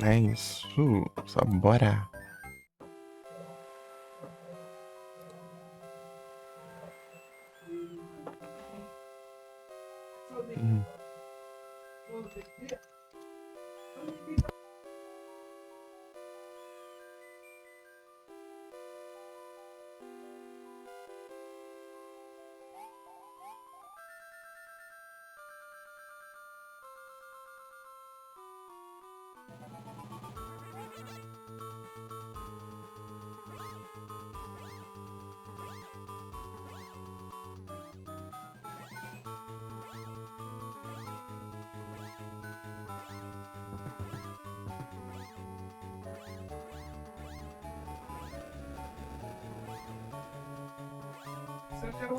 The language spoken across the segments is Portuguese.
É isso. Só bora. Hum.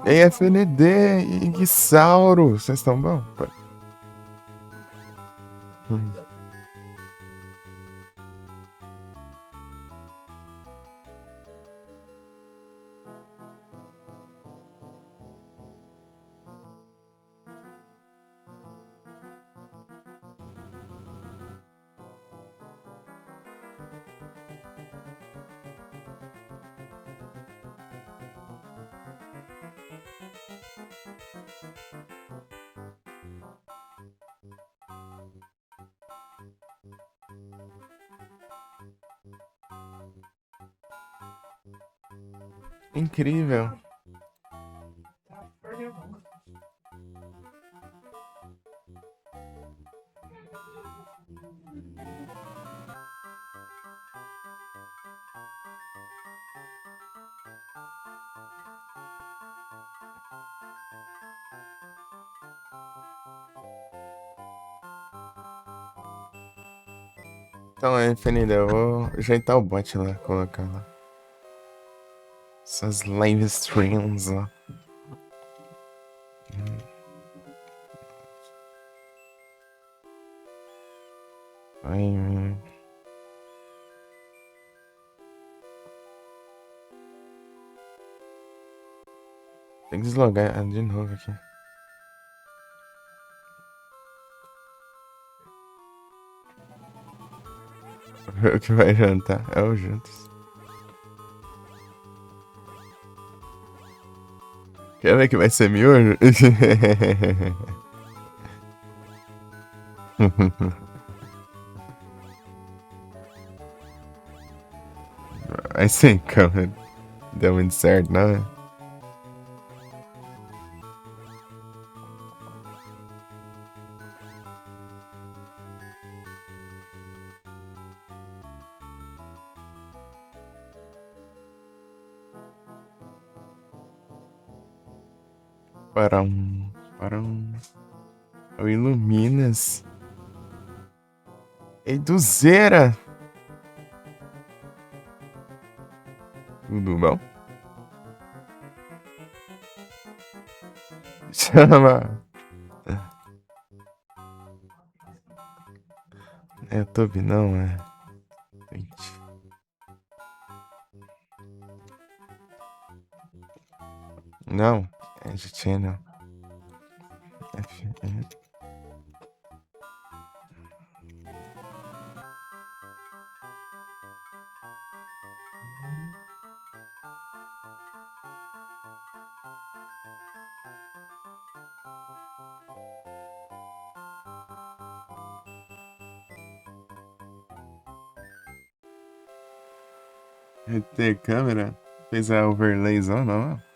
Ei, FND e Guissauro, vocês estão bom? Hum. Incrível. Então, FND, eu vou ajeitar o bot lá, colocar lá. Essas live streams lá. Ai, tem que deslogar de novo aqui. O que vai jantar é o juntos. Quer ver que vai ser miojo? Vai ser como. Deu muito certo, não é? Param, param. O Iluminas. Eduzeira. Tudo bom? Chama. É YouTube não, é. Gente. Não, é de channel. FM. Ter câmera. Fez a overlayzona, ó.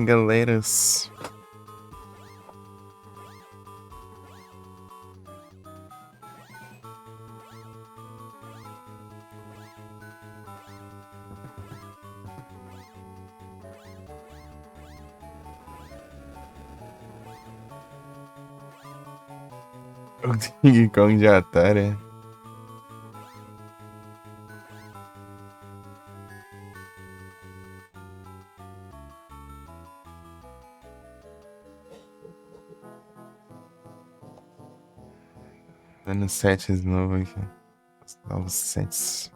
Galeiras. O King Kong de Atari. Dando sets novos aqui. Os novos sets.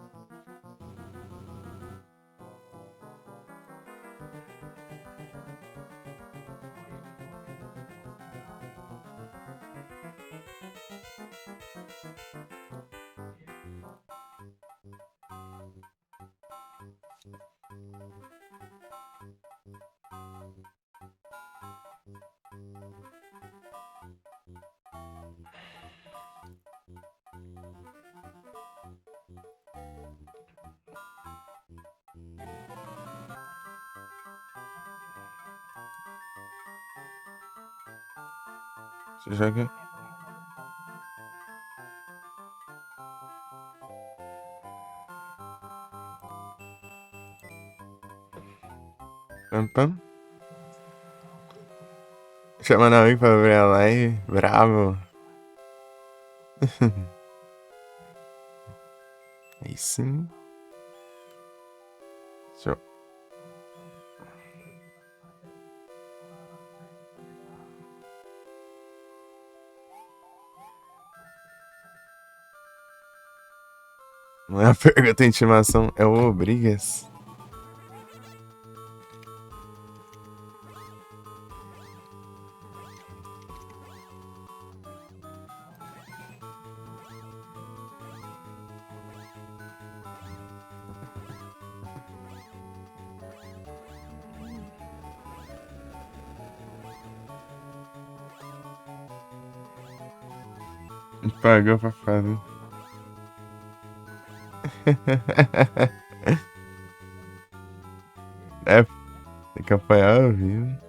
Você joga. Pam, pam. Chamando alguém pra ver a live. Bravo. Aí sim. Show. Não é a pergunta de intimação, é o Obrigas. Pagou pra fazer. É, tem que apanhar ao vivo.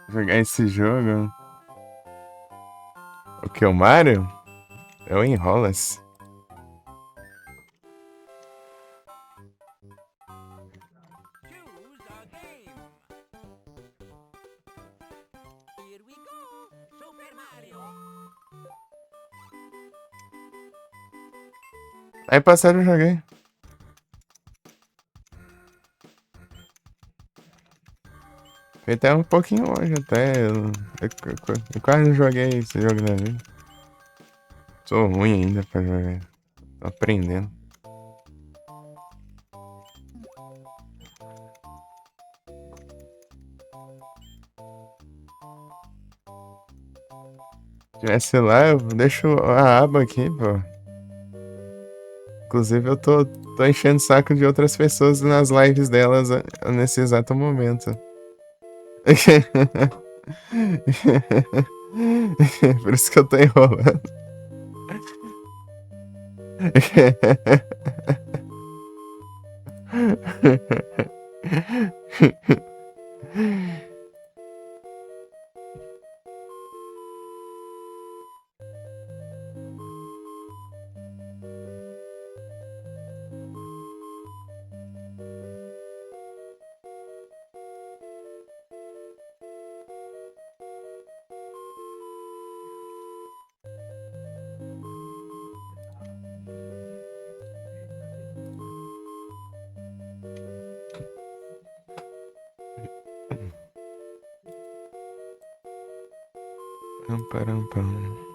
Jogar esse jogo. O que, o Mario? É o Enrolas. Aí passaram eu joguei. Foi até um pouquinho longe até. Eu quase não joguei esse jogo na vida. Sou ruim ainda pra jogar. Tô aprendendo. Se tivesse lá, eu deixo a aba aqui, pô. Inclusive, eu tô enchendo o saco de outras pessoas nas lives delas nesse exato momento. Por isso que eu tô enrolando. Pam, param, pam.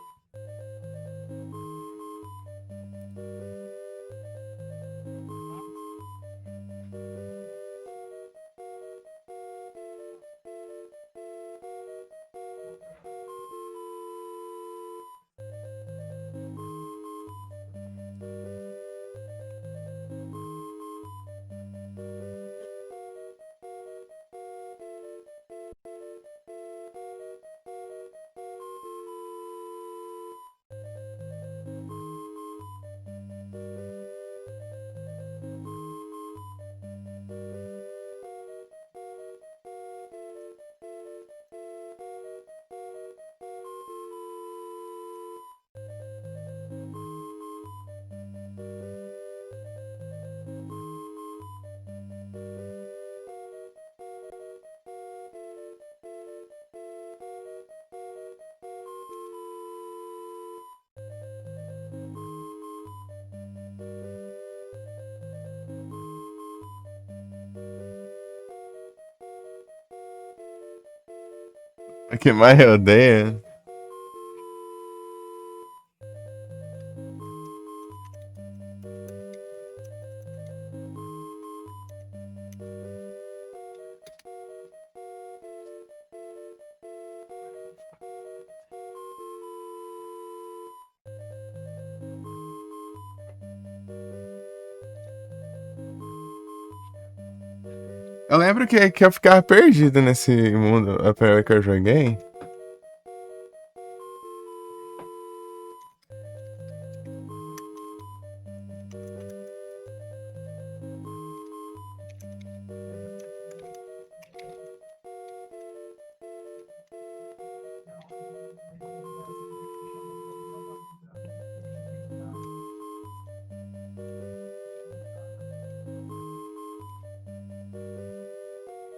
O que mais eu odeio? Eu lembro que eu ficava perdido nesse mundo a primeira vez que eu joguei.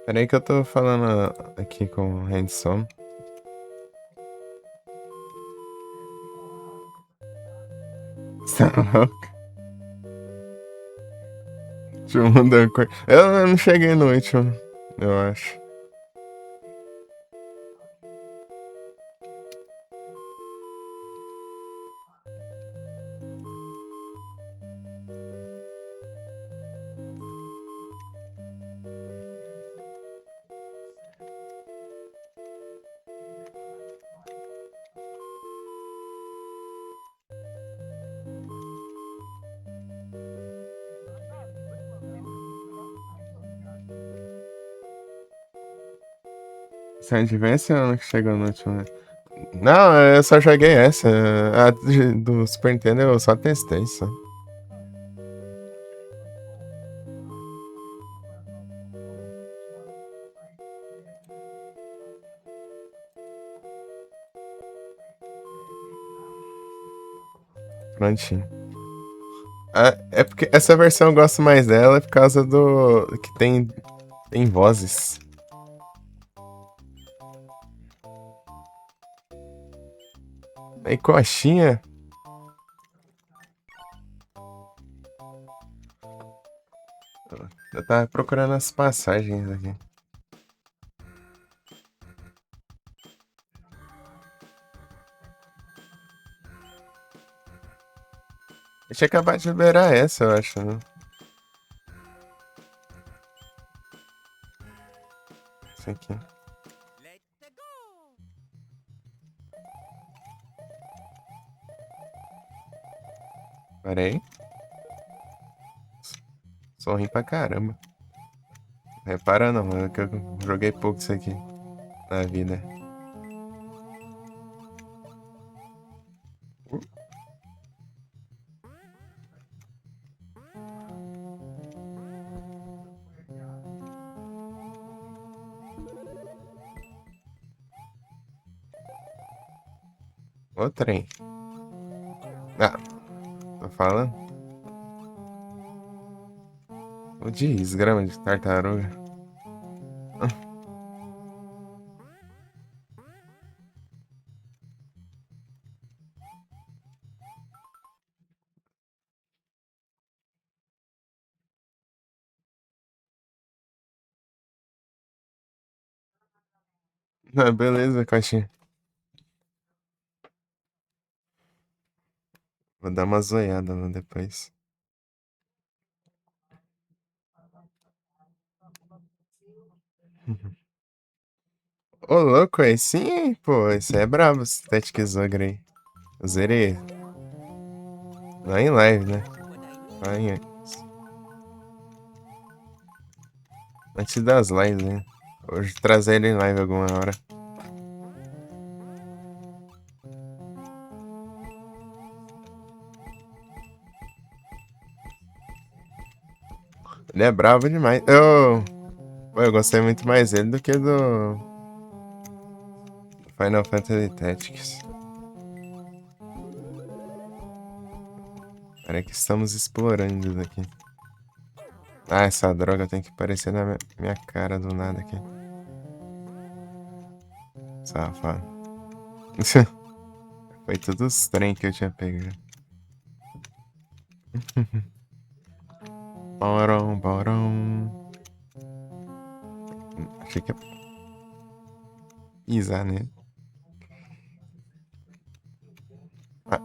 Peraí que eu tô falando aqui com o Handsome. Você tá louco? Deixa eu mudar a cor. Eu não cheguei no último, eu acho. Você Advance é o ano que chegou no último, né? Não, eu só joguei essa. A do Super Nintendo eu só testei, só. prontinho. Ah, é porque essa versão eu gosto mais dela por causa do que tem vozes. Aí coxinha. Eu tava procurando as passagens aqui. Eu tinha acabado de liberar essa, eu acho, né? Isso aqui. Pera aí. Sorri pra caramba. Repara não, é que eu joguei pouco isso aqui na vida. Ô trem. Ah, tô falando? O desgrama de tartaruga. Ah, beleza, coxinha. Vou dar uma zoiada lá depois. Ô, louco, aí sim, pô. Esse é brabo, esse Static Zogre aí. Eu zerei. Lá em live, né? Lá em... Antes das lives, né? Hoje trazer ele em live alguma hora. Ele é bravo demais. Eu gostei muito mais dele do que do Final Fantasy Tactics. Peraí que estamos explorando isso aqui. Ah, essa droga tem que aparecer na minha cara do nada aqui. Safado. Foi tudo os trem que eu tinha pegado. Borão, borão. Achei que ia pisar nele. Ah,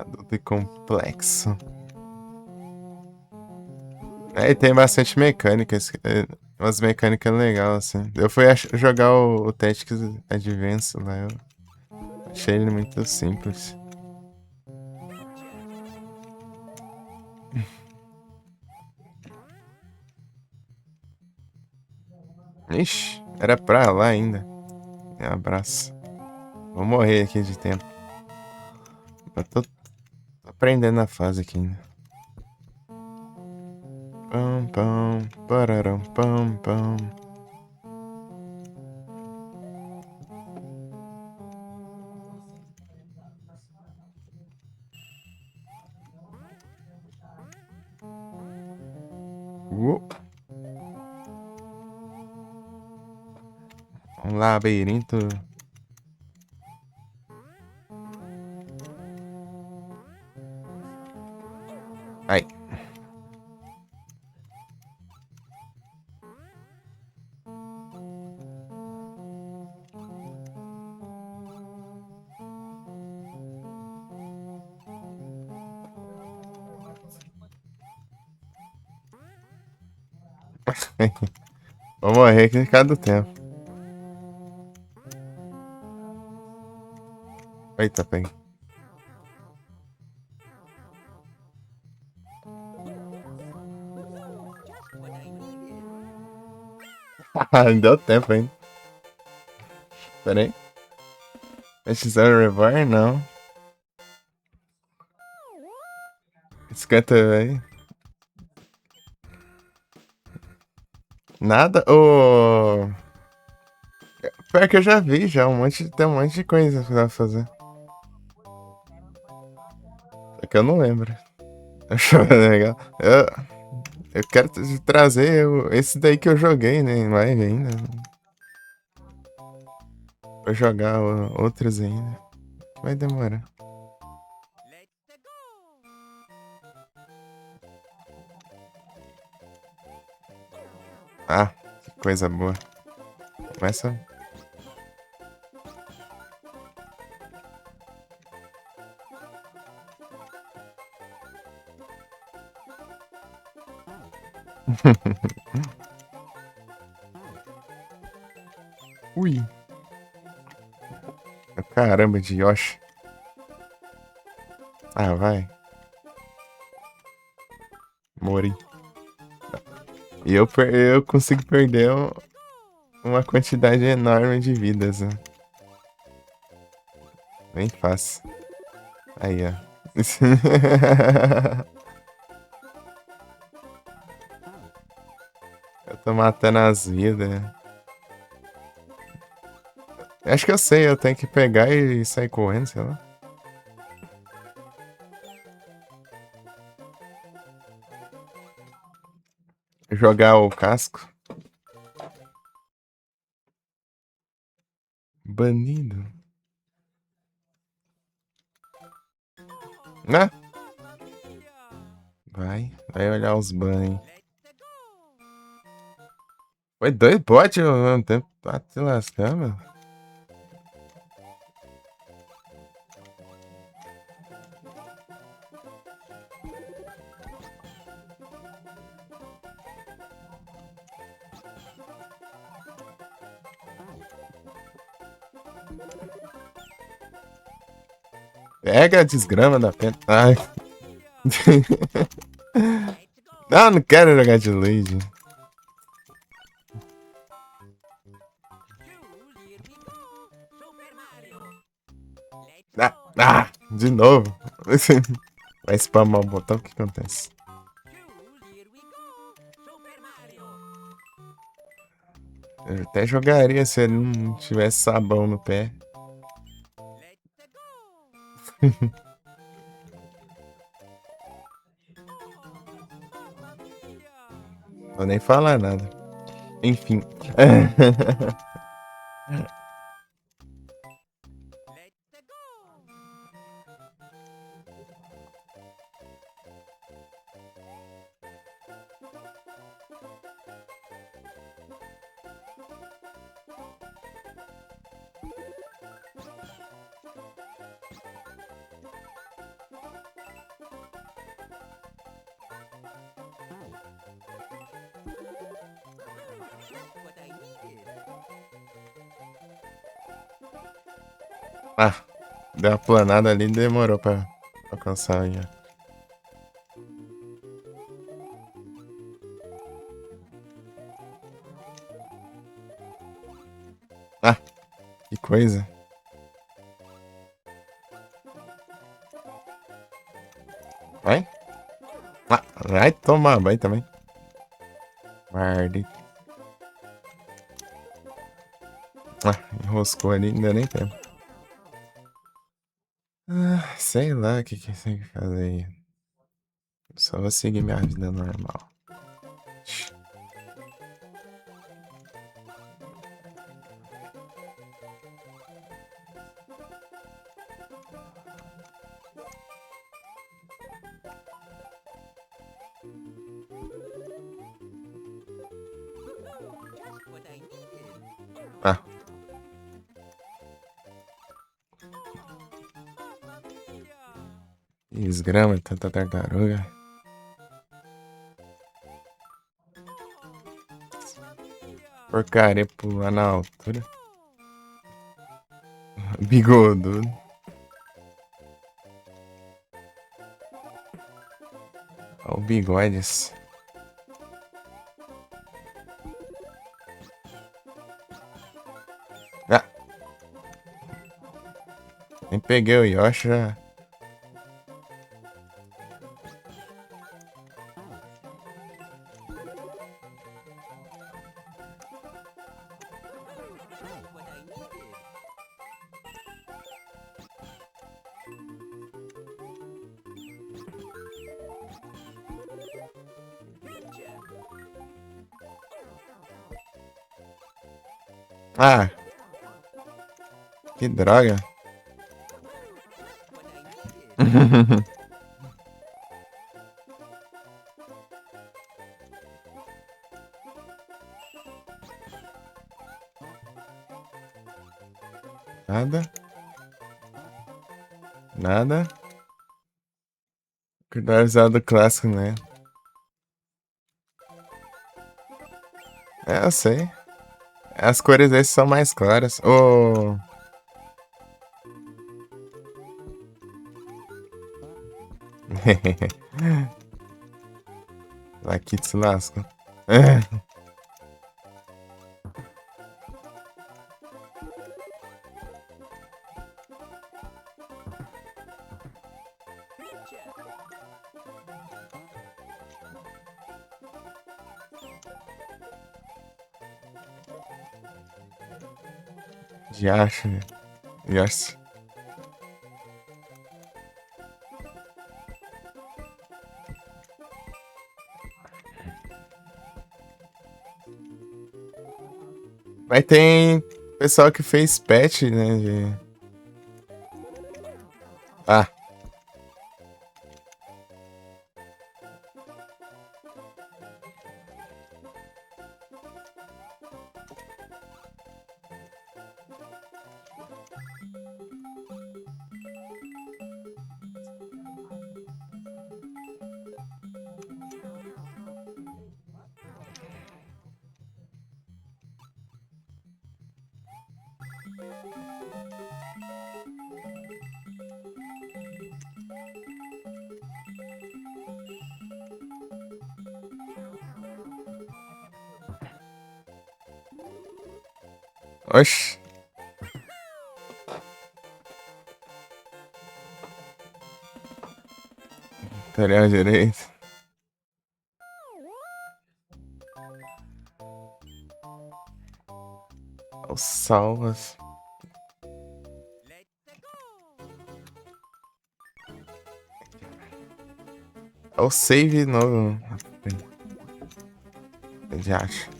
adulto e complexo. É, tem bastante mecânicas. Umas mecânicas legais, assim. Eu fui jogar o Tactics Advance lá. Eu achei ele muito simples. Ixi, era pra lá ainda. Um abraço. Vou morrer aqui de tempo. Eu tô aprendendo a fase aqui ainda. Pam, pam, pararam, pam, pam. Uh, um labirinto. Ai. Vou morrer aqui cada tempo. Eita, peguei. Não deu tempo ainda. Pera aí. Precisando revar? Não. Esquenta aí. Nada? Ô. Pior que eu já vi, já. Tem um monte de coisa pra fazer. É que eu não lembro. Acho legal. Eu quero trazer esse daí que eu joguei, né? Em live ainda. Pra jogar outros ainda. Vai demorar. Ah, que coisa boa. Começa. Ui. Caramba, de Yoshi. Ah, vai. Mori. E eu consigo perder uma quantidade enorme de vidas, né? Bem fácil. Aí, ó. Eu tô matando as vidas. Acho que eu sei, eu tenho que pegar e sair correndo, sei lá. Jogar o casco. Banido. Né? Vai olhar os banhos. Foi dois bots ao mesmo tempo. Tá te lascando. Pega a desgrama da pedra. Ai. Não, não quero jogar de Luigi. De novo. Vai spamar o botão, o que acontece? Eu até jogaria se ele não tivesse sabão no pé. Vou nem falar nada. Enfim. Ah, deu uma planada ali e demorou pra alcançar aí, ó. Ah, que coisa. Vai? Ah, vai tomar banho também. Guarde. Ah, enroscou ali, não deu nem tempo. Ah, sei lá o que que tem que fazer aí. Só vou seguir minha vida normal. Ah, esgrama, tanta tartaruga. Porcaria pular na altura. Bigodudo. Ó, o bigodes. Ah, nem peguei o Yoshi já. Ah, que droga. Nada. Nada. Cuidado clássico, né? É, eu sei. As cores desses são mais claras. Oh. Aqui se lasca. Já acho, né? Yes. Mas tem pessoal que fez patch, né? Ah, oxi. Tutorial direito. Os salvas. É o save novo. Já acho.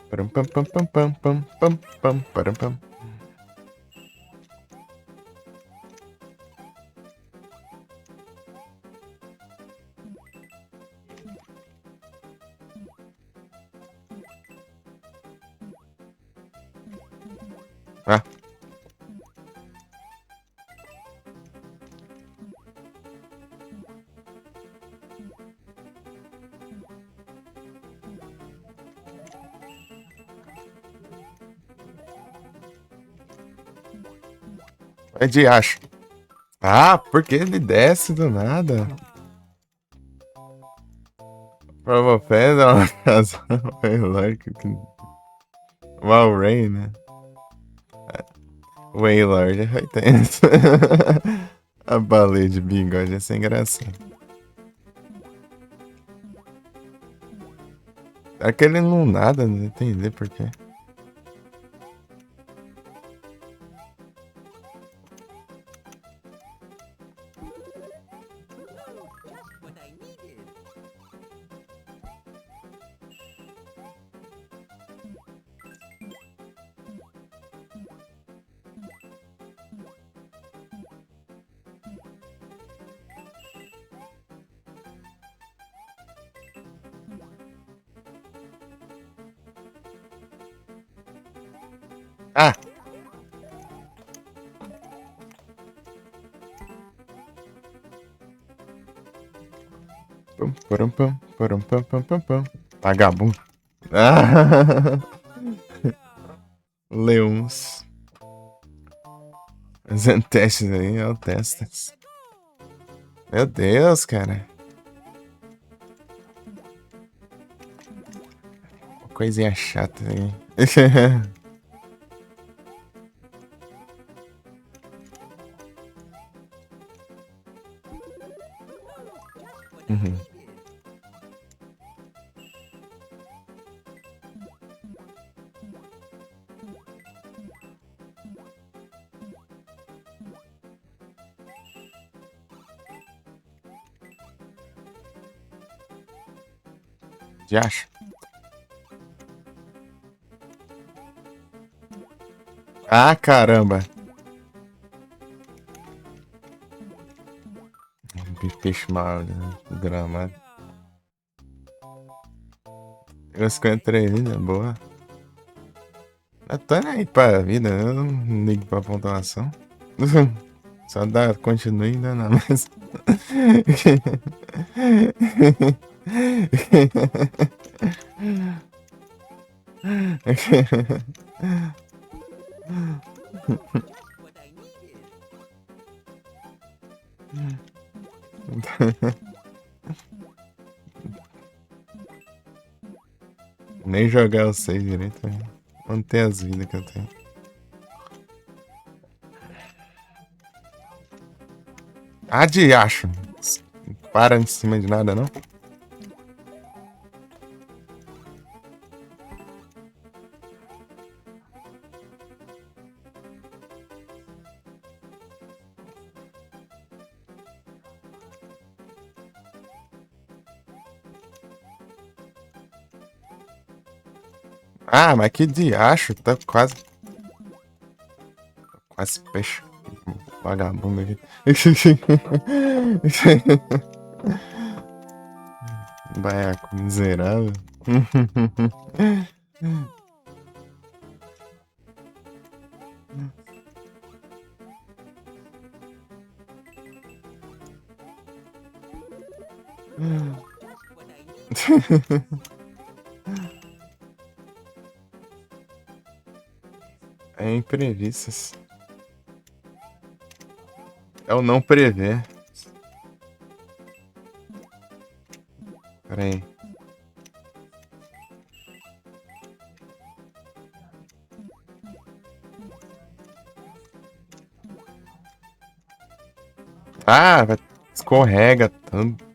Pam pam pam pam pam pam pam pam pam pam. Ah, é de acho. Ah, porque ele desce do nada? Promoped é uma casa. Waylord. Walray, né? Waylord é 80. A baleia de bigode é sem graça. Aquele não nada, não entender por quê. Ah! Pum, param, pam, param, pam, pam, pam, pam. Vagabundo. Ah! Leões. Fazendo testes aí, é o testes. Meu Deus, cara. Coisinha chata aí. Uhum. De acha? Ah, caramba. Peixe mal, gramado. Eu 53 vida, boa. Eu tô nem aí pra vida, eu não ligo pra pontuação. Só dá continue e dá na mesa. Nem jogar eu sei direito, velho. Manter as vidas que eu tenho. Ah, de acho. Para em cima de nada, não? Ah, mas que diacho, tá quase. Quase peixe. Vagabundo aqui. Baiaco miserável. É imprevistas. É o não prever. Pera aí. Ah, escorrega tanto.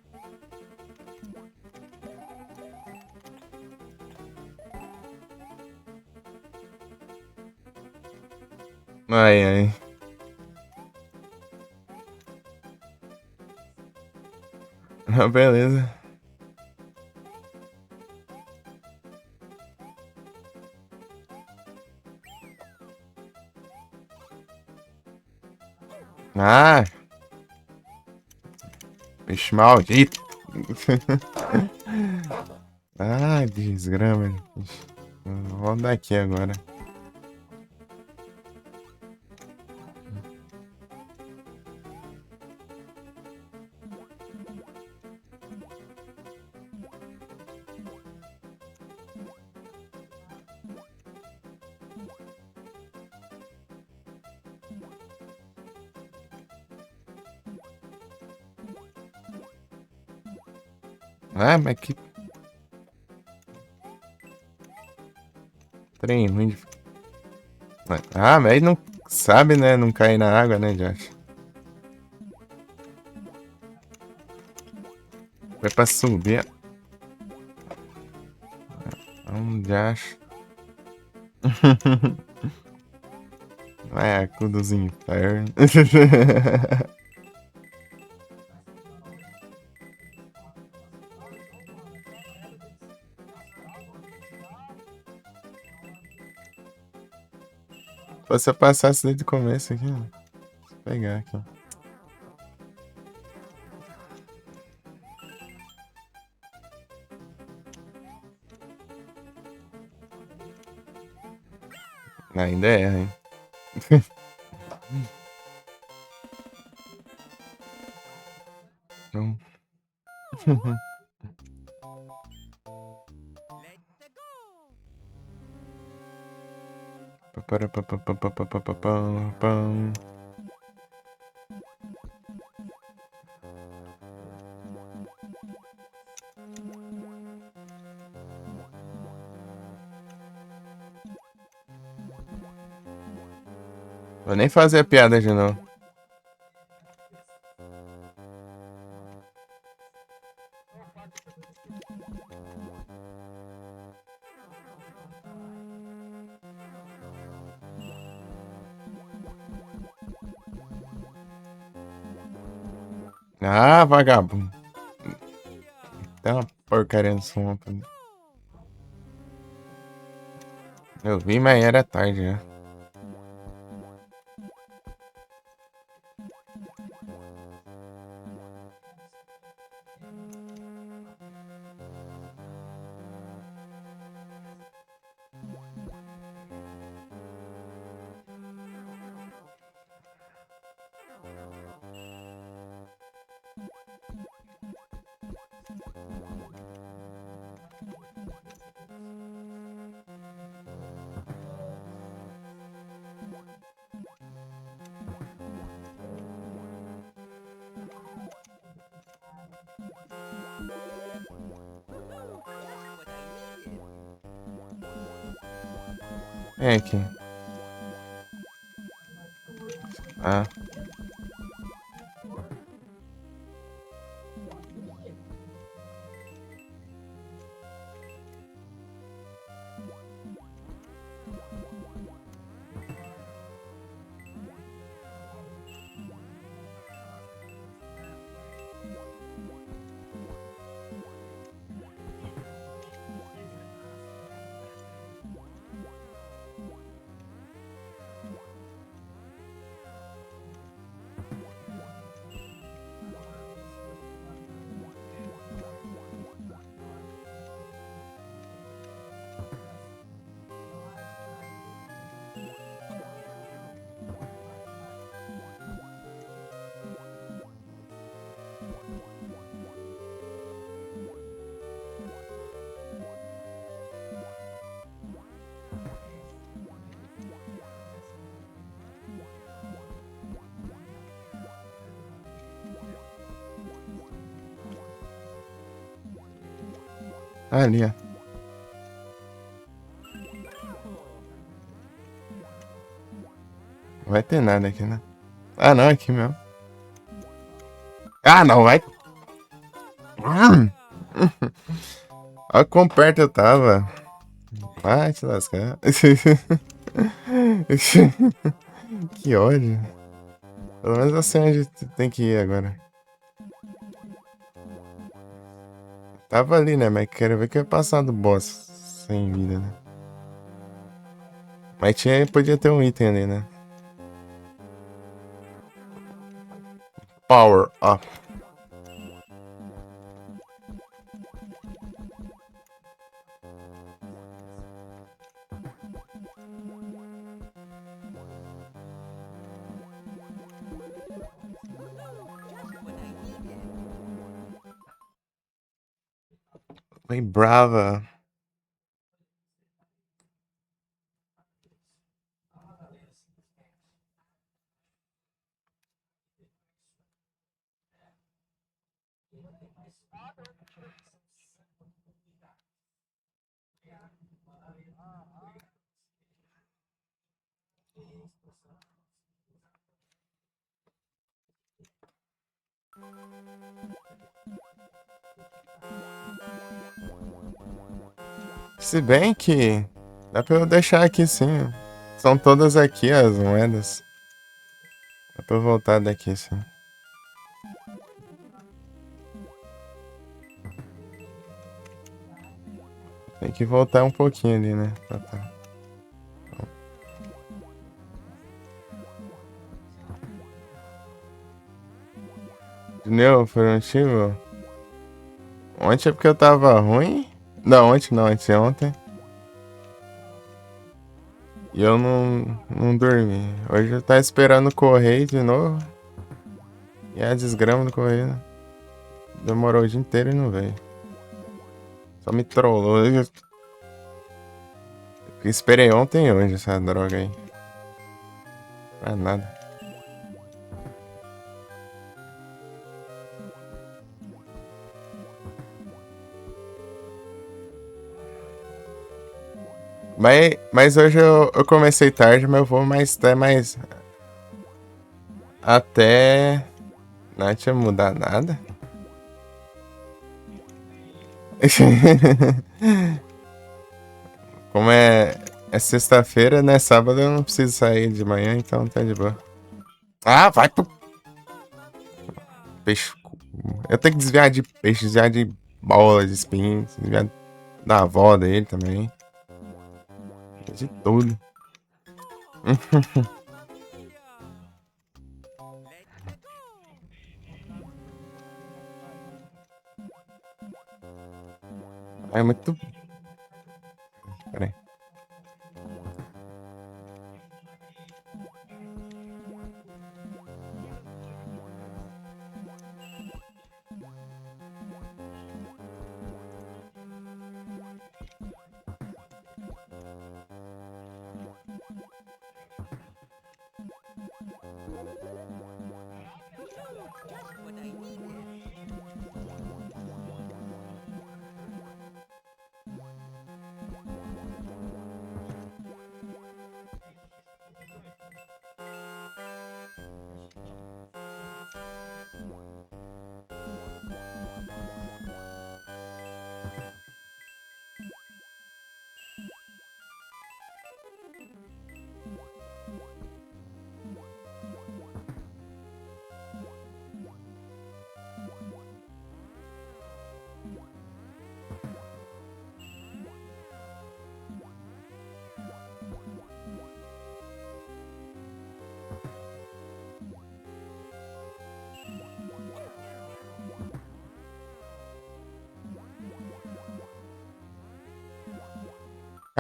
Ai, ai. Ah, beleza. Ah, peixe maldito. Ah, desgrama. Vou andar aqui agora. Ah, mas que trem ruim de... Ah, mas aí não sabe, né? Não cair na água, né, Josh? Foi pra subir. Josh. Vaiaco dos infernos. Se eu passasse desde o começo aqui, ó. Vou pegar aqui. Ainda é, hein? Então... Vou nem fazer a piada de novo. Ah, vagabundo. Tem uma porcaria no som. Eu vi, mas era tarde já. É aqui. Ah. Ali, ó. Não vai ter nada aqui, né? Ah, não, aqui mesmo. Ah, não, vai. Olha quão perto eu tava. Vai te lascar. Que ódio. Pelo menos eu sei onde tem que ir agora. Tava ali, né? Mas quero ver que ia passar do boss sem vida, né? Mas podia ter um item ali, né? Power up. Bem brava. Se bem que dá pra eu deixar aqui sim. São todas aqui as moedas. Dá pra eu voltar daqui sim. Tem que voltar um pouquinho ali, né? Tá. Entendeu? Por um motivo. Ontem é porque eu tava ruim. Não, ontem não, ontem. E eu não dormi. Hoje eu tava esperando o correio de novo. E a desgrama do correio, né? Demorou o dia inteiro e não veio. Só me trollou. Eu esperei ontem e hoje essa droga aí. Pra nada. Mas hoje eu comecei tarde, mas eu vou mais. Até. Não tinha mudar nada. Como é sexta-feira, né? Sábado eu não preciso sair de manhã, então tá de boa. Ah, vai pro. Peixe. Eu tenho que desviar de peixe, desviar de bola, de espinhos, desviar da avó dele também. De tudo. É muito. Peraí.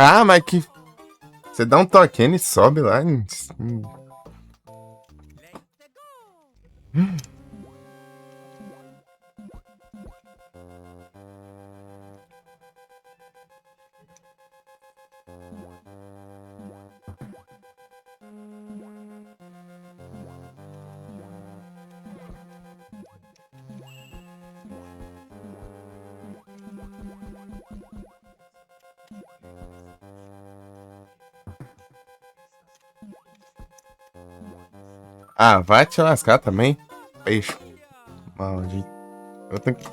Ah, mas que. Você dá um toquinho e sobe lá. Ah, vai te lascar também. Peixe. Maldito. Eu tenho que.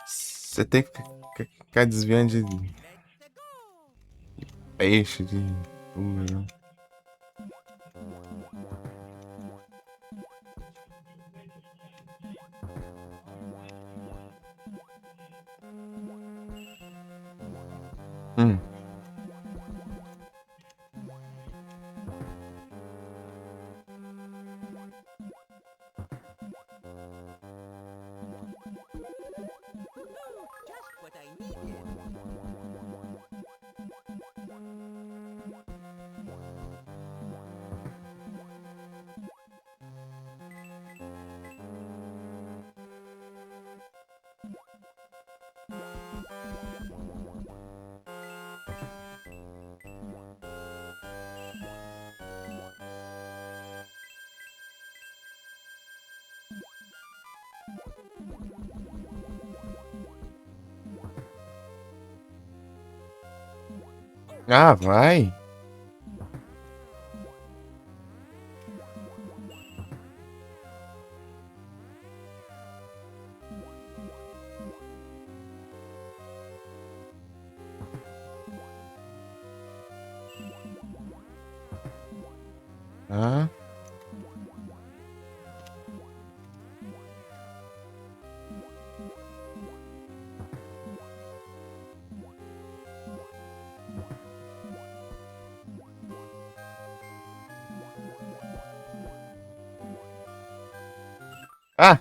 Você tem que ficar desviando de peixe, de tudo, né? Hum. Ah, vai. Ah. Ah!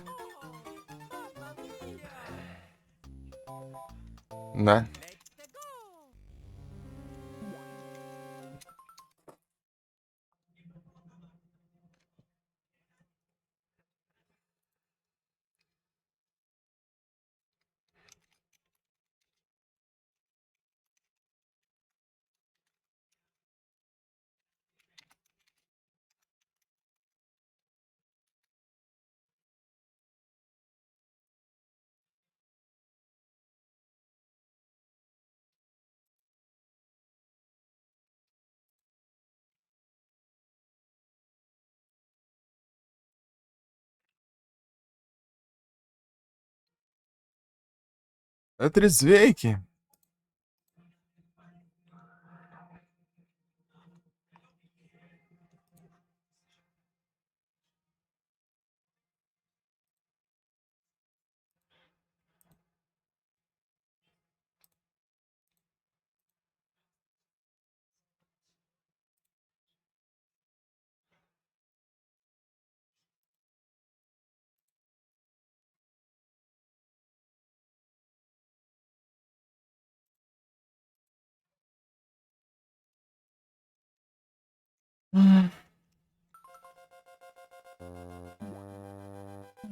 Né? Outros Drake.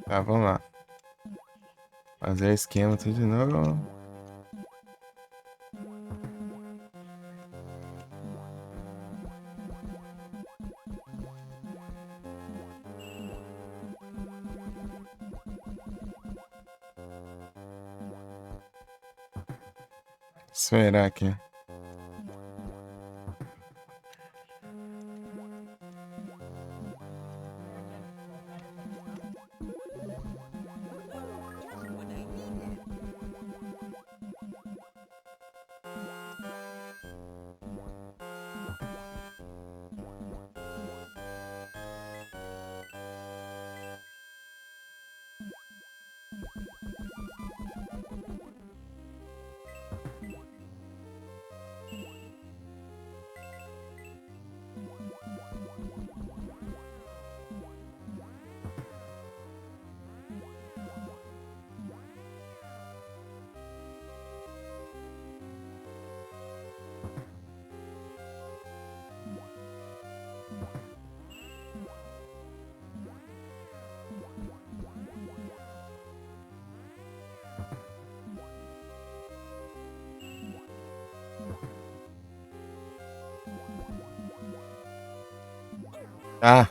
Tá, vamos lá. Fazer esquema tudo de novo. Será aqui. Ah.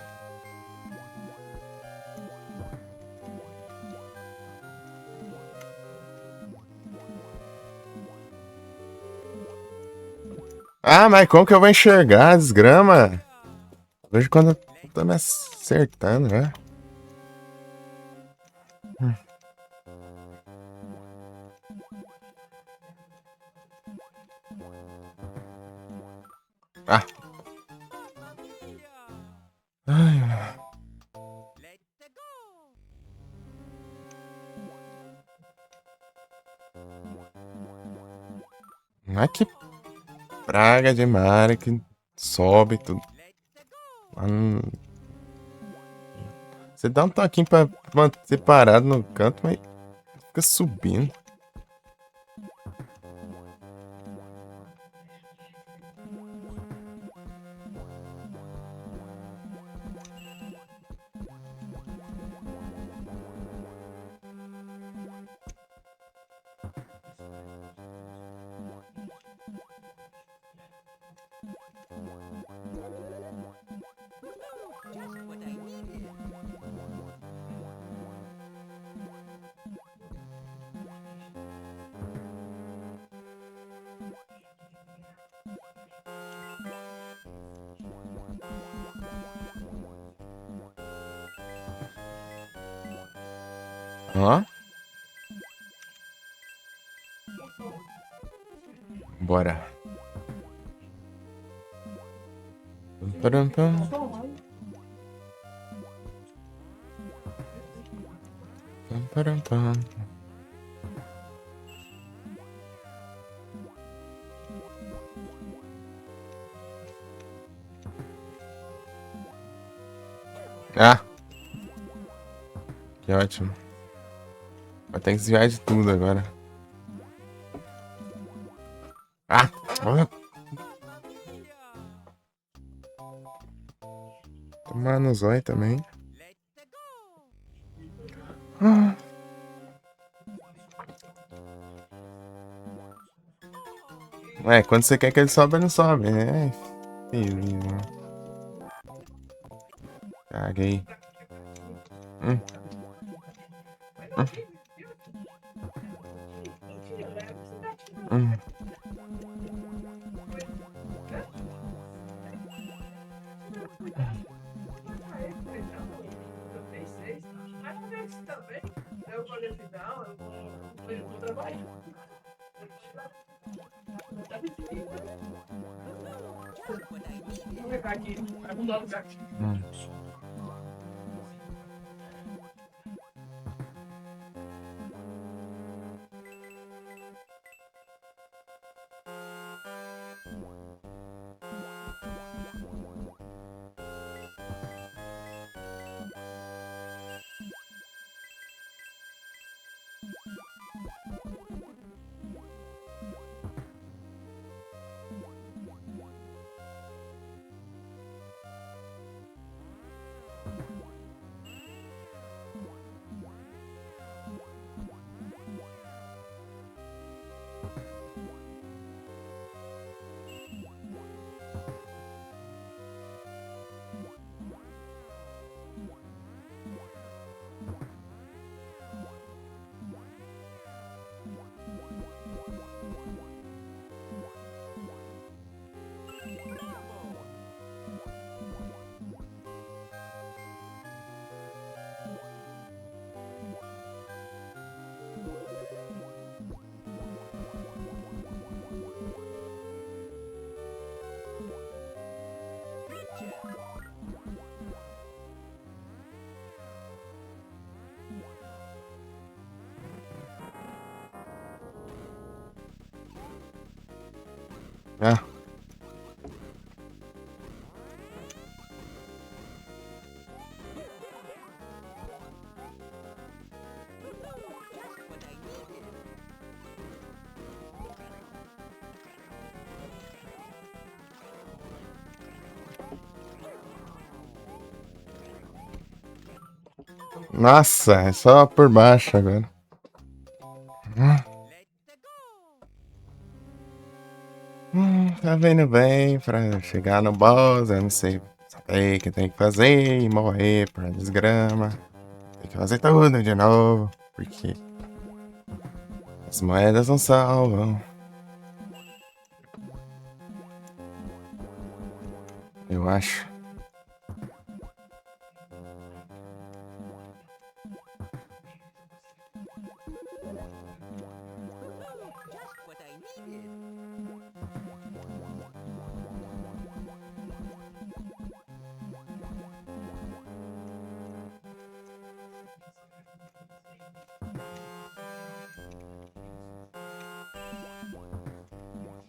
Ah, mas como que eu vou enxergar a desgrama? Vejo quando eu tô me acertando, né? Ah. Ai. Ai, que praga de mar que sobe tudo. Você dá um toquinho pra manter parado no canto, mas fica subindo. Ó. Bora. Pam, pam. Pam, pam, pam. Ah. Que ótimo. Vai ter que desviar de tudo agora. Ah. Tomar no zóio também. Ah. É, quando você quer que ele sobe, ele não sobe. É, filho. Caguei. Hum. Hum. Hum. Ah. Nossa, é só por baixo agora. Tá vendo bem pra chegar no boss, eu não sei saber o que tem que fazer e morrer pra desgrama. Tem que fazer tudo de novo, porque as moedas não salvam. Eu acho.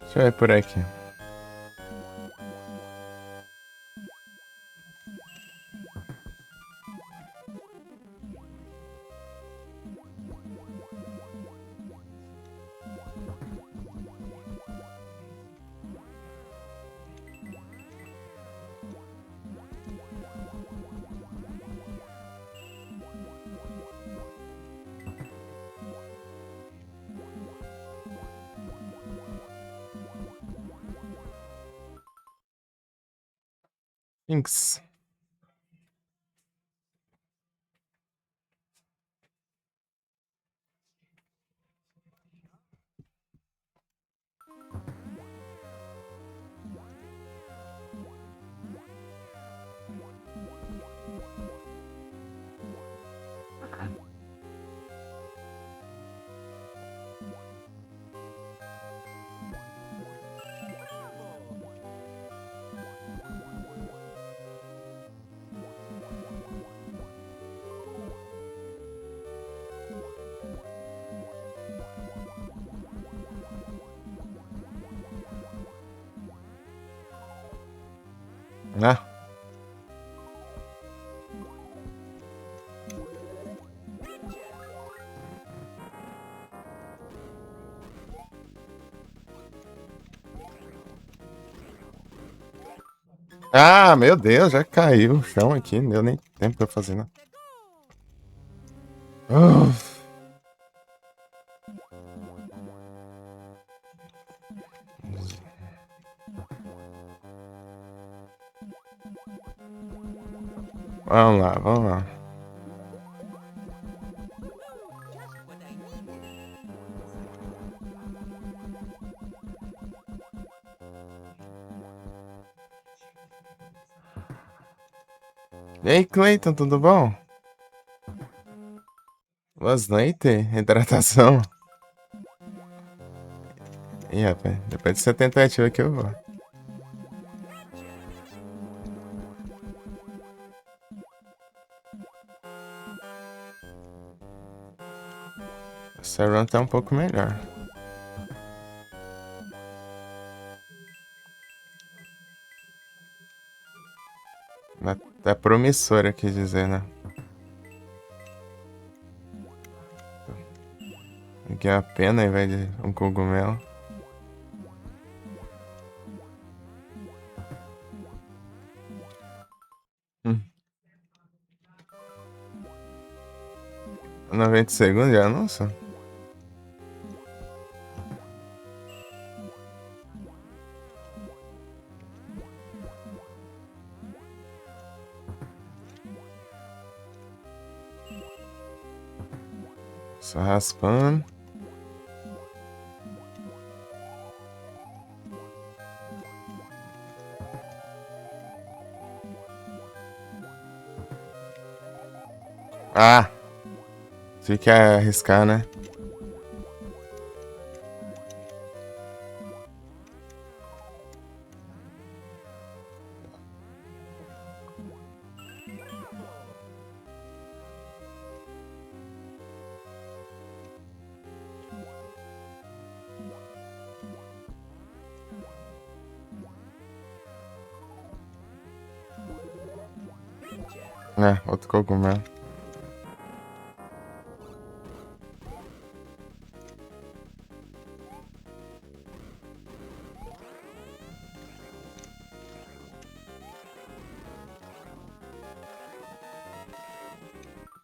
Deixa eu ver por aqui. Thanks. Ah. Ah, meu Deus, já caiu o chão aqui, não deu nem tempo pra eu fazer, não. Uf. Vamos lá, vamos lá. E aí, Cleiton, tudo bom? Boas noites, hidratação. Ih, rapaz, depois dessa tentativa aqui eu vou. Essa run tá um pouco melhor. Tá promissora, quer dizer, né? Aqui é a pena ao invés de um cogumelo. Hum. 90 segundos já, nossa. Só raspando. Ah! Você quer arriscar, né? É, outro cogumelo.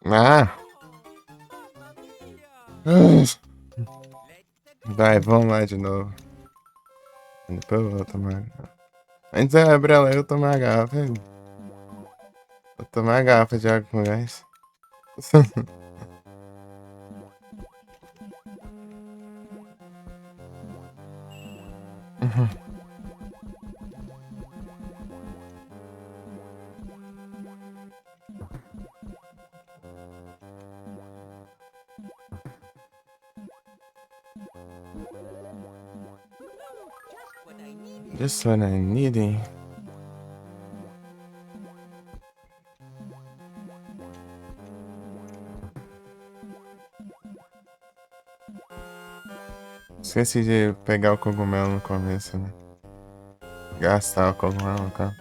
Ah! Vai, vamos lá de novo. Depois eu vou tomar. Antes de abrir ela, eu tomar a garrafa. Vou tomar a garrafa de água com gás. Just what I needed. Esqueci de pegar o cogumelo no começo, né? Gastar o cogumelo, cara.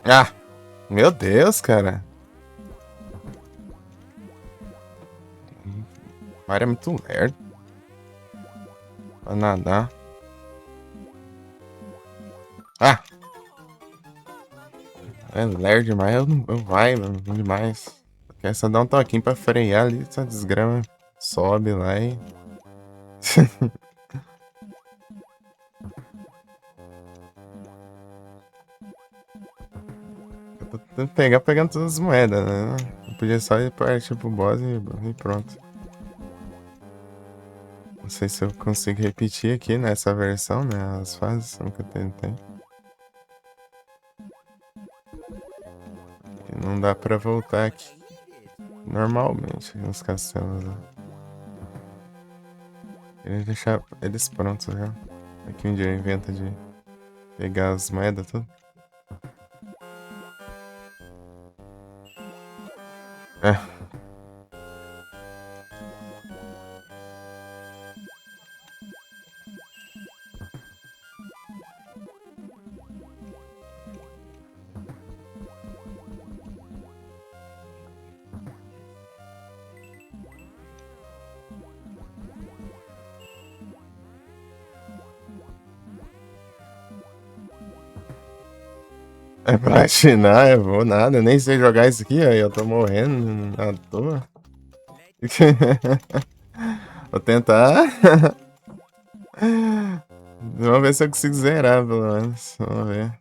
Ah! Meu Deus, cara. O mar é muito lerdo. Pra nadar. Ah! É lerdo demais. Eu vai, mano. Demais. Quer só dar um toquinho pra frear ali. Essa desgrama sobe lá e. Eu tô tentando pegar pegando todas as moedas, né? Eu podia só ir partir pro boss e pronto. Não sei se eu consigo repetir aqui nessa versão, né? As fases que eu tentei. E não dá pra voltar aqui. Normalmente, nos castelos. Né? Queria deixar eles prontos já. Aqui um dia inventa de pegar as moedas tudo. É. É platinar, eu vou nada. Eu nem sei jogar isso aqui, aí eu tô morrendo à toa. Vou tentar. Vamos ver se eu consigo zerar, pelo menos. Vamos ver.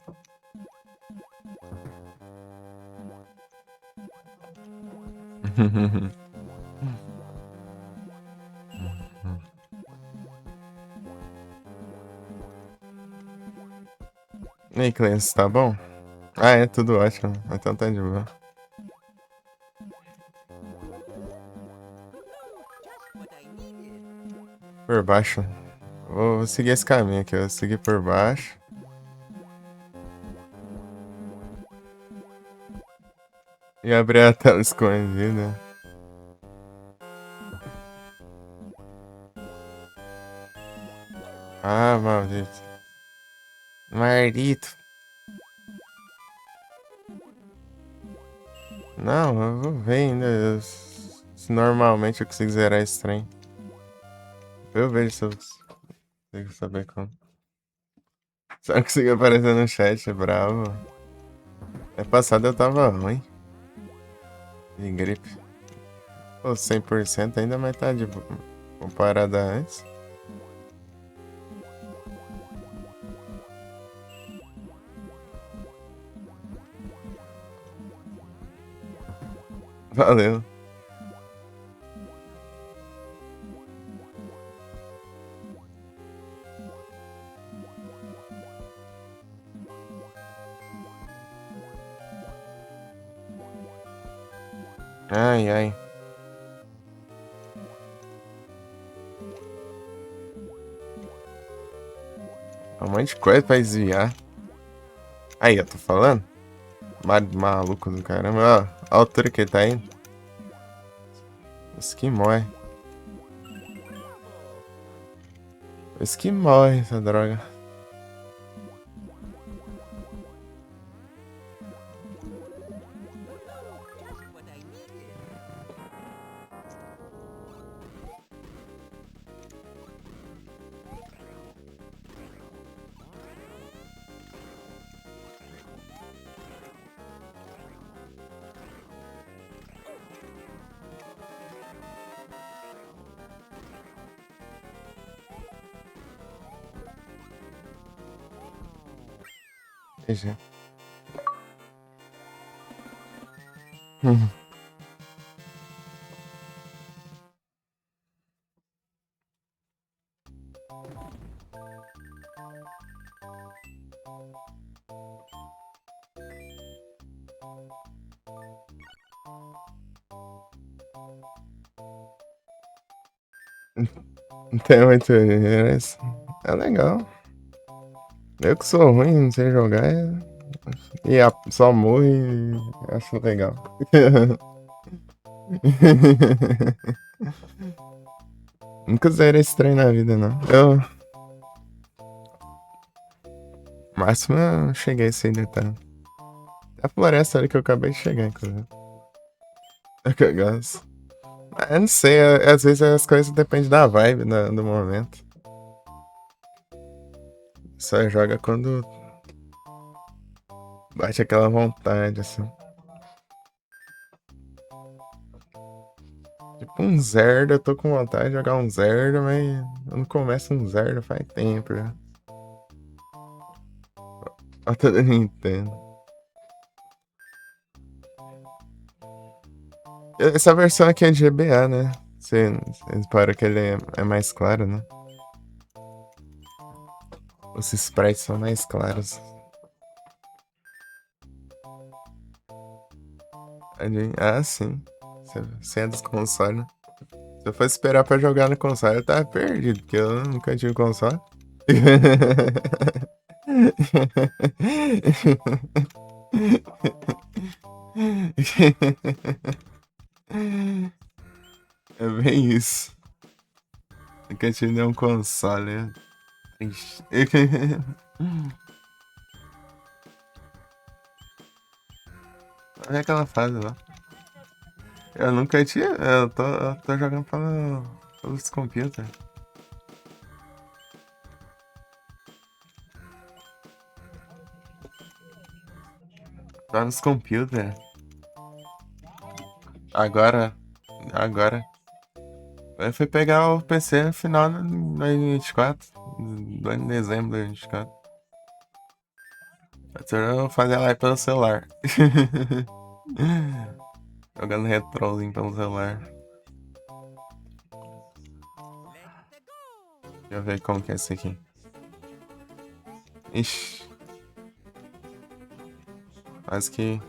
E aí, Cleiton, tá bom? Ah, é tudo ótimo. Então tá de boa. Por baixo. Vou seguir esse caminho aqui. Eu vou seguir por baixo. E abrir a tela escondida. Ah, maldito. Maldito. Não, eu vou ver ainda. Se normalmente eu consigo zerar esse trem. Eu vejo se eu consigo saber como. Só não consigo aparecer no chat, bravo. É passado eu tava ruim. De gripe. Pô, 100% ainda, mas tá de comparado a antes. Valeu. Ai, ai. um monte de coisa pra desviar. Aí, eu tô falando? Maluco do caramba. Ó, a altura que ele tá indo. Isso que morre. Isso que morre, essa droga. GG. Não tem muito. É legal. Eu que sou ruim, não sei jogar. Só morro e acho legal. Nunca zerei esse trem na vida, não. Máximo eu cheguei sem detalhe. A floresta ali que eu acabei de chegar, inclusive. É que eu gosto. Eu não sei, às vezes as coisas dependem da vibe do momento. Só joga quando bate aquela vontade, assim. Tipo um Zelda, eu tô com vontade de jogar um Zelda, mas eu não começo um Zelda faz tempo já. Ó, tô da Nintendo. Essa versão aqui é de GBA, né? Vocês param que ele é mais claro, né? Os sprites são mais claros. Ah, sim. Você é dos consoles. Se eu fosse esperar pra jogar no console, eu tava perdido, porque eu nunca tive console. É bem isso. Nunca tive nenhum console. Ixi. Olha aquela fase lá. Eu nunca tinha. Eu tô jogando pelos computers. Tá nos computers. Agora. Agora. Eu fui pegar o PC no final de 2024. Do ano de dezembro de 2024. Eu vou fazer live pelo celular. Jogando retrozinho pelo celular. Deixa eu ver como que é esse aqui. Ixi. Quase que.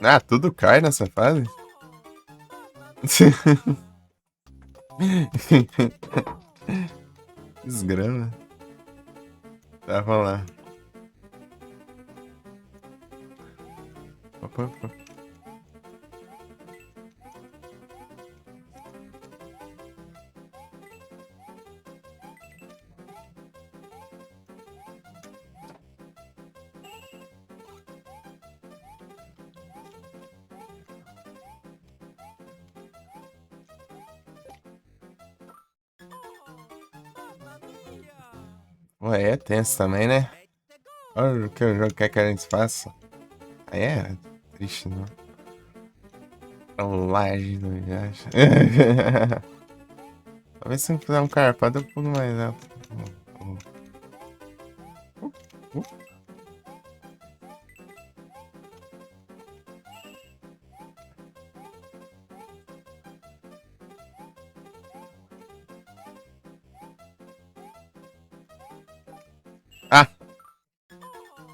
Ah, tudo cai nessa fase? Desgrama. Tá, vamos lá. Opa, opa. Ué, é tenso também, né? Olha o que o jogo quer que a gente faça. Aí é triste, não? Trollagem do viagem. Talvez se eu fizer um carpado eu pulo mais alto. Ah!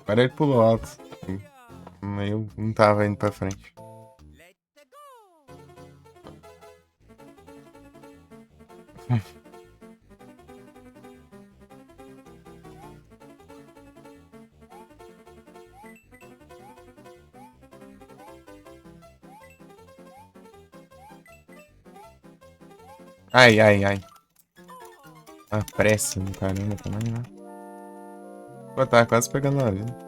Agora ele pulou alto. Eu não tava indo pra frente. Ai, ai, ai. A pressa do caramba também, né? Pô, tava quase pegando a vida.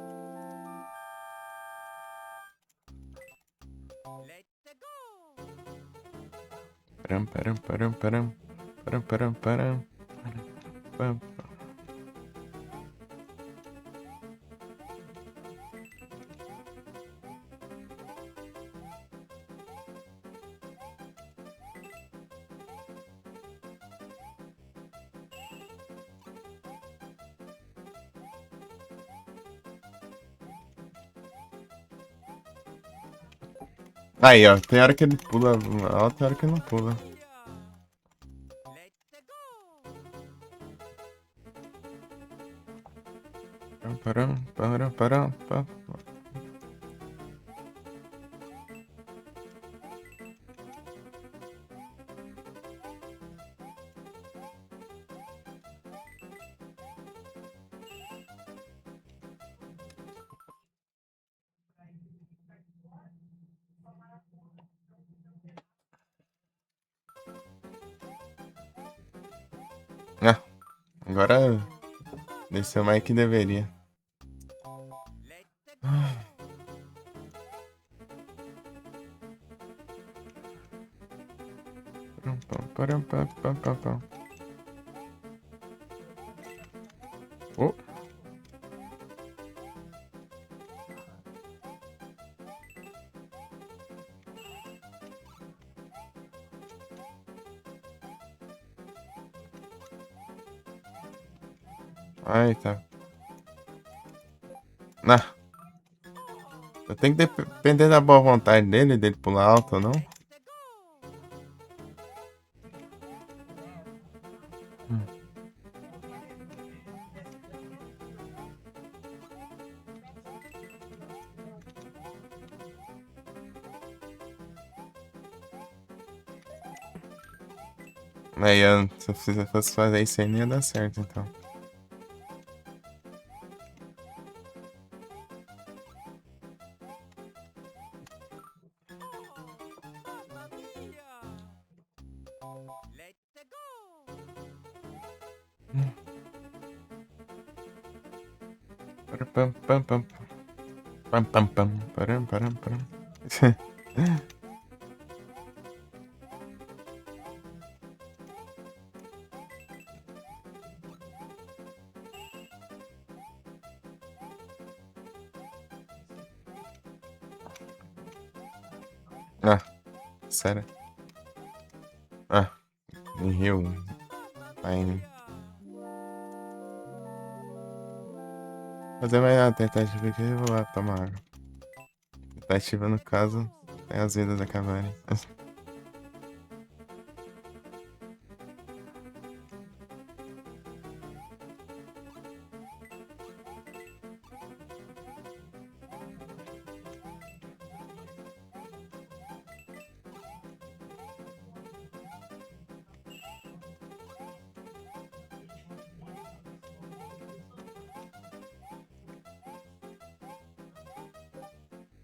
Param, param, param, param. Param, param, param. Param, pam. Aí, ó. Tem hora que ele pula alto, tem hora que ele não pula. Param, param, param, param. Ah, agora desceu mais que deveria. Param, pam, pam, pam, pam. Oh. Ai, tá. Ah, eu tenho que depender da boa vontade dele pular alto ou não. Aí, se eu fosse fazer isso aí, não ia dar certo, então. Pam, pam, pam, pam, pam, pam, param, param, param. Ah, sério. Ah, em Rio. Aí. Fazer mais uma tentativa aqui e vou lá tomar água. Tentativa, no caso, tem as vidas acabarem.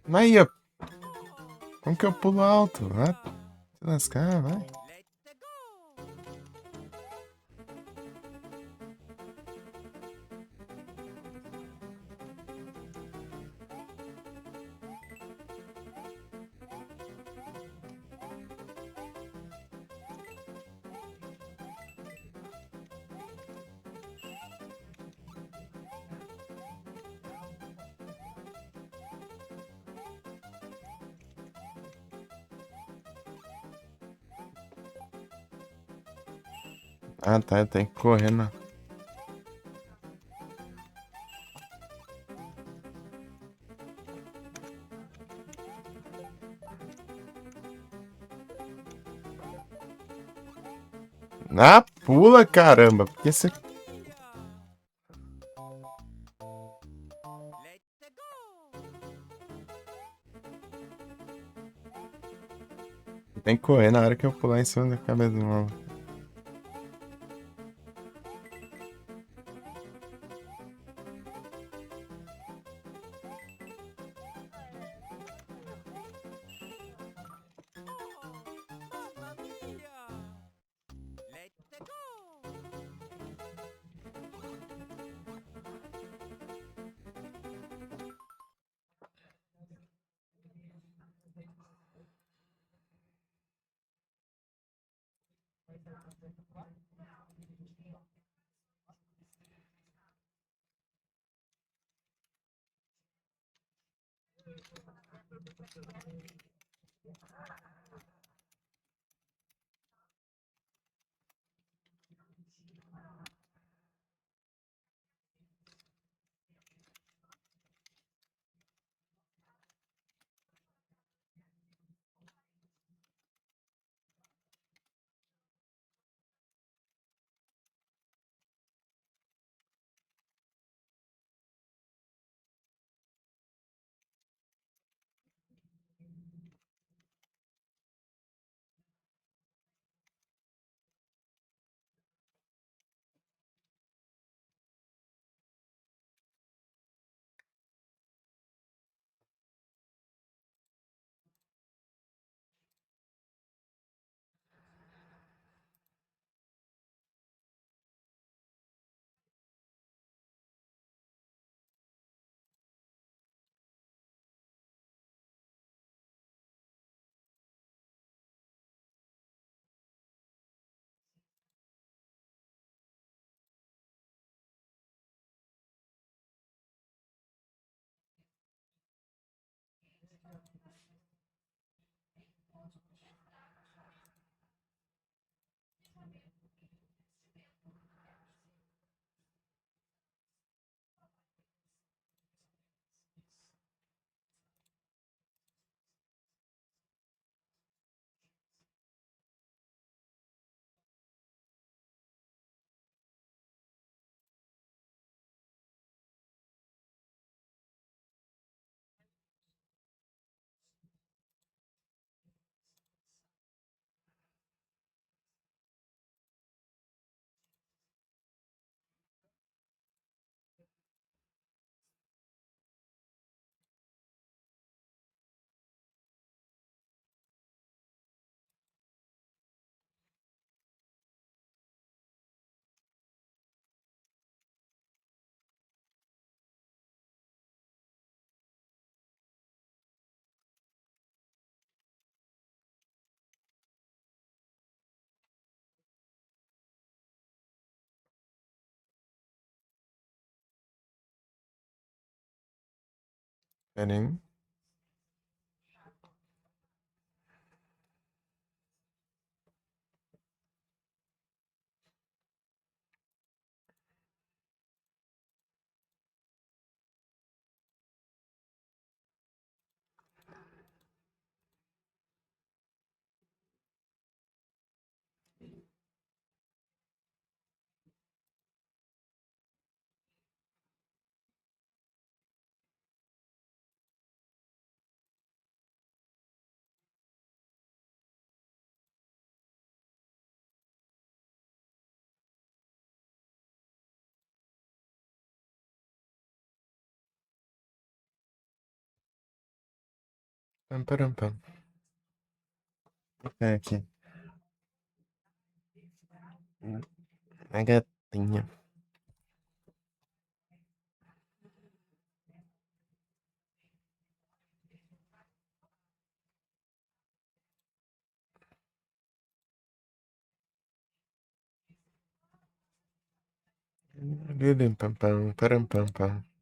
Mas aí, ó. Como que eu pulo alto? Vai se lascar, vai. Ah, tá. Eu tenho que correr na pula, caramba. Porque você. Tem que correr na hora que eu pular em cima da cabeça do maluco. Mamma mia! Let's go! Pera aí. Pam, param, pam. É aqui. A gatinha. Lilim, pam, pam, param, pam, pam.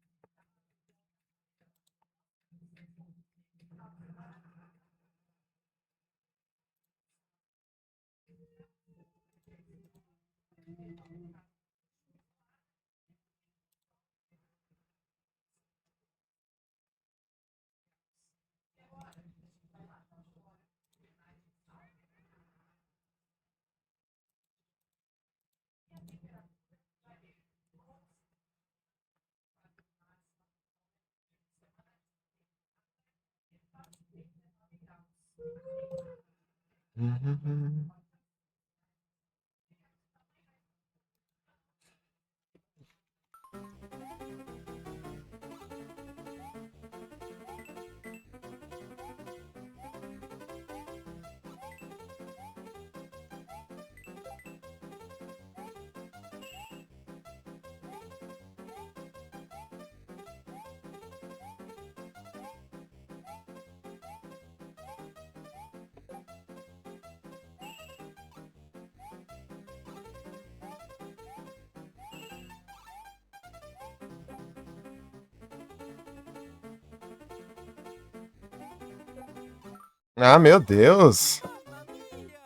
Ah, meu Deus! Mamma mia!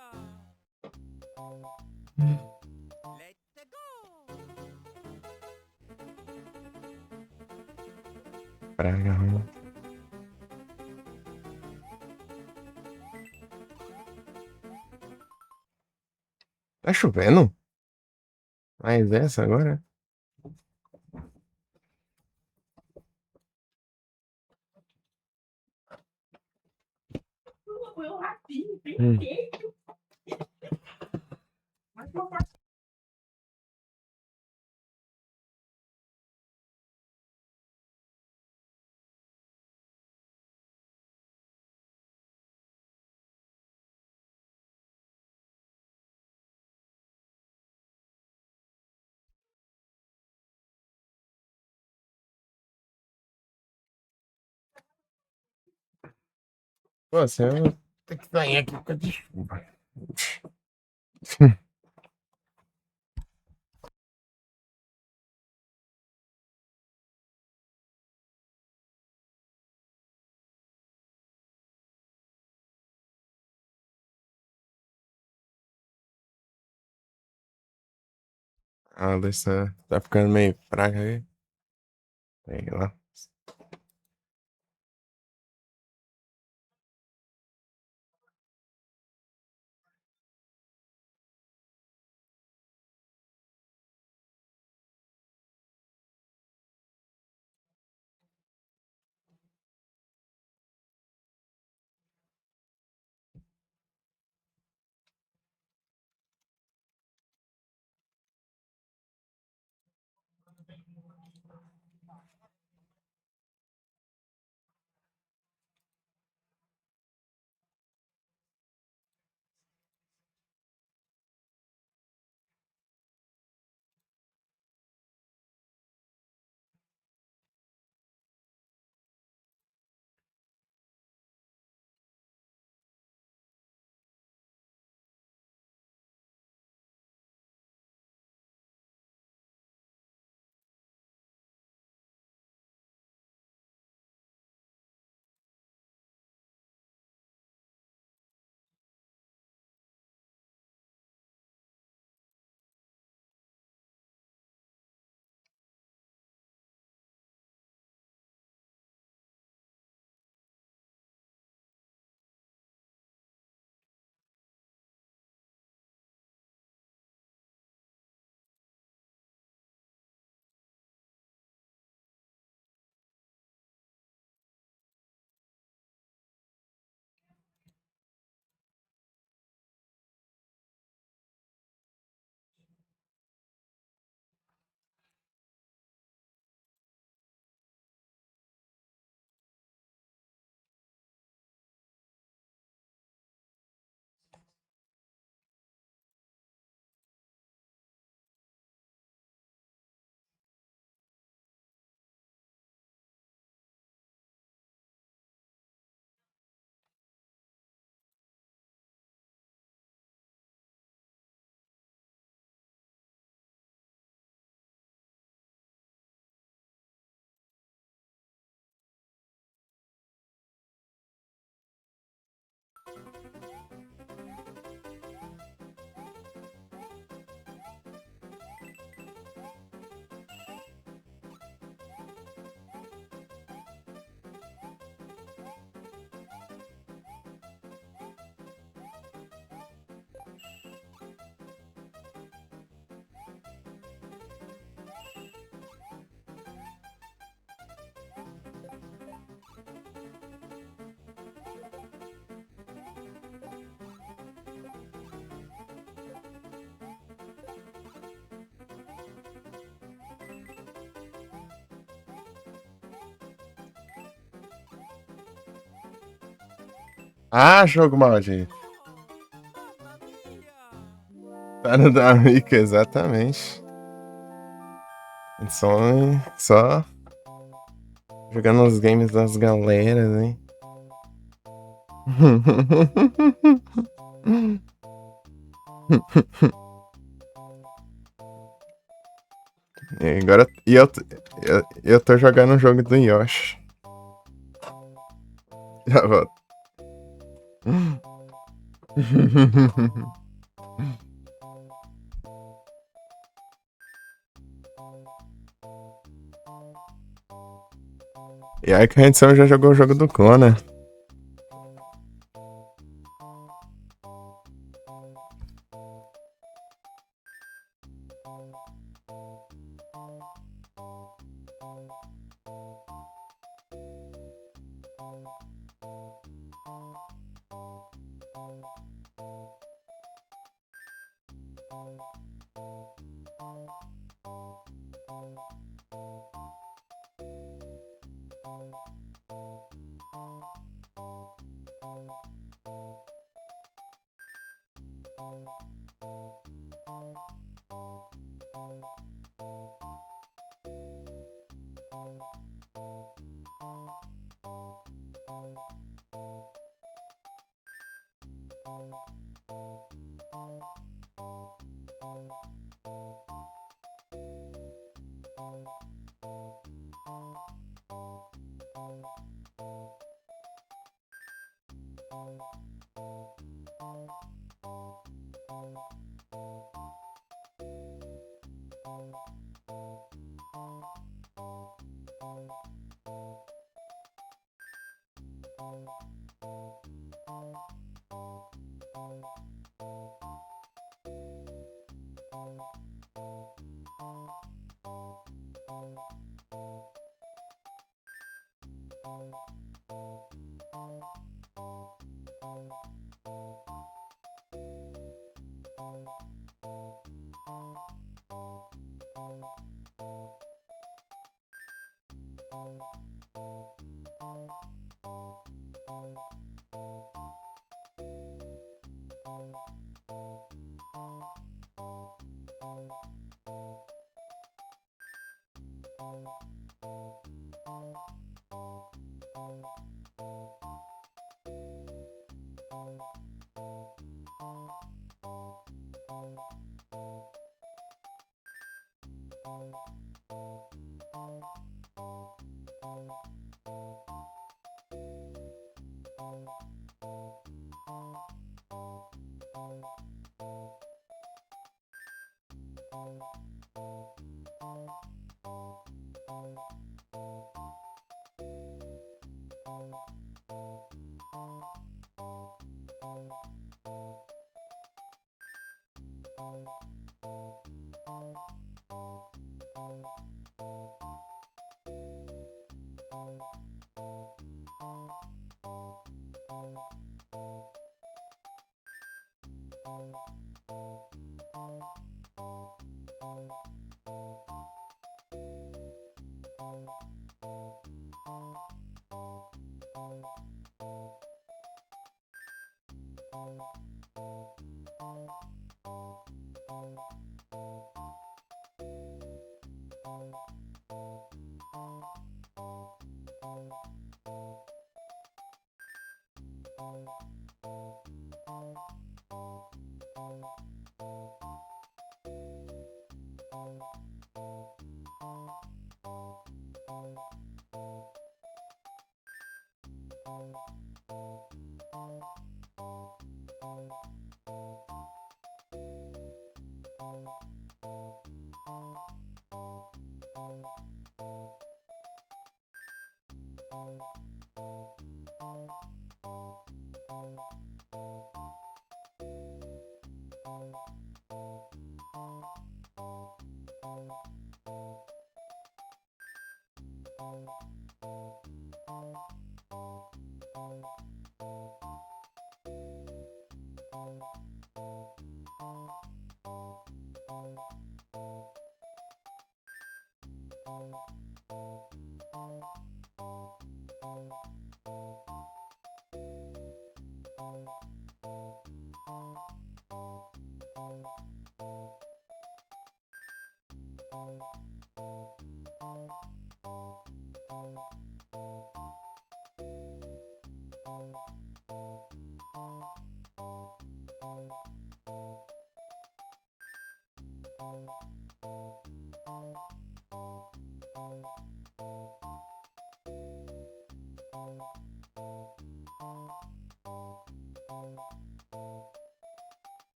Let's go! Praga ruim. Tá chovendo? Mais essa agora? Hum. Pô, você tem que sair aqui por causa de chuva. A luz tá ficando meio fraca aí. Sei lá. Ah, jogo maldito. Mamma mia! Tá no da Mica, exatamente. Só jogando os games das galeras, hein? E agora eu tô jogando um jogo do Yoshi. Já volto. E aí que a gente já jogou o jogo do Conan.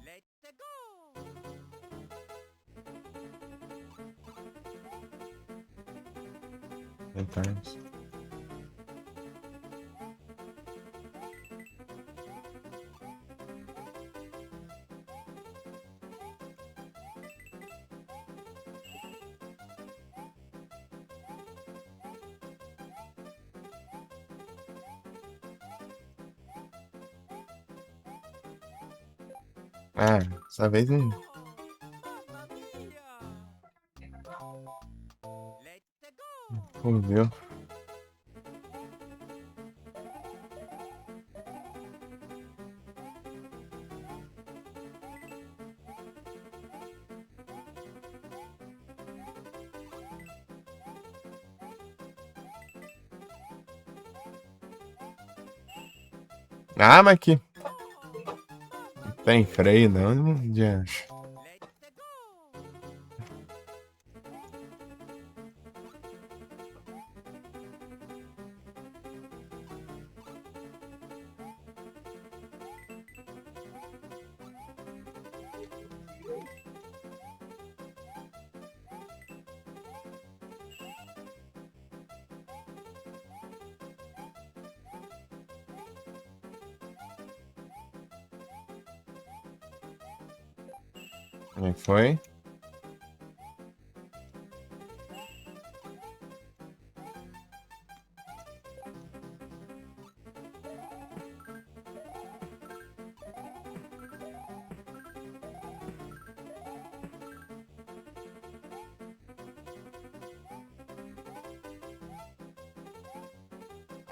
Let's go! Ten times. Ah, dessa vez não. Let's go! Fudeu. Ah, mas que. Tem freio, não, diante. Let's go! Como é que foi?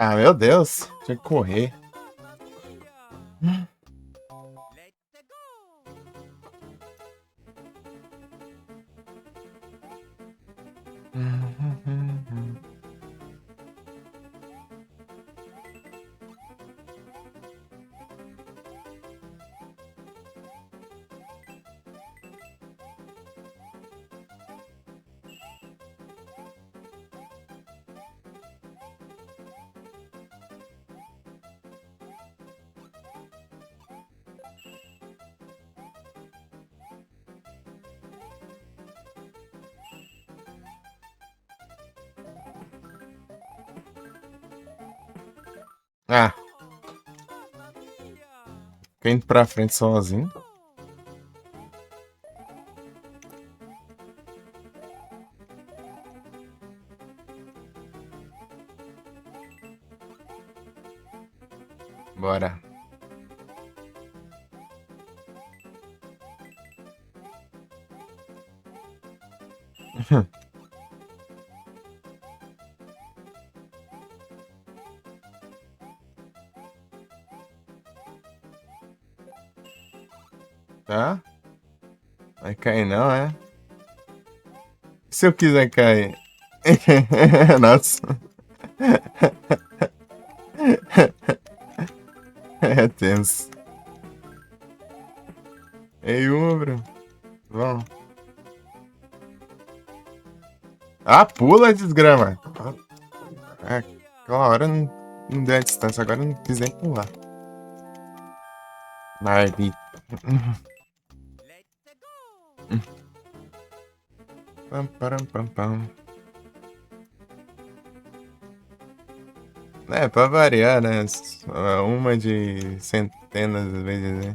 Ah, meu Deus. Tinha que correr. Let's go! Ah, fica indo pra frente sozinho. Bora. Tá? Vai cair não, é? Se eu quiser cair. Nossa. É tenso. Ei, Umbro. Vamos. Ah, pula, desgrama. É, aquela hora não deu a distância, agora não quis nem pular. Marmita. Let's go! Pam, param, pam, pam. É, pra variar, né? Uma de centenas de vezes, né?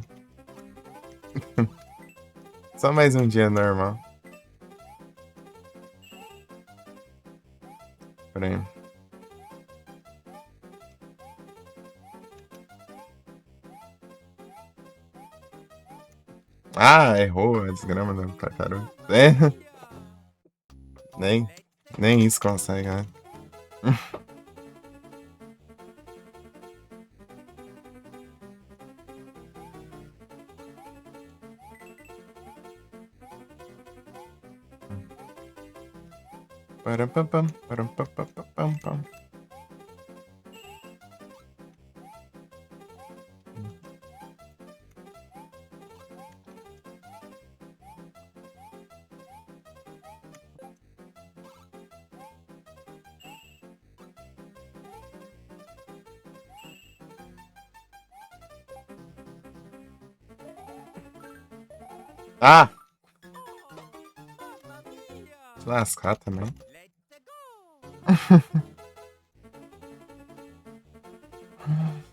Só mais um dia normal. Peraí. Ah, errou a desgrama da tartaruga. É, nem, nem isso consegue, né? Param, pam, pam, param, pam, pam, pam, pam, pam. Ah! Se lascar também. Let's go!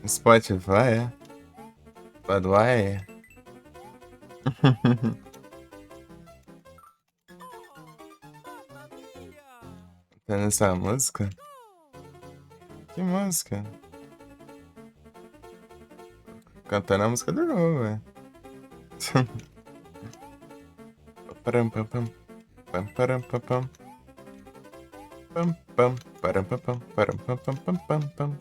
Spotify, é? Spotify? Tá nessa música? Que música? Cantando a música do jogo, velho. Param, pam, pam. Pam, param, pam, pam. Pam, pam, param, pam, pam. Param, pam, pam, pam, pam, pam.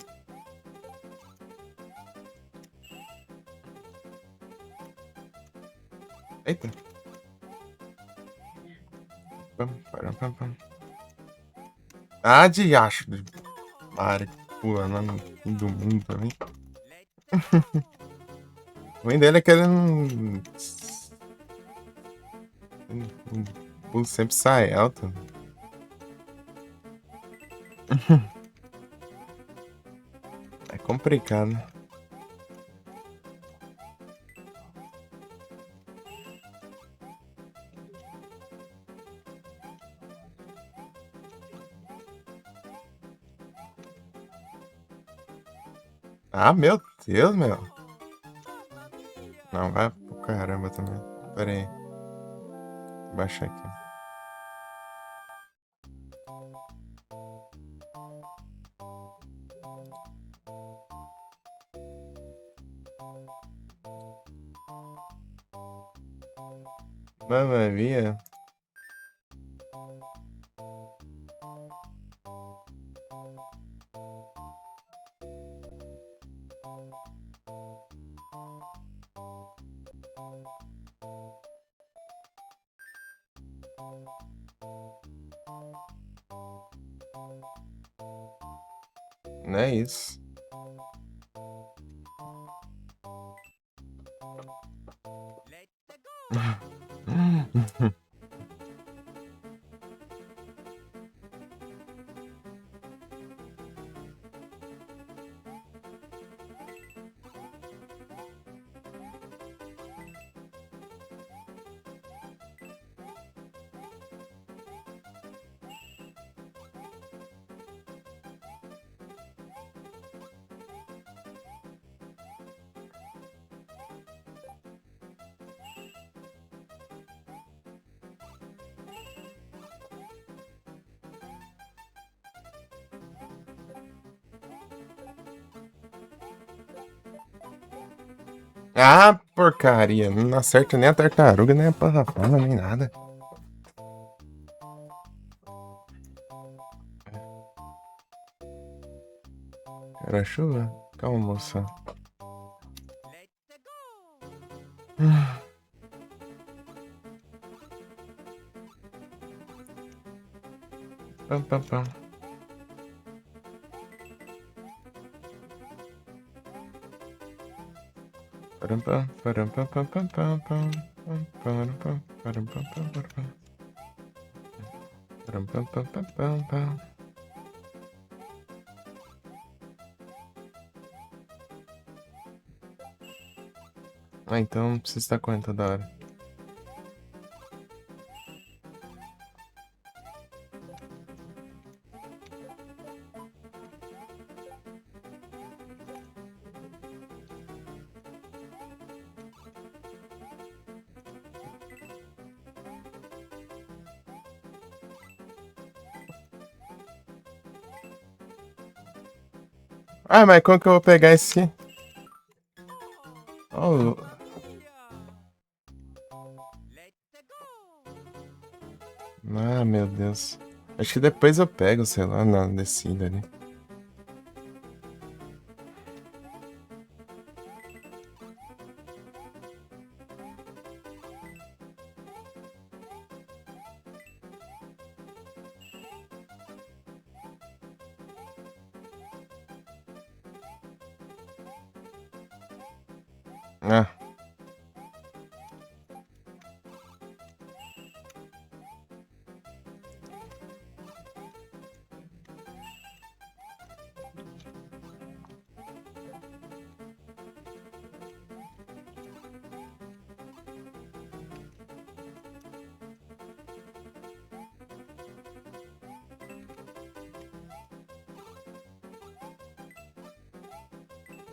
Eita. Pam, param, pam, pam. Ah, de acho. Mari, pulando lá no fim do mundo também. O ruim dele é que ele não. O pulo sempre sai alto. É complicado. Ah, meu Deus, meu. Não, vai pro caramba também. Pera aí. Vou baixar aqui. Mamma mia. Não é isso. Let's go! Ah, porcaria. Não acerta nem a tartaruga, nem a plataforma, nem nada. Era chuva? Calma, moça. Let's go! Pam, pam, pam. Param, pam, param, pam, pam, pam, pam, pam. Param, pam, param, pam, pam, pam, pam. Param, pam, pam, pam, pam, pam. Ah, então não precisa estar correndo toda hora. Ah, mas como que eu vou pegar esse? Oh, Let's go! ah, meu Deus. Acho que depois eu pego, sei lá, na descida ali. Ah,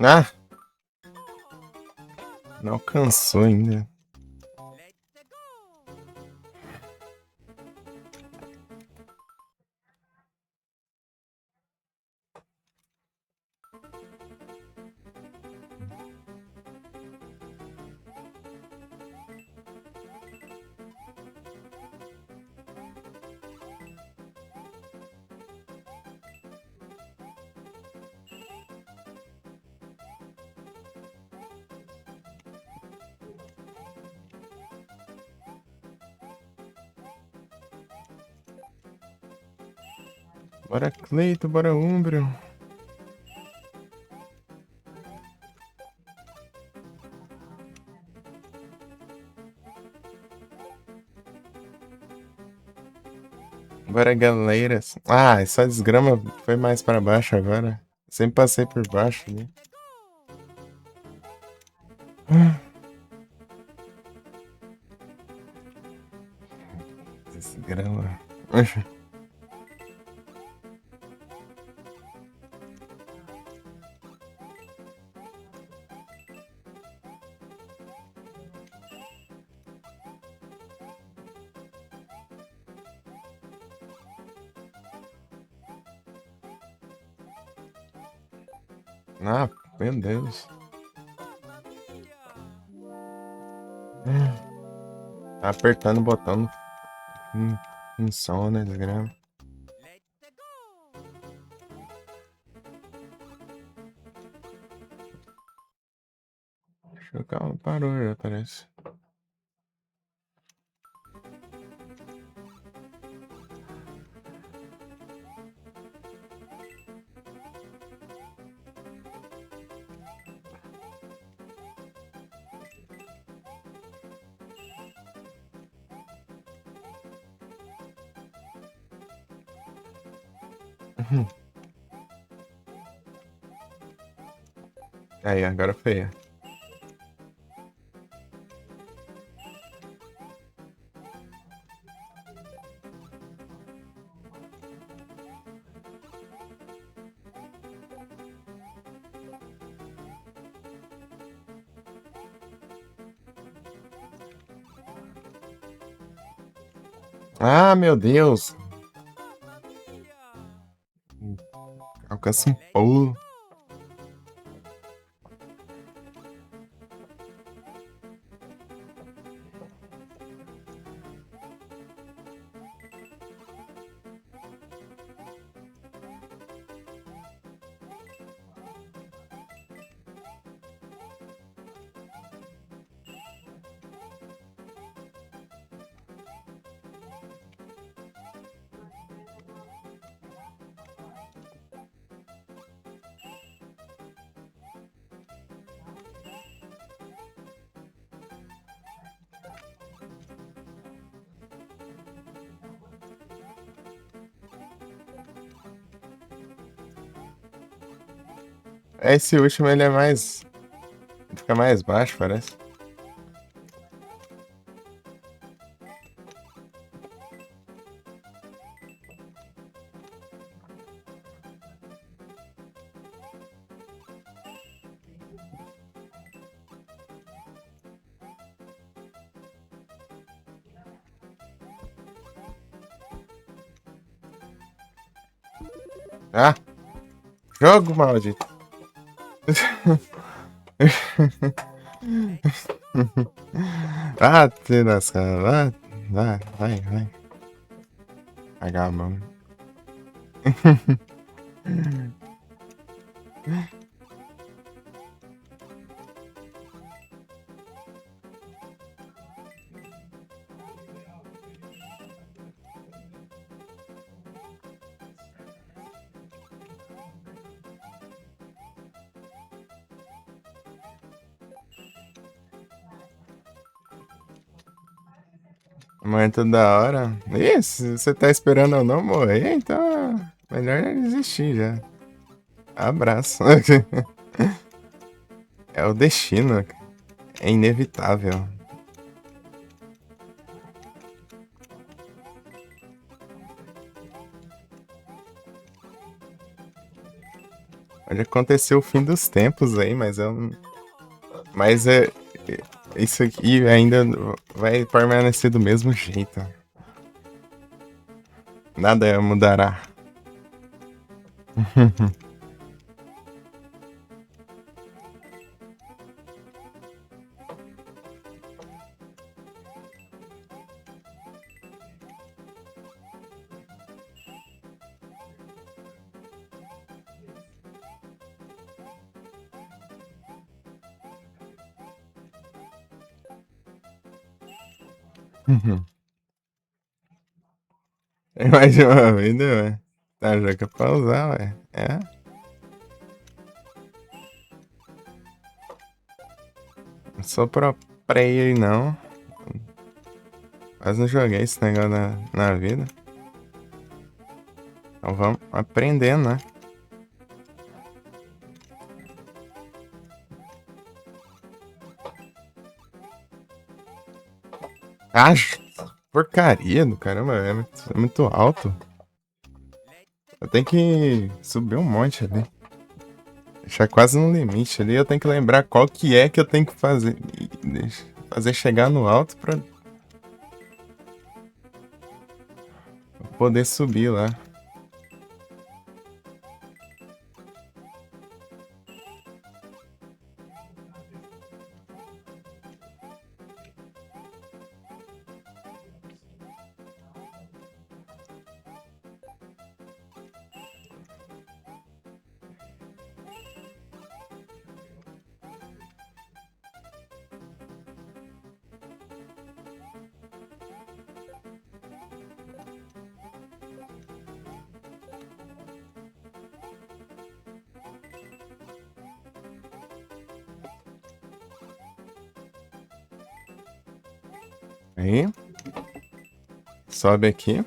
ah, não alcançou ainda. Let's go. Bora Cleito, bora Umbro. Bora Galeiras. Ah, essa desgrama foi mais pra baixo agora. Sempre passei por baixo, né? Desgrama. Ah, meu Deus. Tá apertando o botão. Som, né, desgrama. Let's go. Calma, parou já, parece. Aí, agora foi. Ah, meu Deus. Alcança um pulo. Esse último ele é mais. Fica mais baixo, parece. Ah! Jogo maldito! Ah, te lascar. Vai. Pagar a mão. Muito da hora. Ih, se você tá esperando eu não morrer, então melhor desistir já. Abraço. É o destino. É inevitável. Pode acontecer o fim dos tempos aí, mas eu não. Mas isso aqui ainda vai permanecer do mesmo jeito. Nada mudará. É mais de uma vida, ué. Tá, joga pra usar, ué. É. Não sou pro player, não. Quase não joguei esse negócio na vida. Então vamos aprendendo, né? Ah, porcaria do caramba, é muito alto. Eu tenho que subir um monte ali. Deixar quase no limite ali. Eu tenho que lembrar qual que é que eu tenho que fazer. Fazer chegar no alto pra poder subir lá. Aí, sobe aqui.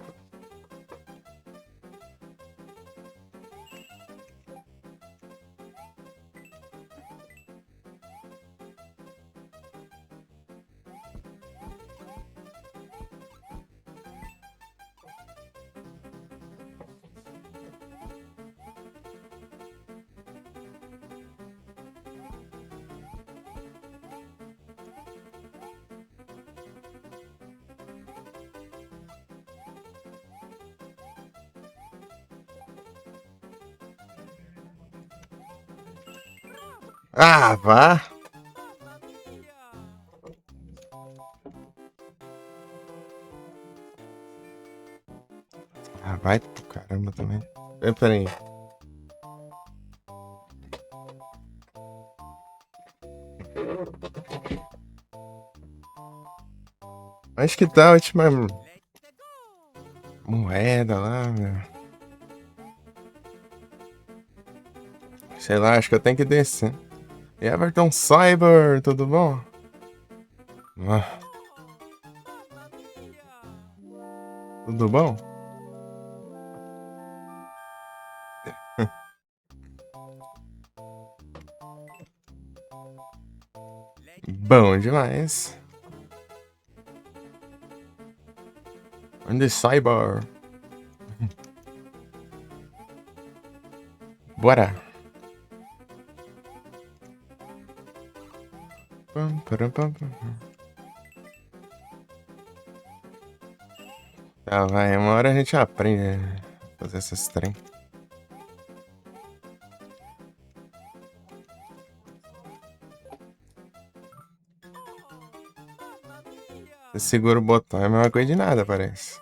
Ah, vá! Mamma mia! Ah, vai pro caramba também. Peraí. Acho que tá a última Let's go! moeda lá, meu. Sei lá, acho que eu tenho que descer. Everton Cyber, tudo bom? Ah, Mamma mia! tudo bom? Let's Bom demais. Onde Cyber? Bora. Pam, param, pam, pam. Tá, vai. Uma hora a gente aprende a fazer esses trem. Mamma mia! Você segura o botão, é a mesma coisa de nada, parece.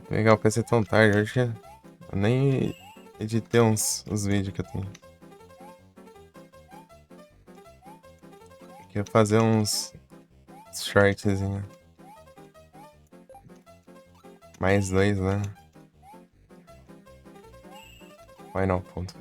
Legal, o PC tão tarde. Hoje eu nem editei os vídeos que eu tenho. Queria fazer uns shortzinhos. Mais 2 lá. Final ponto.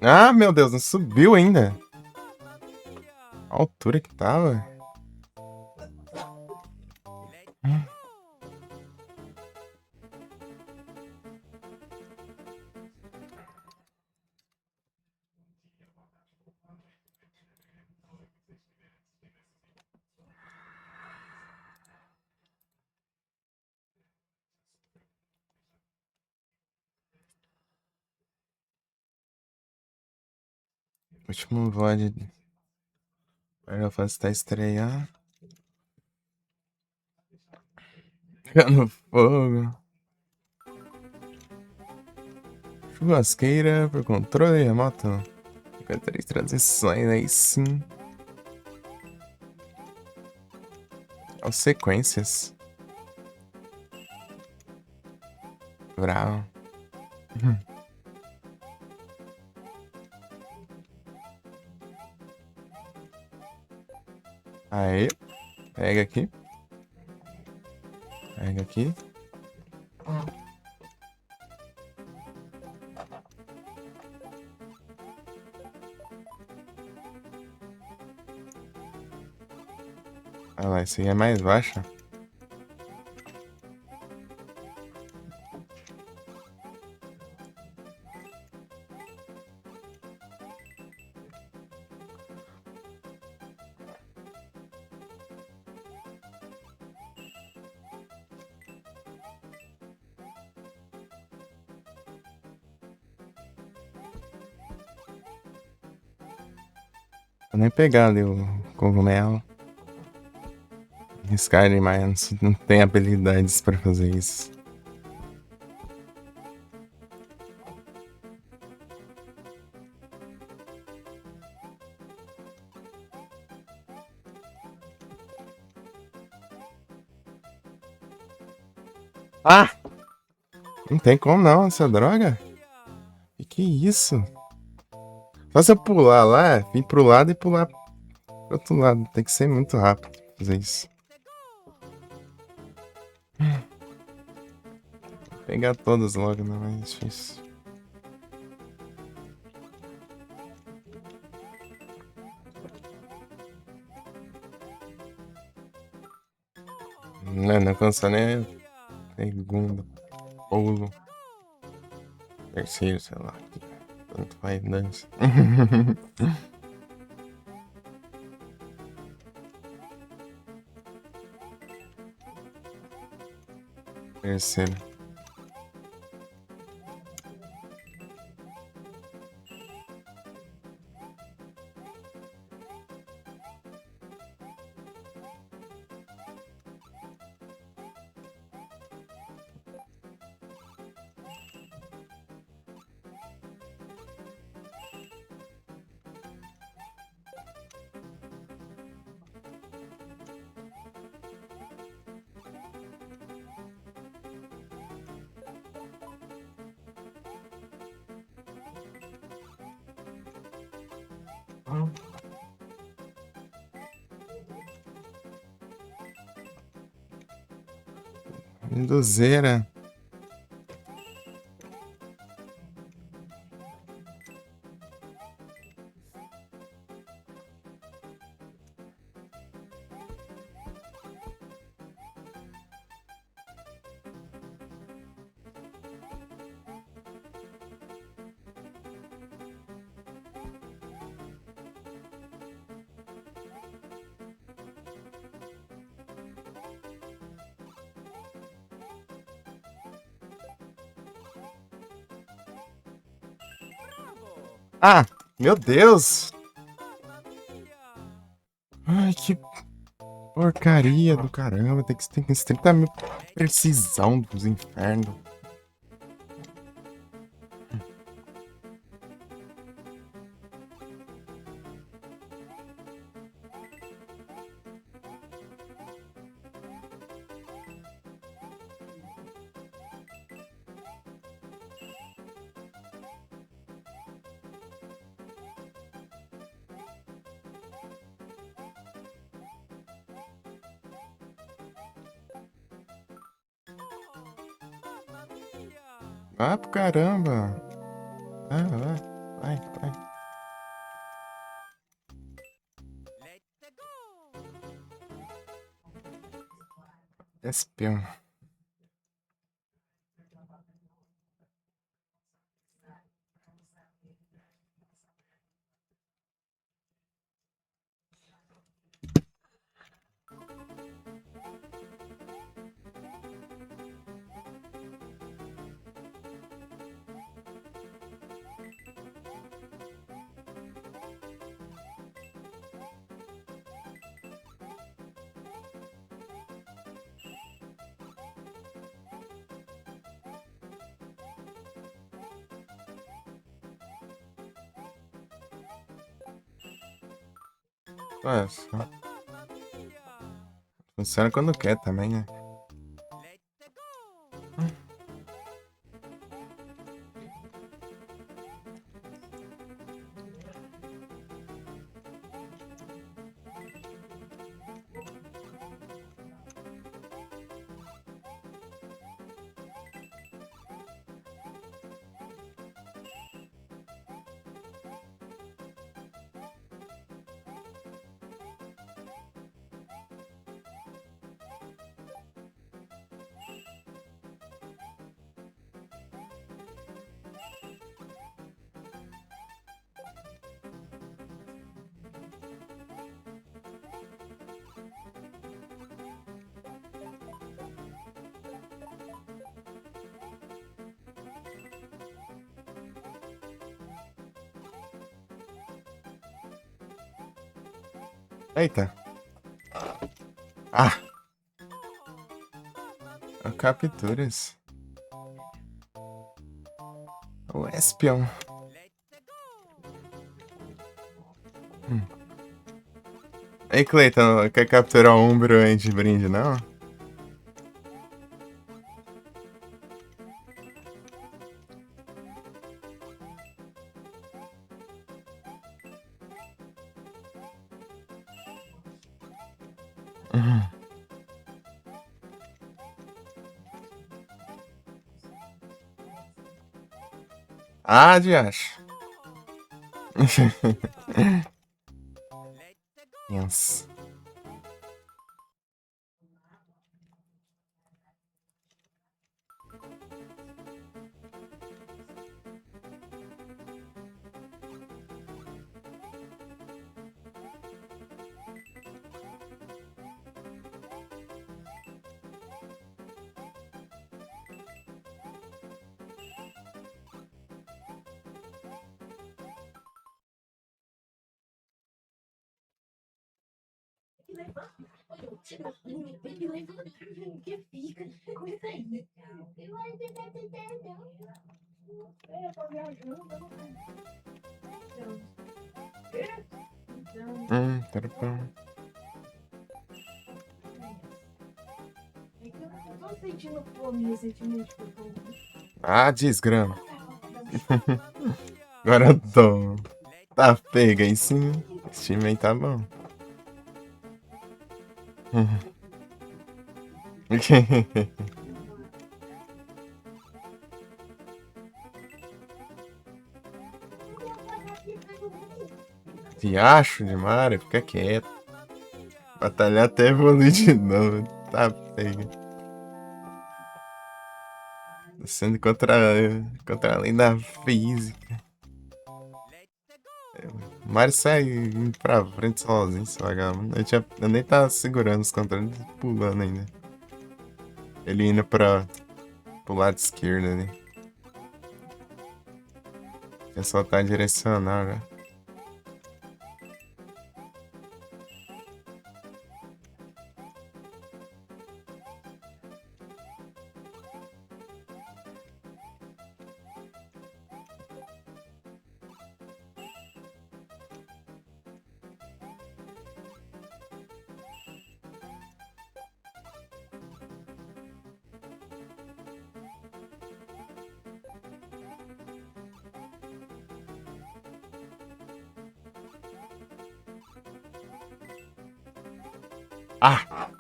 Ah, meu Deus, não subiu ainda. A altura que tava. Último VOD. Final Fantasy tá estreando. Pegando fogo. Churrasqueira por controle remoto. 53 transições, aí sim. As sequências. Bravo. Aí. Pega aqui. Pega aqui. Olha lá, esse aí é mais baixo. Vou nem pegar ali o cogumelo. Skyrim Mines não tem habilidades pra fazer isso. Ah! Não tem como não, essa droga. Que isso? Só se eu pular lá, vir pro lado e pular pro outro lado. Tem que ser muito rápido pra fazer isso. Pegar todas logo, não é mais difícil. Não alcança nem segundo, pulo, terceiro, sei lá. Tanto faz dança. Terceiro. Induzeira. Ah, meu Deus! Ai, que porcaria do caramba. Tem que 30 mil precisão dos infernos. Ah, pro caramba. Ah, vai, vai. Let's go. Espião. Nossa, Mamma mia. funciona quando quer também, né? Let's go. Eita. Ah, Mamma capturas. O espião. Let's go. Ei, Cleiton, quer capturar o Umbro aí de brinde, não? Uhum. Ah, de acho. Let's go. Yes. Tá bom. Tô sentindo fome recentemente, porque eu Ah, desgrama. Mamma mia. Agora eu tô. Let's Tá go. pega aí sim. Esse time aí tá bom. Riacho de Mara, fica quieto. Batalhar até evoluir de novo. Tá pega. Tá sendo contra a lei da física. Let's go. O Mario sai indo pra frente sozinho, esse vagabundo. Eu nem tava segurando os controles, pulando ainda. Ele indo pro lado esquerdo ali. Ia soltar direcional já. Ah!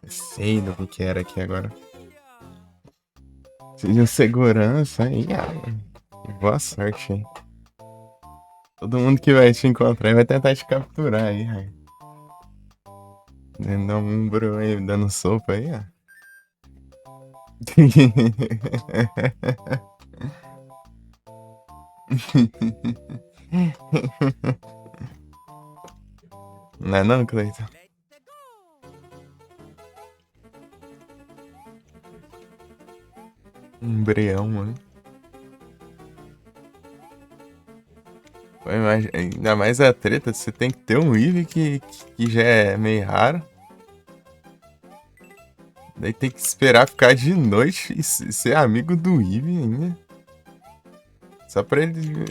Sei do que era aqui agora. Mia. Seja segurança aí, boa sorte, hein? Todo mundo que vai te encontrar vai tentar te capturar aí, Rai. Dando um bro aí, dando sopa aí, ó. Não é não, Cleiton? Let's go! Um breão, mano. Pô, ainda mais a treta, você tem que ter um Eevee que já é meio raro. Daí tem que esperar ficar de noite e ser amigo do Eevee ainda. Só pra ele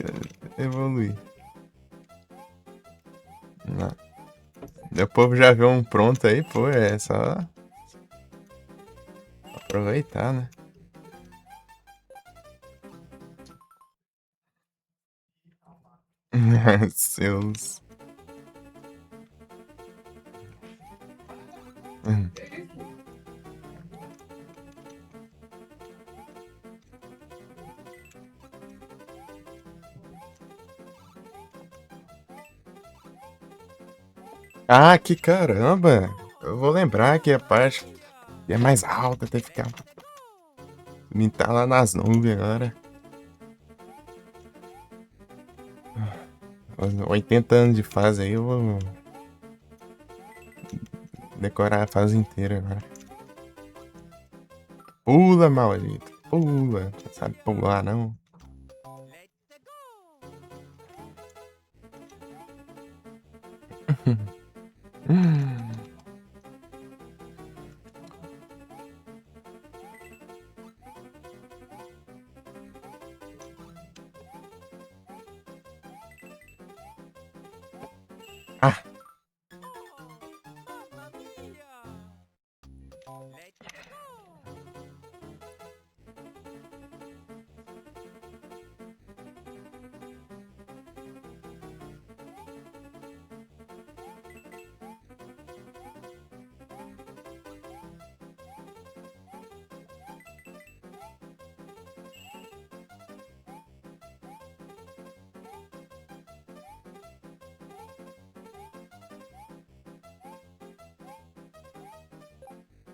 evoluir. Não. Daí o povo já vê um pronto aí, pô, é só aproveitar, né? Seus. Ah, que caramba! Eu vou lembrar que a parte que é mais alta, tem que ficar. Me tá lá nas nuvens agora. 80 anos de fase aí, eu vou decorar a fase inteira agora. Pula, maldito. Pula. Não sabe pular, não. Let's go! Ah, Mamma mia! Let's go!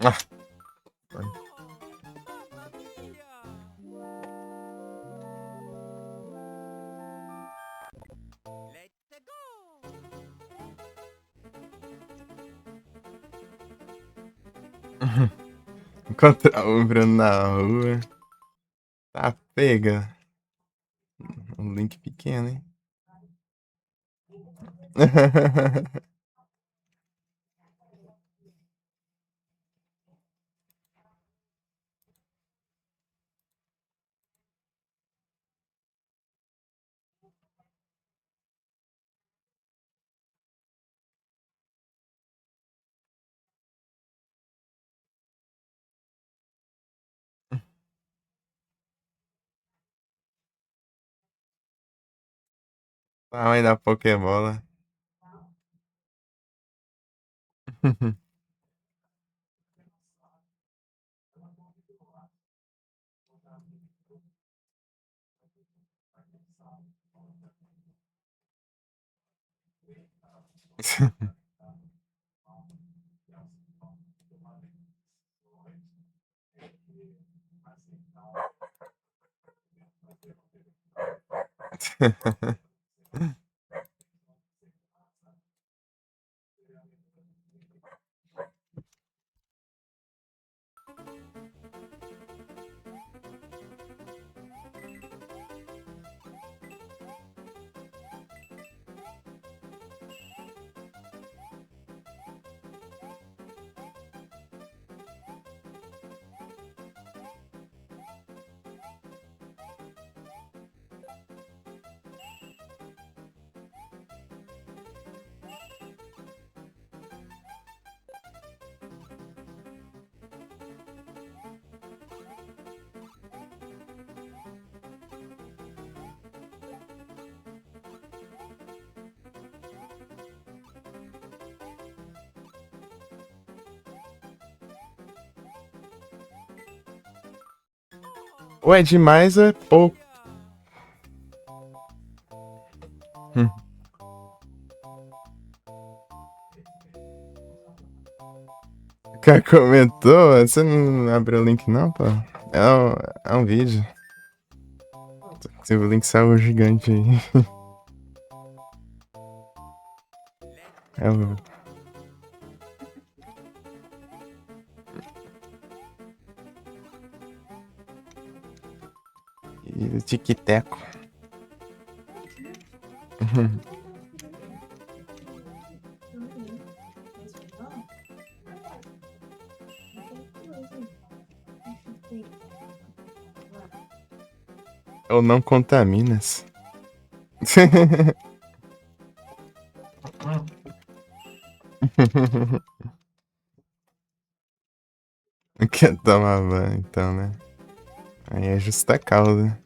ah. Mamma mia! Let's go! Encontrar o Bruno na rua. Tá pega. Um link pequeno, hein? Tamanho da Pokébola. Ou é demais ou é pouco. Hum. O cara comentou, você não abriu o link não, pô? É um vídeo. Se o link saiu gigante aí. É o... E o tic-teco. Ou não contaminas. Quer tomar banho, então, né? Aí é justa causa.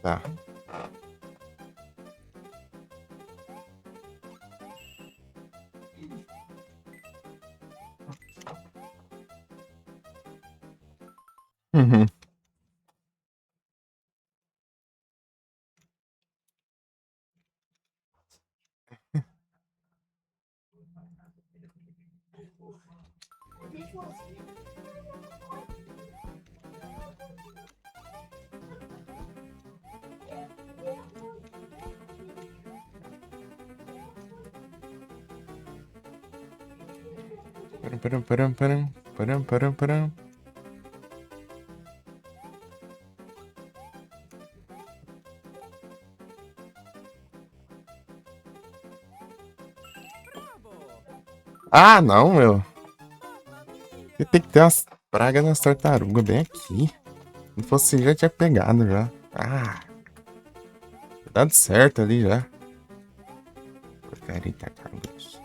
Tá. Uhum. Param, param, param, param, param, param. Ah, não, meu. Você tem que ter umas pragas nas tartarugas bem aqui. Se fosse já tinha pegado já. Ah, dado certo ali já. Porcaria de tartarugas.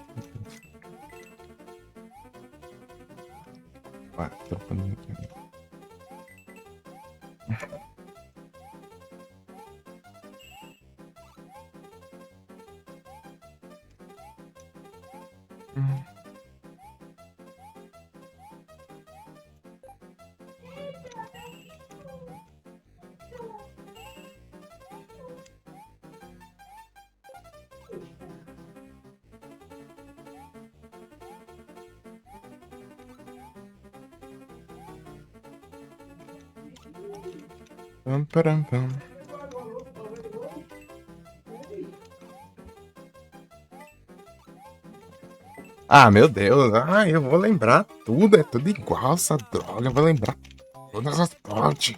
Ah, tô falando aqui. Pam, param, pam. Ah, meu Deus. Ah, eu vou lembrar tudo. É tudo igual essa droga. Eu vou lembrar todas as partes.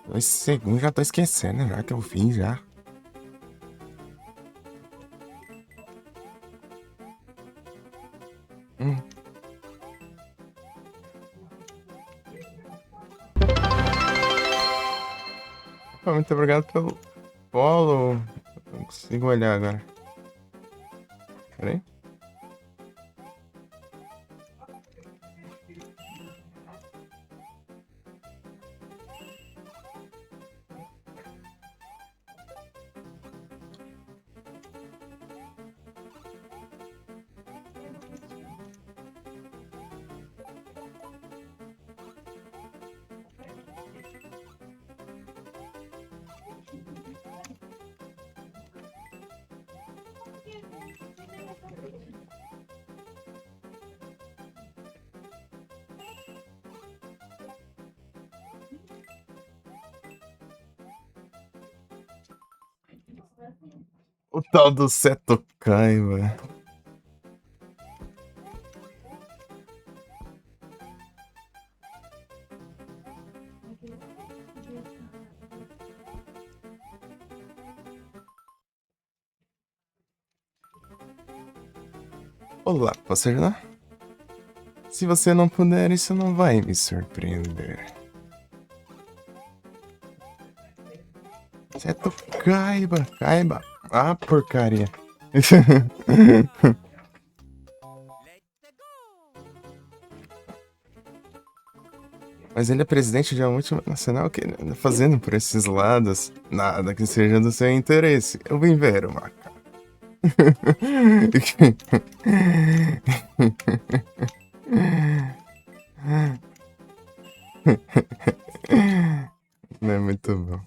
2 segundos já tô esquecendo já que eu fiz já. Hum. Pô, muito obrigado pelo follow. Não consigo olhar agora. Pera aí. O tal do Seto Kaiba. Olá, posso ajudar? Se você não puder, isso não vai me surpreender. Seto Kaiba, Kaiba. Ah, porcaria. Mas ele é presidente de uma multinacional, o que ele anda fazendo por esses lados? Nada que seja do seu interesse. Eu vim ver o macaco. Não é muito bom.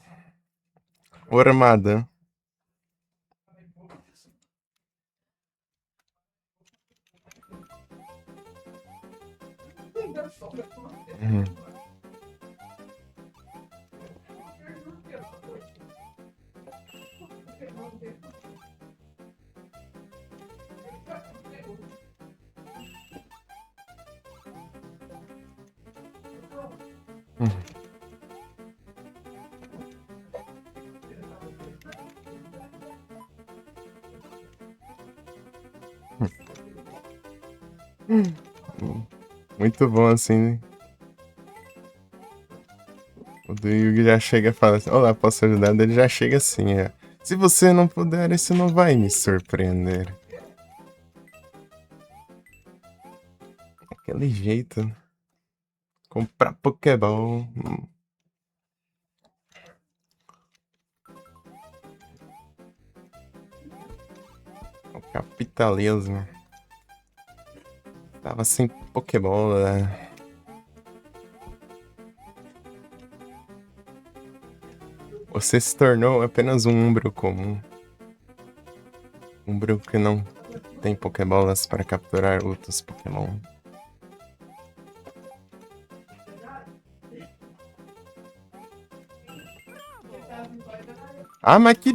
Ô, Armada. Uhum. Uhum. Muito bom assim, né? O do Yugi já chega e fala assim: Olá, posso ajudar? Ele já chega assim: Se você não puder, isso não vai me surpreender. Aquele jeito. Comprar Pokémon. O capitalismo. Tava sem Pokémon, né? Você se tornou apenas um Umbro comum. Umbro que não tem Pokébolas para capturar outros Pokémon. Ah, mas que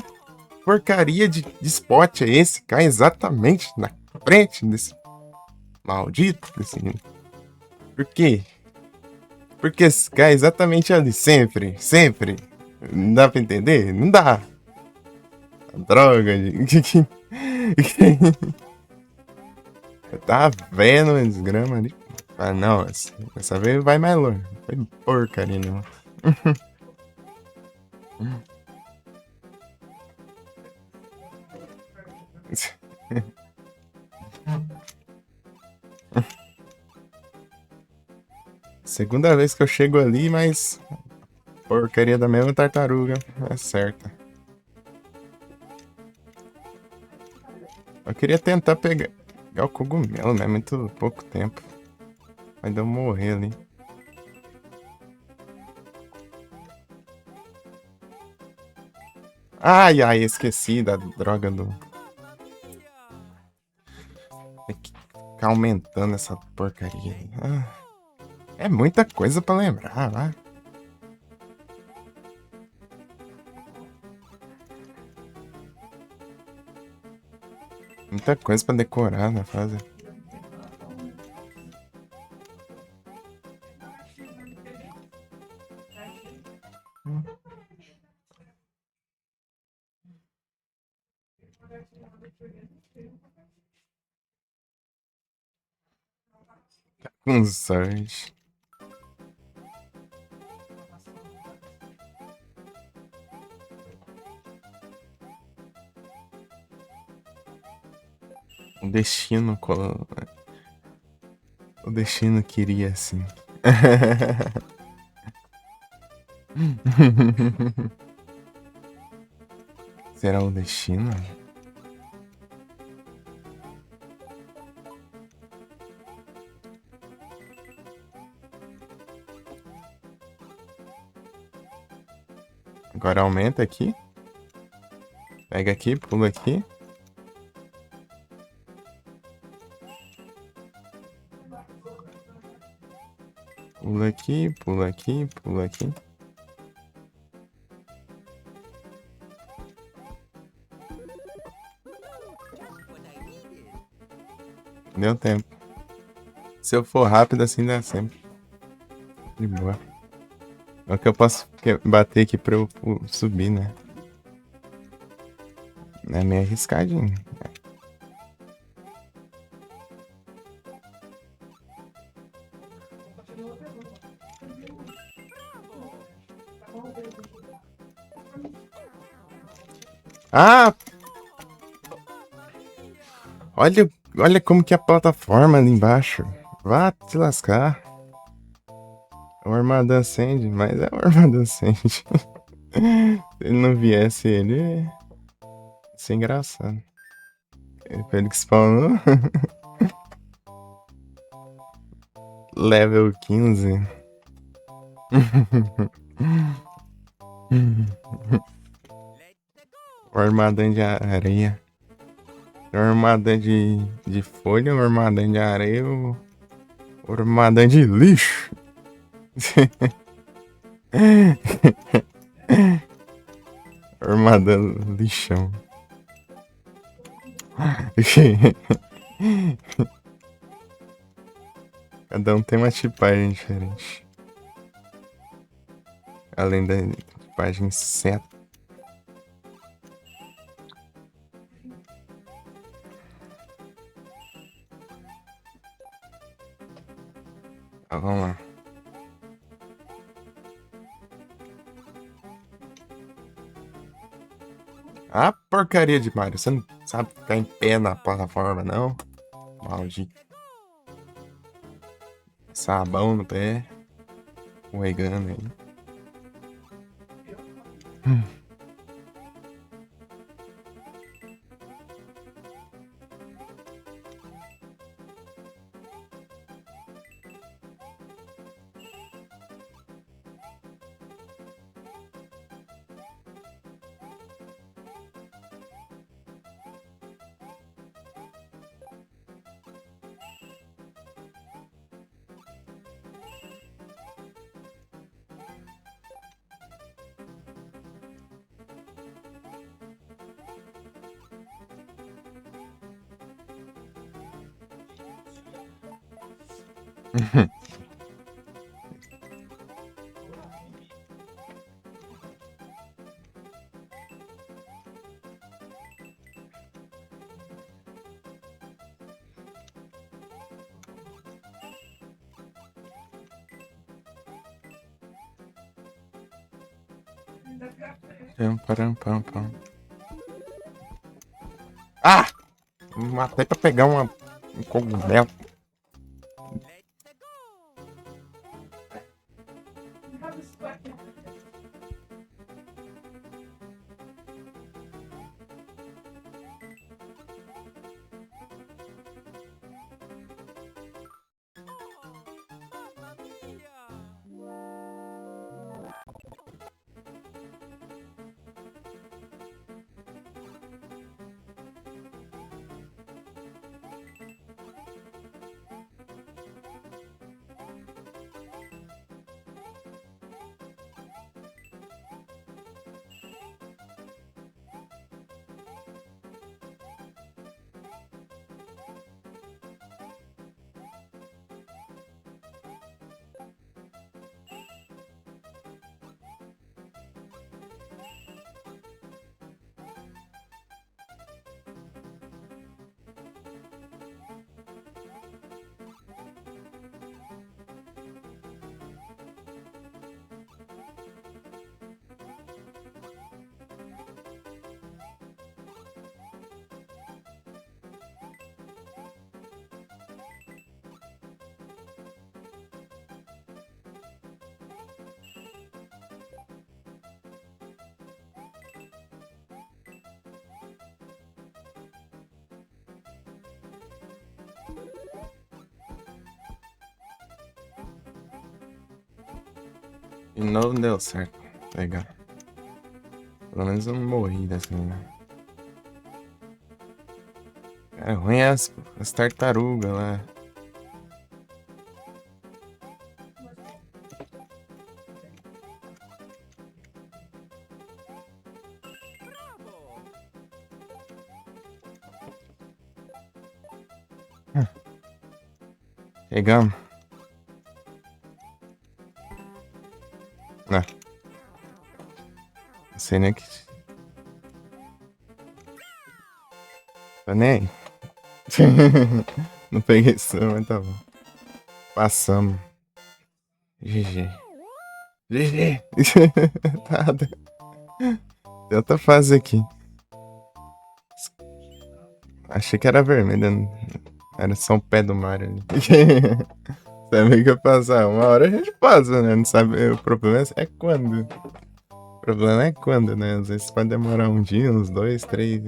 porcaria de spot é esse? Cai exatamente na frente desse maldito. Por quê? Porque cai exatamente ali, sempre, sempre. Não dá pra entender? Não dá. Droga, gente. Eu tava vendo a desgrama ali. Ah, não, essa vez vai mais longe. Foi porcaria, não. Segunda vez que eu chego ali, mas porcaria da mesma tartaruga. É certa. Eu queria tentar pegar o cogumelo, mas é muito pouco tempo. Vai dar eu morrer ali. Ai, ai, esqueci da droga do. Tem que ficar aumentando essa porcaria aí. É muita coisa pra lembrar, vai. Muita coisa pra decorar na fase. Com sorte. O destino. O destino queria assim. Será o destino? Agora aumenta aqui. Pega aqui, pula aqui. Pula aqui, pula aqui, pula aqui. Deu tempo. Se eu for rápido assim, dá sempre. De boa. É o que eu posso bater aqui pra eu subir, né? É meio arriscadinho. Ah! Olha como que é a plataforma ali embaixo. Vá te lascar. É o Armadan Sand, mas é o Armadan Sand. Se ele não viesse, ele ia ser engraçado. Foi ele que spawnou. Level 15. O Armadan de areia. O Armadan de folha, o Armadan de areia, o Armadan de lixo. Armadan lixão. Cada um tem uma tipagem diferente. Além da tipagem seta. Tá, vamos lá. Ah, porcaria de Mario. Você não sabe ficar em pé na plataforma, não? Maldito. Sabão no pé. Escorregando aí. Pam, pam, pam. Ah! Matei pra pegar um cogumelo. Mamma mia! E não deu certo. Legal. Pelo menos eu não morri dessa né? É ruim as tartarugas lá. Chegamos. Não. Não sei nem que. Tô nem aí. Não peguei isso, mas tá bom. Passamos. GG. GG. Tá. Tem outra fase aqui. Achei que era vermelho. Era só um pé do Mario ali. Sabia que ia passar. Uma hora a gente passa, né? Não sabe. O problema é quando. O problema é quando, né? Às vezes pode demorar um dia, uns 2, 3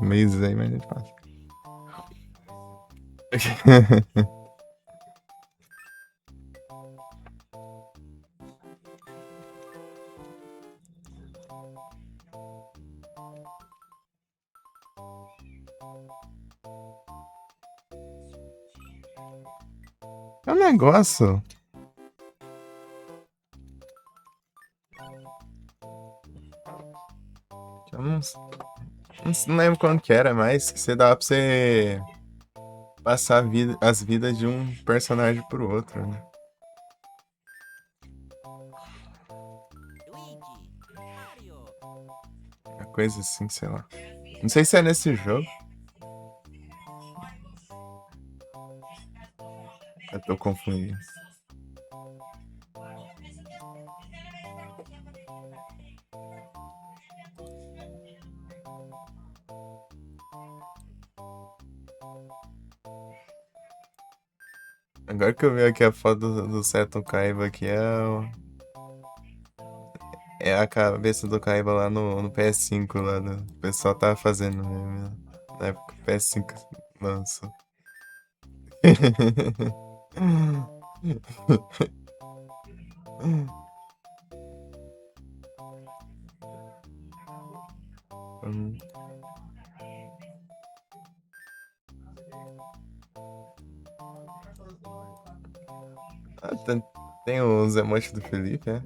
meses aí, mas a gente passa. É um negócio. Eu não lembro quando que era, mas que você dava pra você passar as vidas de um personagem pro outro, né? Uma coisa assim, sei lá. Não sei se é nesse jogo. Eu tô confundindo. Agora que eu vi aqui a foto do Seton Kaiba aqui, é a cabeça do Kaiba lá no PS5 lá. O pessoal tava fazendo né, na época que o PS5 lançou. Hum. Ah, tem os emotes do Felipe, é?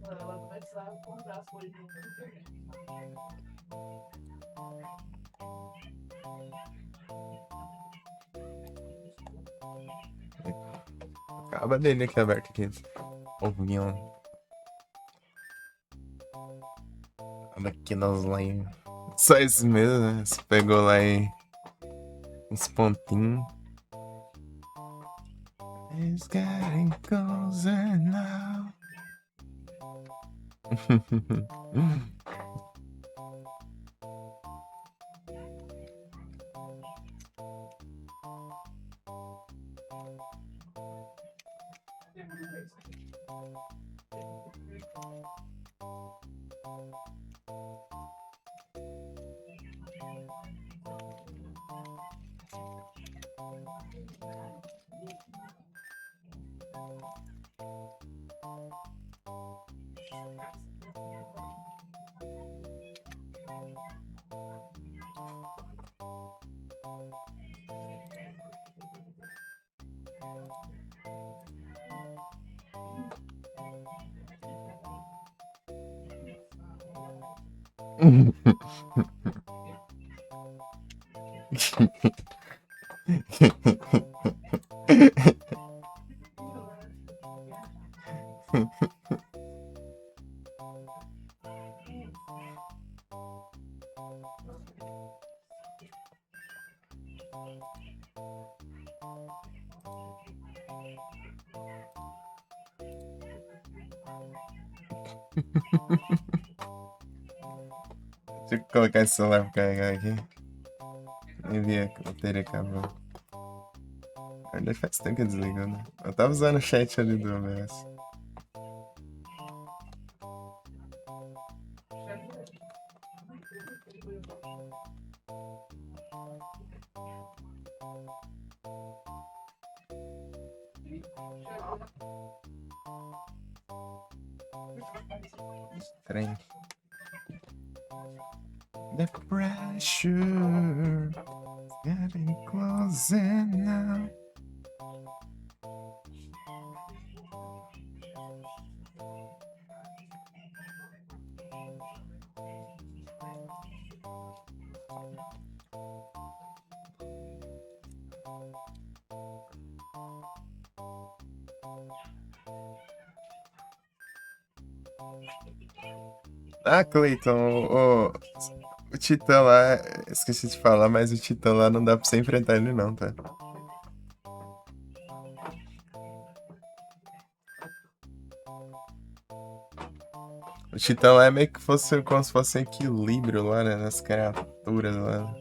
Ela começava a comprar as coisas na internet. Acaba dele aqui aberto aqui. Ouvindo. Daqui nos lane. Só isso mesmo, né? Você pegou lá em uns pontinhos. It's getting closer now. Deixa eu colocar esse celular pra carregar aqui. Nem vi a bateria acabou. Na verdade faz tempo que desligou, né? Eu tava usando o chat ali do OBS. Estranho. The pressure is getting closer now. Ah, Cleiton, O Titã lá, esqueci de falar, mas o Titã lá não dá pra você enfrentar ele não, tá? O Titã lá é meio que fosse como se fosse equilíbrio lá, né? Nas criaturas lá.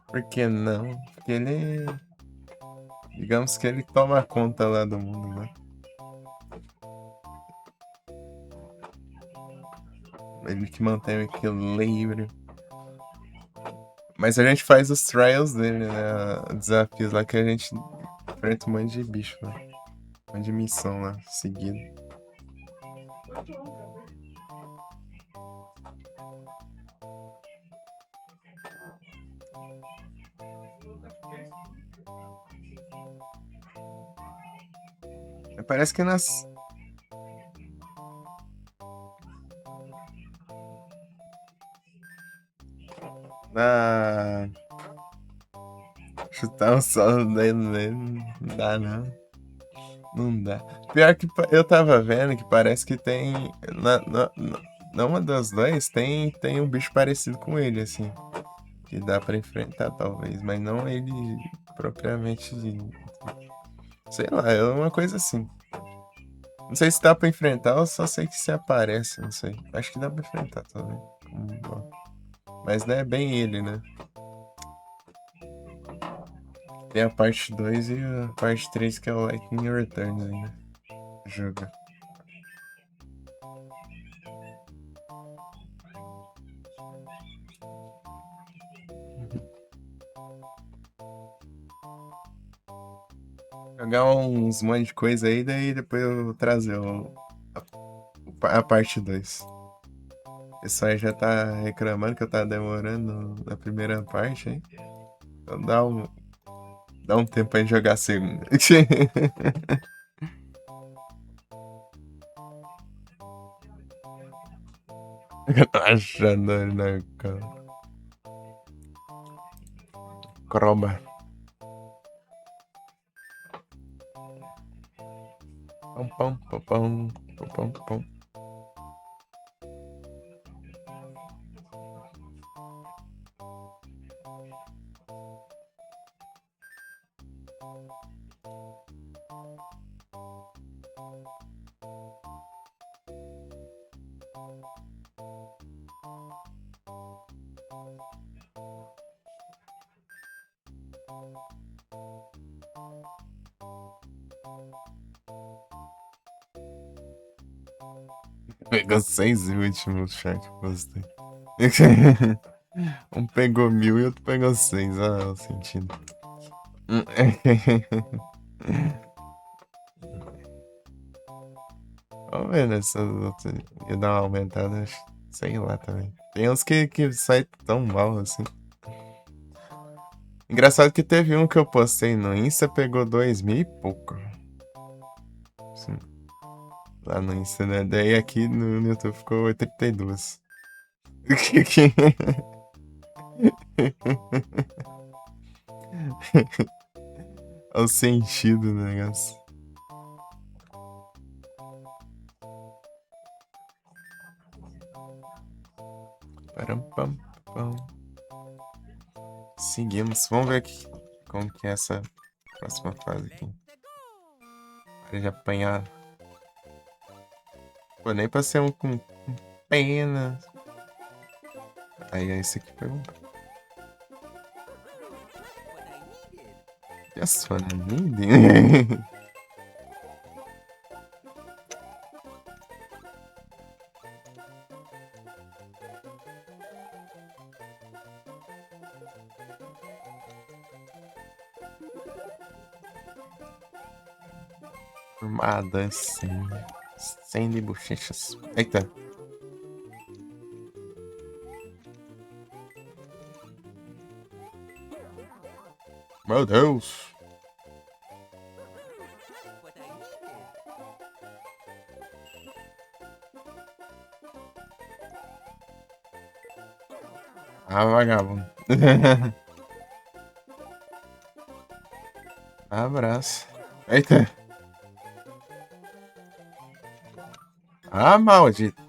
Por que não? Porque ele. Digamos que ele toma conta lá do mundo, né? Ele que mantém o equilíbrio. Mas a gente faz os trials dele, né? Desafios lá que a gente enfrenta um monte de bicho lá. Um monte de missão lá, seguido. Parece que nas. Na. Chutar o solo dele não dá, não. Não dá. Pior que eu tava vendo que parece que tem. Numa das duas tem um bicho parecido com ele, assim. Que dá pra enfrentar, talvez. Mas não ele propriamente. Sei lá, é uma coisa assim. Não sei se dá pra enfrentar ou só sei que se aparece, não sei. Acho que dá pra enfrentar também. Mas não é bem ele, né? Tem a parte 2 e a parte 3 que é o Lightning Returns ainda. Joga. Jogar uns monte de coisa aí, daí depois eu vou trazer a parte 2. O pessoal já tá reclamando que eu tava demorando na primeira parte, hein? Então dá um tempo pra gente jogar a segunda. Achando ele na croba. Pão, pão, pão, pão, pão, pão, pão. Pegou 6 últimos chat, gostei. Um pegou 1000 e outro pegou 6, olha o sentido. Vamos ver nessas outras. Ia dar uma aumentada, sei lá também. Tem uns que saem tão mal assim. Engraçado que teve um que eu postei no Insta, pegou 2000 e pouco. Sim. Lá no Insta, né? Daí aqui no YouTube ficou 82. Olha o sentido do negócio. Param, pam, pam. Seguimos. Vamos ver aqui como que é essa próxima fase aqui. Para de apanhar. Pô, nem pra ser um com pena. Aí esse aqui pegou. Just what I need. Formada assim. Sem de bochechas. Eita. Meu Deus. Ah, vagabundo. Abraço. Eita. Ah, maldito.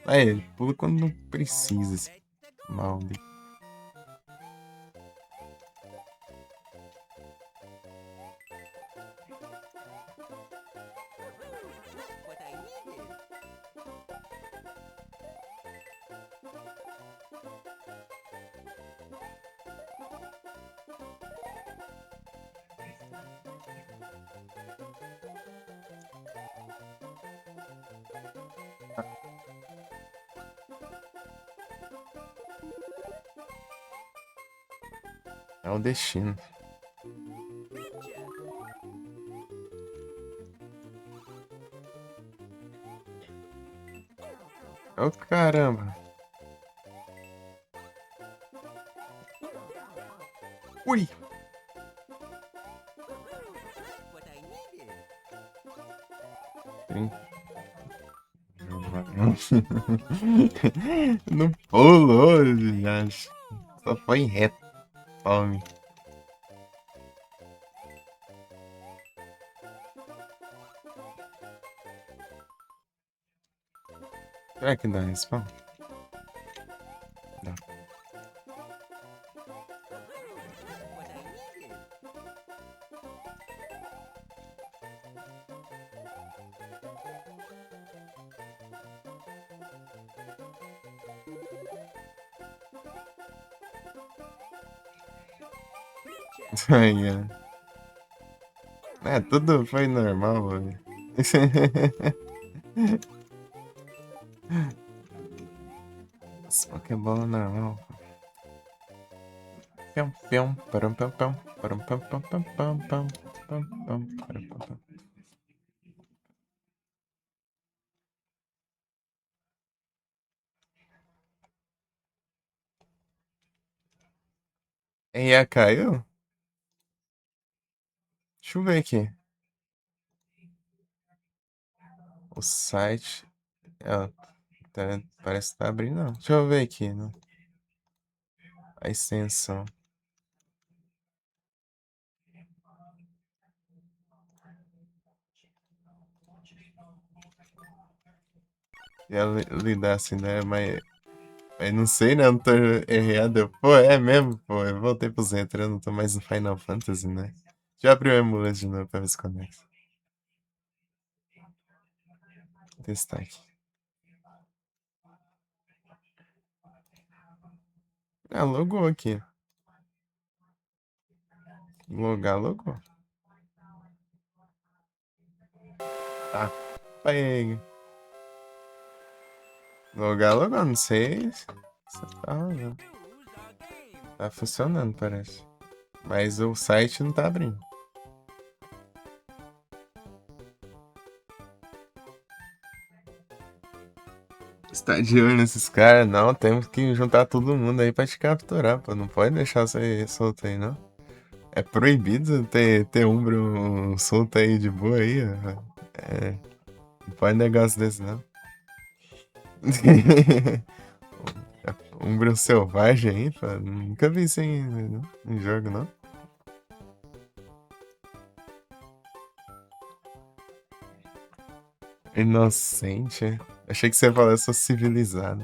Aí, pula quando não precisa, esse maldito. É o destino. Ô, caramba. Ui! Trin- Não pulou, acho. Só foi em reto. Tome. Será que dá respawn? Dá. Aí, tudo foi normal, velho. Esse Pokébola é normal. Pião, pião, param, pam, pam, param, pam, pam, pam, pam, pam, pam, pam, param, pam, pam. EA caiu? Deixa eu ver aqui. O site. É, parece que tá abrindo, não. Deixa eu ver aqui, né? A extensão. Ia lidar assim, né? Mas não sei, né? Eu não tô errado. Pô, é mesmo, pô. Eu voltei pro Zentra, eu não tô mais no Final Fantasy, né? Já abriu o emulador de novo pra ver se conecta. Vou testar aqui. Ah, logou aqui. Logar, logou. Tá. Pega. Logar, logou. Não sei se tá rolando. Tá funcionando, parece. Mas o site não tá abrindo. Está de olho nesses caras? Não, temos que juntar todo mundo aí pra te capturar, pô. Não pode deixar você solto aí, não. É proibido ter Umbro solto aí de boa aí, ó. É, não pode negócio desse, não. Umbro selvagem aí, pô. Nunca vi isso em jogo, não. Inocente. Achei que você ia falar, eu sou civilizado.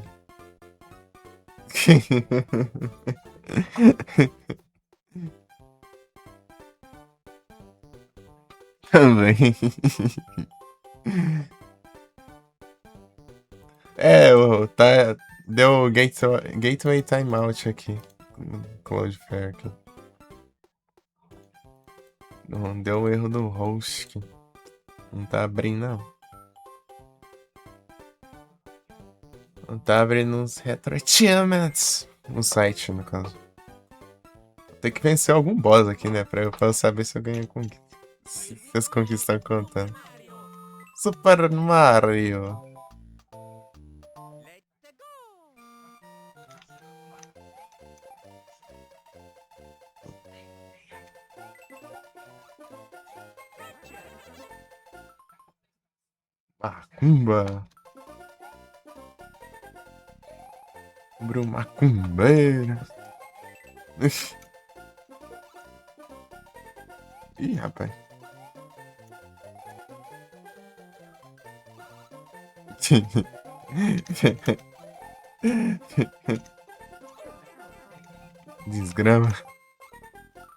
Também. Tá. Deu gateway timeout aqui. Cloudflare aqui. Não, deu erro do host. Não tá abrindo, não. Não tá abrindo uns retro achievements no site, no caso. Tem que vencer algum boss aqui, né? Pra eu saber se eu ganho conquista. Se as conquistas estão contando. Super Mario. Macumba. Macumbeira. Ih, rapaz. Desgrama.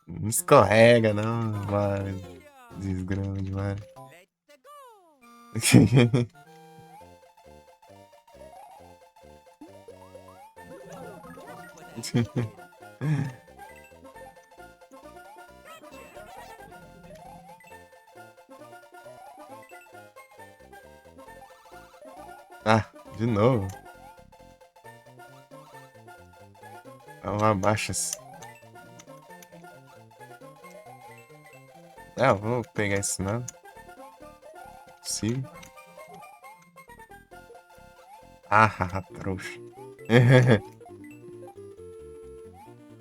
Não escorrega, não, Mario. Desgrama de Mario. Ah, de novo. Então abaixa-se. Ah, eu vou pegar esse não. Sim. Ah, haha, trouxa.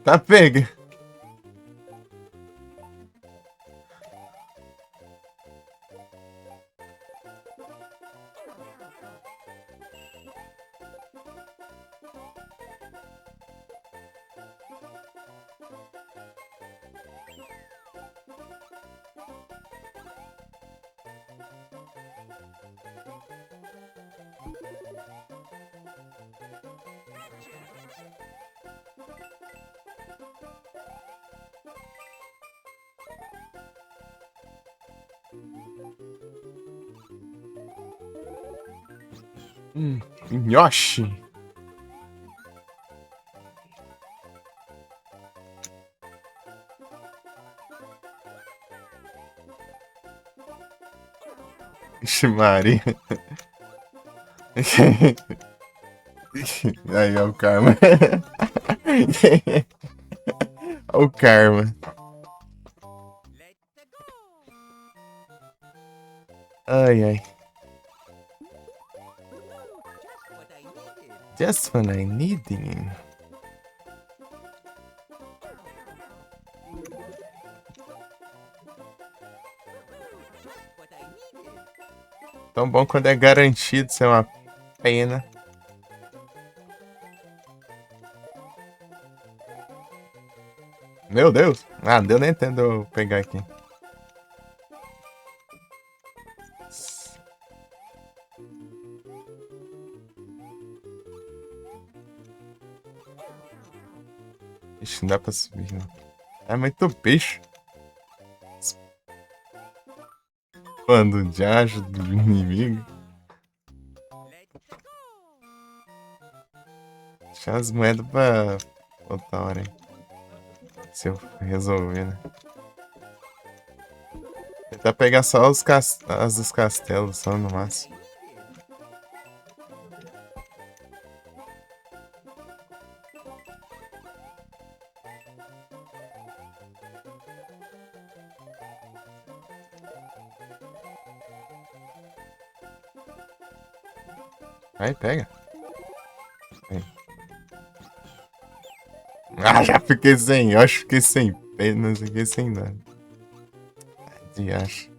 Tá pega. Yoshi. Ixi, Maria. Aí, ó o karma. Ó o karma. Ai, ai. Just when I need him. Tão bom quando é garantido ser uma pena. Meu Deus. Ah, não deu nem tempo de eu pegar aqui. Ixi, não dá pra subir, não. É muito bicho. Bando de anjo do inimigo. Deixa as moedas pra outra hora aí. Se eu resolver, né? Tentar pegar só as dos castelos, só no máximo. Vai, pega. Aí. Ah, já fiquei sem Yoshi, fiquei sem penas, fiquei sem nada. De acho.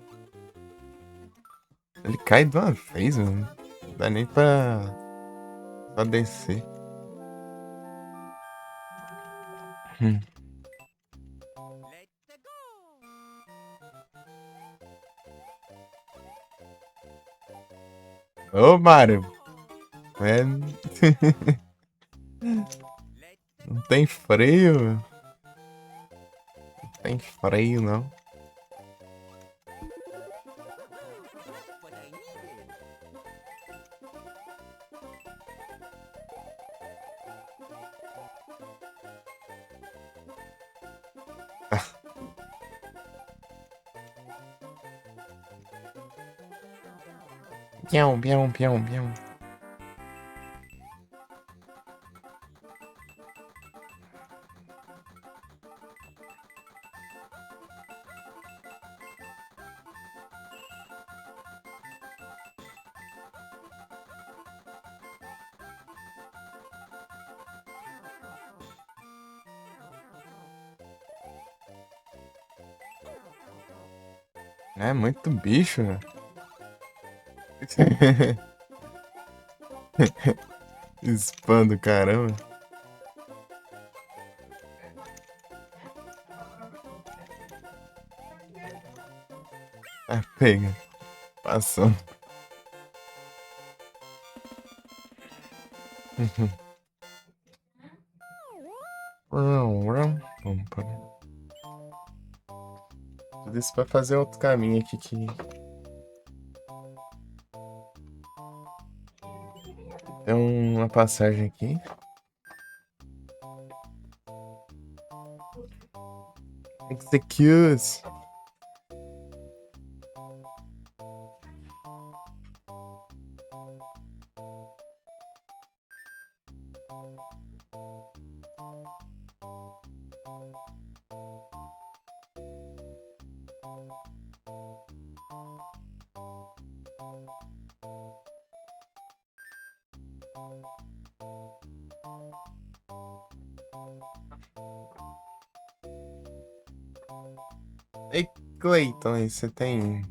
Ele cai de uma vez, mano. Não dá nem pra descer. Hum. Ô, Mario. É... Não tem freio. Não tem freio, não. Pião, pião, pião, pião. É muito bicho, né? Spam do caramba. Ah, pega. Passou. Tudo isso pra fazer outro caminho aqui que tem uma passagem aqui. Execute. Ei, Cleiton, aí você tem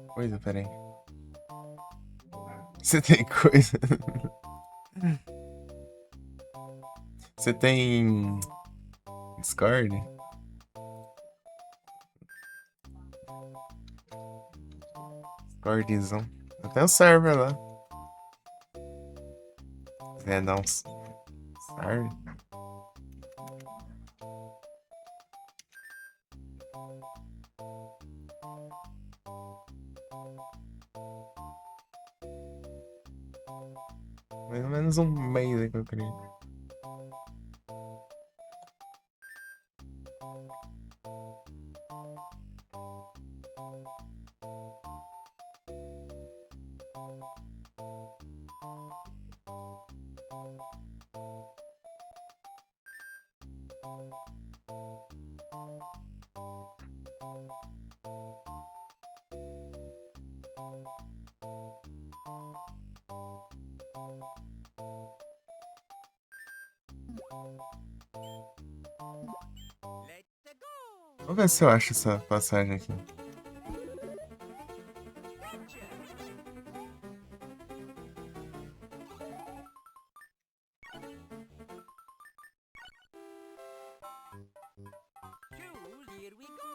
coisa? Peraí. Você tem coisa? Você tem Discord? Discordzão. Eu tenho um server lá. Quiser dar um server? Mais ou menos um mês aí que eu criei. Vamos ver se eu acho essa passagem aqui.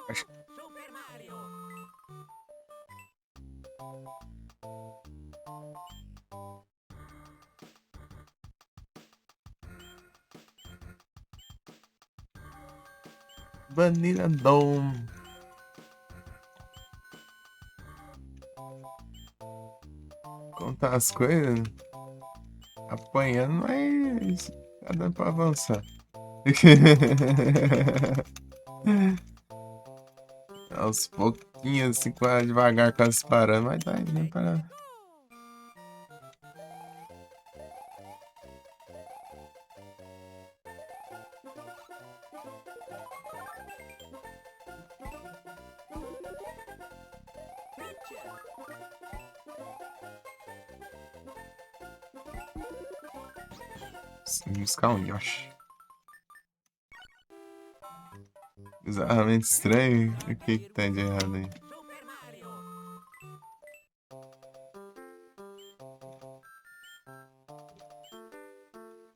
Acho... Vanilla Dome. Contar as coisas. Apanhando, mas tá dando pra avançar. Aos pouquinhos, assim, quase devagar, quase parando, mas tá indo para. Vamos buscar um Yoshi. Bizarramente estranho. O que que tá de errado aí?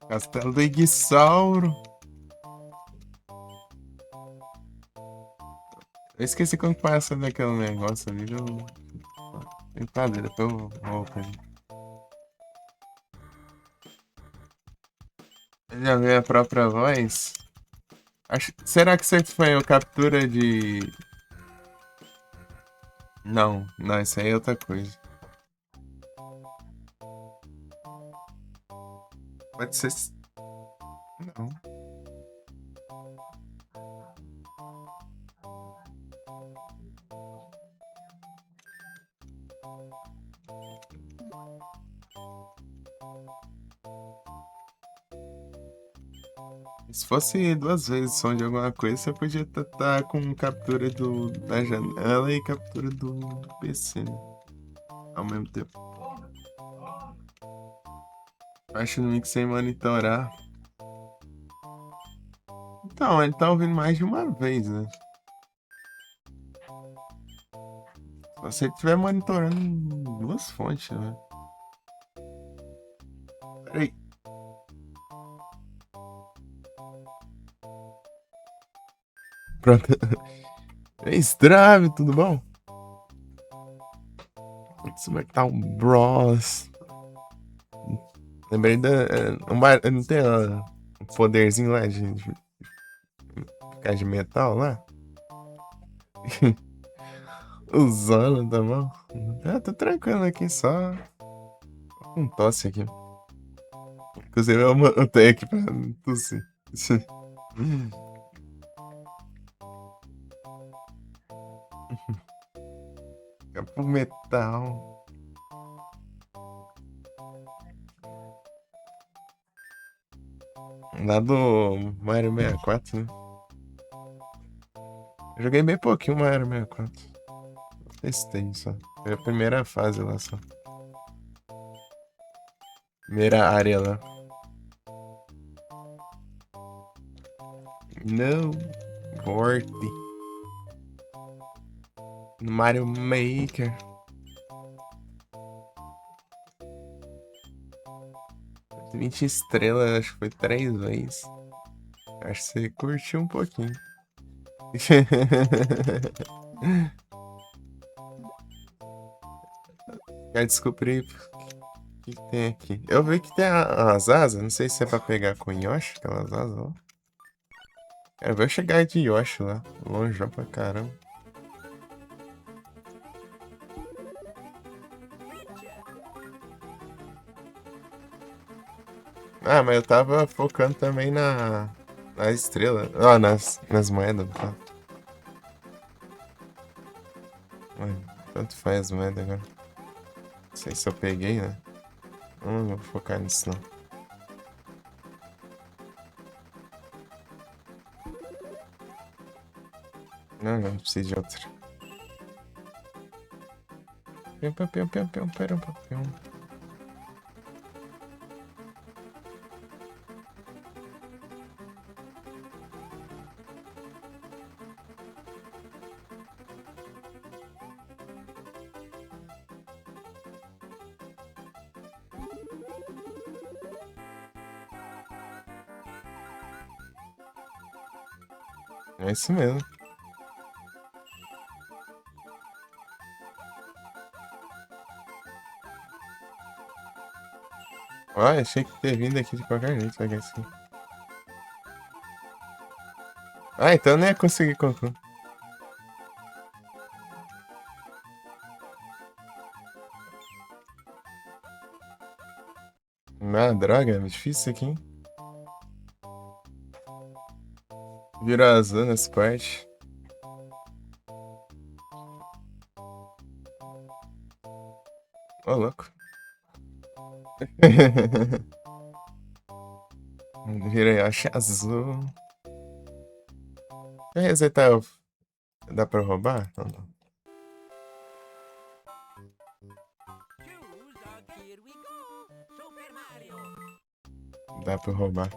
Castelo do Iguissauro. Eu esqueci como passa daquele negócio ali. Brincadeira, depois eu volto ali. Já vê a própria voz? Será que você foi a captura de... Não, isso aí é outra coisa. Pode ser... Não. Se fosse 2 vezes som de alguma coisa, você podia estar com captura da janela e captura do PC, né? Ao mesmo tempo. Acho no mix sem monitorar. Então, ele tá ouvindo mais de uma vez, né? Se você estiver monitorando 2 fontes, né? Peraí. Pronto. É Strave, tudo bom? Smackdown Bros. Lembrei da. Não tem um poderzinho lá de ficar de metal lá? Usando, tá bom? Ah, tô tranquilo aqui só. Com tosse aqui. Inclusive eu anotei aqui pra tossir. Capo metal. Lá do Mario 64, né? Eu joguei bem pouquinho Mario 64. Testei só. Foi a primeira fase lá só. Primeira área lá. Não. Forte. Mario Maker. 20 estrelas, acho que foi 3 vezes. Acho que você curtiu um pouquinho. Quero descobrir o que tem aqui. Eu vi que tem as asas, não sei se é pra pegar com Yoshi, aquelas asas lá. Quero ver eu chegar de Yoshi lá, longe pra caramba. Ah, mas eu tava focando também na estrela. Ah, nas moedas, tá? Tanto faz as moedas agora. Não sei se eu peguei, né? Não vou focar nisso não. Não preciso de outra. Pium, pium, pium, pium, pium, pium, pium. É isso mesmo. Ah, achei que ter vindo aqui de qualquer jeito, vai assim. Ah, então eu nem ia conseguir concluir. Ah, droga, é difícil aqui, hein? Virou azul nessa parte. Ô, louco. Virei Yoshi azul. Quer resetar? Dá pra roubar? Não, não. Dá pra roubar.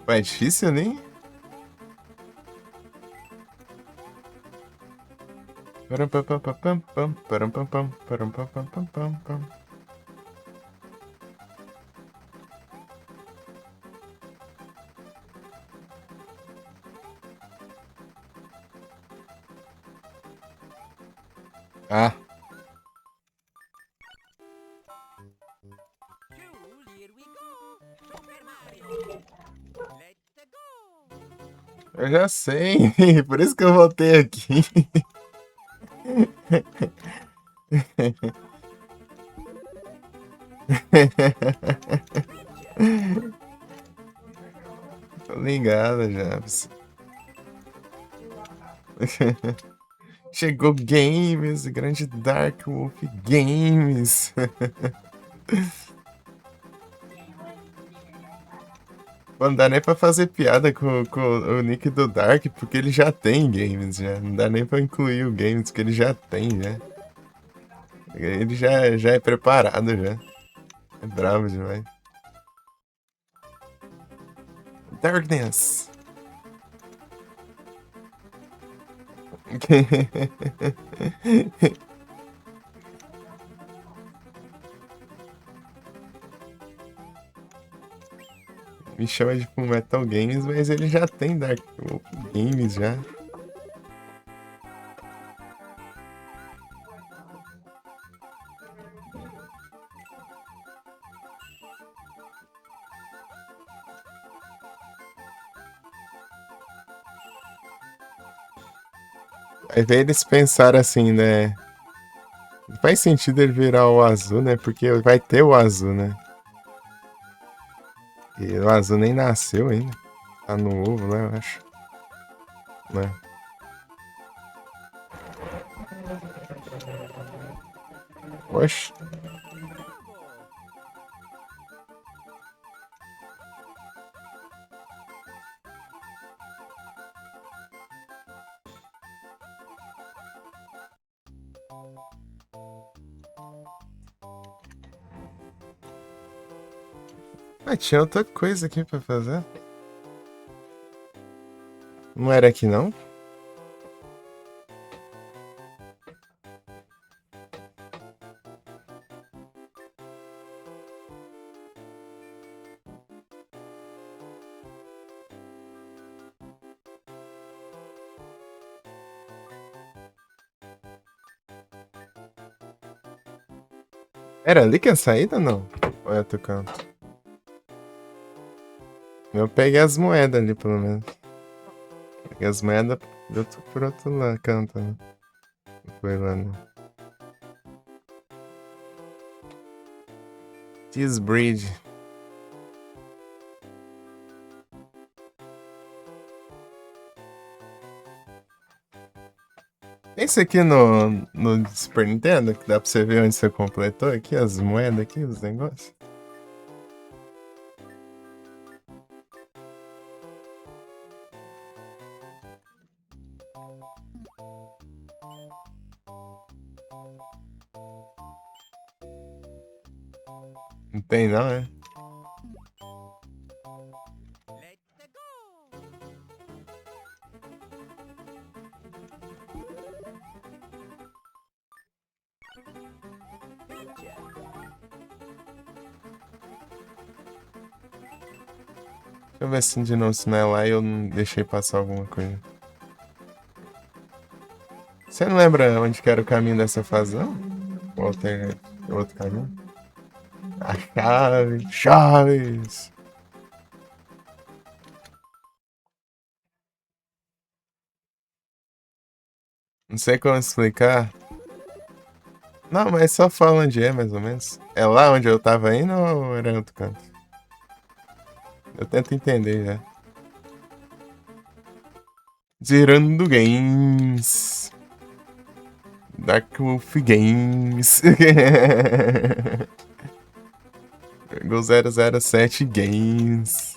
Pô, é difícil, né? Ah. Eu já sei, por isso que eu voltei aqui. Tô ligado já. Chegou Games, grande Dark Wolf Games. Pô, não dá nem pra fazer piada com o nick do Dark, porque ele já tem games, já. Não dá nem pra incluir o games que ele já tem, já. Ele já é preparado, já. É bravo demais. Darkness. Me chama de Full Metal Games, mas ele já tem Dark Games já. Aí daí eles pensaram assim, né? Faz sentido ele virar o azul, né? Porque vai ter o azul, né? E o azul nem nasceu ainda. Tá no ovo, né? Eu acho. Né? Oxe. Ah, tinha outra coisa aqui pra fazer. Não era aqui, não? Era ali que a saída, não? Ou é outro canto? Eu peguei as moedas ali, pelo menos. Peguei as moedas por outro lado, canto, né? Não foi lá, né? This Bridge. Esse aqui no Super Nintendo, que dá pra você ver onde você completou aqui, as moedas aqui, os negócios. Não tem não, né? Deixa eu ver se de novo se não é lá e eu não deixei passar alguma coisa. Você não lembra onde que era o caminho dessa fase, não? Ou outro caminho? A chave, chaves! Não sei como explicar. Não, mas só fala onde é, mais ou menos. É lá onde eu tava indo ou era em outro canto? Eu tento entender já. Zerando Games. Dark Wolf Games. Pegou 007 Games.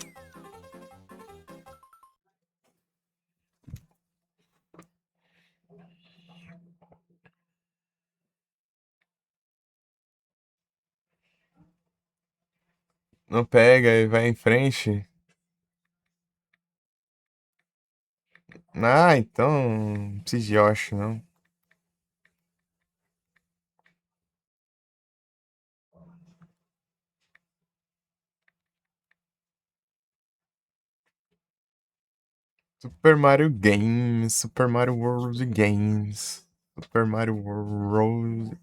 Não pega e vai em frente. Ah, então. Não precisa de Yoshi, não. Super Mario Games. Super Mario World Games. Super Mario World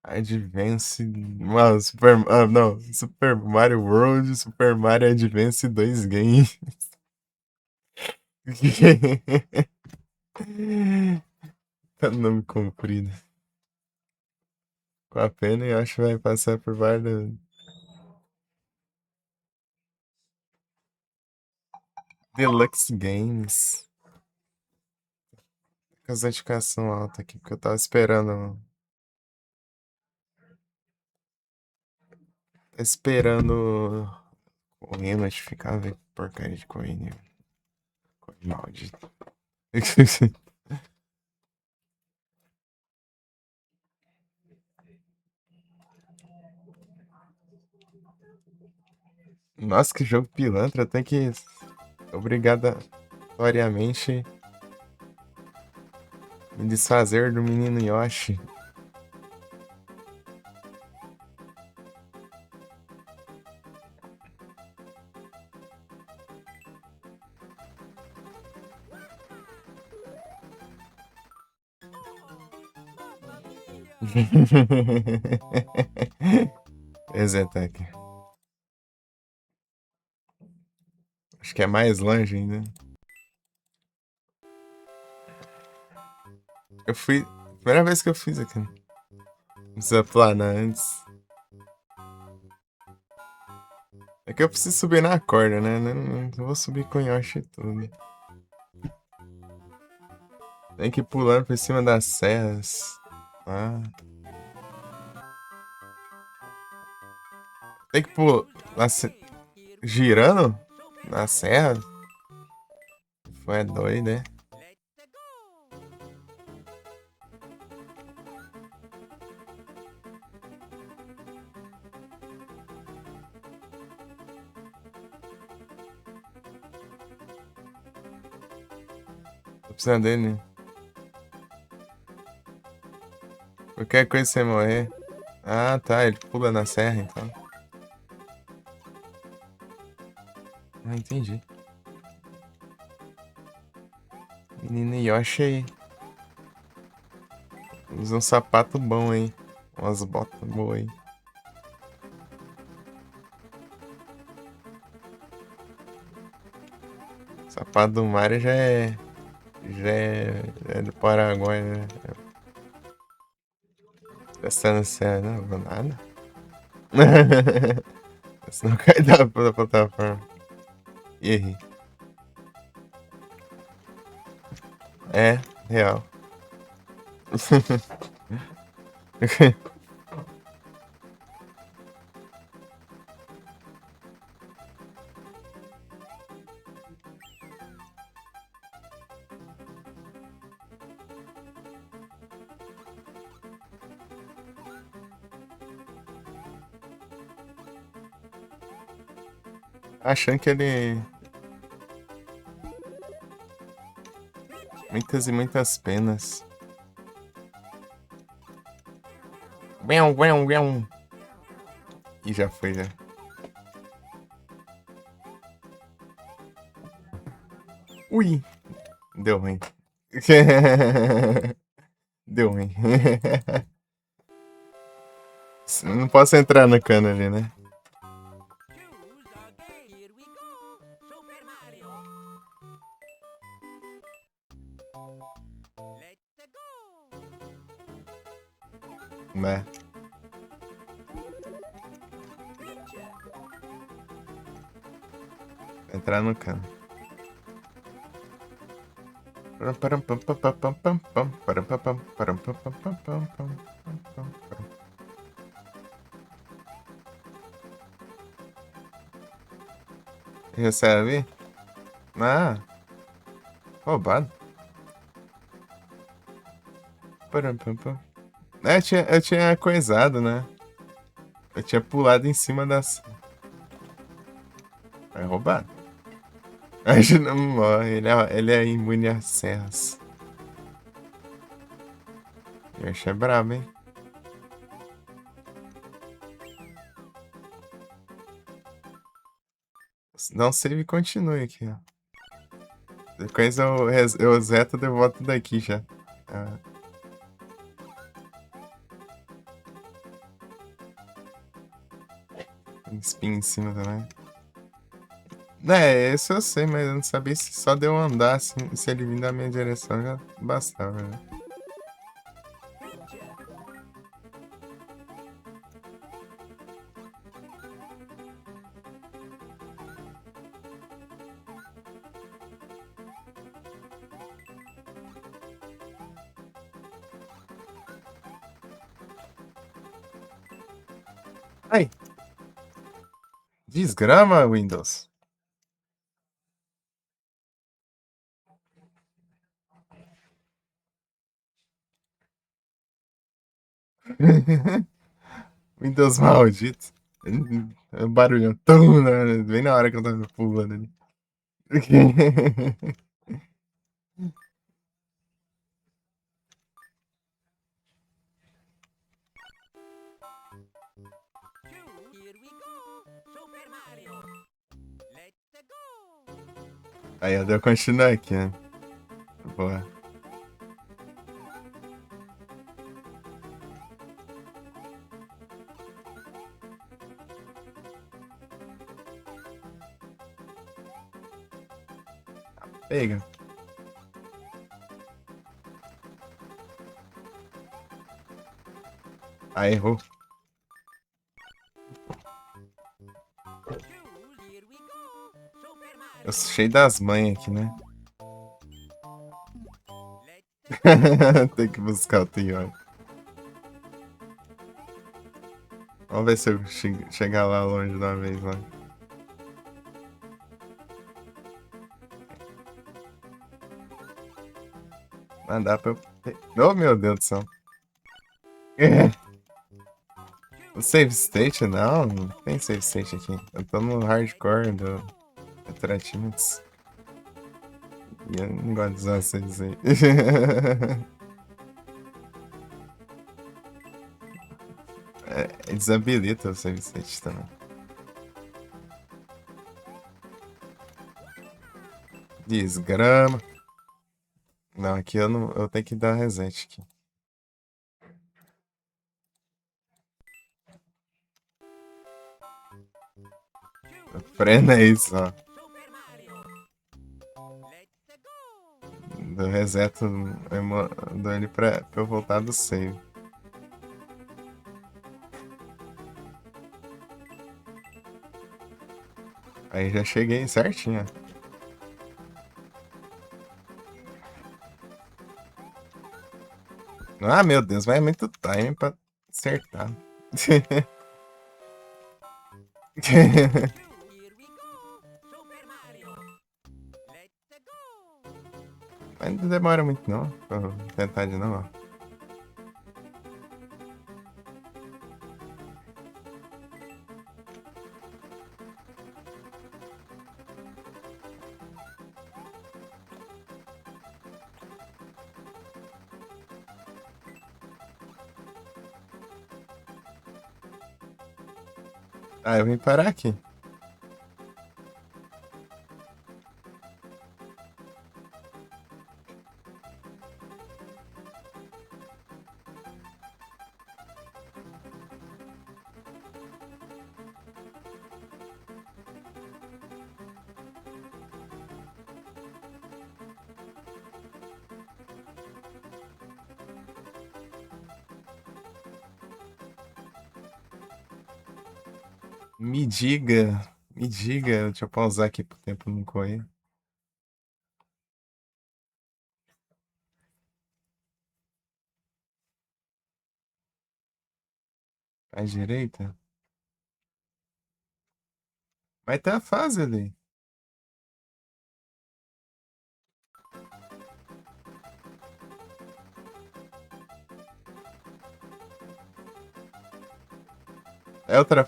Advance. Mano, não. Super Mario World, Super Mario Advance 2 Games. Tá nome comprido. Com a pena eu acho que vai passar por vários. Deluxe Games. Com as notificações altas aqui, porque eu tava esperando. Esperando. Correr notificar, velho. Porcaria de corrida. Correio maldito. Nossa, que jogo pilantra. Eu tenho que obrigatoriamente me desfazer do menino Yoshi. Resetar aqui. Acho que é mais longe ainda. Eu fui. Primeira vez que eu fiz aqui. Não precisa planar antes. É que eu preciso subir na corda, né? Não vou subir com Yoshi e tudo. Tem que ir pulando por cima das serras. Ah. Tem que pular. Girando? Na serra? Foi doido, né? Tô precisando dele. Qualquer coisa você morrer. Ah, tá. Ele pula na serra, então. Ah, entendi. Menino Yoshi aí. Usa um sapato bom aí. Umas botas boas aí. O sapato do Mario já é. Já é do Paraguai, né? Testando sério, não vou nada. Senão cai da plataforma. E errei. É, real. Achando que ele. Muitas e muitas penas. E já foi, já. Ui! Deu ruim. Deu ruim. Não posso entrar no cano ali, né? Né? Entrar no cano. Recebe? Ah, roubado. É, eu tinha coisado, né? Eu tinha pulado em cima das. É roubado. A gente não morre, ele é imune às serras. Eu achei brabo, hein? Não save e continue aqui, ó. Depois eu reseto e volto daqui já. Ah. Spin em cima também. É, isso eu sei, mas eu não sabia se só de eu andar, assim, se ele vir da minha direção já bastava, né? Ai! Desgrama, Windows. Windows maldito. É um barulhão tão, né? Bem na hora que eu tava pulando ali. Aí eu devo continuar aqui, né? Boa. Pega. Ah, errou. Eu sou cheio das manhas aqui, né? Tem que buscar o Tior. Vamos ver se eu chegar lá longe de uma vez lá. Ah, dá pra eu... Oh, meu Deus do céu. O save state? Não, não tem save state aqui. Eu tô no hardcore do Atratimus. E eu não gosto de usar save state. Desabilita o save state também. Desgrama. Não, aqui eu não. Eu tenho que dar reset aqui. Frena isso, ó. Do reset do ele pra eu voltar do save. Aí já cheguei certinho, ó. Ah, meu Deus, vai muito time pra acertar. Mas não demora muito não, pra eu tentar de novo, ó. Ah, eu vim parar aqui. Me diga, deixa eu pausar aqui pro tempo não correr. À direita? Vai ter a fase ali. É outra.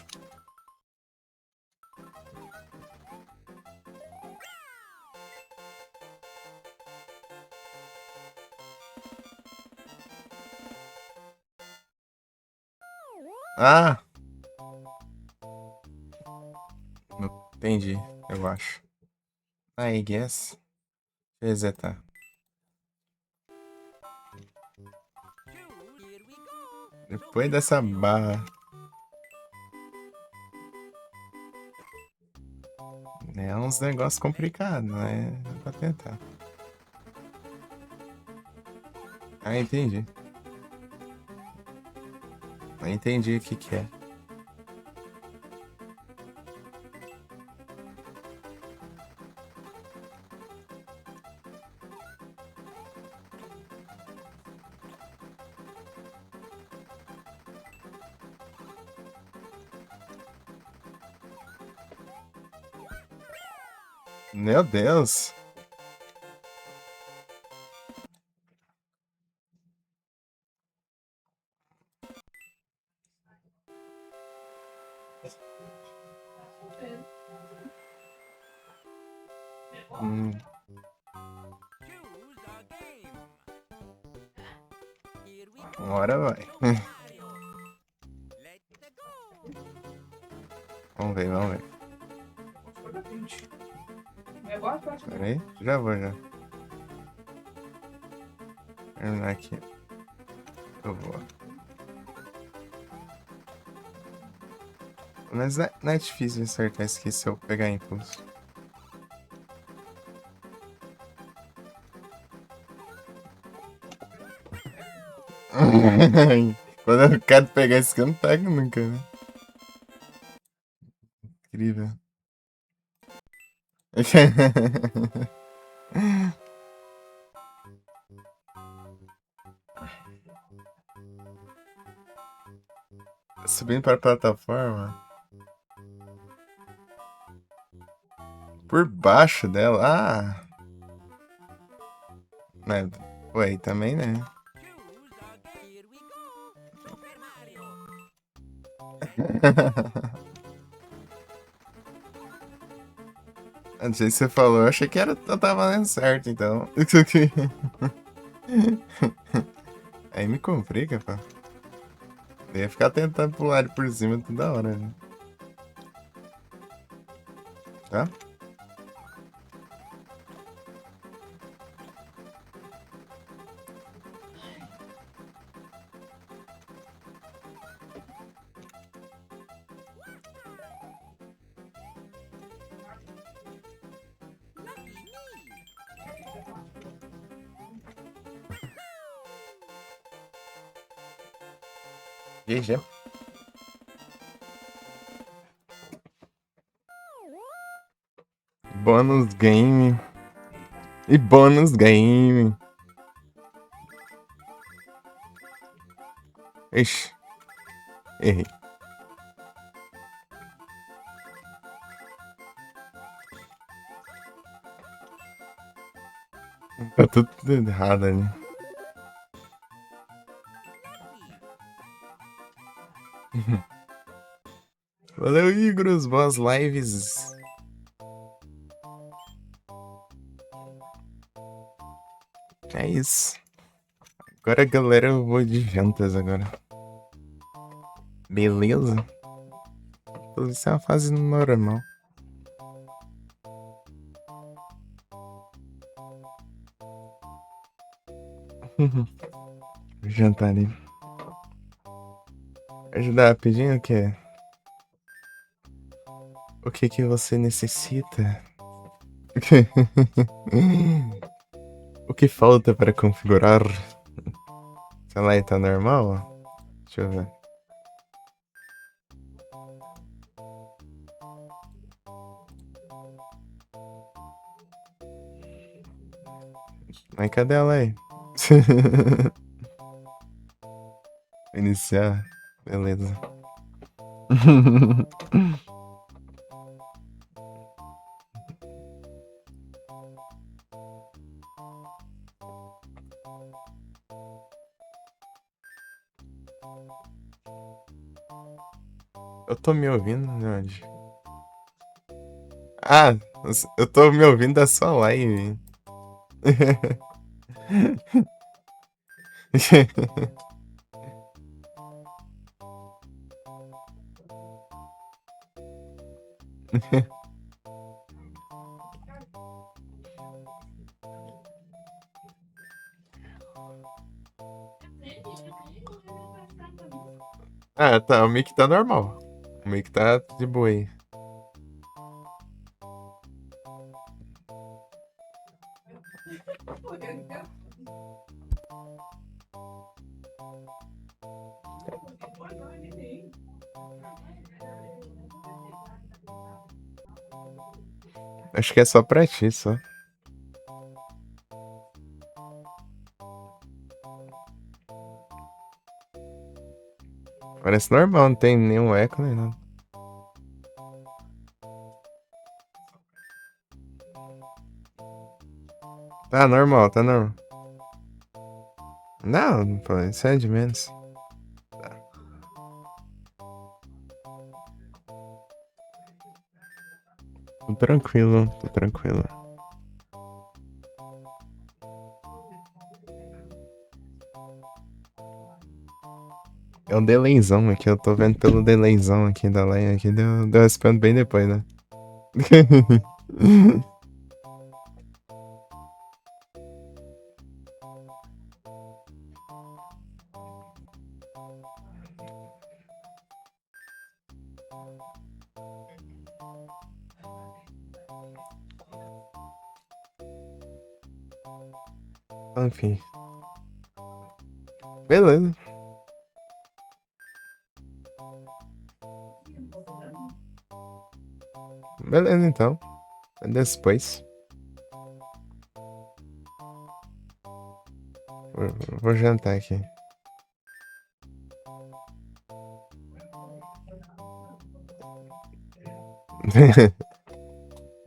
Ah! Entendi, eu acho. I guess. Deixa eu resetar. Depois dessa barra. É uns negócios complicados, né? Dá pra tentar. Ah, entendi. Ah, entendi o que que é. Meu Deus! Hum, uma hora vai. Vamos ver, vamos ver. Pera aí, já vou já. Terminar aqui. Eu vou. Mas não é difícil acertar isso aqui se eu pegar impulso. Quando eu quero pegar esse que eu não pego nunca, né? Incrível. Subindo para a plataforma. Por baixo dela. Ah! Mas, ué, também, né? Não sei se você falou, eu achei que era, eu tava valendo certo, então. Aí me complica, pô. Eu ia ficar tentando pular ele por cima toda hora, né? Tá? GG. Bônus game. E bônus game. Ixi. Errei. Tá tudo errado ali. Valeu, Igros. Boas lives. É isso. Agora, galera, eu vou de jantas agora. Beleza? Isso é uma fase normal. Jantar ali. Ajudar rapidinho o quê? O que que você necessita? O que falta para configurar? Sei lá, tá normal? Deixa eu ver. Mas cadê ela aí? Iniciar. Beleza. Eu tô me ouvindo de onde? Ah, eu tô me ouvindo da sua live. Ah, tá. O mic tá normal. O mic tá de boa aí. Acho que é só pra ti, só. Parece normal, não tem nenhum eco nem nada. Tá normal, tá normal. Não, pô, isso é de menos. Tô tranquilo, tô tranquilo. É um delayzão aqui, eu tô vendo pelo delayzão aqui da live aqui, deu respondo bem depois, né? Enfim. Beleza. Beleza, então. Depois. Vou jantar aqui.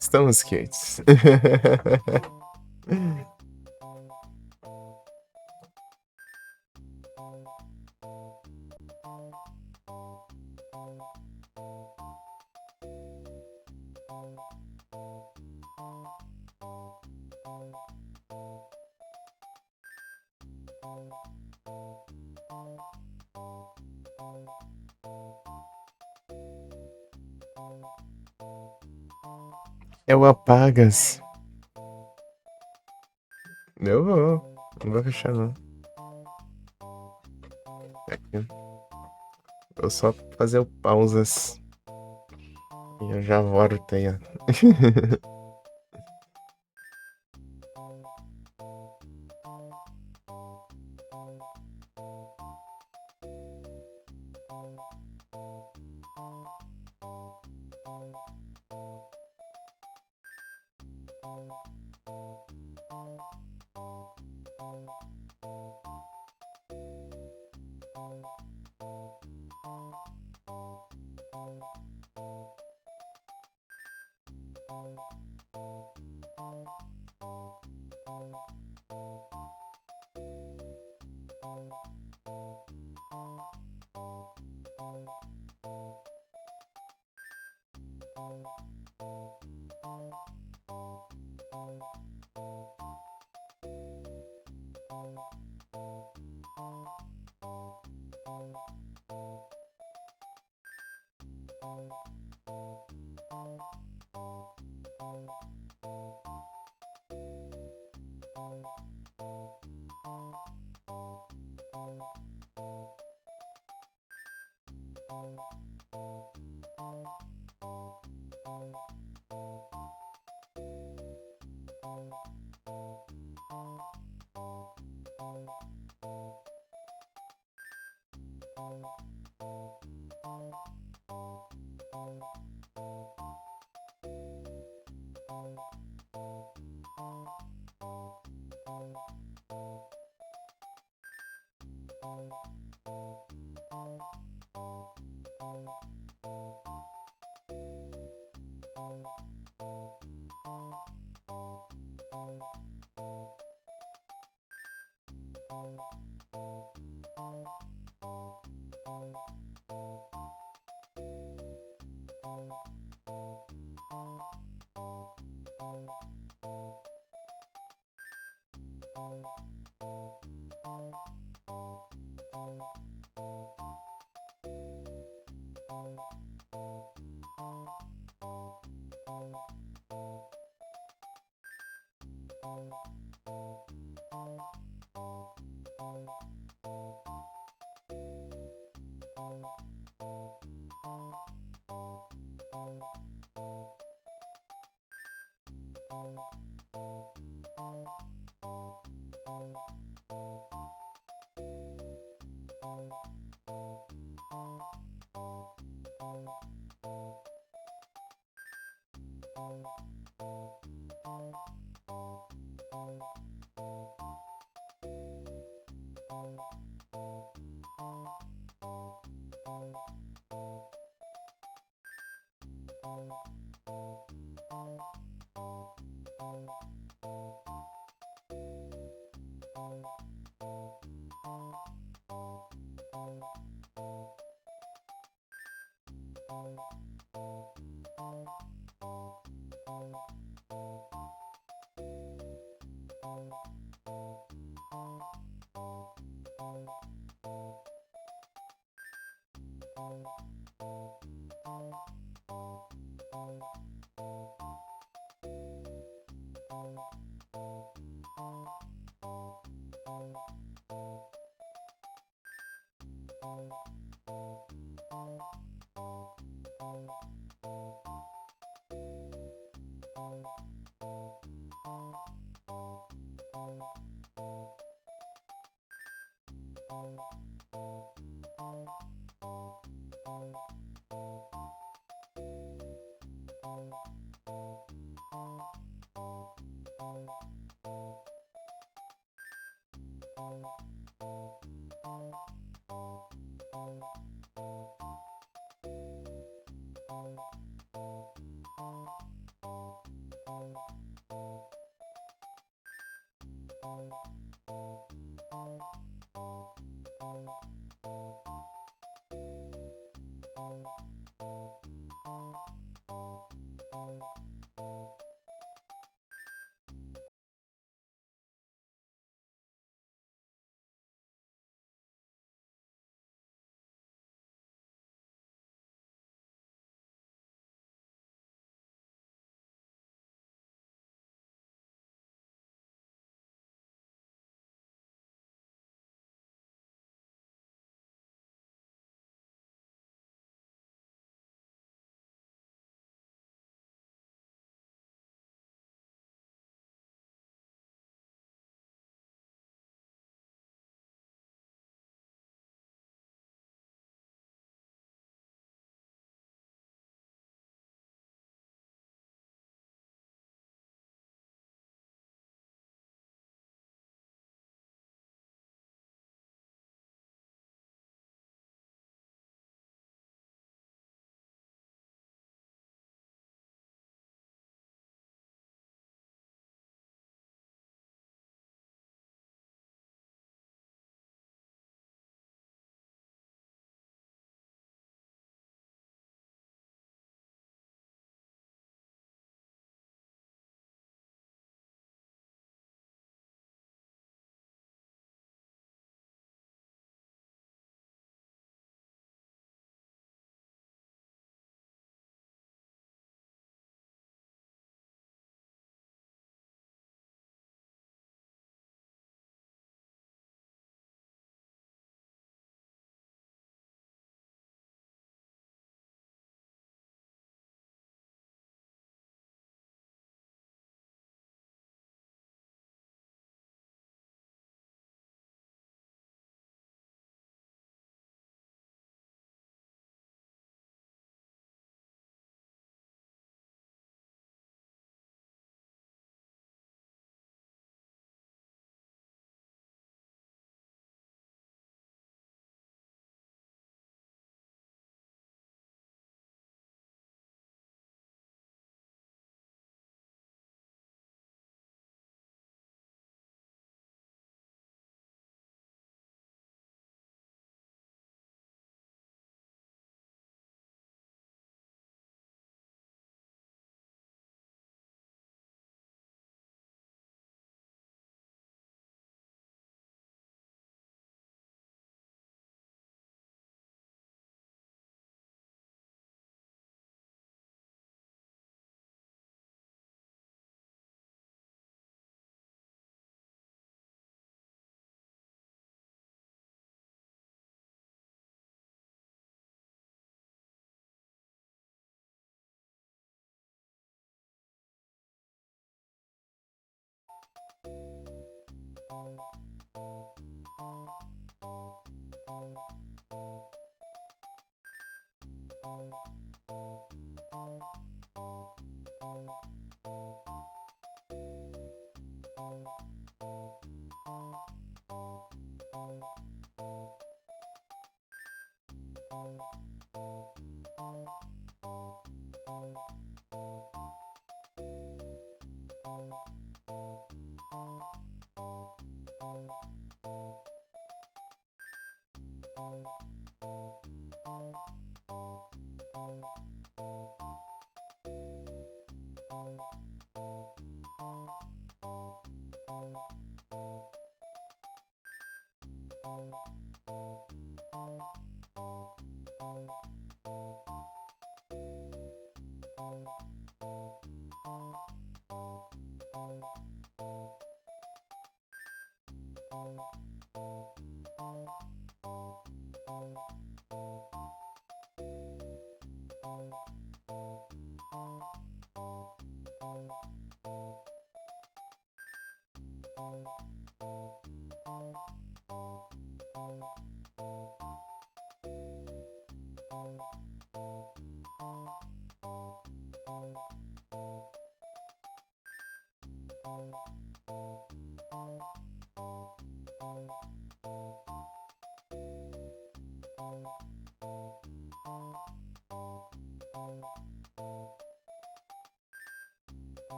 Estamos quentes. É o apagas. Eu vou. Não vou fechar, não. Aqui. Vou só fazer o pausas. E eu já volto aí, ó.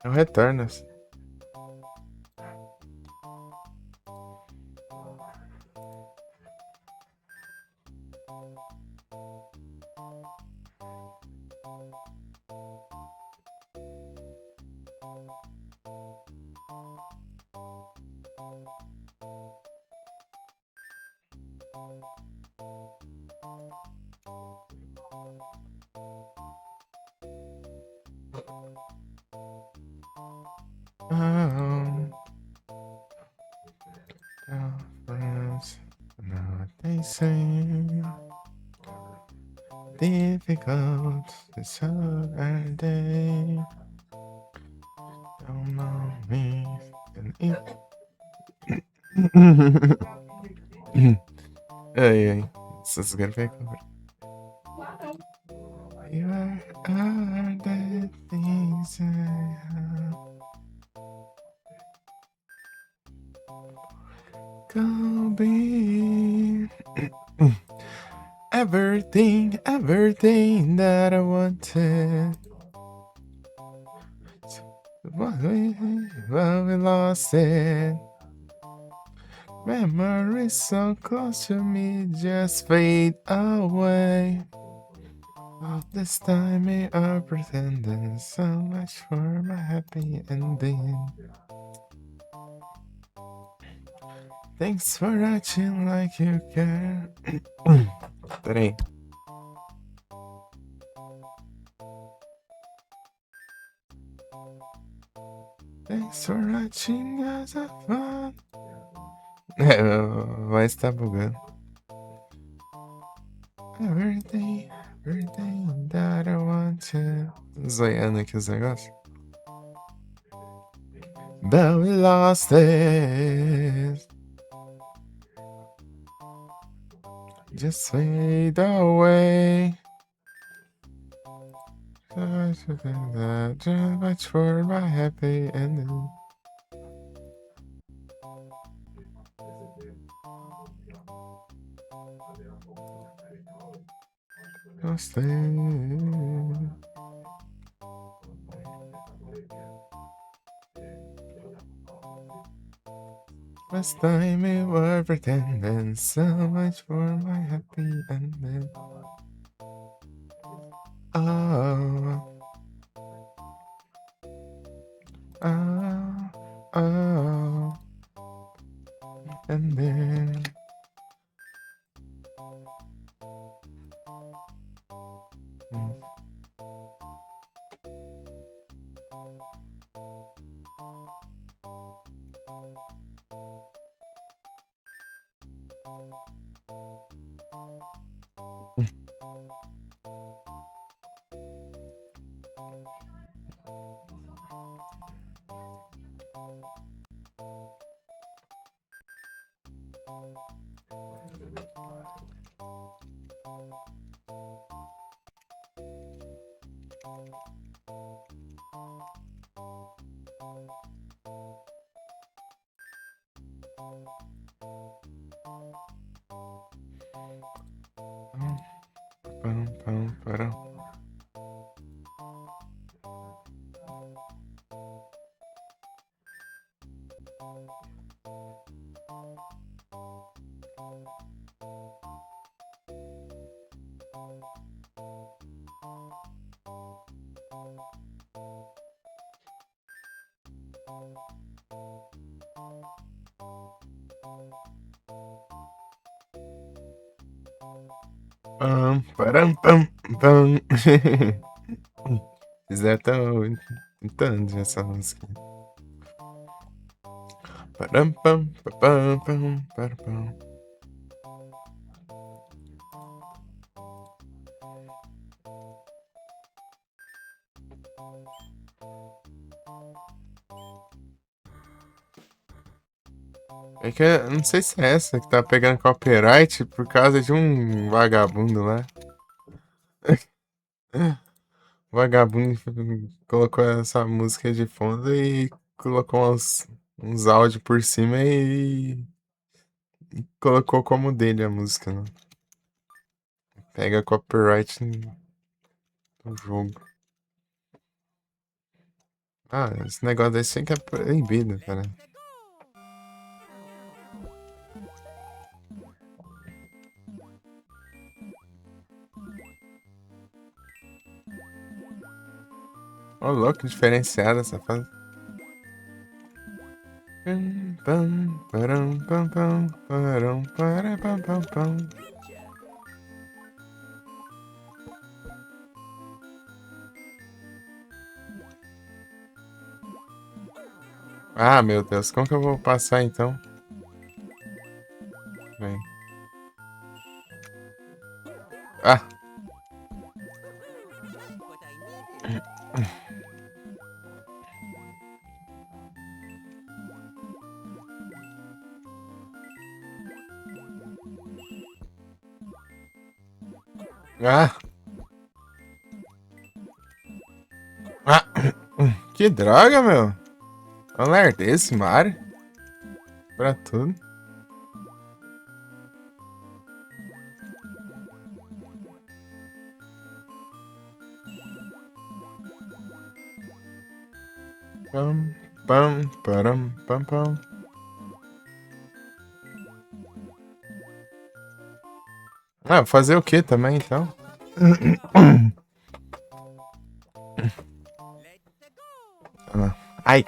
Eu retorno. Now they say difficult, so are they. Don't know me, and it. Ai, ai. Essas gravecas. You are the things I have. Go be everything, everything that I wanted. But we lost it. Memories so close to me just fade away. All this time we are pretending so much for my happy ending. Thanks for acting like you care. Peraí. Thanks for acting as a fun. É, mas tá bugando. Everything, everything that I want to. Zoiando aqui os negócios. But we lost it. Just fade away. Just much for my happy ending. Lost it. Last time we were pretending so much for my happy ending. Oh, oh, oh, and then. Param. Param, pam, pam. Vocês devem estar tentando essa música. Param, pam, pam, pam, param, pam. É que eu não sei se é essa que tá pegando copyright por causa de um vagabundo lá. vagabundo colocou essa música de fundo e colocou uns áudios por cima e colocou como dele a música, né? Pega copyright no jogo. Ah, esse negócio desse que é proibido, cara. Ô, louco, diferenciado essa fase. Pam, param, pam, pam, param, para, pam, pam, pam. Ah, meu Deus, como que eu vou passar então? Vem. Ah! Ah! Ah! Que droga, meu! Alertei esse Mario pra tudo. Pam, pam, param, pam, pam. Ah, fazer o que também então? Ah, ai!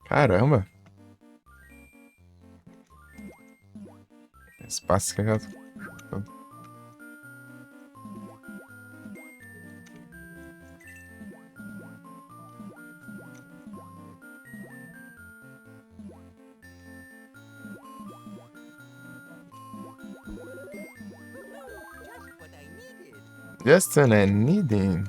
Caramba! Espaço que eu... Just an needing.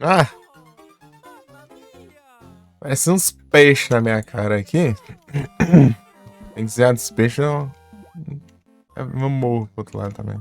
Ah! Parece uns peixes na minha cara aqui. Tem que ser dos peixes, eu morro pro outro lado também.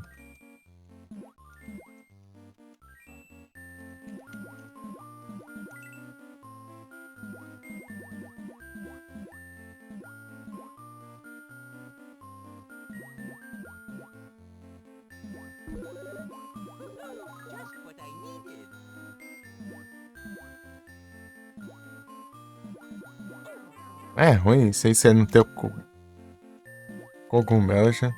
É ruim, sei se não ter o cogumelo já.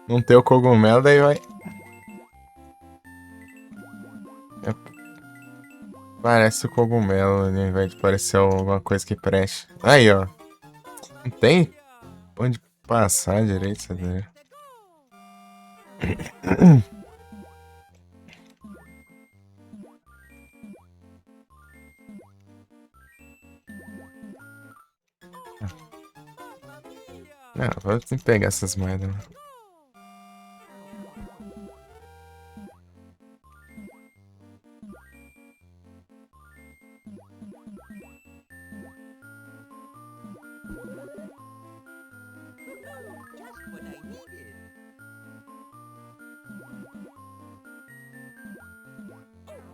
Não ter o cogumelo, daí vai. Parece o cogumelo ali, ao invés de parecer alguma coisa que preste. Aí, ó. Não tem onde passar direito, essa daí. Não, vou ter que pegar essas moedas. Né?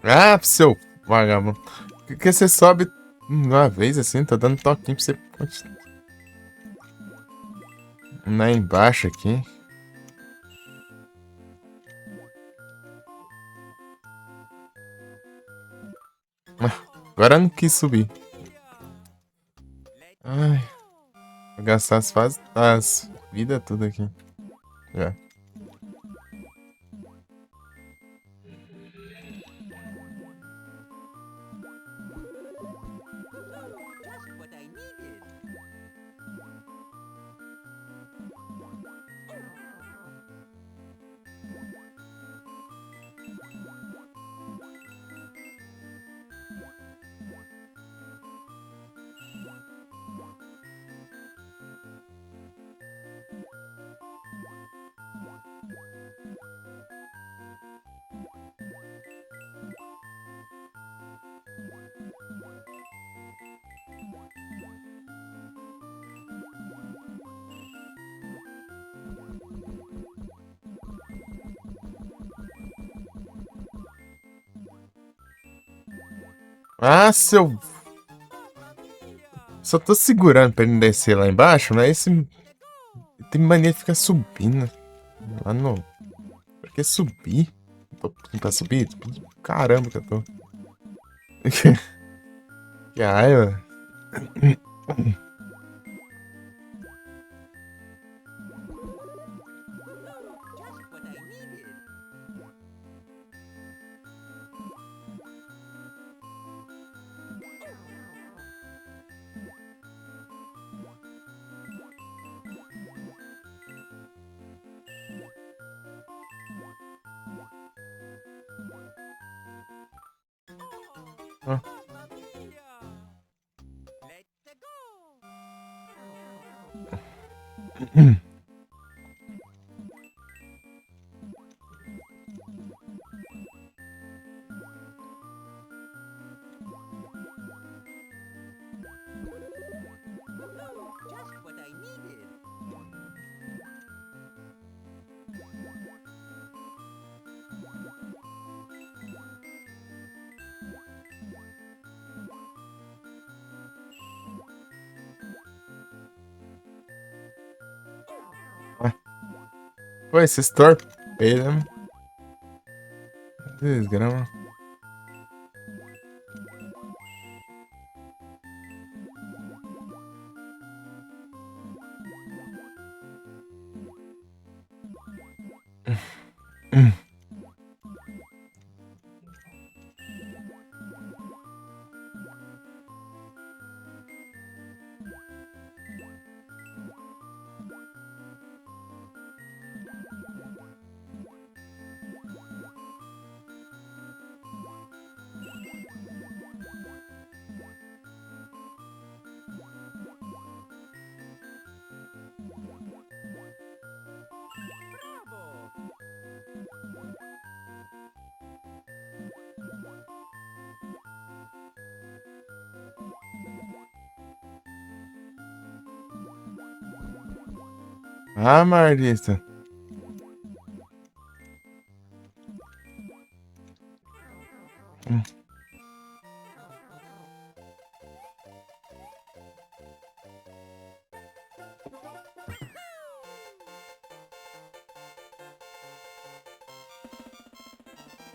Ah, seu vagabundo. Por que você sobe uma vez assim? Tô dando toquinho pra você continuar. Lá embaixo aqui. Agora eu não quis subir. Ai. Vou gastar as vida tudo aqui. Já. Ah, seu. Só tô segurando pra ele não descer lá embaixo, mas esse. Tem mania de ficar subindo. Lá no. Pra que subir? Tô pedindo pra subir? Caramba que eu tô. Que raiva. Ah. Pô, esses torpeiam. Desgrama. Ah, Marlista.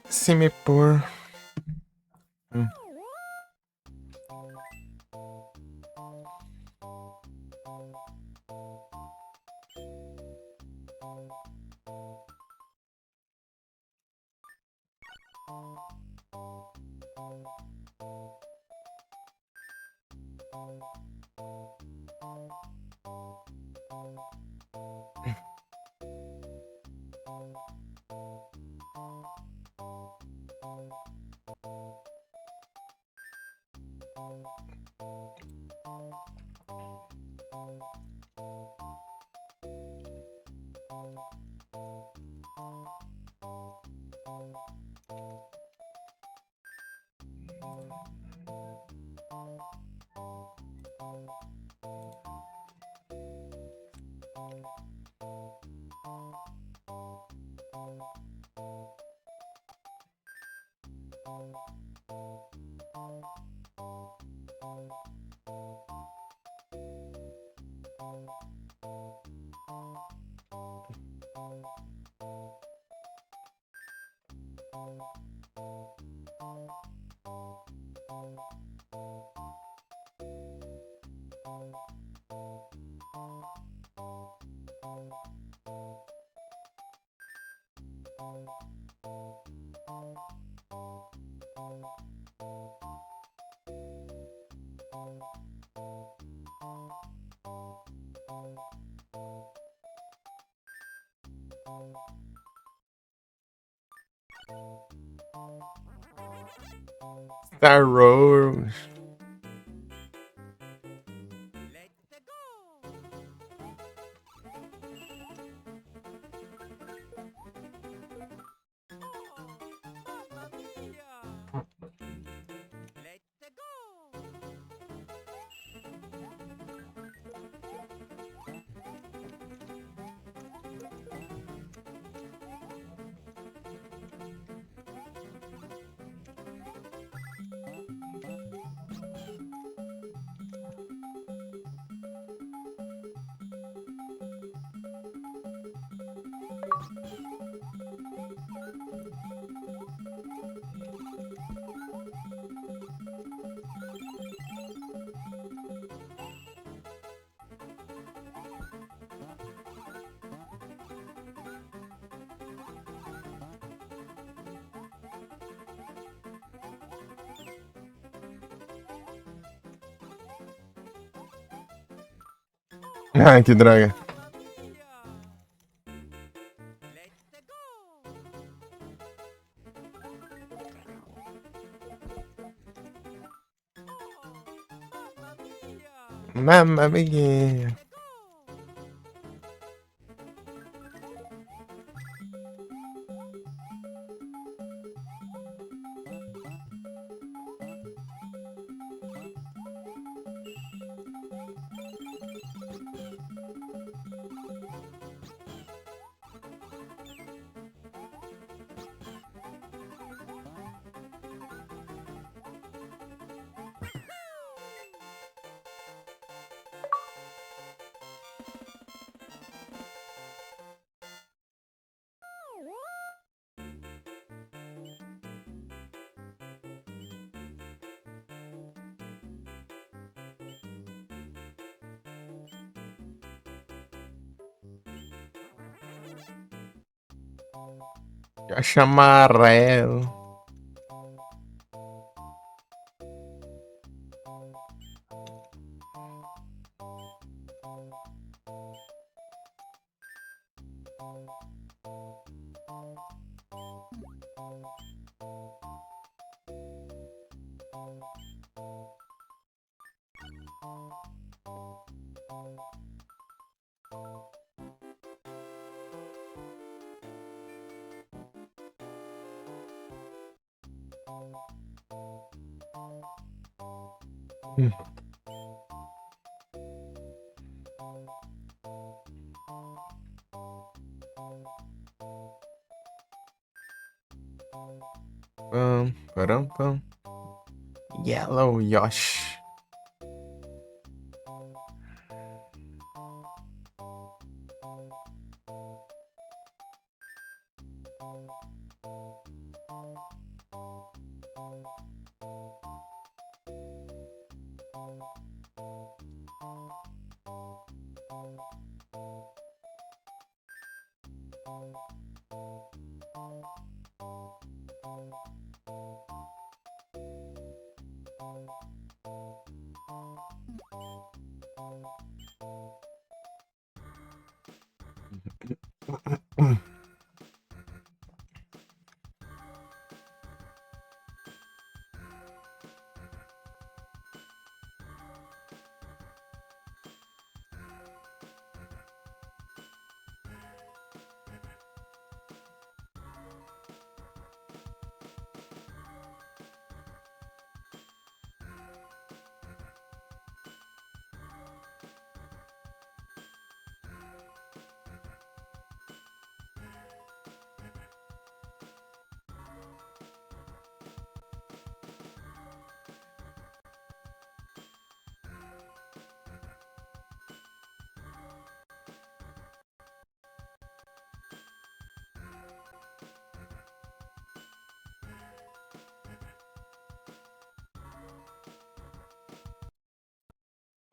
Se me pôr. Star Wars. Ai, que droga. Mamma mia. Caixa amarelo. Param, pam. Yellow Yoshi.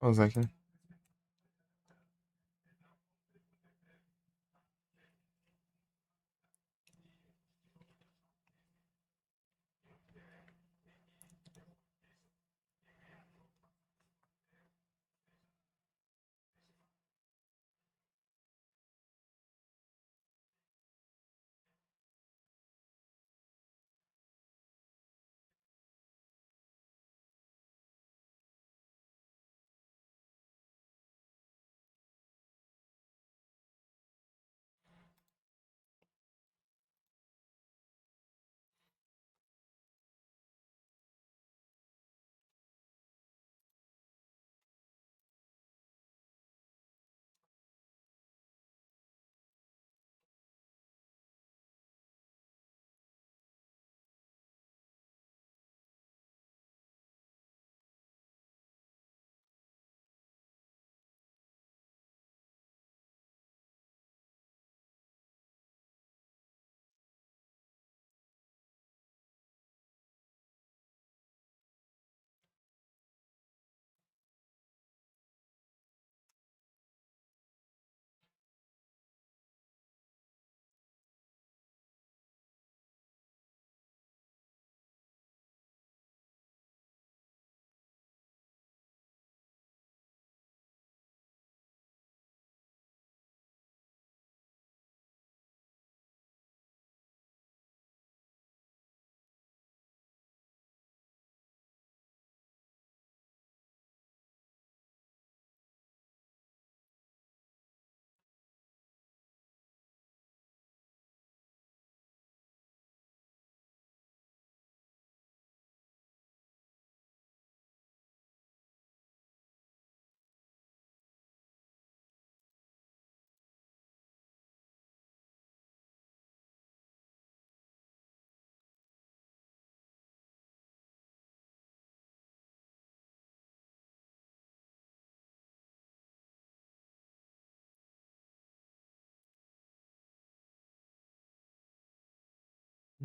Vamos usar aqui.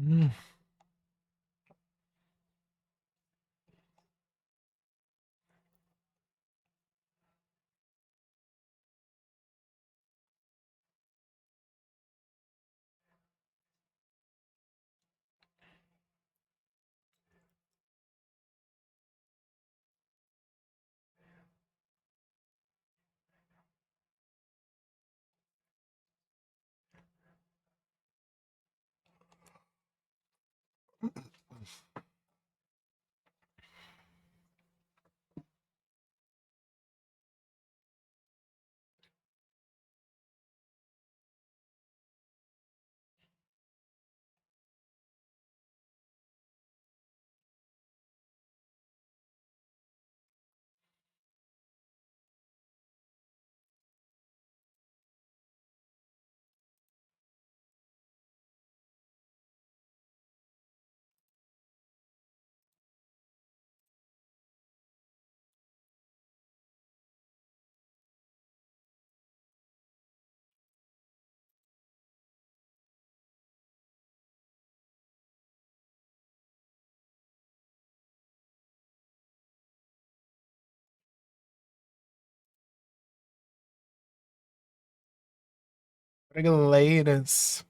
Hum. Brasileiras.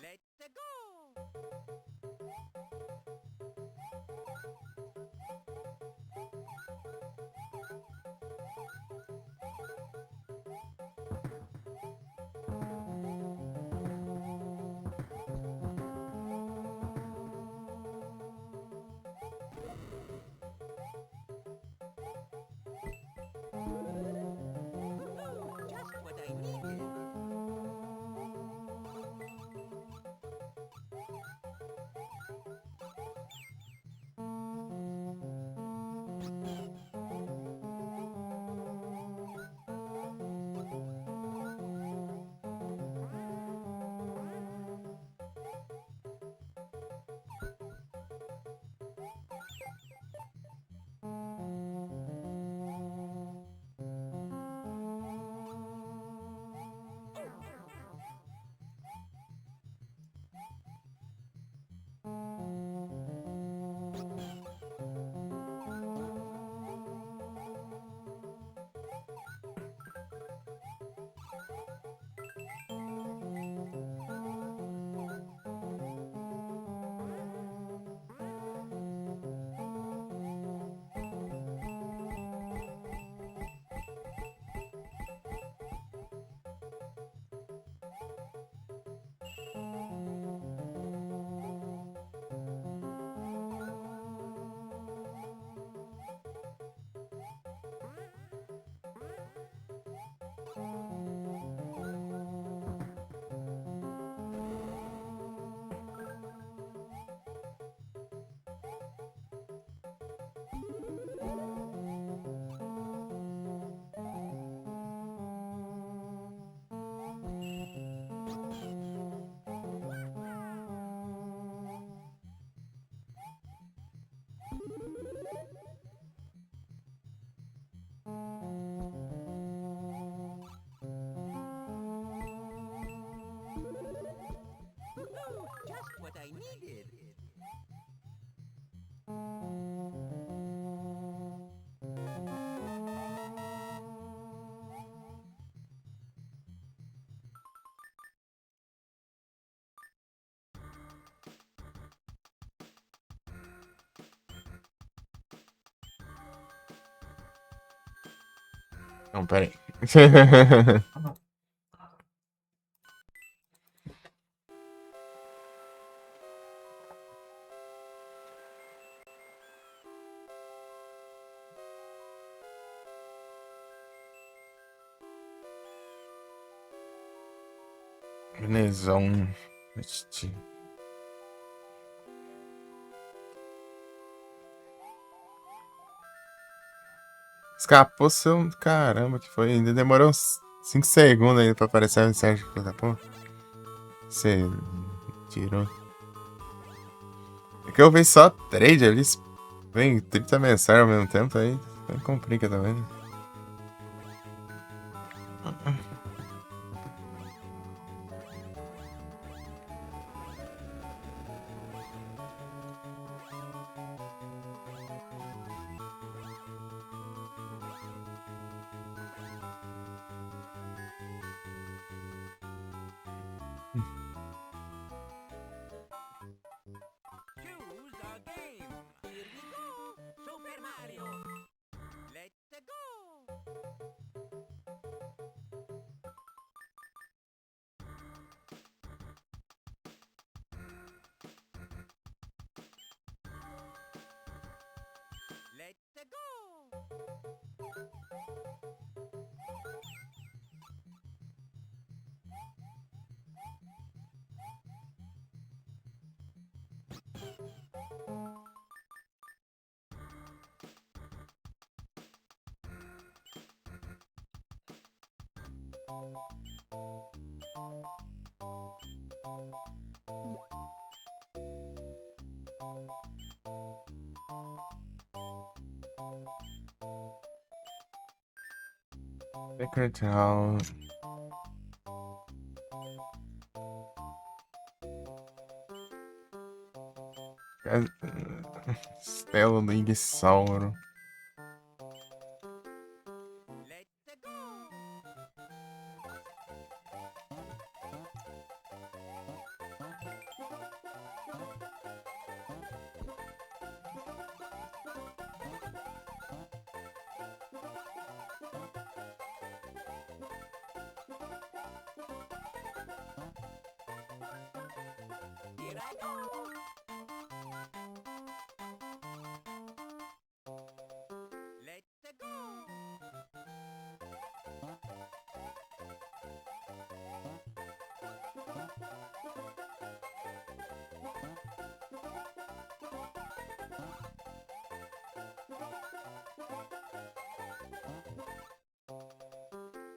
Let's go! Just what I needed. Não, pera aí. Venezão. Escapou seu. Caramba, que foi? Ainda demorou uns 5 segundos ainda pra aparecer a mensagem. Da porra. Você tirou. É que eu vi só trade ali. Vem 30 mensagens ao mesmo tempo aí. Complica também, né? Choose a game. Here we go. Super Mario. Let's go. Let's go. Secretarial. Stella Ligsauro. Let's go. Here I go. Let's go.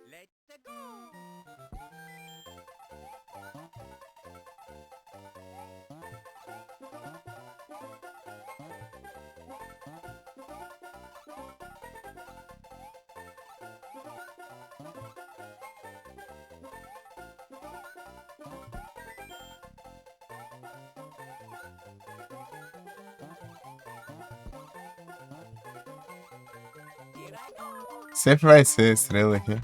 Let's go. Here I go. Sempre vai ser estrela aqui.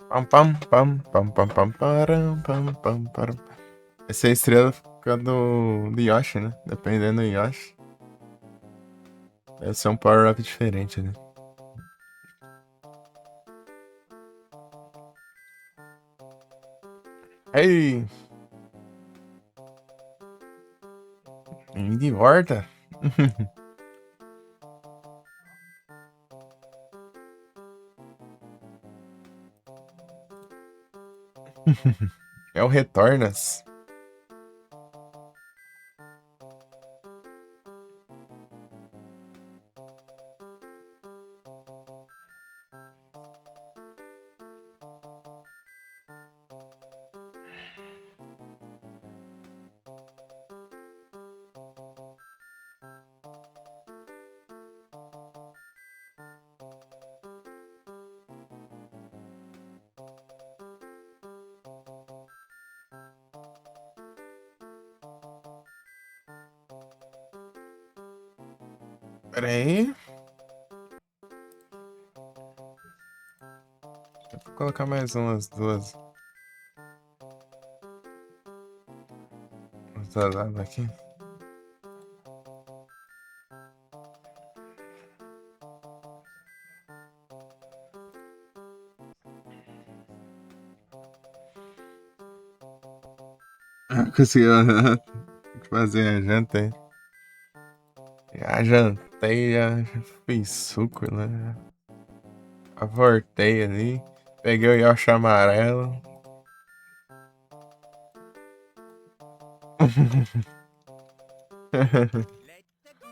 Pam pam pam pam pam pam param, pam pam param. Essa é a estrela fica do Yoshi, né? Dependendo do Yoshi. Deve ser um power-up diferente, né? Ei! E de volta? É o Retornas. Pera aí. Vou colocar mais umas duas. Isolado aqui. Conseguiu fazer a janta aí. Já jantei, já fiz suco, né? Avortei ali. Peguei o Yoshi amarelo. Let's go.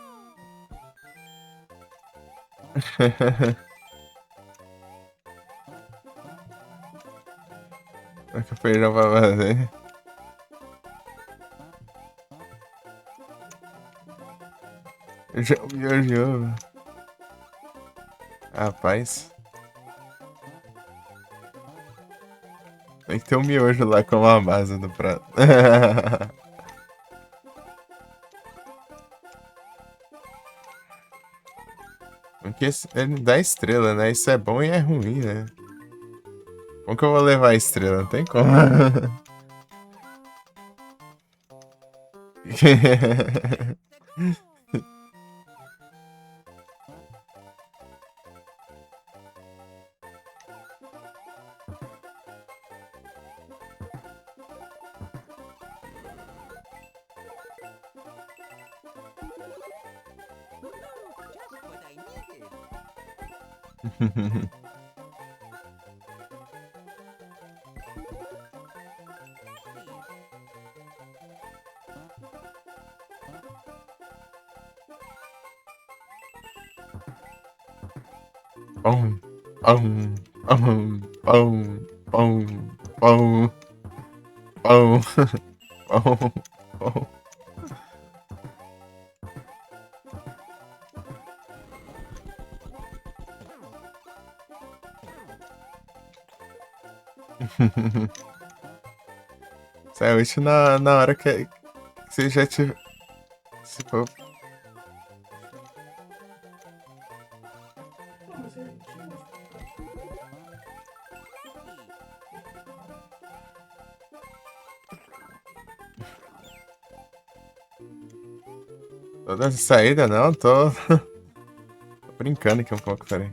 O que o feijão vai fazer? Jojo. Rapaz. Tem que ter um miojo lá como a base do prato. Porque ele dá estrela, né? Isso é bom e é ruim, né? Como que eu vou levar a estrela? Não tem como. Just what I needed. Pão, pão, pão, pão, pão, pão, pão, pão, pão. Saiu isso na hora que você já tiver. Se for. Tô dando saída, não, tô. Tô brincando aqui um pouco, peraí.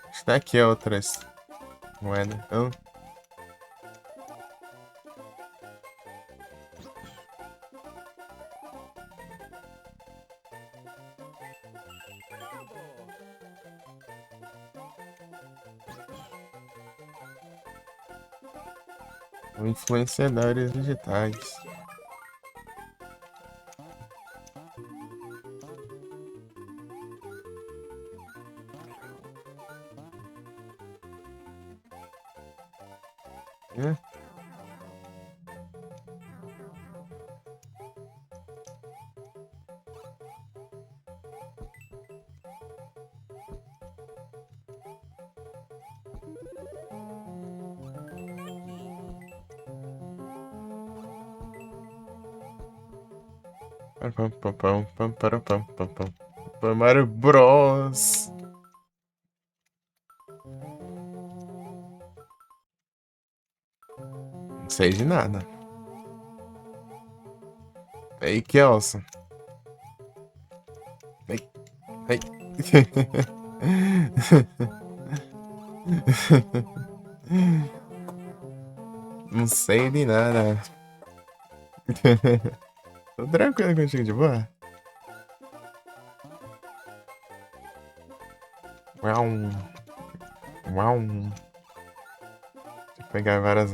Acho que tá aqui a outra moeda. Então. Influenciadores digitais. É. Pam, pam, pam, pam, pam, pam, pam, pam. Super Mario Bros. Não sei de nada. Ei, Kelson. Ei, ei. Não sei de nada. Tô tranquilo contigo, de boa. Uau. Uau. Deixa eu pegar várias.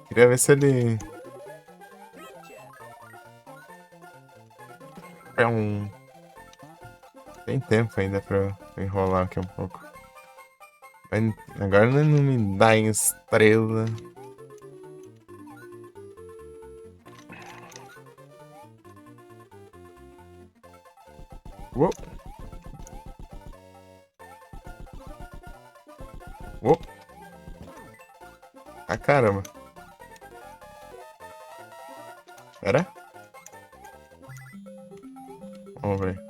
Queria ver se ele. Tem tempo ainda pra eu enrolar aqui um pouco. Mas agora não me dá em estrela. Uou. Uou. Ah, caramba. Pera. Vamos ver.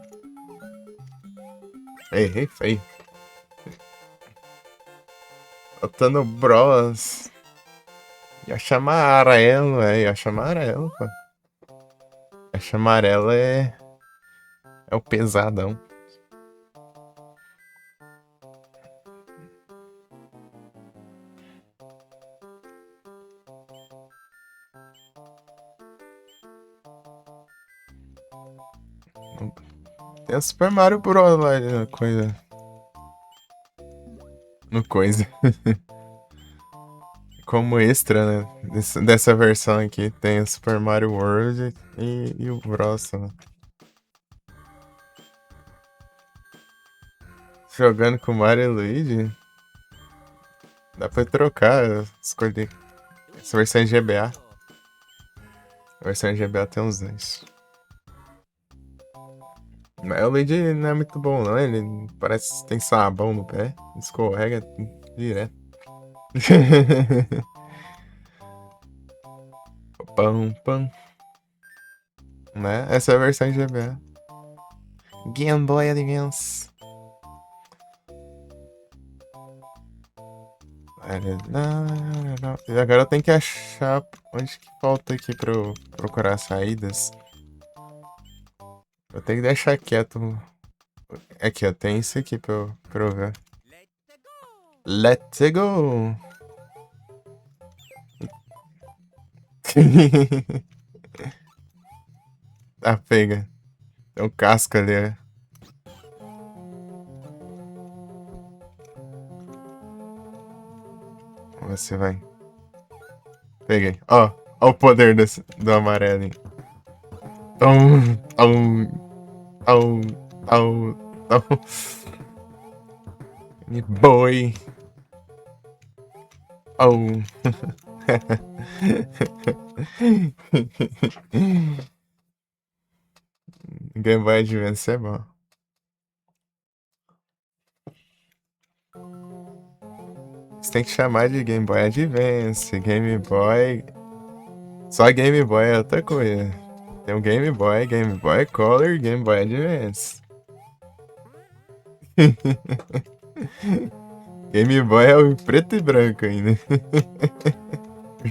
Errei feio. Botando Bros. Yoshi amarelo, Yoshi amarelo, pô. Yoshi amarelo é o pesadão. Tem o Super Mario Bros. Lá, coisa. No coisa. Como extra, né? Dessa versão aqui tem o Super Mario World e o Bros. Né? Jogando com Mario e Luigi. Dá pra trocar, escolher. Essa versão em GBA. A versão em GBA tem uns dois. Mas o Luigi não é muito bom, não. Ele parece que tem sabão no pé. Escorrega direto. Pam, pam. Né? Essa é a versão em GBA. Game Boy Advance. E agora eu tenho que achar onde que falta aqui pra eu procurar saídas. Eu tenho que deixar quieto. Aqui, ó. Tem isso aqui pra eu ver. Let's go! Let's go! Ah, pega. Tem um casco ali, ó. Você vai. Peguei. Ó o poder do amarelinho. Tom, tom, tom, tom, tom. Boy. Oh. Game Boy Advance é bom. Você tem que chamar de Game Boy Advance, Game Boy. Só Game Boy é outra coisa. Tem o Game Boy Color e Game Boy Advance. Game Boy é o preto e branco ainda.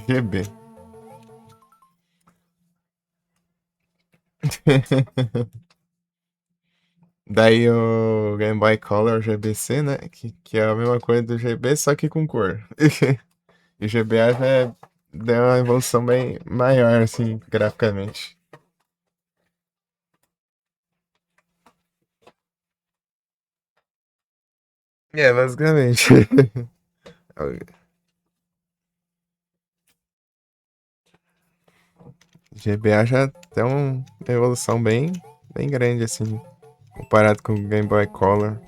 GB. Daí o Game Boy Color GBC, né? Que é a mesma coisa do GB, só que com cor. E o GBA já deu uma evolução bem maior, assim, graficamente. É, basicamente. GBA já tem uma evolução bem grande, assim, comparado com o Game Boy Color.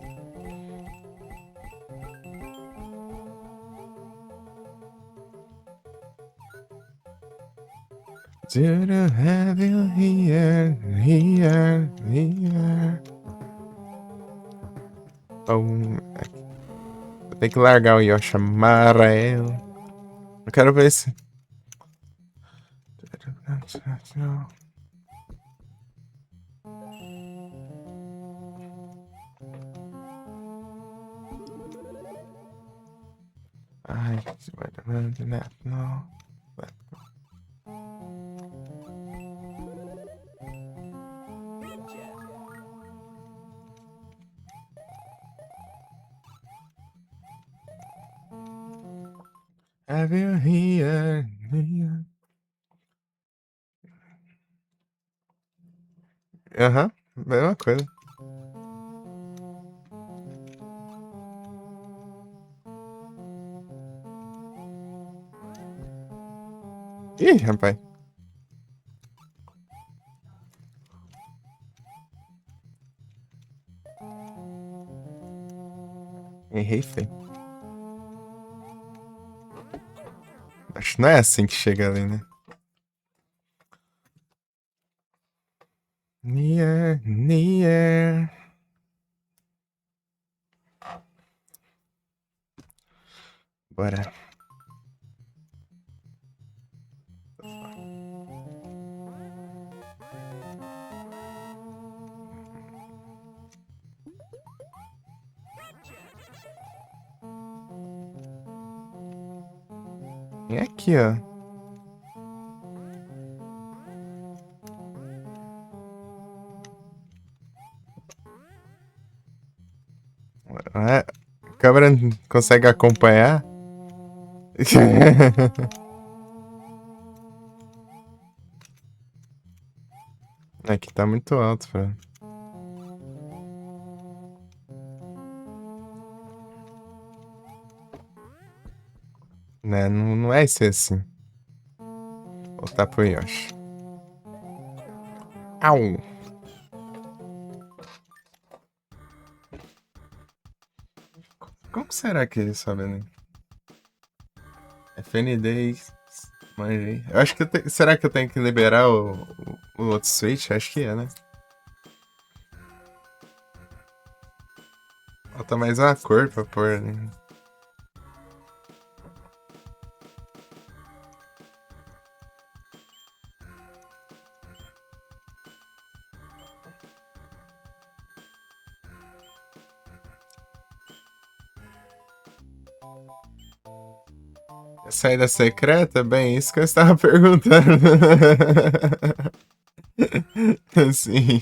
Do to have you here, here, here. Eu tenho que largar o Yoshi amarelo. Eu quero ver se. Ai, Spider-Man, não. Picture! Have you here, here. Aham, mesma coisa. Ih, rapaz. Errei feio. Acho que não é assim que chega ali, né? Near, near. Bora. aqui, ó. É, a câmera não consegue acompanhar? Aqui tá muito alto, velho. Né, não é isso assim. Vou voltar pro Yoshi. Au! Como será que ele sobe ali? FND, manjei. Eu acho que será que eu tenho que liberar o outro switch? Acho que é, né? Falta mais uma cor pra pôr ali. Saída secreta? Bem, isso que eu estava perguntando. Sim.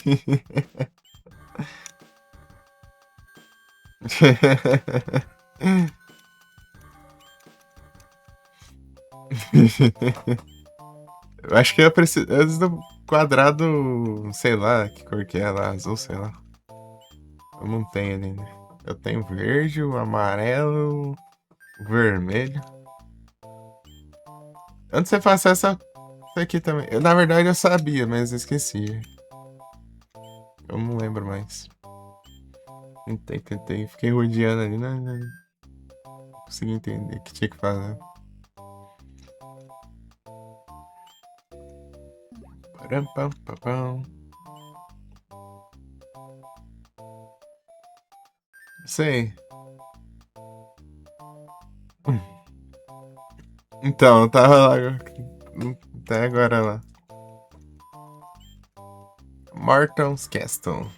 Eu acho que eu preciso do quadrado, sei lá, que cor que é lá, azul, sei lá. Eu não tenho ali, né? Eu tenho verde, o amarelo, o vermelho. Antes você faça isso aqui também. Na verdade eu sabia, mas eu esqueci. Eu não lembro mais. Tentei. Fiquei rodeando ali, né? Não consegui entender o que tinha que fazer. Param, pam, pam, pam. Sei. Então, eu tava lá. Até agora lá. Morton's Castle.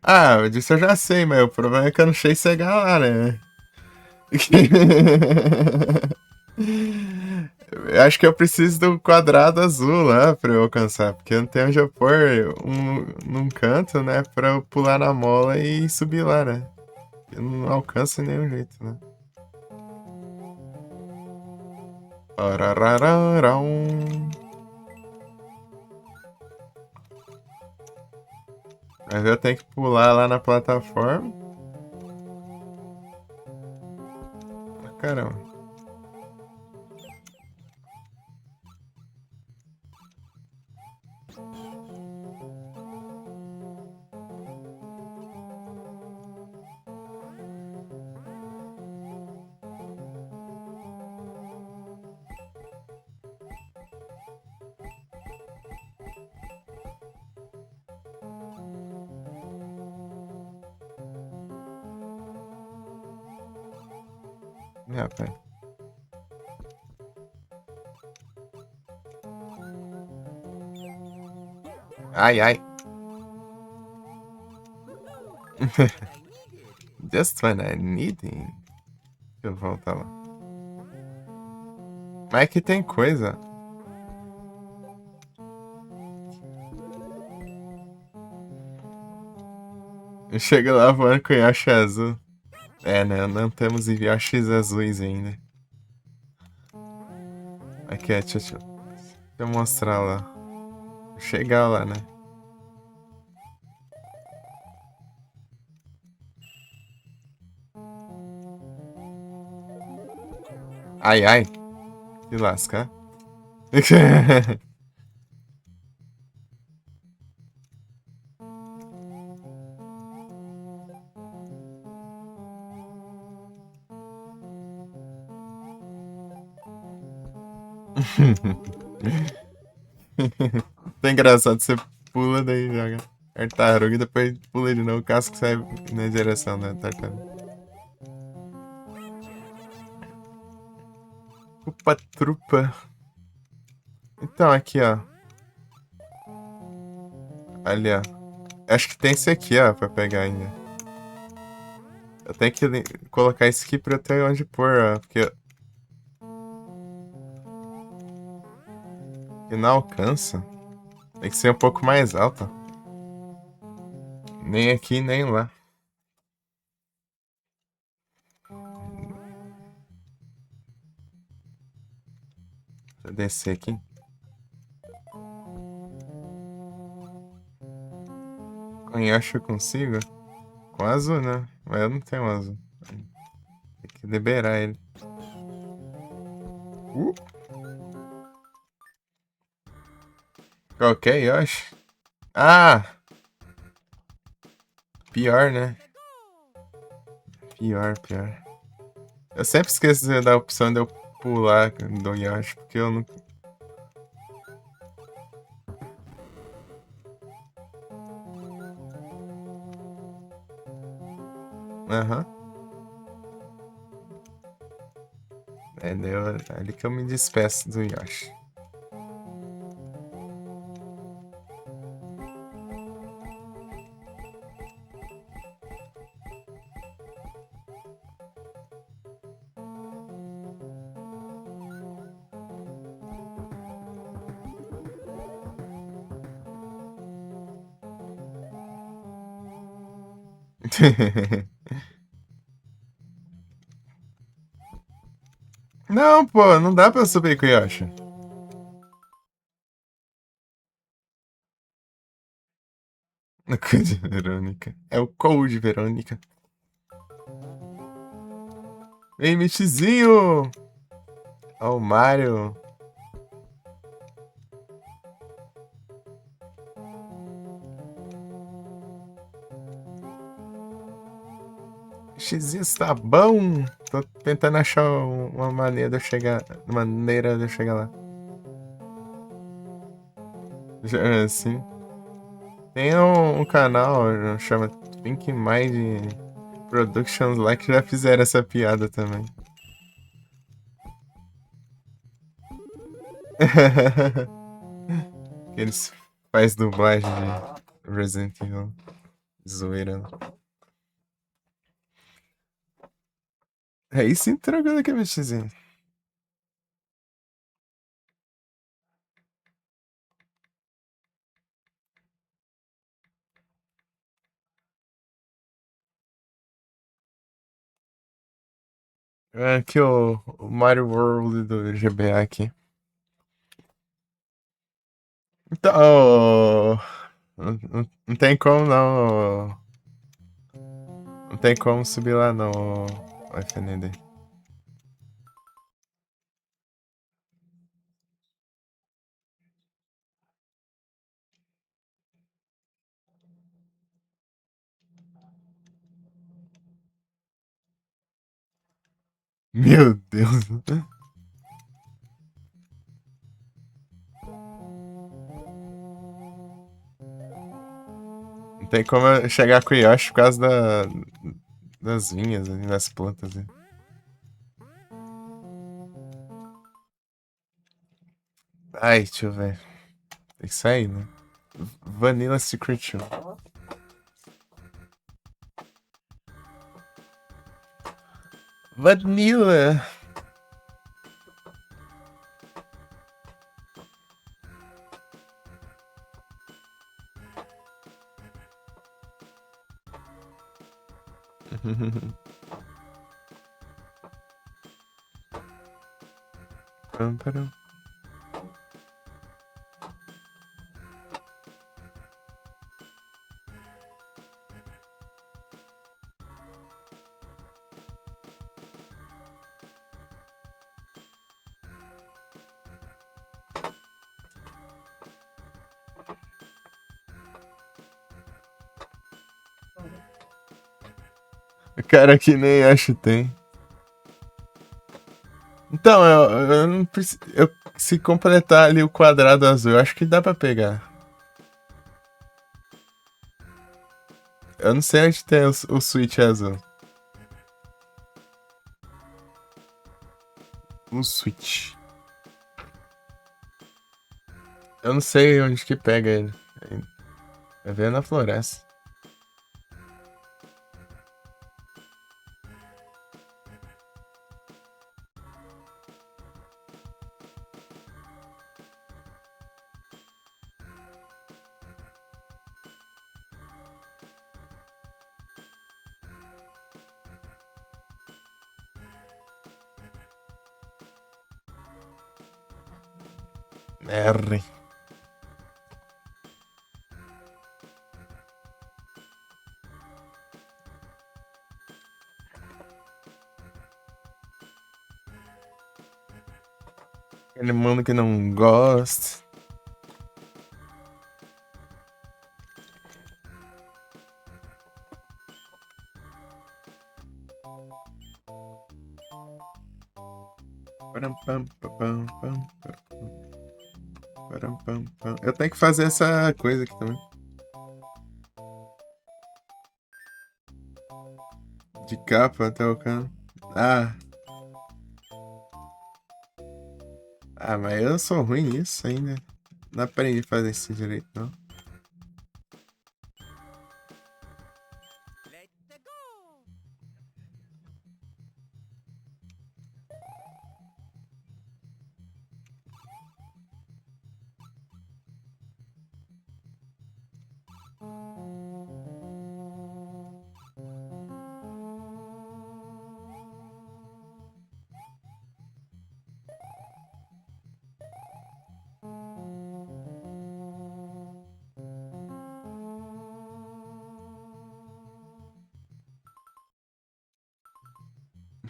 Ah, disso eu já sei, mas o problema é que eu não sei chegar lá, né? Eu acho que eu preciso do quadrado azul lá pra eu alcançar, porque eu não tenho onde eu pôr num canto, né? Pra eu pular na mola e subir lá, né? Eu não alcanço de nenhum jeito, né? Pararararam. Mas eu tenho que pular lá na plataforma. Ah, caramba. Rapaz. Ai, ai. Just when I need it. Deixa eu voltar lá. Mas aqui tem coisa. Chega lá voando com o Yoshi azul. É, né? Não temos Yoshis azuis ainda. Aqui, deixa eu mostrar lá. Chegar lá, né? Ai, ai. Que lasca. É engraçado, você pula, daí joga tartaruga e depois pula de novo, o casco sai na direção da tartaruga. Opa, trupa. Então, aqui, ó. Ali, ó. Acho que tem esse aqui, ó, pra pegar ainda. Eu tenho que colocar isso aqui pra eu ter onde pôr, ó. Porque não alcança. Tem que ser um pouco mais alta. Nem aqui, nem lá. Deixa eu descer aqui. Com Yoshi eu consigo? Com azul, né? Mas eu não tenho azul. Tem que liberar ele. Qualquer Yoshi? Ah! Pior, né? Pior. Eu sempre esqueço da opção de eu pular do Yoshi, porque eu não... Aham. É ali que eu me despeço do Yoshi. Não, pô, não dá pra subir com o Yoshi. No Code Verônica. É o Code Verônica. Vem, Michizinho! Ó, o Mario. Michizinho está bom. Tô tentando achar uma maneira de eu chegar. Maneira de eu chegar lá. Sim. Tem um canal, chama Think Mind Productions lá que já fizeram essa piada também. Eles fazem dublagem de Resident Evil. Zoeira. Aí sim, trocando aqui, bichozinho. Aqui o Mario World do GBA aqui. Então, não tem como não. Não tem como subir lá no FND. Meu Deus. Não tem como eu chegar com o Yoshi por causa das vinhas, das plantas. Ai, deixa eu ver. Tem que sair, né? Vanilla Secret Show. Vanilla! Pam, param. O cara que nem acho tem. Então, eu não preciso. Se completar ali o quadrado azul, eu acho que dá pra pegar. Eu não sei onde tem o switch azul. Um switch. Eu não sei onde que pega ele. Vai ver na floresta. R. Aquele mano que não gosta. Param, pam, pam, pam, pam, pam. Param, pam, pam. Eu tenho que fazer essa coisa aqui também. De capa até o cano. Ah. Ah, mas eu sou ruim nisso ainda. Não aprendi a fazer isso direito, não.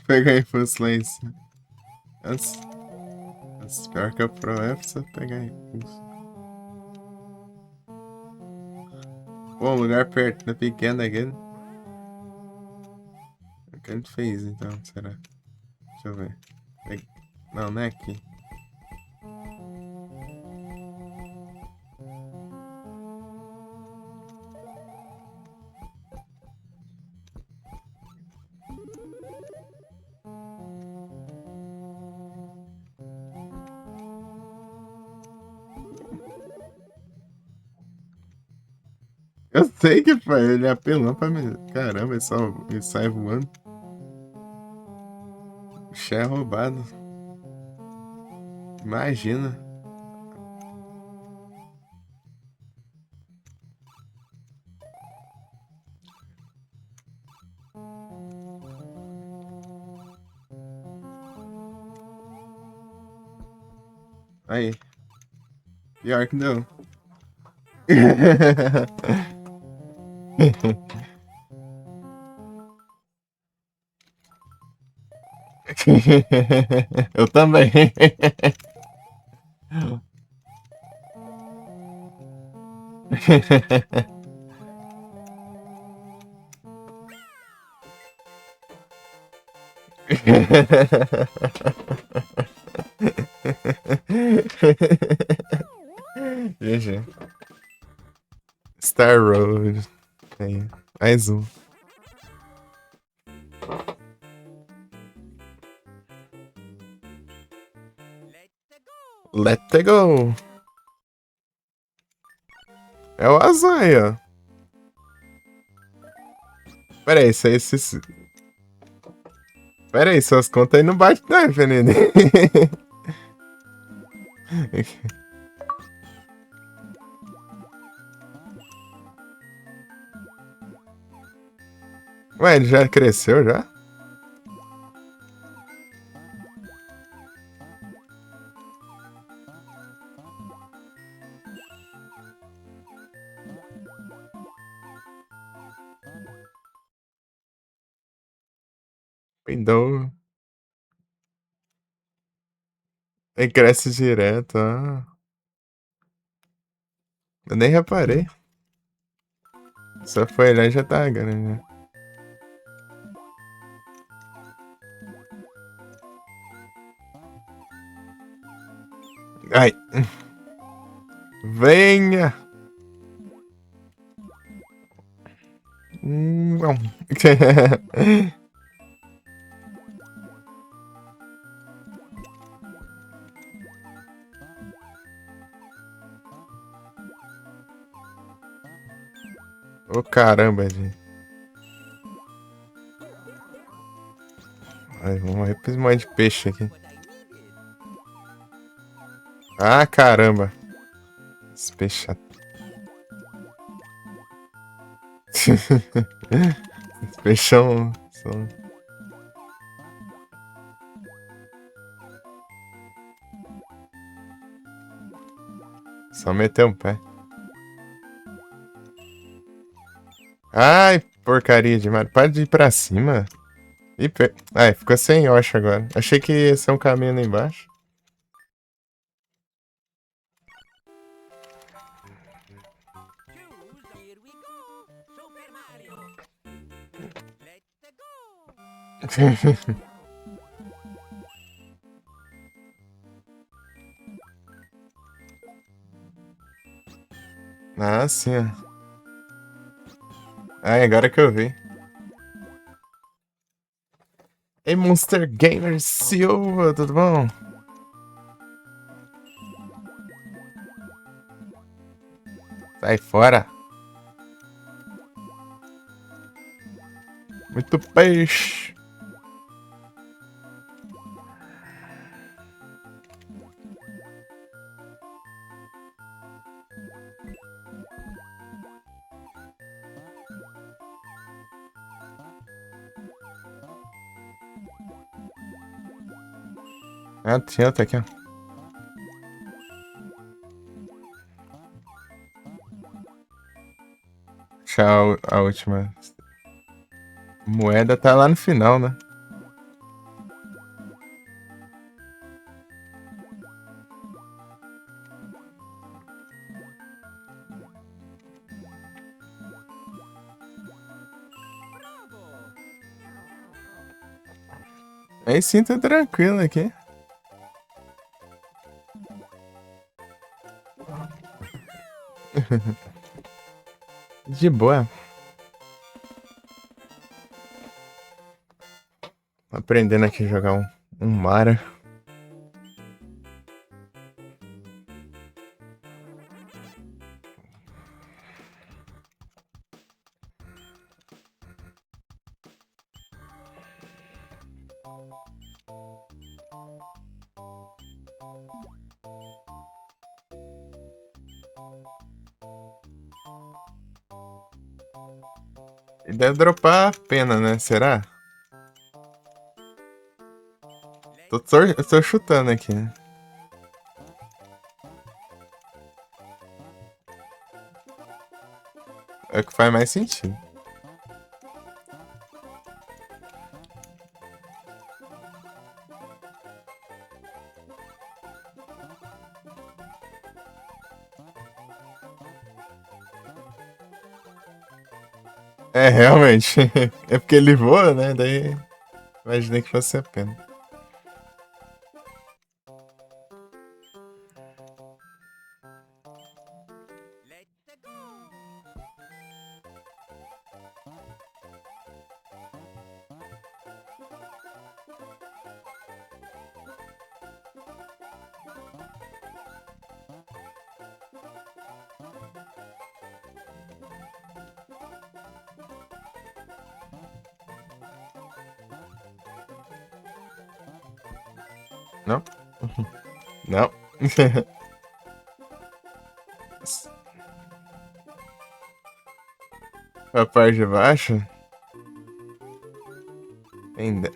Pegar a impulso lá em cima. Antes, pior que a Pro é pra você pegar impulso. Pô, um lugar perto, da pequena aquele. O que a gente fez então, será? Deixa eu ver. Não, não é aqui. Eu sei que foi, ele apelou pra mim. Caramba, ele sai voando. Bicho é roubado. Imagina. Aí. Pior que deu. Eu também. GG. Star Road. Aí, mais um. Let go. É o azul aí, ó. Pera aí, Pera aí, suas contas aí não batem não, Fernando. Ué, ele já cresceu já? Então, ele cresce direto, ah. Eu nem reparei. Só foi olhar e já tá grande, né? Ai. Venha! Não. Ô caramba, gente. Ai, vamos morrer pra esse monte de peixe aqui. Ah, caramba. Esse peixe chato. Esse peixão. Só meter um pé. Ai, porcaria de Mario. Para de ir pra cima. Ai, ficou sem Yoshi agora. Achei que ia ser um caminho lá embaixo. Here we go. Super Mario. Let's go. Ah, sim. Ó. Ai, agora que eu vi. Ei, Monster Gamer Silva, tudo bom? Sai fora. Muito peixe. Ah, tinha outra aqui, ó. Tchau, a última. Moeda tá lá no final, né? Aí sim, tá tranquilo aqui. De boa. Aprendendo aqui a jogar um Mario. E deve dropar a pena, né? Será? Tô chutando aqui, né? É o que faz mais sentido. É, realmente. É porque ele voa, né? Daí imaginei que fosse a pena. Let's go. Não? Não. A parte de baixo? Ainda.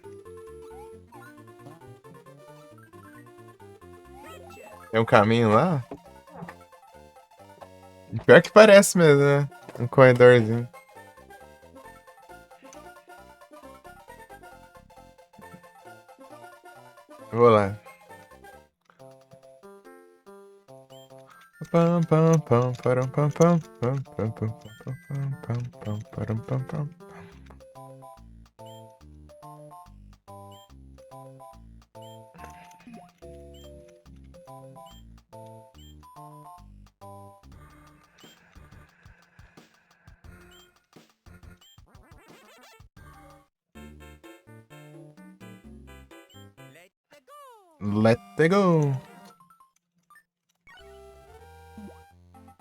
Tem um caminho lá? Pior que parece mesmo, né? Um corredorzinho. Vou lá. Pam, pam, pam, param, pam, pam, pam, pam, pam, pam, pam, pam, param, pam, pam. Let go!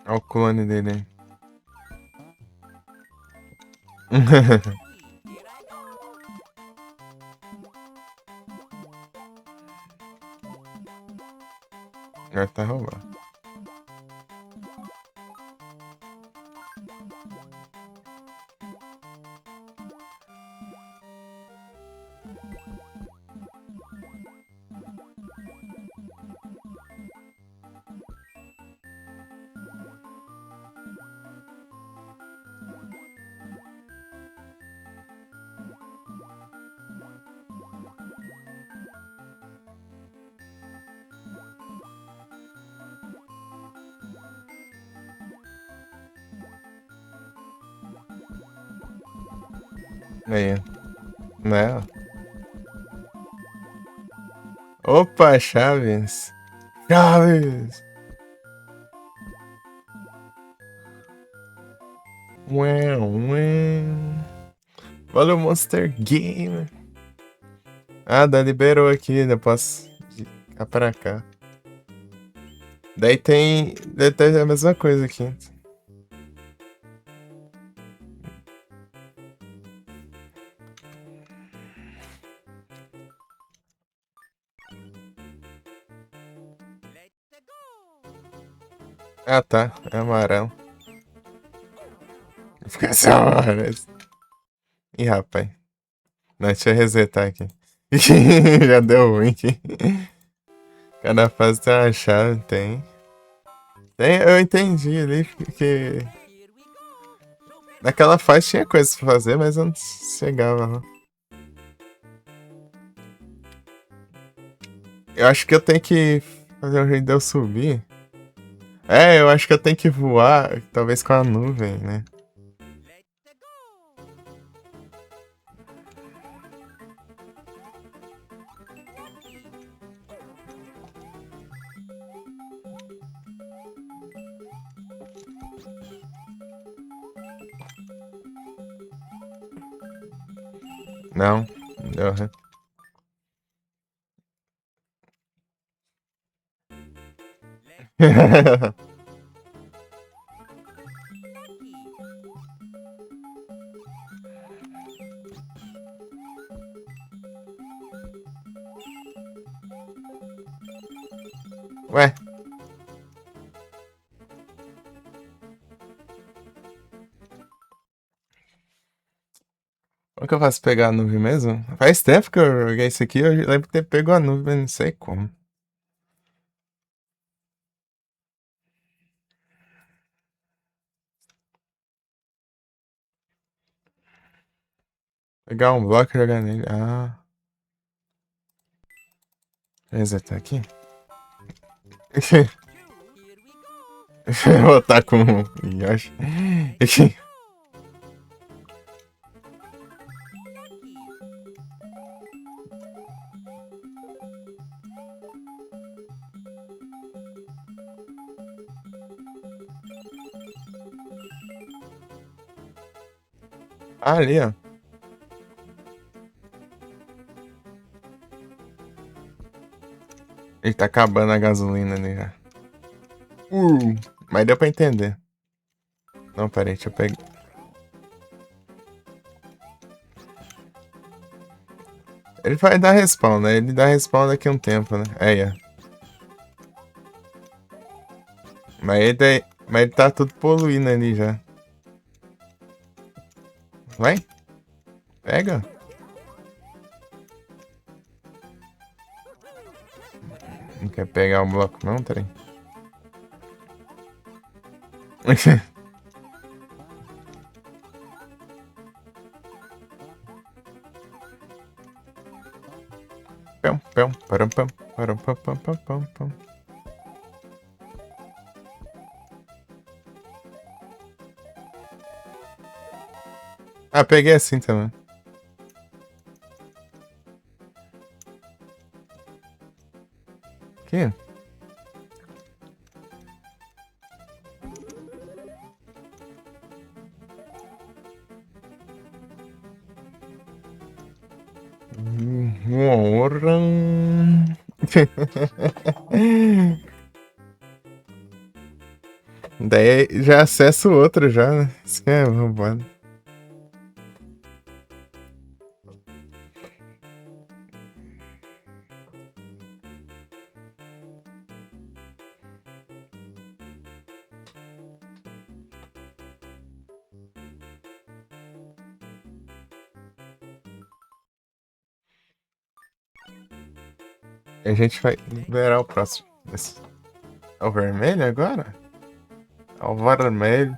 Olha o clone dele aí. Here I go. Agora tá roubando. Aí, né? Opa, Chaves. Chaves. Ué, ué. Valeu, Monster Game. Ah, liberou aqui, eu posso ficar pra cá. Daí tem. Daí tem a mesma coisa aqui. Let's go. Ah, tá. É amarelo. Fica assim, amarelo. Ih, rapaz. Não, deixa eu resetar aqui. Já deu ruim aqui. Cada fase tem uma chave, tem. Tem, eu entendi ali que Here we go. Super naquela fase tinha coisa pra fazer, mas eu não chegava lá. Eu acho que eu tenho que fazer um jeito de eu subir. É, eu acho que eu tenho que voar, talvez com a nuvem, né? Let's go. Não, não deu, né? Ué? Como que eu faço pegar a nuvem mesmo? Faz tempo que eu joguei isso aqui, eu lembro de ter pego a nuvem, mas não sei como. Pegar um bloco e jogar nele. Ah. Resetar aqui. Here we go. Eu vou botar com Yoshi. Ah, ali, ó. Ele tá acabando a gasolina ali já. Mas deu pra entender. Não, peraí, deixa eu pegar. Ele vai dar respawn, né? Ele dá respawn daqui a um tempo, né? Aí, ó. Mas ele tá tudo poluindo ali já. Vai? Pega. Não quer pegar o bloco não, trem? Pão, pão, param, pam, param, pam, pam, pam, pam, pam. Ah, peguei assim também. Aqui? Morra. Daí já acesso o outro já, né? Isso que é roubado. A gente vai liberar o próximo. É o vermelho agora? É o vermelho.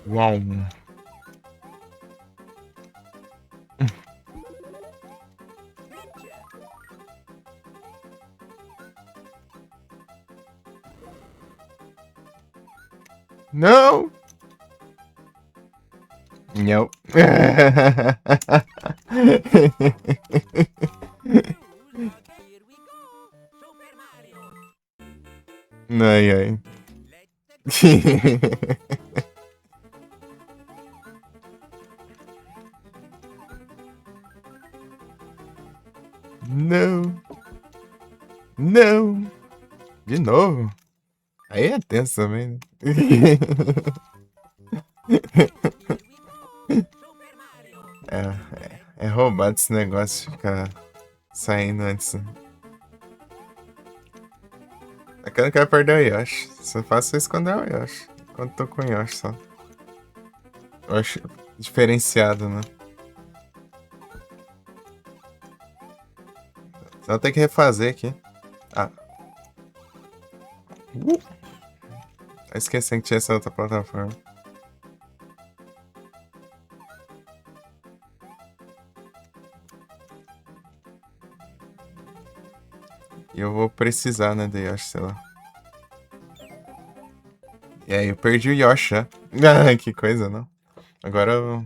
Uau. Não! Não. Here we go. Super Mario. Ai, ai. Não. Não. De novo? Aí é tenso também, né? Super Mario. É roubado esse negócio de ficar saindo antes. Né? É que eu não quero perder o Yoshi. Só faço isso quando é o Yoshi. Quando tô com o Yoshi só. Eu acho diferenciado, né? Só tem que refazer aqui. Ah. Tá esquecendo que tinha essa outra plataforma. E eu vou precisar, né, do Yoshi, sei lá. E aí, eu perdi o Yoshi já. Ah, que coisa, não. Agora eu...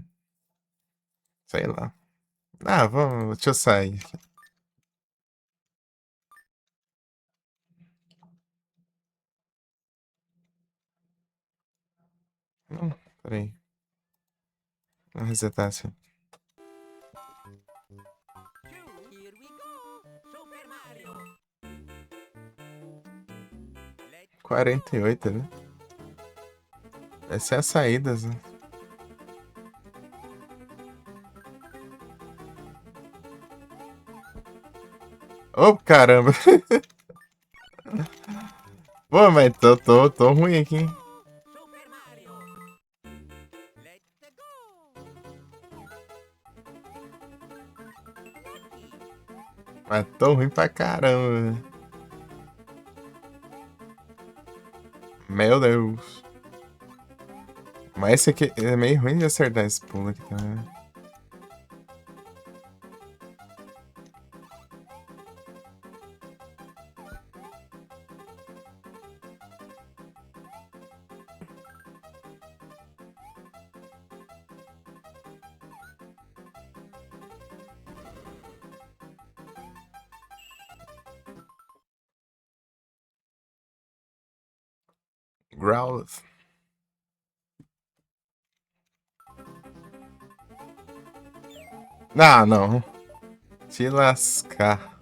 Sei lá. Ah, vamos... Deixa eu sair aqui. Não, peraí. Vou resetar assim. Here we go. Super Mario. 48, né? Essa é as saídas, né? Ô, caramba! Pô, mas tô ruim aqui, hein? Super Mario. Let's go. Mas tô ruim pra caramba. Meu Deus. Mas esse aqui é meio ruim de acertar esse pulo aqui também. Growlithe. Ah, não. Te lascar.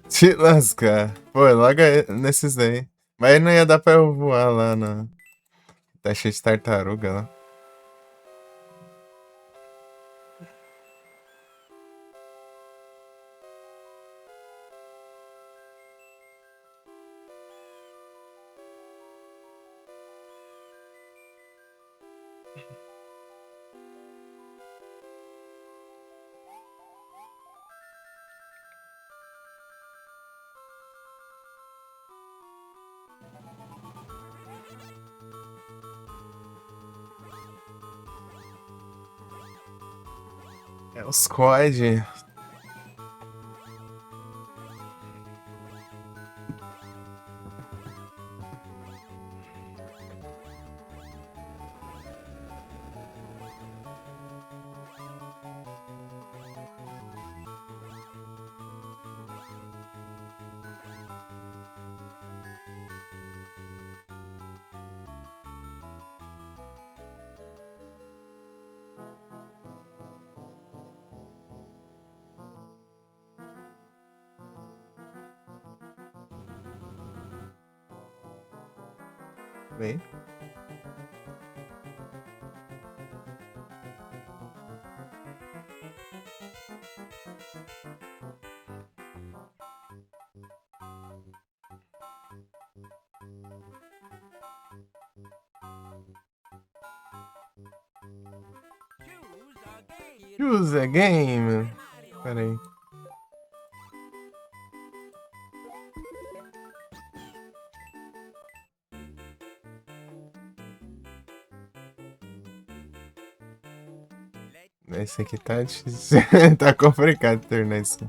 Te lascar. Pô, logo nesses daí. Mas não ia dar pra eu voar lá na. Tá cheio de tartaruga lá. É os COD. Bem. Choose a game. Use a game. Mario. Pera aí. Esse aqui tá difícil. Tá complicado tornar isso.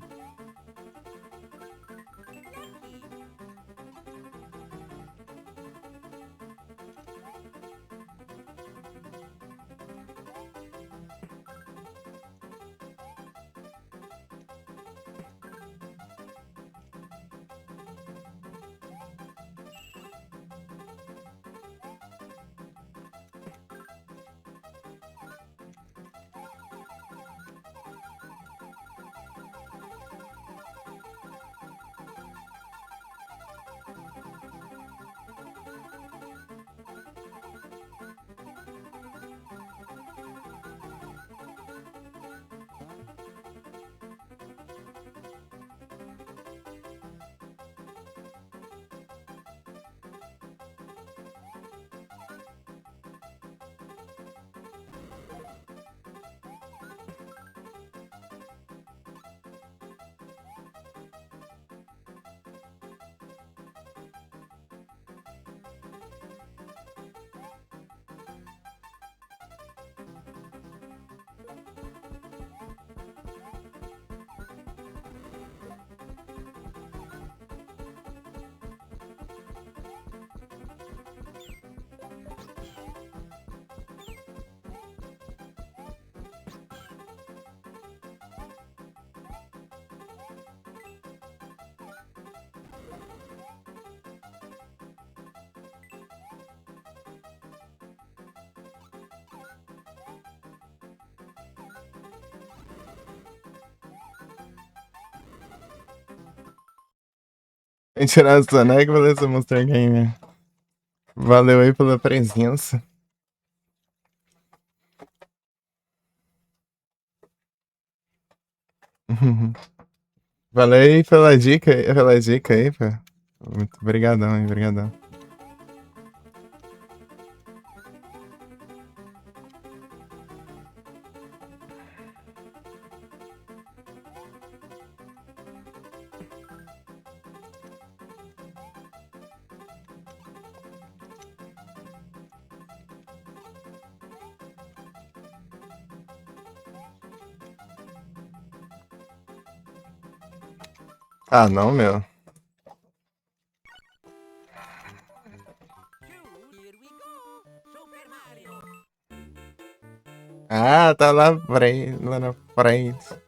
Vem tirar a soneca, beleza, Monster Gamer. Valeu aí pela presença. Valeu aí pela dica aí, pô. Muito obrigadão, hein, obrigadão. Ah, não, meu. Here we go. Super Mario. Ah, tá lá, lá na frente.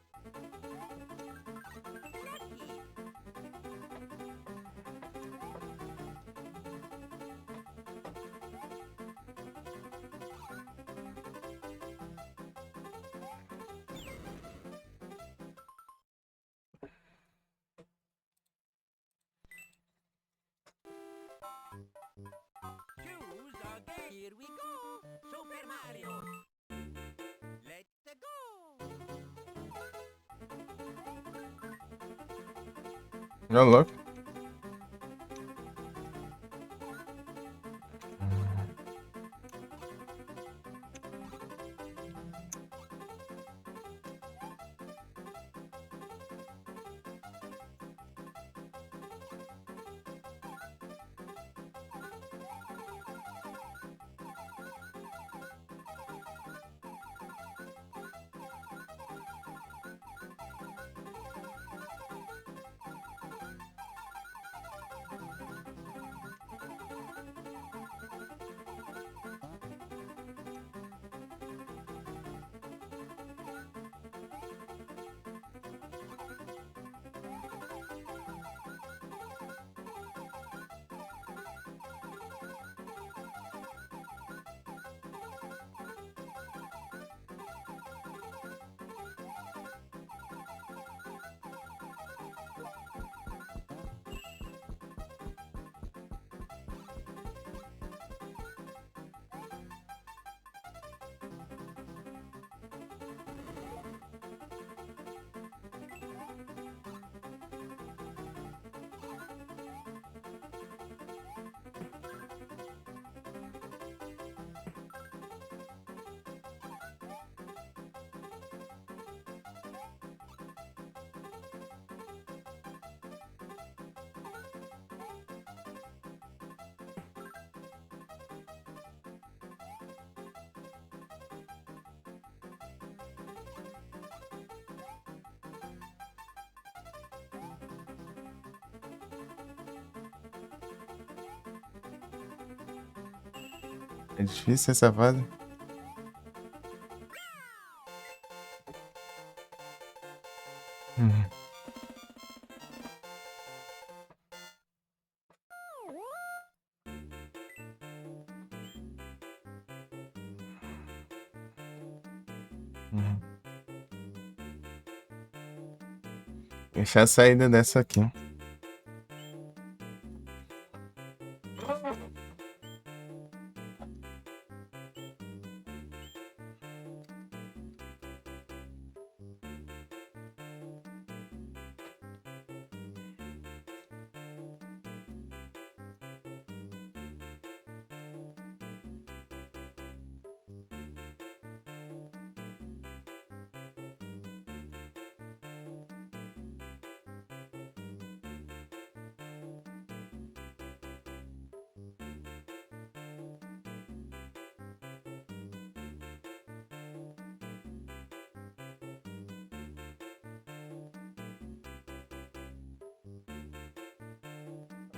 Choose again. Here we go. Super Mario. Let's go. Ô, louco. É difícil essa fase? Uhum. Uhum. Deixar a saída dessa aqui.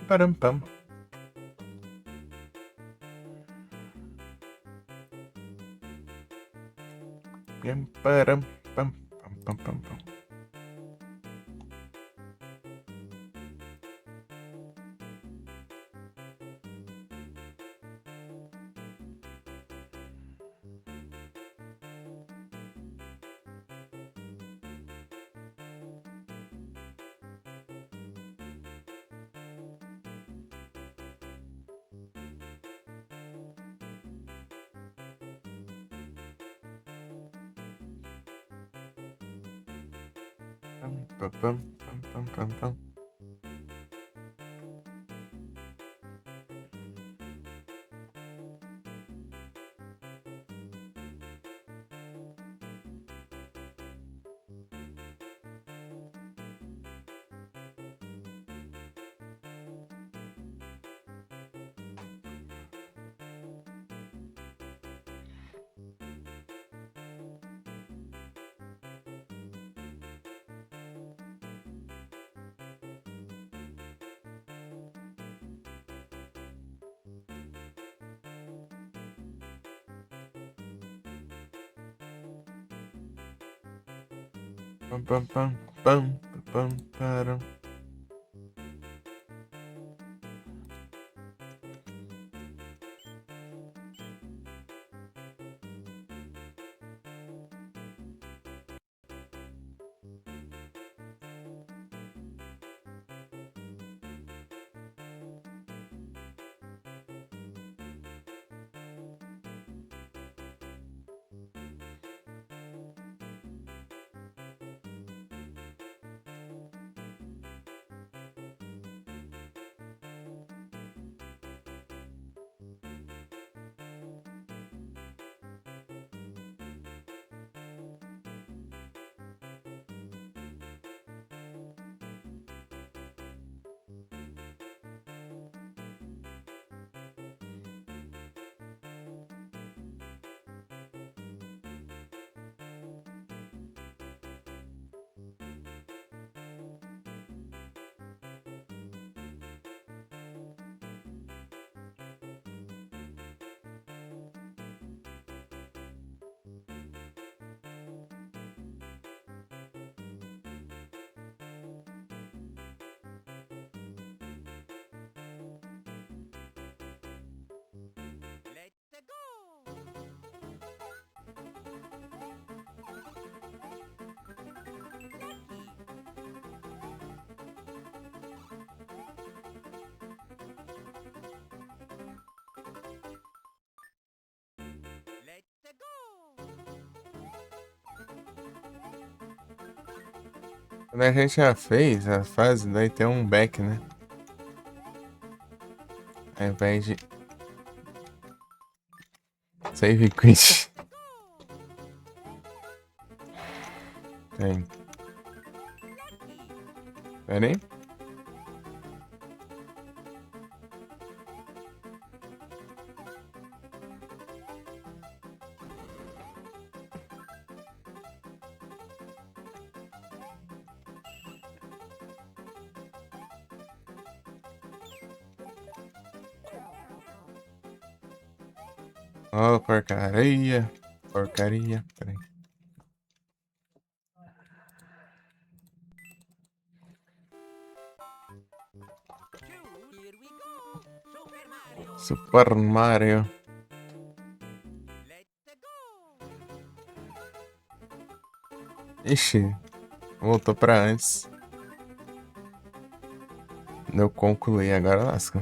Param, pam. Param, pam, pam, pam, pam, pam. Pam, pam, pam, pam, pam, pam. Pam, pam, pam, pam, pam, param. Let's go! Let's go! Quando a gente já fez a fase, daí tem um back, né? Ao invés de save quit. Tem. Pera aí. Oh, porcaria. Porcaria. Peraí. Here we go. Super Mario. Super Mario. Let's go. Ixi, voltou pra antes. Eu concluí, agora lasca.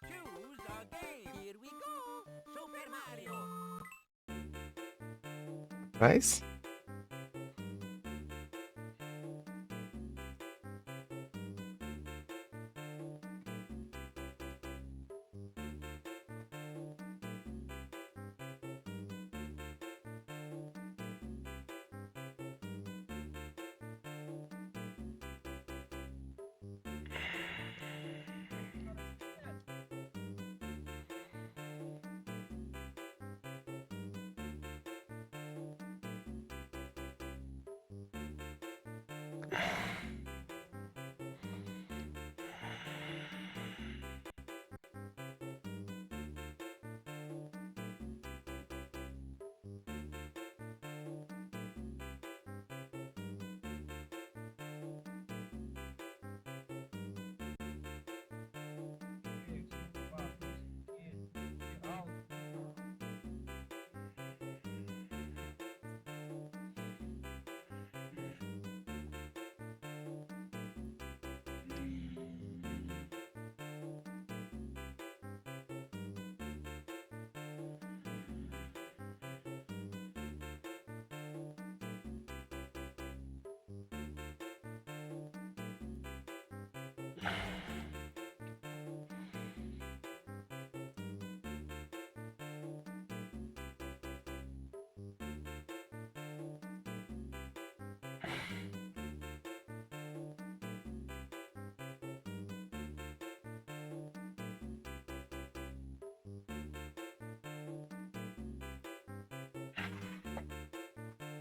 Choose a game. Here we go. Super Mario. Mas,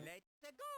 Let's go.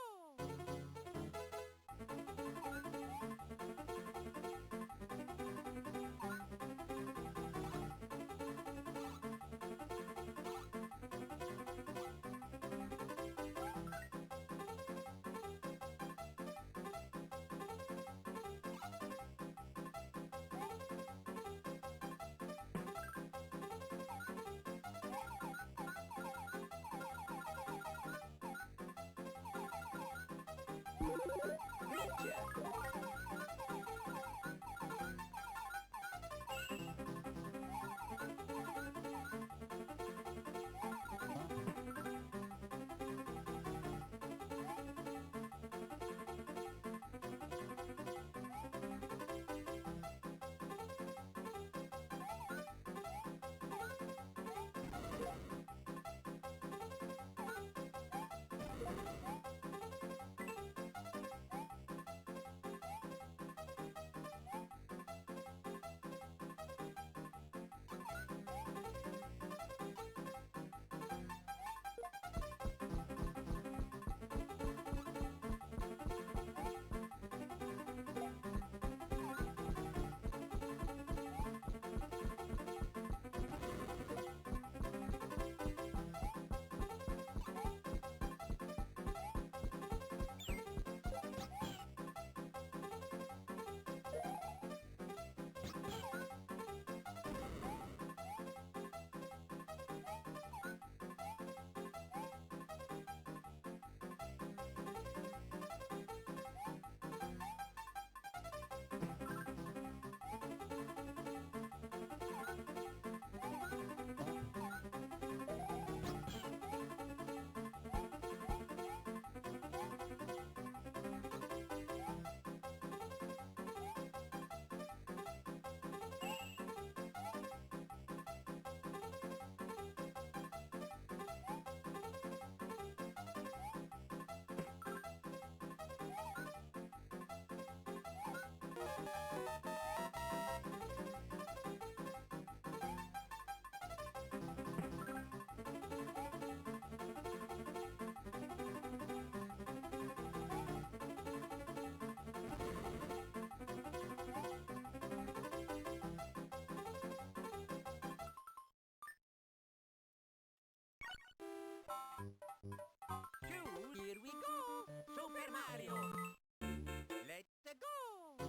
Let's go!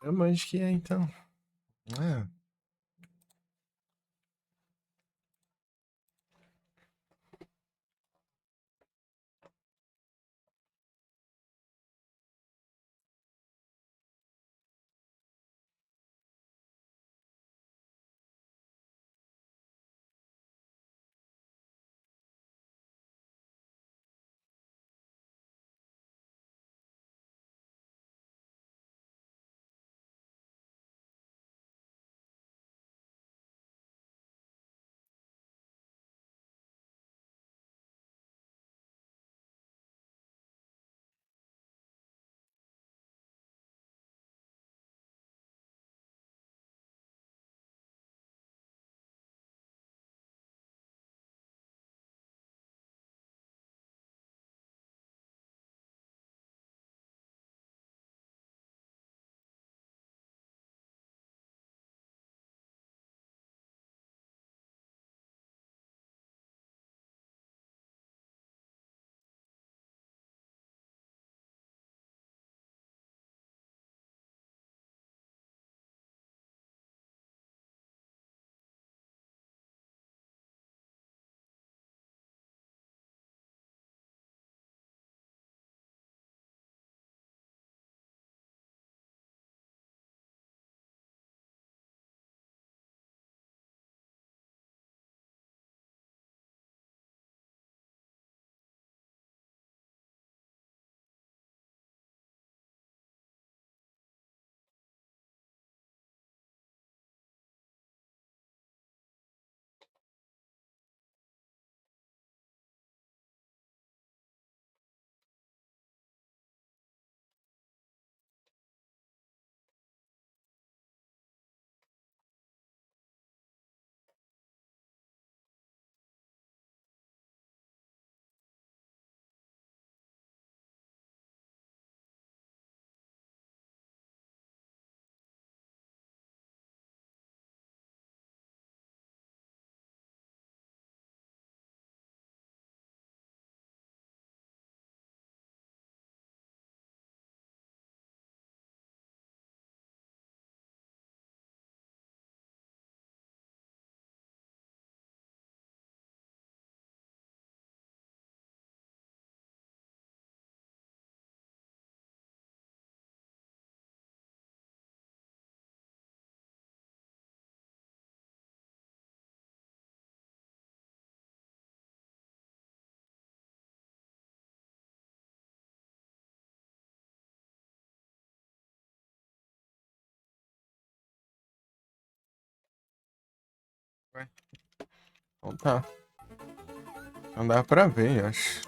Eu manjo que é, então. É. Então tá. Não dá pra ver, eu acho.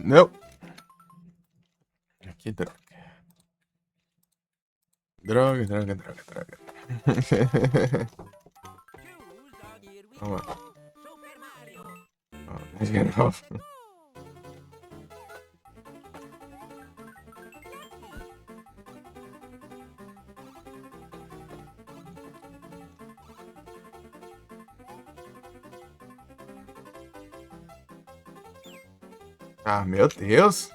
Não. Que droga. Droga, droga, droga, droga. Here we Vamos lá. go! Super Mario! Ó, de novo. Ah, meu Deus.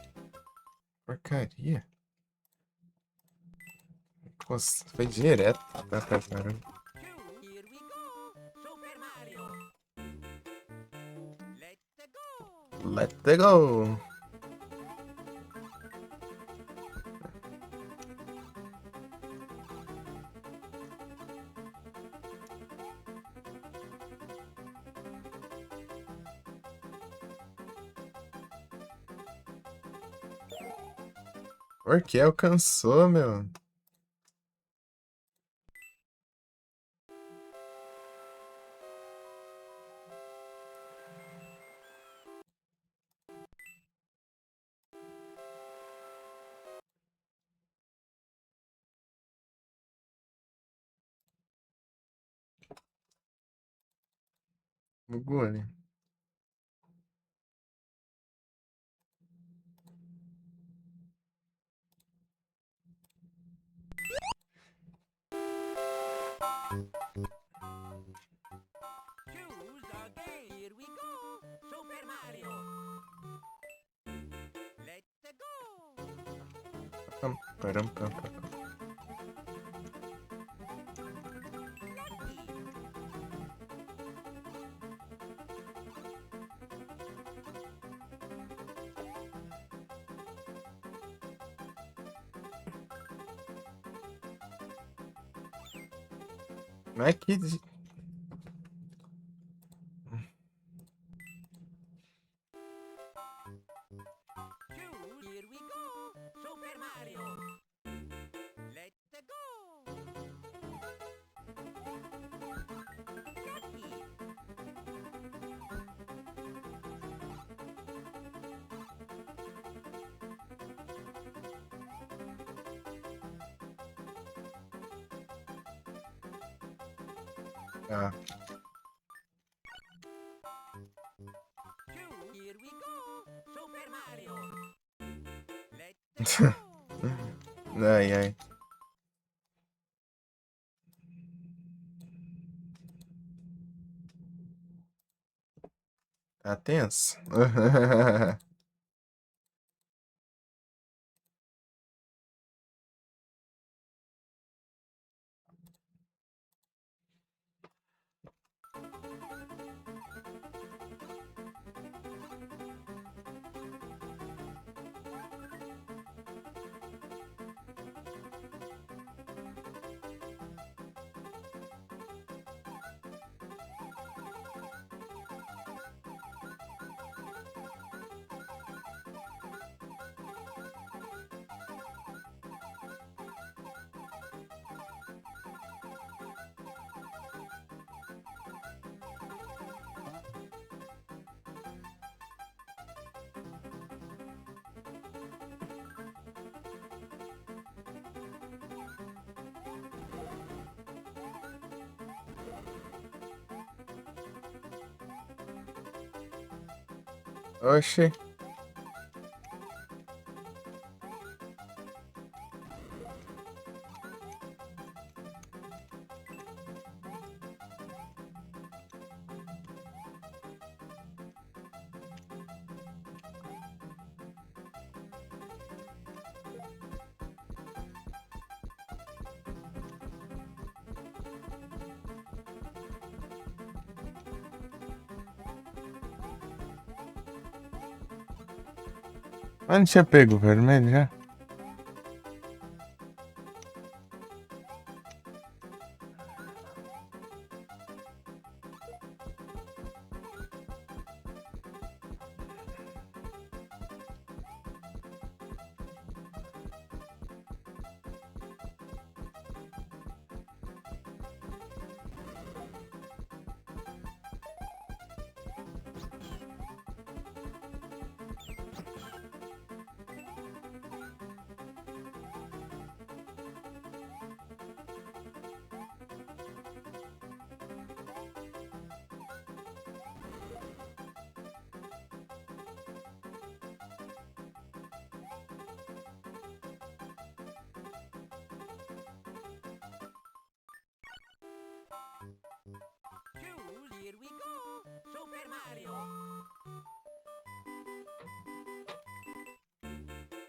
Porcaria. Nossa, foi direto. Tá preparando. Here we go! Super Mario! Let's go! Let's go. Por que alcançou, meu? Bugou ali. Choose a game. Here we go. Super Mario. Let's go. Pam, param, pam, pam. Lucky. Não é que. Choose. Here we go. Super Mario. Let's go. Lucky. Ah, Choose. Here we go. Super Mario. Let's go. ai, ai. Tá tenso? Oxi. Mas não tinha pego o vermelho já? Choose. Here we go. Super Mario.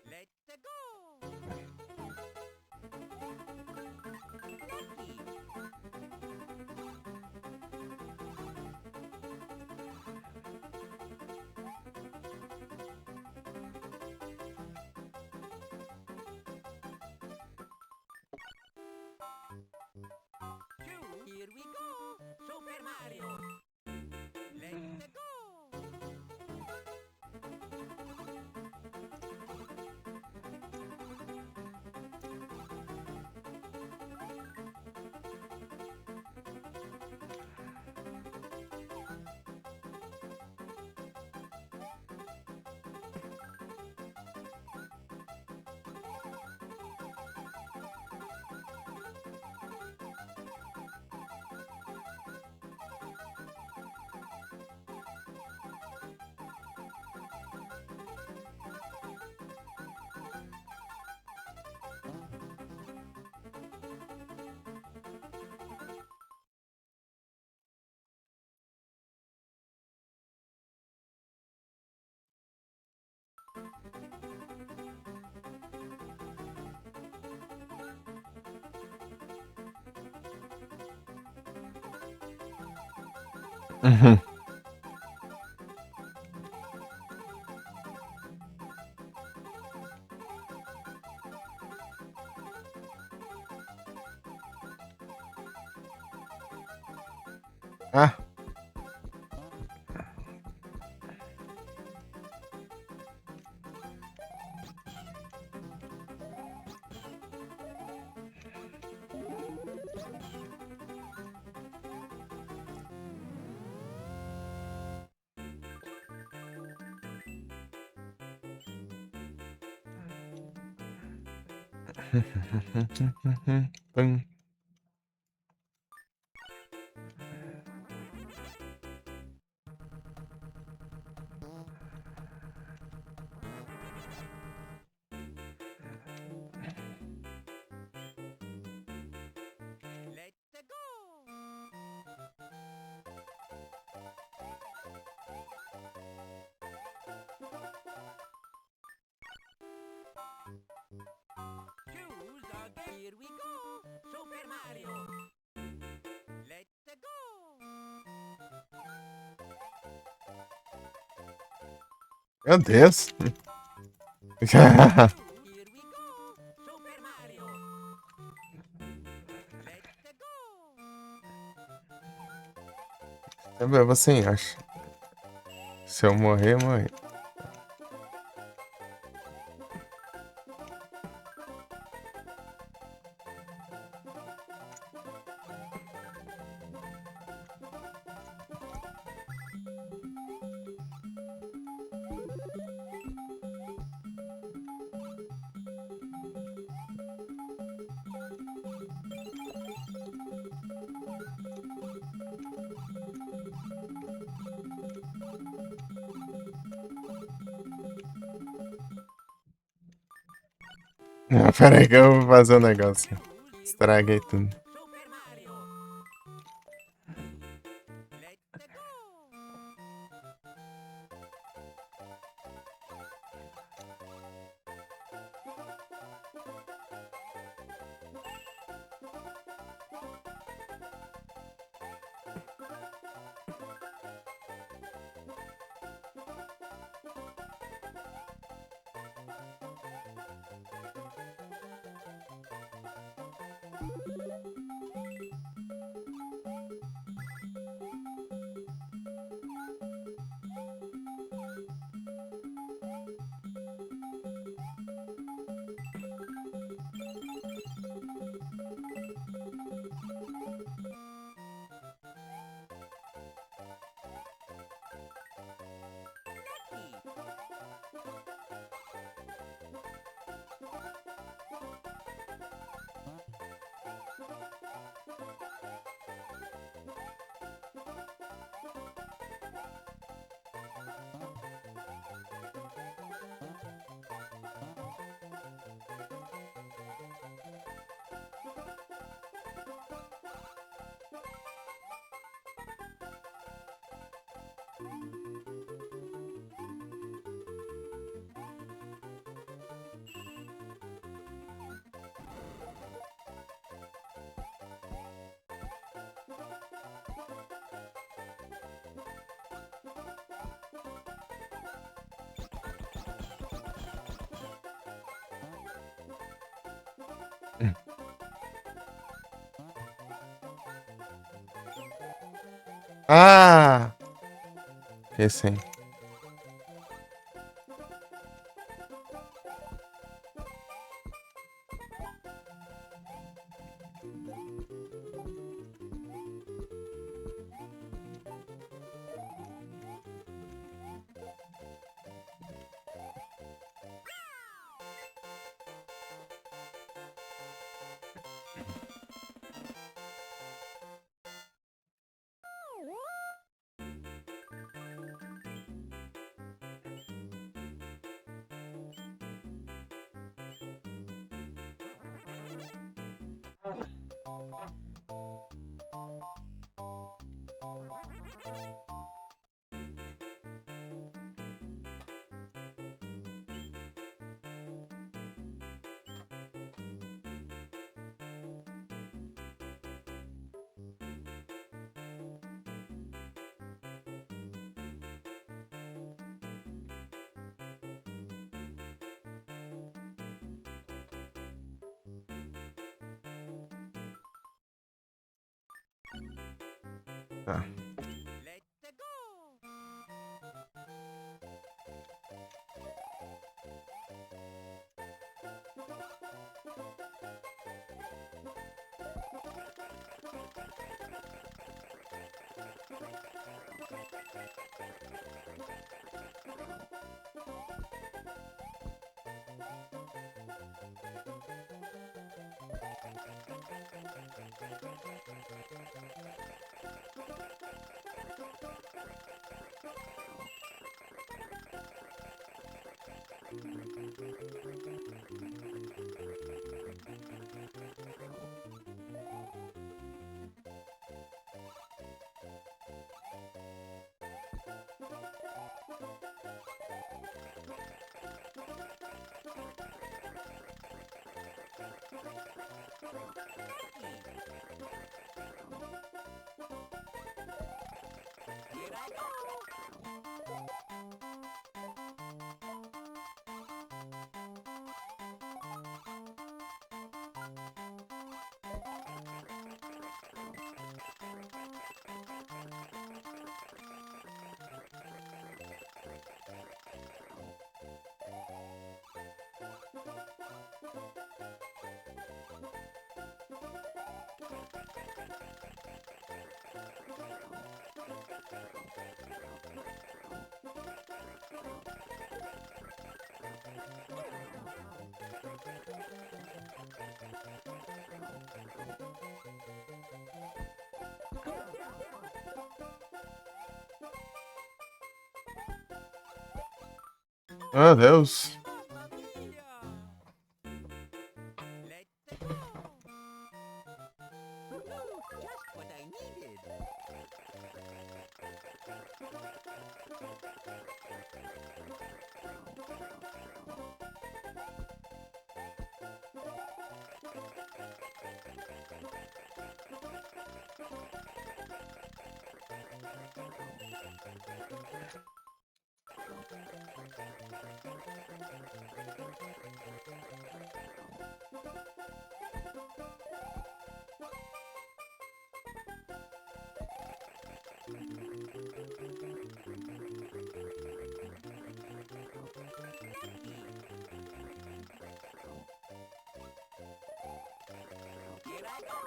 Let's go. Lucky. Choose. Here we go. Super Mario. Let's go. Uhum. Ah. Pum. Let's go! Choose a game. Here we go! Super Mario! Let's go! Meu Deus. Here we go! Super Mario! Let's go! Também você acha. Se eu morrer, morrer. Ah, pera aí que eu vou fazer um negócio. Estraguei tudo. Super Mario! Let's go! Ah! Esse aí. Tá. Let's go! Here I go! Meu Deus. Mamma mia! Let's go! Just what I needed. Here I go!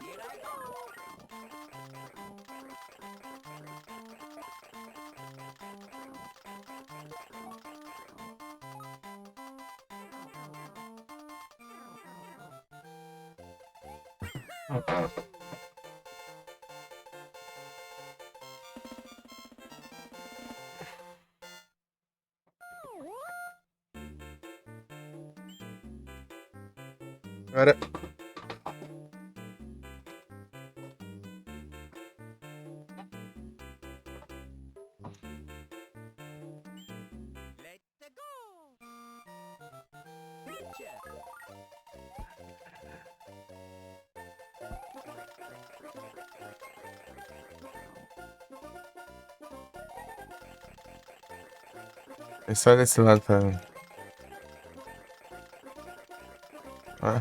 Here I go! Agora. Let's go! Picture! É só desse lado, tá? Ah.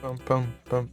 Pam, pam, pam.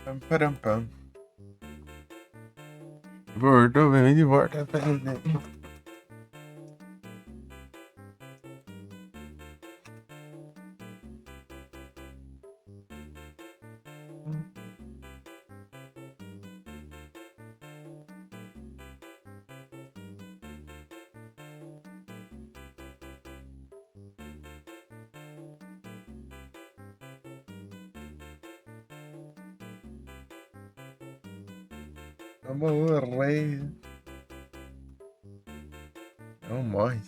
Pam, param, pam. Voltou, vem de volta. Vamos, rei. Não morre.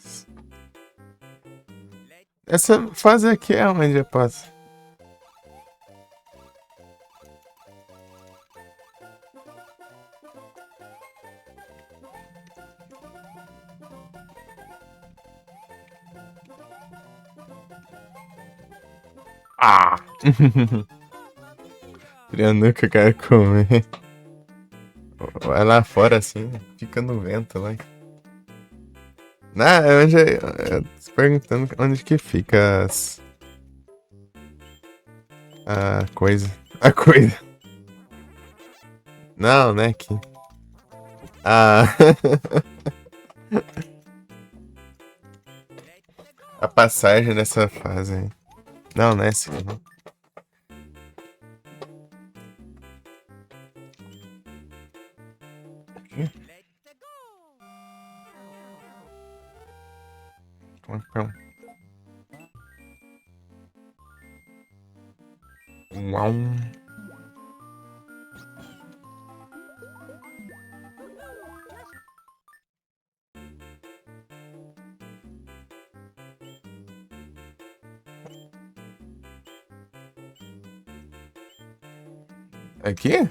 Essa fase aqui é onde eu passo. Ah! Triângulo que eu quero comer. Vai lá fora assim, fica no vento lá. Não, eu tô perguntando onde que fica a coisa. A coisa. Não, né? Que... Ah. A passagem dessa fase aí. Não, não é assim, não. Então. Uau. Aqui?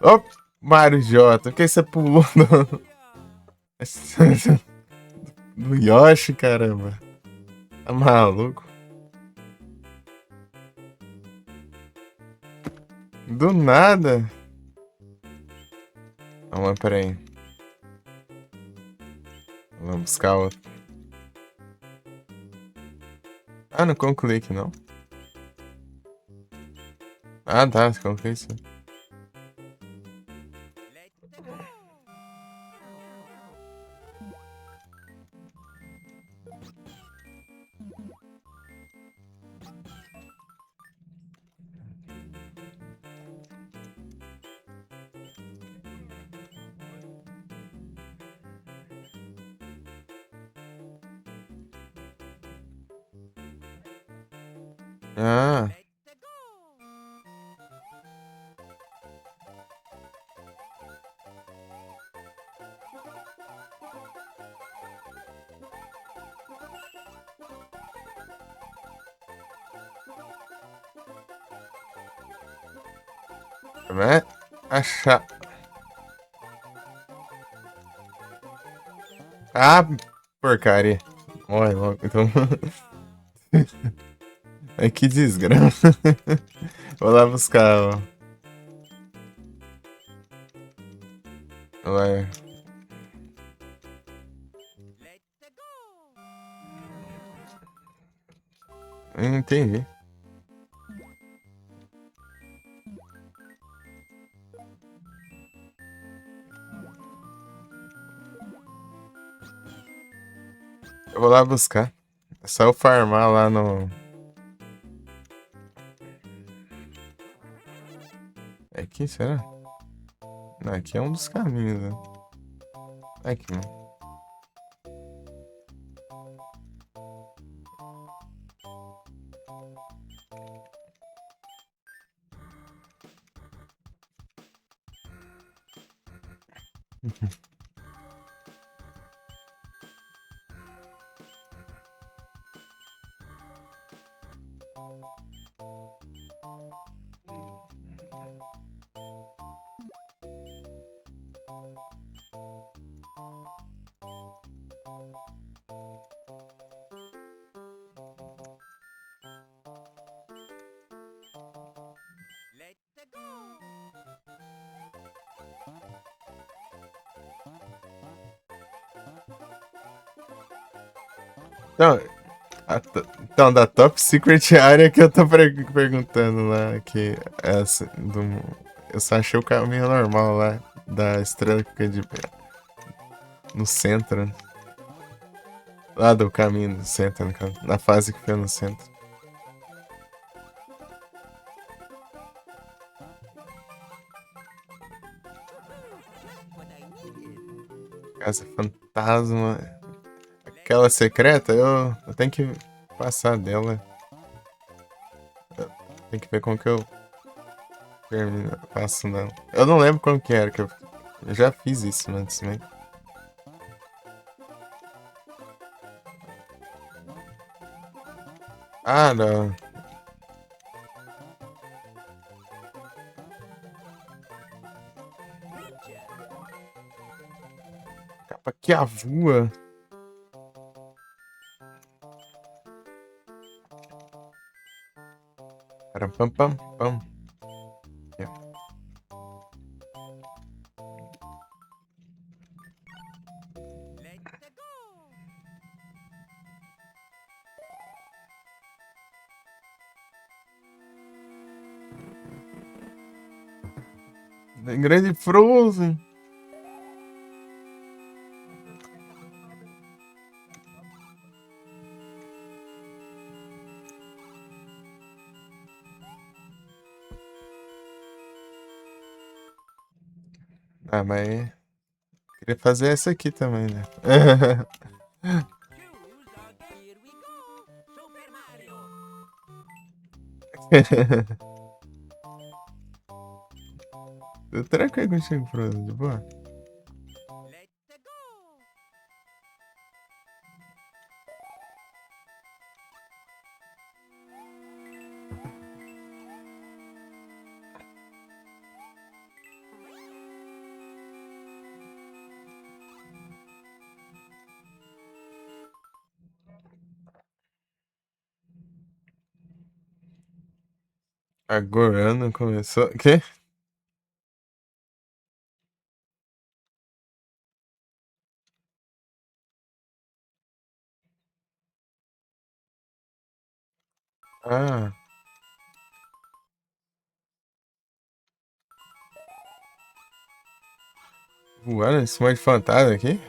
Ô, Mário Jota, por que você pulou do Yoshi, caramba? Tá maluco? Do nada? Não, mas peraí. Vamos buscar outro. Ah, não concluí aqui não. Ah, tá, concluí sim. Ah, né? Achar. Ah, porcaria. Morre logo, então. Ai, que desgraça. Vou lá buscar, ó. Vai. Eu não entendi. Eu vou lá buscar. É só eu farmar lá no. É aqui, será? Não, aqui é um dos caminhos, né? Aqui, mano. Não, então, da Top Secret área que eu tô perguntando lá, que é eu só achei o caminho normal lá, da estrela que fica no centro. Lá do caminho do centro, no caso, na fase que fica no centro. What I needed. Casa fantasma. Aquela secreta, eu tenho que passar dela. Tem que ver como que eu passo dela. Eu não lembro como que era, que eu já fiz isso antes, né? Ah, não. Capa que avua. Pam, pam, pam, pam. Yeah. Let's go. Grande Frozen. Ah, mas queria fazer essa aqui também, né? Choose again. Here we go. Super Mario. Tô tranquilo contigo, Frozen, de boa. Let's go. Agora não começou. Quê? Ah, voando em cima de fantasma aqui?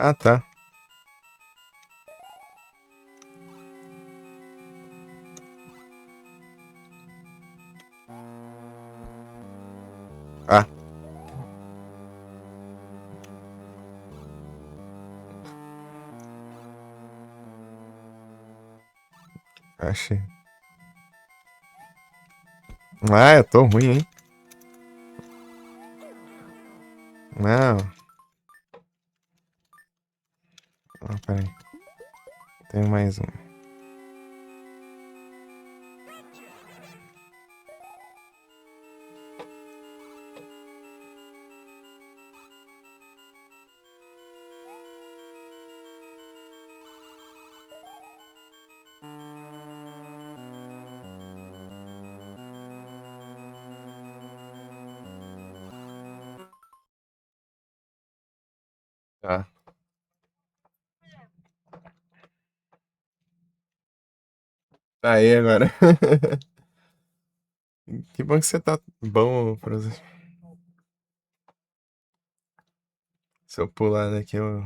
Ah, tá. Ah, achei. Ah, eu tô ruim, hein? Não. Ah, peraí. Tem mais um. Tá. Tá aí agora. Que bom que você tá bom, Frozen. Se eu pular daqui, eu.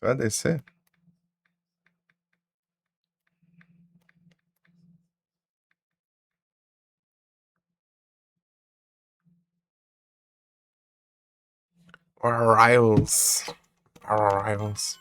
Vai descer? Rivals. Rivals.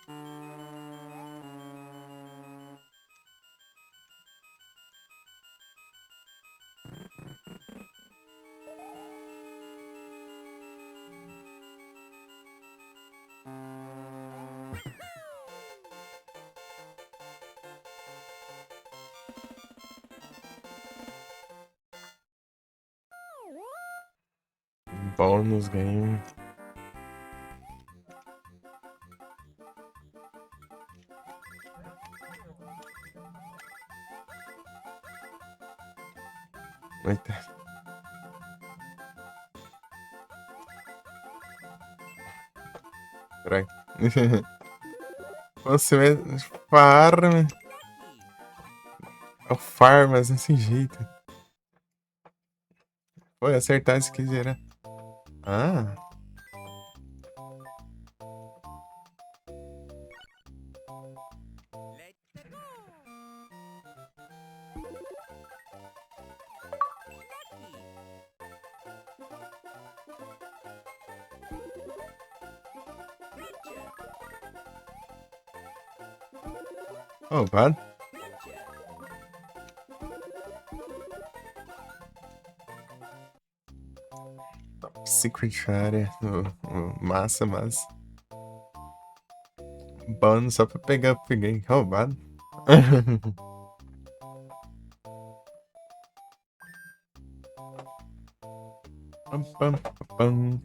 Bônus game. Eita. Peraí. Você vai farm. É o farmas desse jeito. Foi acertar se quiser, né? Ah. Let's go. Oh, bad. Secret Share. Massa, massa. Bônus só pra pegar, peguei. Roubado. Pam, pam, pam.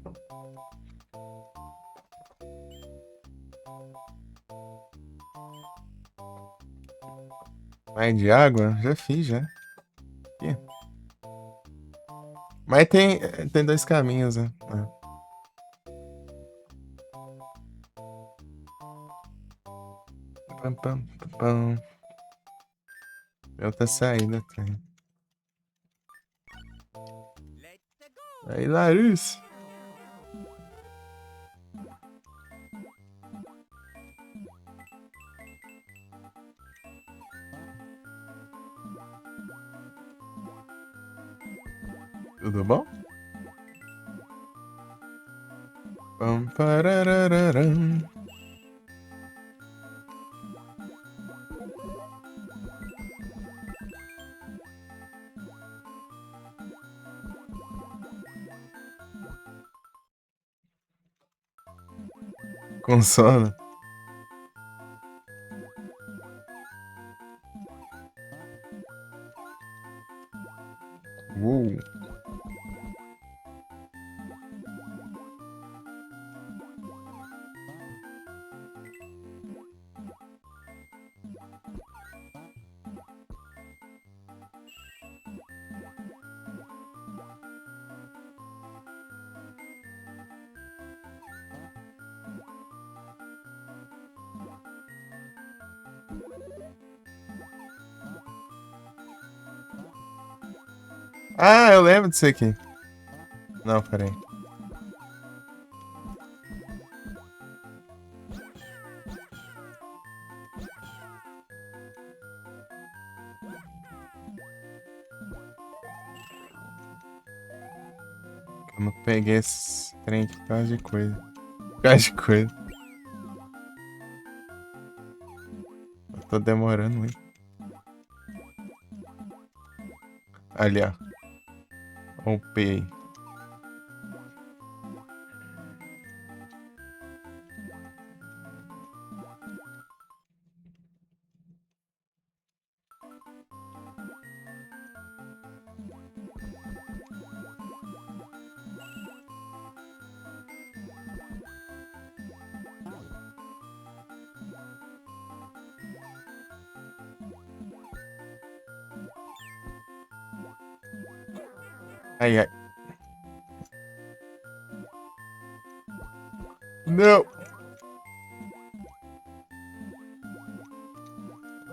Vai de água? Já fiz, já. Aqui. Mas tem dois caminhos, né? Pam, pam, pam, pam. É outra saída tem. Aí, Larus. Tudo bom? Pam, parararam. Com sono. Uou. Ah, eu lembro disso aqui. Não, peraí. Eu não peguei esse trem aqui por causa de coisa. Por causa de coisa. Eu tô demorando muito. Ali, ó. O P. Ai, ai. Não.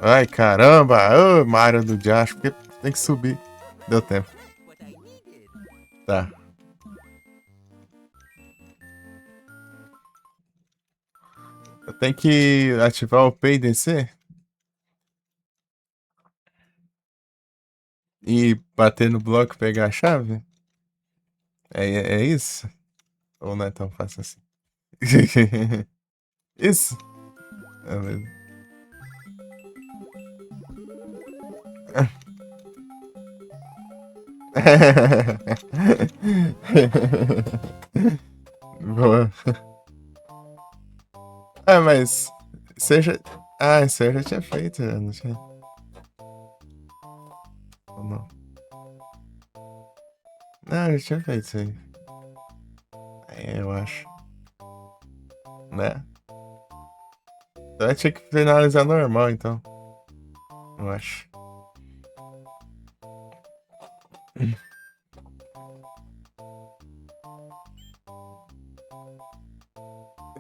Ai, caramba. Ô, Mario do Diacho. Porque tem que subir. Deu tempo. What I needed. Tá. Eu tenho que ativar o P e descer? E bater no bloco e pegar a chave? É isso? Ou não é tão fácil assim? Isso. Beleza. Boa. Ah, mas. Seja. Ah, isso eu já tinha feito, já, não tinha. Ou não? Não, eu já tinha feito isso aí. É, eu acho. Né? Então eu tinha que finalizar normal, então. Eu acho.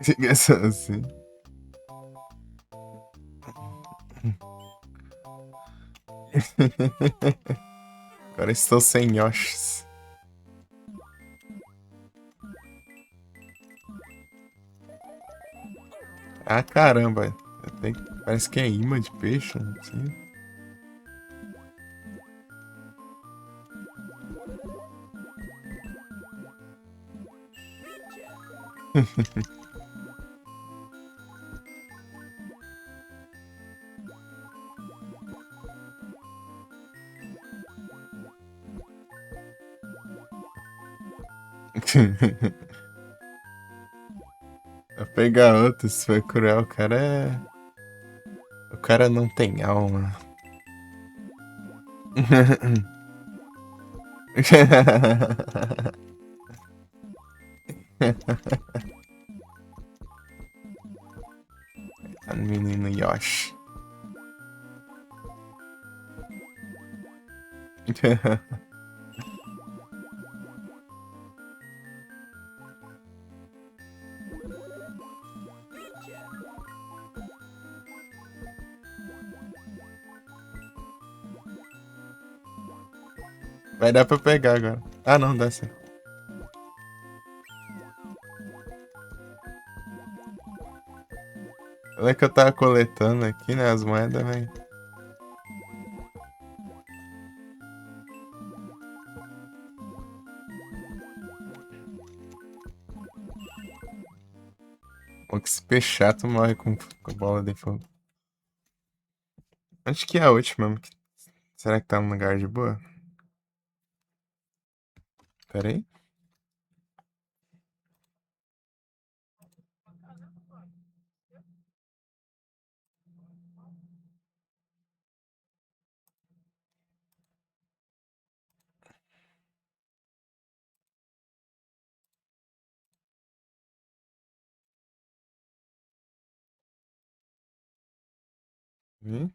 Fica só assim. Agora estou sem Yoshis. Ah, caramba. Parece que é imã de peixe, não sei. Vou pegar outro, se foi cruel, o cara é. O cara não tem alma. A menino Yoshi. Vai dar pra pegar agora. Ah, não, dá sim. Olha que eu tava coletando aqui, né, as moedas, velho. O que esse peixe chato morre com bola de fogo. Acho que é a última. Será que tá num lugar de boa? Pera aí. Vi?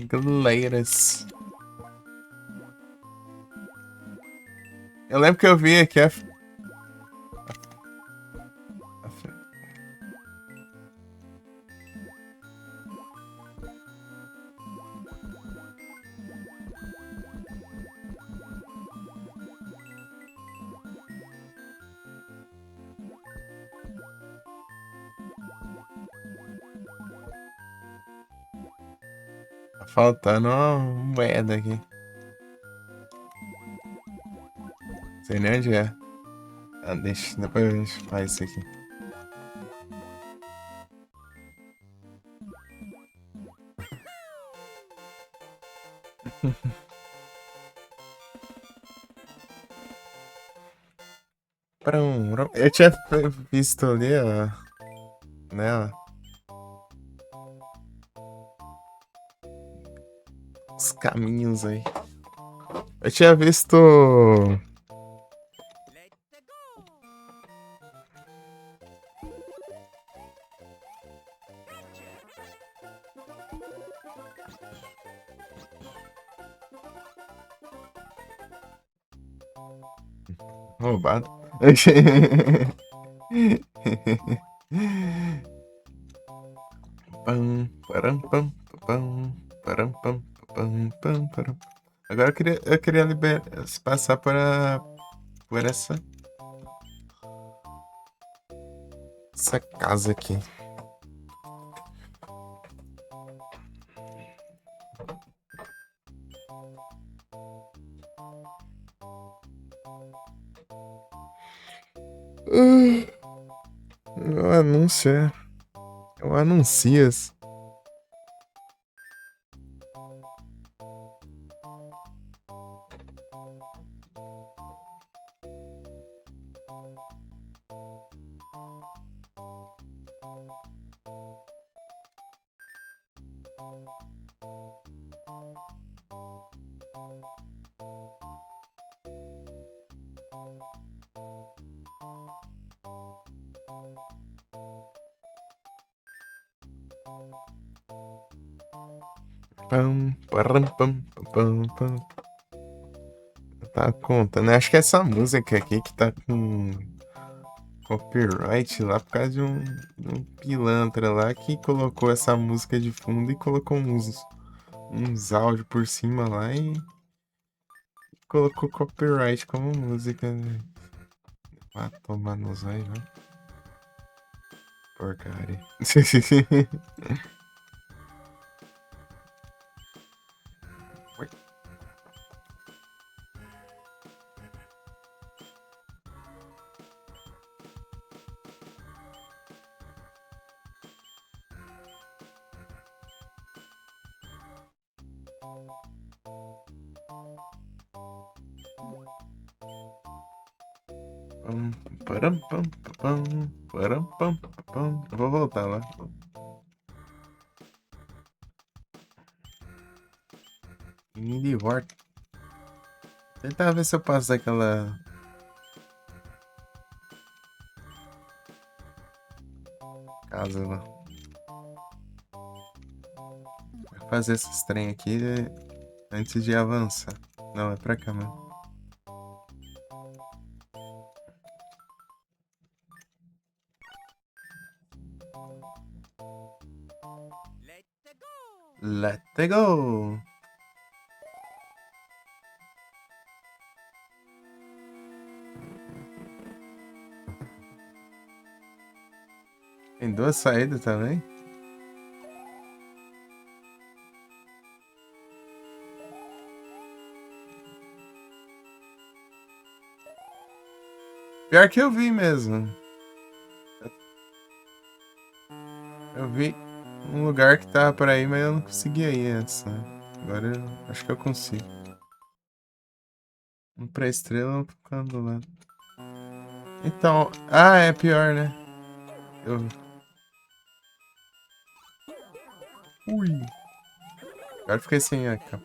Galeiras. Eu lembro que eu vi aqui tá faltando uma moeda aqui. Sei nem onde é. Ah, deixa, depois a gente faz isso aqui. Eu tinha visto ali, ó, né, ó, os caminhos aí. Eu tinha visto. Let's go! Roubado. Pam, param, pam, pam, param, pam, pam, pam, param. Agora eu queria passar por essa casa aqui. O anúncio é o Anuncias. Pam, param, pam, pam, pam. Tá contando. Acho que essa música aqui que tá com copyright lá por causa de um pilantra lá que colocou essa música de fundo e colocou uns áudios por cima lá e colocou copyright como música, né? Ah, tomar nos zóio, né? Porcaria. Pam, param, pam, pam, param, pam, pam. Eu vou voltar lá. Indy Hort. Tentar ver se eu passo daquela. Casa lá. Vou fazer esses trem aqui antes de avançar. Não, é pra cá mesmo. Let's go! Let's go! Tem duas saídas também? Pior que eu vi mesmo. Eu vi um lugar que tava por aí, mas eu não conseguia ir antes, né? Agora eu acho que eu consigo. Um pra estrela, um pro canto do lado. Então, é pior, né? Eu... Ui. Agora eu fiquei sem a capa.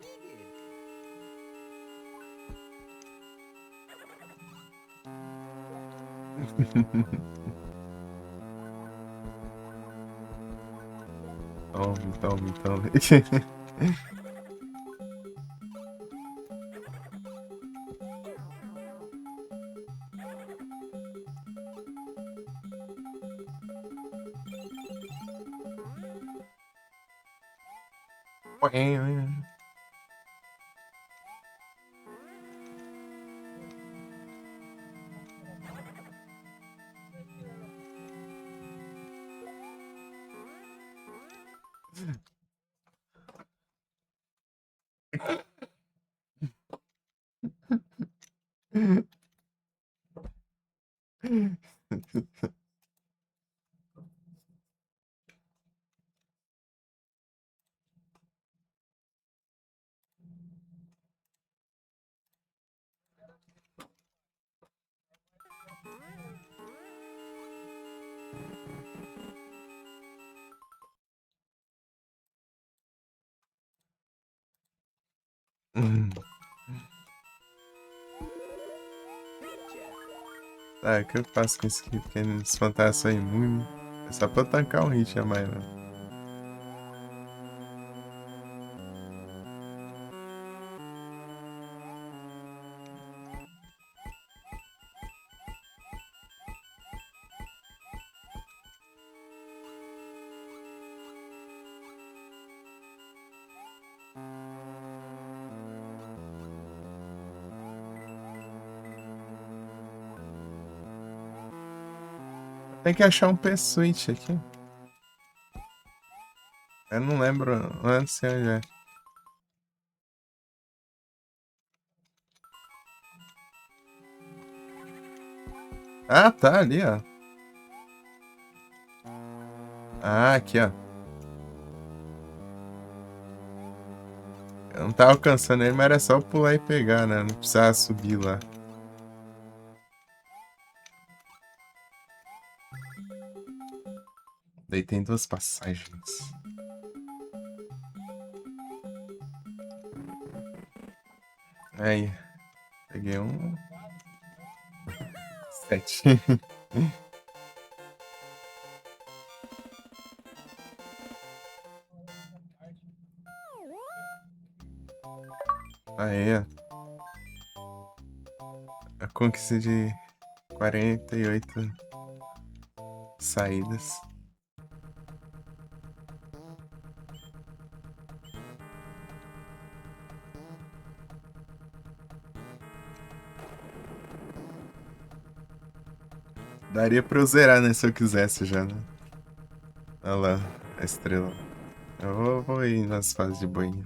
Tome. Tá, o que eu faço com isso aqui? Porque esse fantasma é imune. É só pra eu tancar um hit a mais, né? Tem que achar um P-Switch aqui. Eu não lembro antes onde é. Ah, tá ali, ó. Ah, aqui, ó. Eu não tava alcançando ele, mas era só pular e pegar, né? Não precisava subir lá. Daí tem duas passagens. Aí, peguei um. 7. Aí, ó. A conquista de 48 saídas. Daria pra eu zerar, né? Se eu quisesse já, né? Olha lá, a estrela. Eu vou ir nas fases de banho.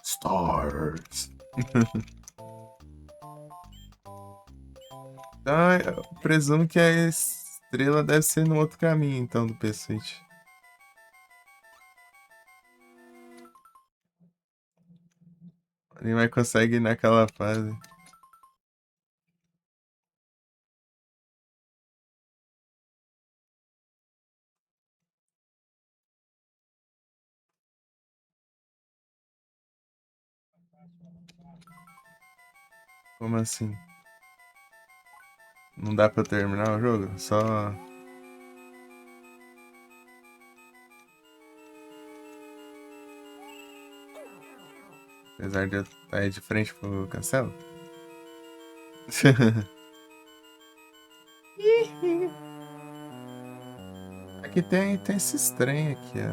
Stars. Então, eu presumo que a estrela deve ser no outro caminho, então, do P-Switch. Ele vai conseguir ir naquela fase. Como assim? Não dá pra terminar o jogo? Só. Apesar de eu estar aí de frente pro castelo? Aqui tem esses trem aqui, ó.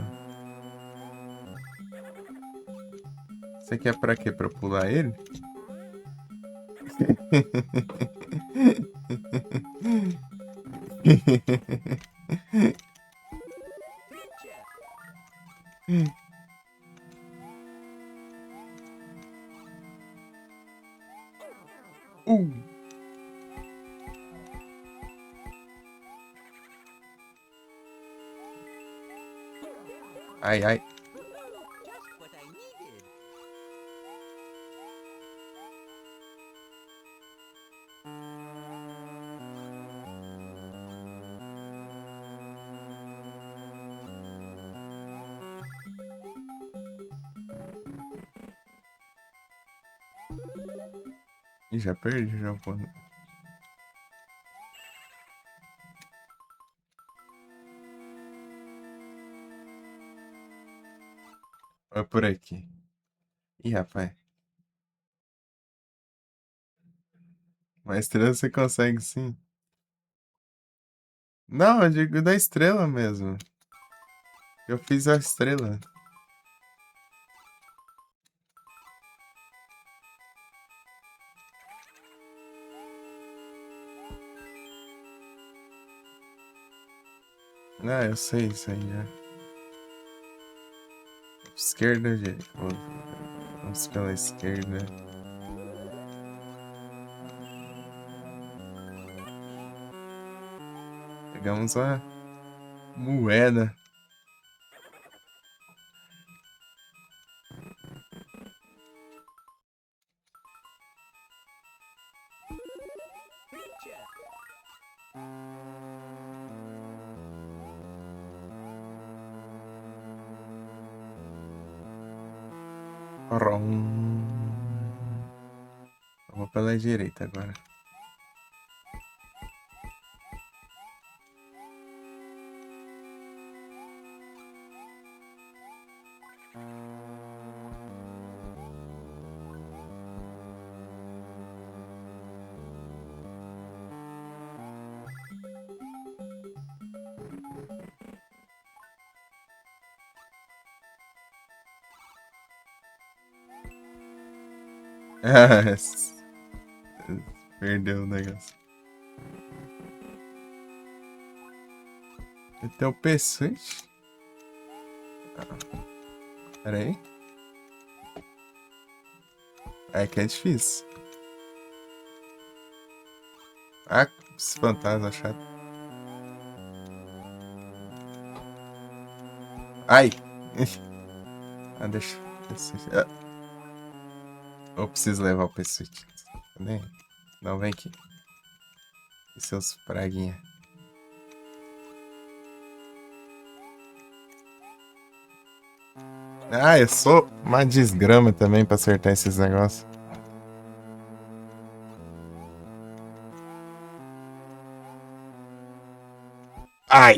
Você quer pra quê? Pra eu pular ele? Uh! Ai, ai. Just what I needed. Ih, já perdi, já vou. Vai por aqui. Ih, rapaz. Uma estrela você consegue sim. Não, eu digo da estrela mesmo. Eu fiz a estrela. Ah, eu sei isso aí já. Esquerda, direita. Vamos pela esquerda. Pegamos a moeda. Picture. Rom. Eu vou pela direita agora. Ah, perdeu o negócio. Até o P-Switch? Pera aí. É que é difícil. Ah, esse fantasma chato. Ai! Ah, deixa. Ah. Eu preciso levar o P-Switch. Não, vem aqui. E seus praguinha. Ah, eu sou uma desgrama também pra acertar esses negócios. Ai!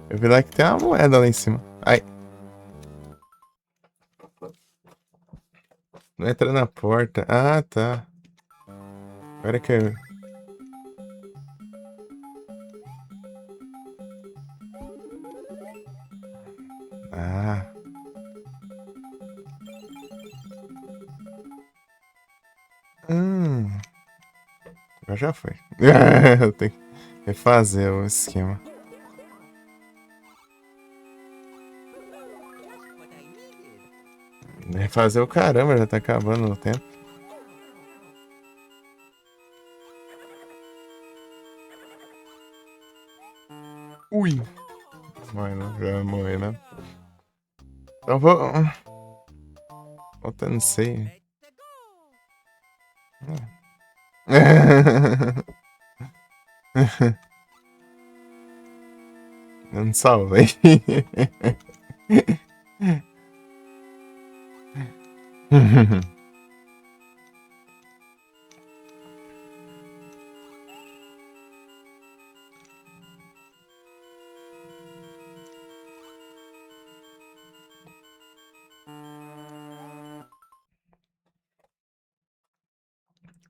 Eu vi lá que tem uma moeda lá em cima. Ai! Não entra na porta. Ah, tá. Agora que eu... Ah. Agora já foi. Eu tenho que refazer o esquema. What I needed. Refazer o caramba, já tá acabando o tempo. Ui! Mano, já vai morrer, né? Então vou. Voltando, não sei. Eu não salvei.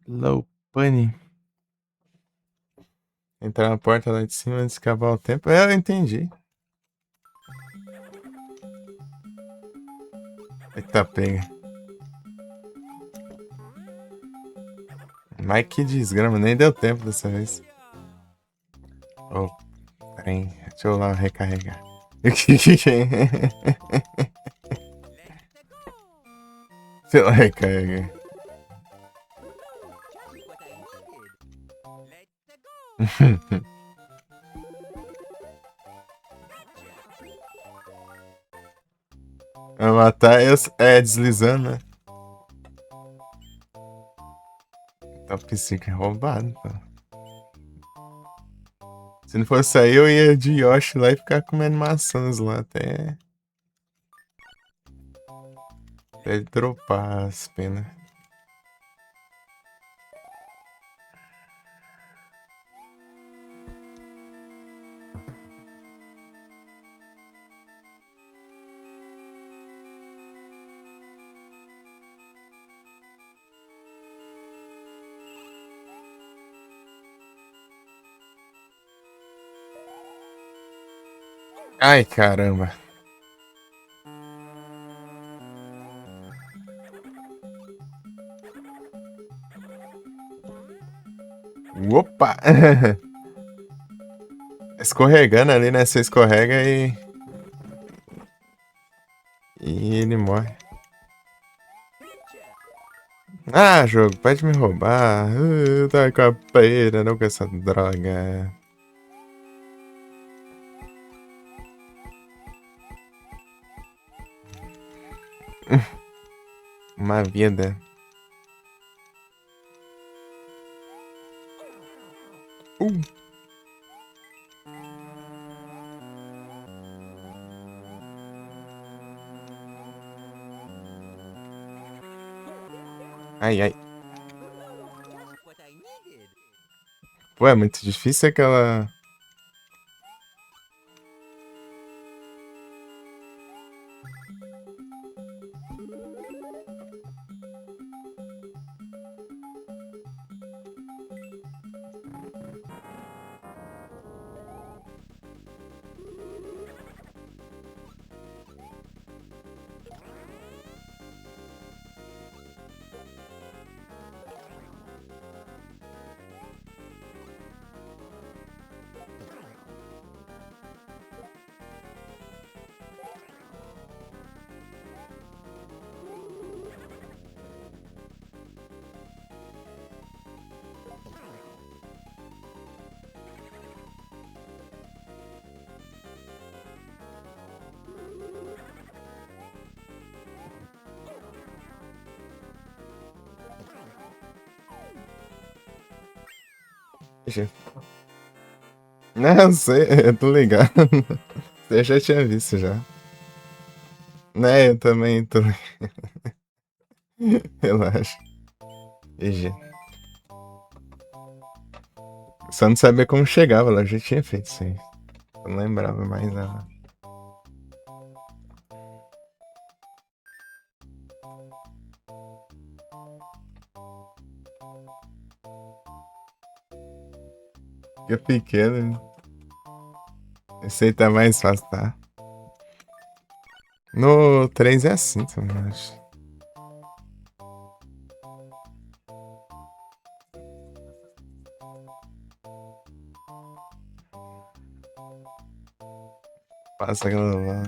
Low Bunny. Entrar na porta lá de cima antes de acabar o tempo. É, eu entendi. Eita, pega. Mas que desgrama, nem deu tempo dessa vez. Oh, peraí, deixa eu lá recarregar. Deixa eu lá recarregar. What I needed. Let's go. Vai matar deslizando, né? Top 5 é roubado, pô. Se não fosse aí, eu ia de Yoshi lá e ficar comendo maçãs lá até ele dropar as penas. Ai, caramba. Opa! Escorregando ali, né? Você escorrega e. E ele morre. Ah, jogo, pode me roubar. Tá com a peira, não com essa droga. Uma vida. Uh. Ai, ai. What I needed. Pô, é muito difícil aquela. Ixi. Não, sei, eu tô ligado. Eu já tinha visto já. Né, eu também tô. Relaxa. GG. Só não sabia como chegava lá, eu já tinha feito isso aí. Eu não lembrava mais nada. Fica pequeno. Esse aí tá mais fácil, tá? No 3 é assim também, eu acho. Passa aquela lá.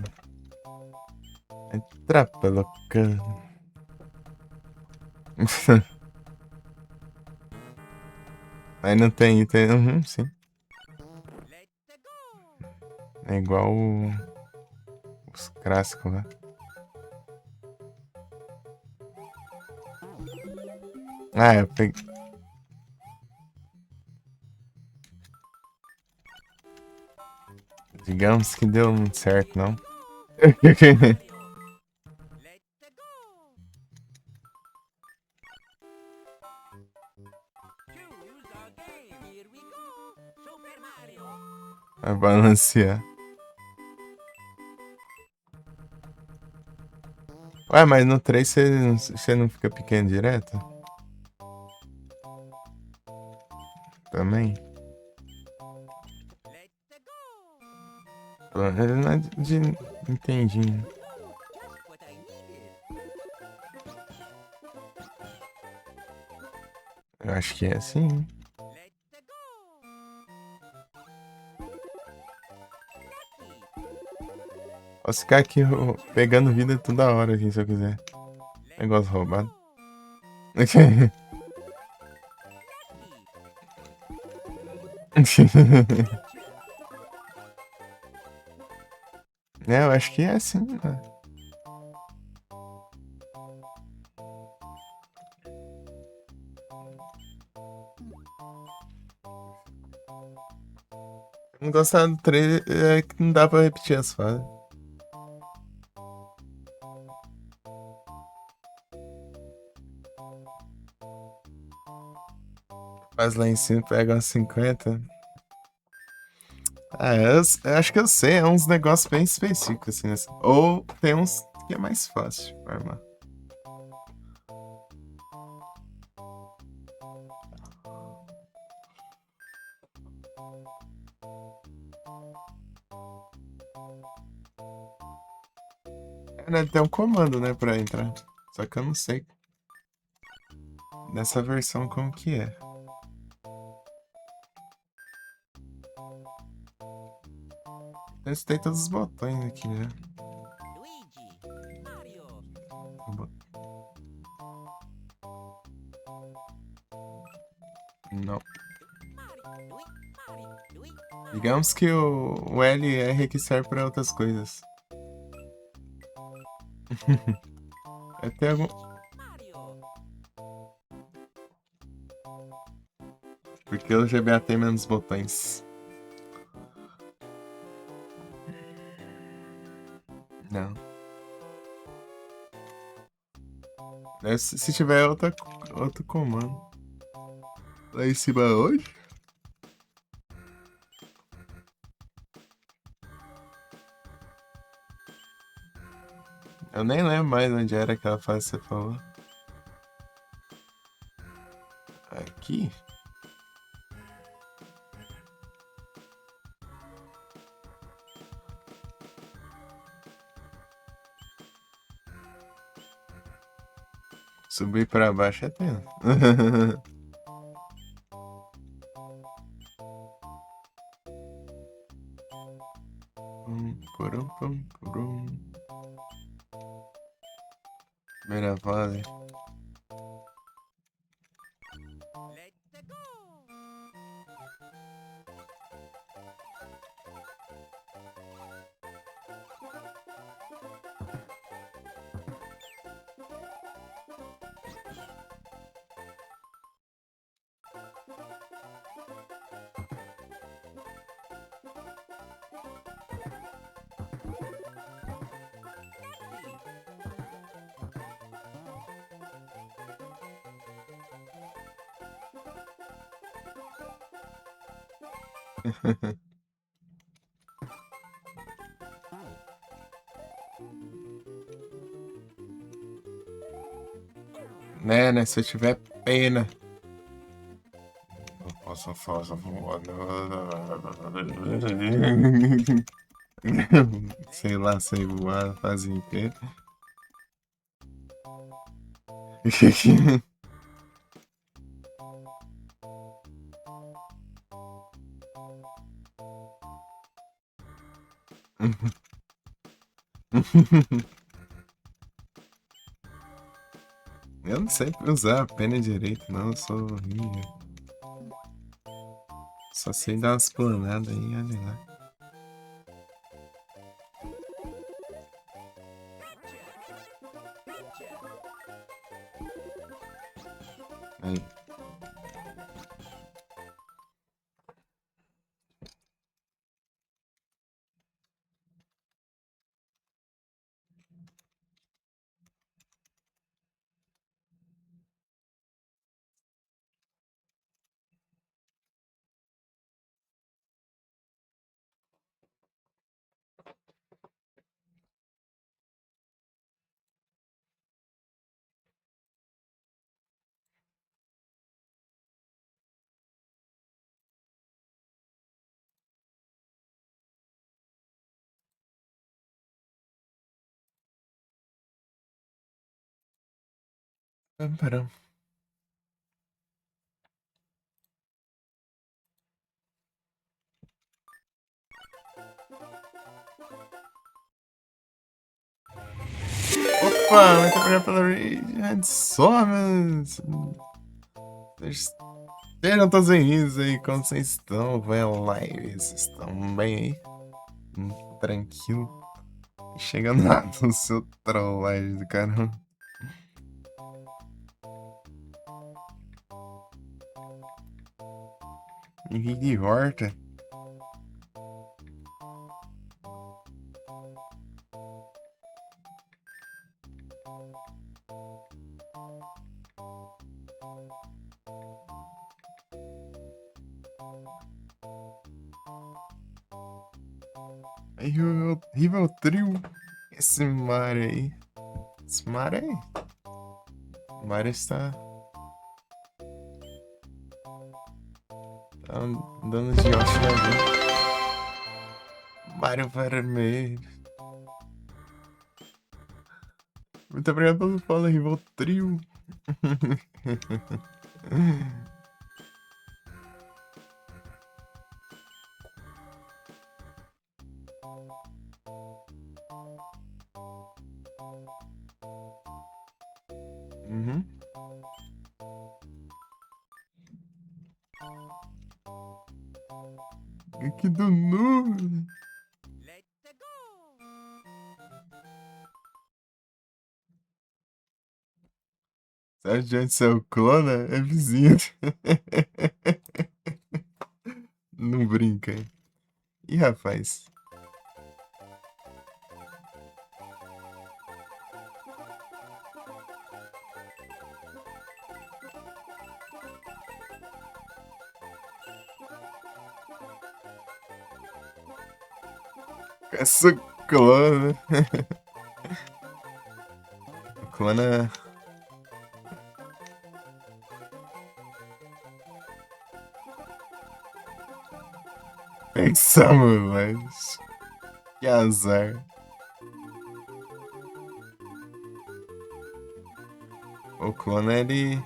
Entra pelo cano. Aí não tem item. Uhum, sim. Let's go! É igual os clássicos, né? Ah, eu peguei. Digamos que deu muito certo, não? Mario. Let's go! Choose a game. Here we go. Super Mario. Vai balancear. Ué, mas no 3 você não fica pequeno direto? Também? Let's go! Pelo menos não é de Nintendinho. Just what I needed. Eu acho que é assim. Let's go! Lucky. Posso ficar aqui pegando vida toda hora, assim, se eu quiser. Negócio roubado. É, eu acho que é assim, né? Não gostar do 3 é que não dá pra repetir as fases. Faz lá em cima, pega umas 50. Ah, eu acho que eu sei, é uns negócios bem específicos, assim, assim. Ou tem uns que é mais fácil de armar. É, né, tem um comando, né, pra entrar. Só que eu não sei nessa versão como que é. Testei todos os botões aqui já. Luigi. Mario. Não. Mario. Luigi. Digamos que o LR que serve pra outras coisas. Até algum. Mario. Porque o GBA tem menos botões. Não. Se tiver outro comando. Lá em cima hoje? Eu nem lembro mais onde era aquela fase que você falou. Aqui? Subir pra baixo é tenso. Purum, pum, purum. Primeira fase. Let's go! Né, se eu tiver pena. Eu posso fazer. Sei lá, sei voar, fazer o quê? Eu não sei usar a pena direito, não, eu sou horrível. Só sei dar umas planadas aí, olha lá. Aí. Param. Opa, muito obrigado pela raid. Só, mas. Sejam todos bem-vindos aí, como vocês estão? Vai a live, vocês estão bem aí? Tranquilo? Chegando lá no seu trollagem do caramba. Henrique Horta. Aí, Rival Trio. Esse Mario aí. Esse Mario aí. O Mario está. Tá andando de Yoshi na vida. Mario Vermelho. Muito obrigado pelo follow, Rival Trio. Uhum. Aqui do noob. Let's go! Sabe de onde seu clona? É vizinho. Não brinca, hein? Ih, rapaz. Essa clona. Clona. Pensamos, mas. Que azar. O clona, ele.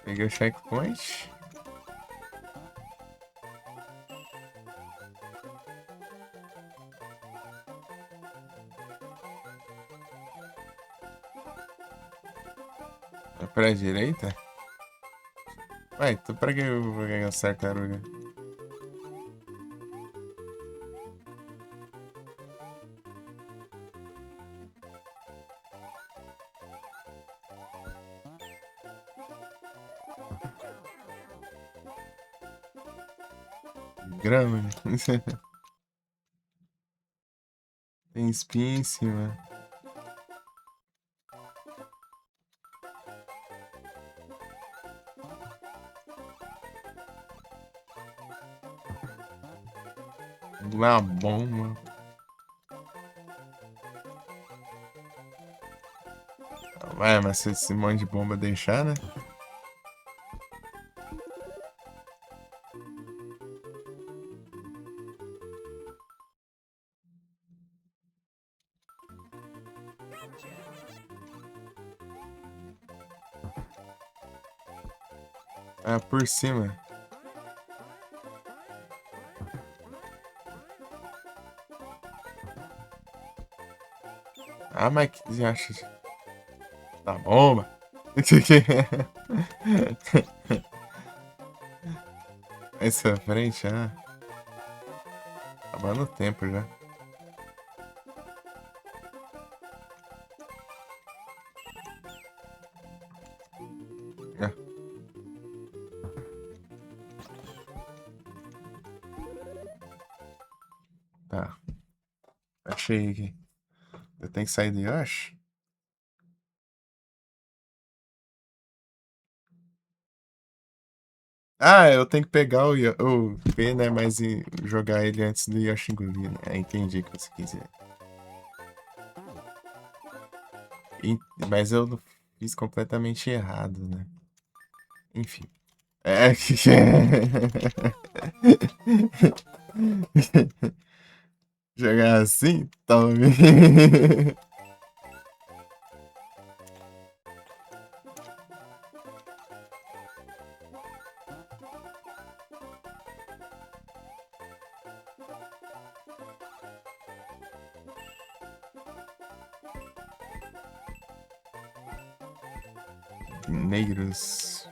Peguei o checkpoint. É pra direita? Ué, então pra que eu vou ganhar essa tartaruga? grama. Tem espinha em cima. Não é uma bomba. Vai, mas se esse monte de bomba deixar, né? Ah, por cima. Ah, mas que você acha? Tá bomba. Essa frente, ah. Acabando o tempo já. Ah, tá. Achei aqui. Eu tenho que sair de Yoshi? Ah, eu tenho que pegar o P, né? Mas jogar ele antes do Yoshi engolir, né? Entendi o que você quis dizer. Mas eu fiz completamente errado, né? Enfim. É que. Jogar assim? Tome. Negros.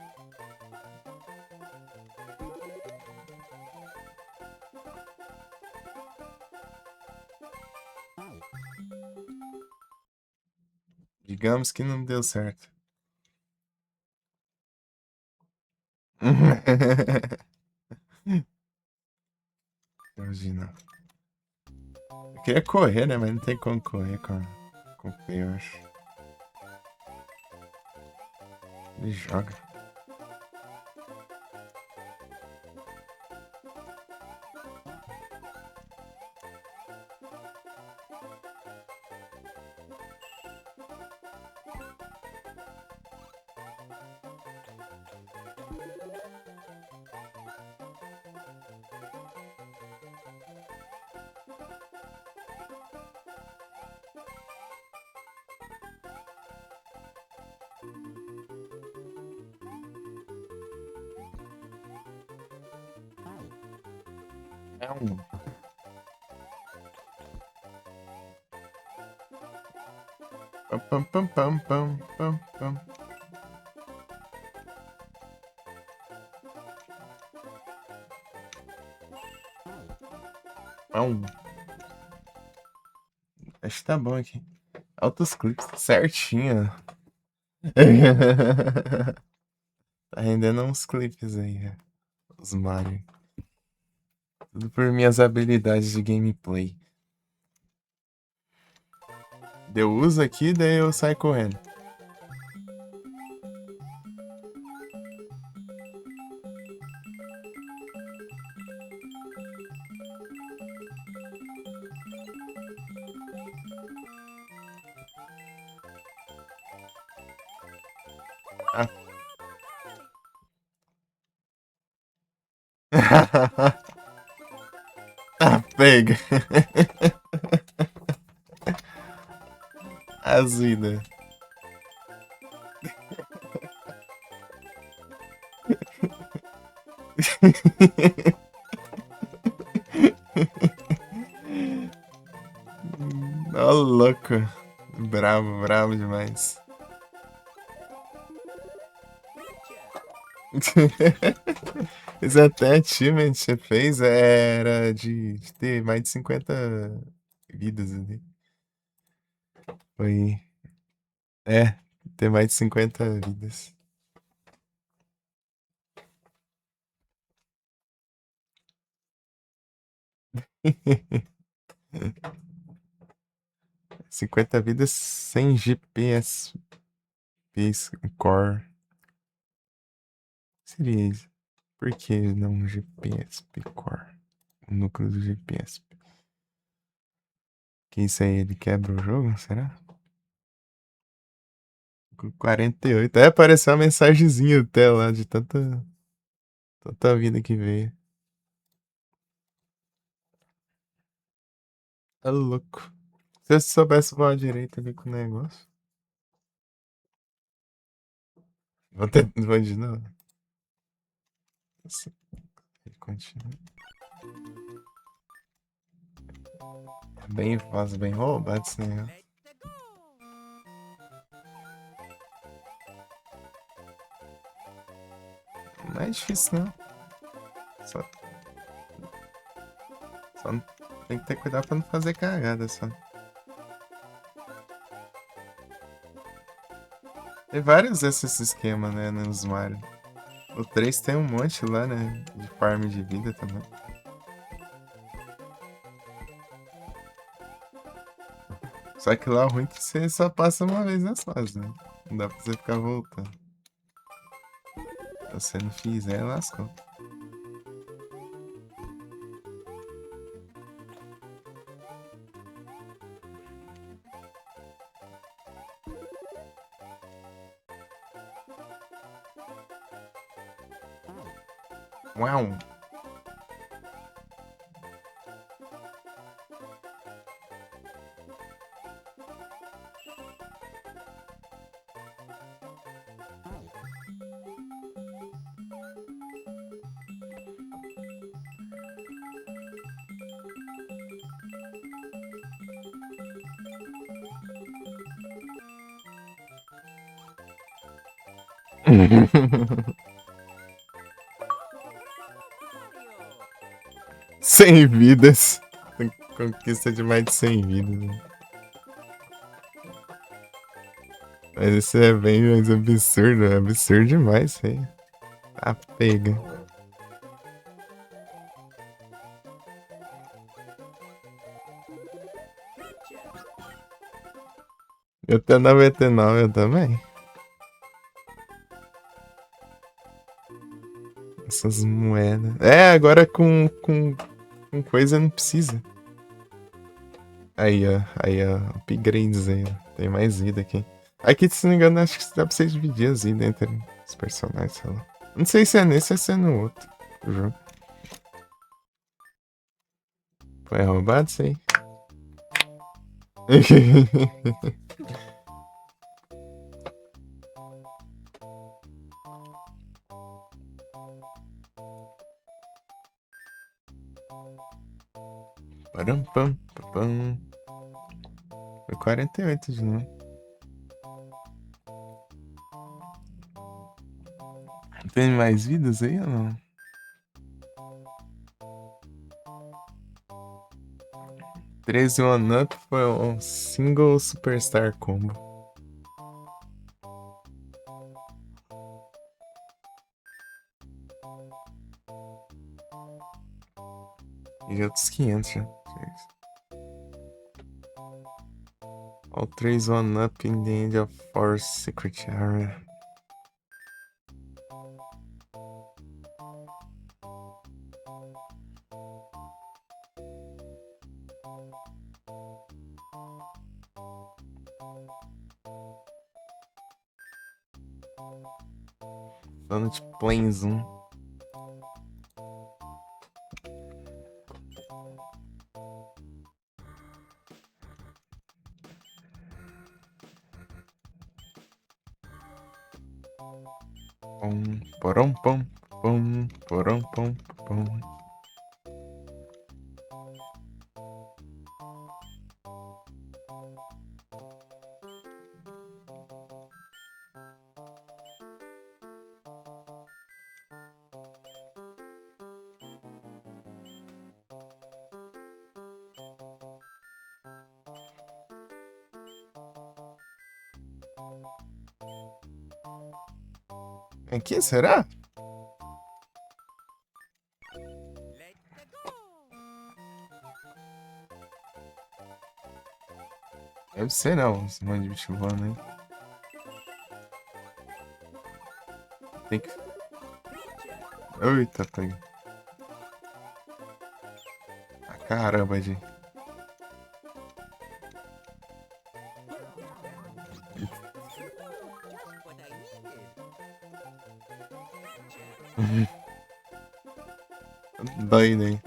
Digamos que não deu certo. Imagina. Eu queria correr, né? Mas não tem como correr com o P, eu acho. Ele joga. É um. Pam, pam, pam, pam, pam, pam, pam. É um. Acho que tá bom aqui. Altos clipes. Certinho. Tá rendendo uns clipes aí, né? Os Mario. Tudo por minhas habilidades de gameplay. Deu uso aqui, daí eu saio correndo. Ah. Ah, pega. Azida. Ó, louco. Bravo, bravo demais. Esse até achievement que você fez era de ter mais de 50 vidas ali. Foi. É, ter mais de 50 vidas. Cinquenta vidas sem GPS Peace Core. Seria isso. Por que não GPS Core? O núcleo do GPS. Que isso aí, ele quebra o jogo? Será? Com 48. É, apareceu uma mensagenzinha até lá de tanta vida que veio. Tá louco. Se eu soubesse voar direito ali com o negócio. Vou de novo. Nossa, ele continua. É bem fácil, bem roubado esse negócio. Let's go! Não é difícil, não. Só, só tem que ter cuidado pra não fazer cagada, só. Tem vários desses esquemas, né, nos Mario. O 3 tem um monte lá, né, de farm de vida também. Só que lá o ruim é que você só passa uma vez nas fases, né? Não dá pra você ficar voltando. Se você não fizer, lascou. Uau! Mario! 100 vidas. Conquista de mais de 100 vidas, né? Mas isso é bem mais absurdo. É absurdo demais isso aí. Tá pega. Eu tenho 99, eu também. Essas moedas. É, agora com coisa não precisa. Aí, ó. Upgrades aí, ó. Tem mais vida aqui. Aqui, se não me engano, acho que dá pra você dividir as vidas entre os personagens, sei lá. Não sei se é nesse ou se é no outro jogo. Foi roubado isso aí. Param, pam, pam. Foi 48 de novo. Tem mais vidas aí ou não? 13 one-up foi um single superstar combo. E já outros 500 já. All 3 one-up in the end of Force Secret Area. Planet Plains 1. Pom, porom, pom, pom, porom, pom, pom. Aqui, será? Let's go! Deve ser não, esse monte de bicho voando aí. Tem que. Eita, pega. Ah, caramba, gente. Just what I needed. Doido aí.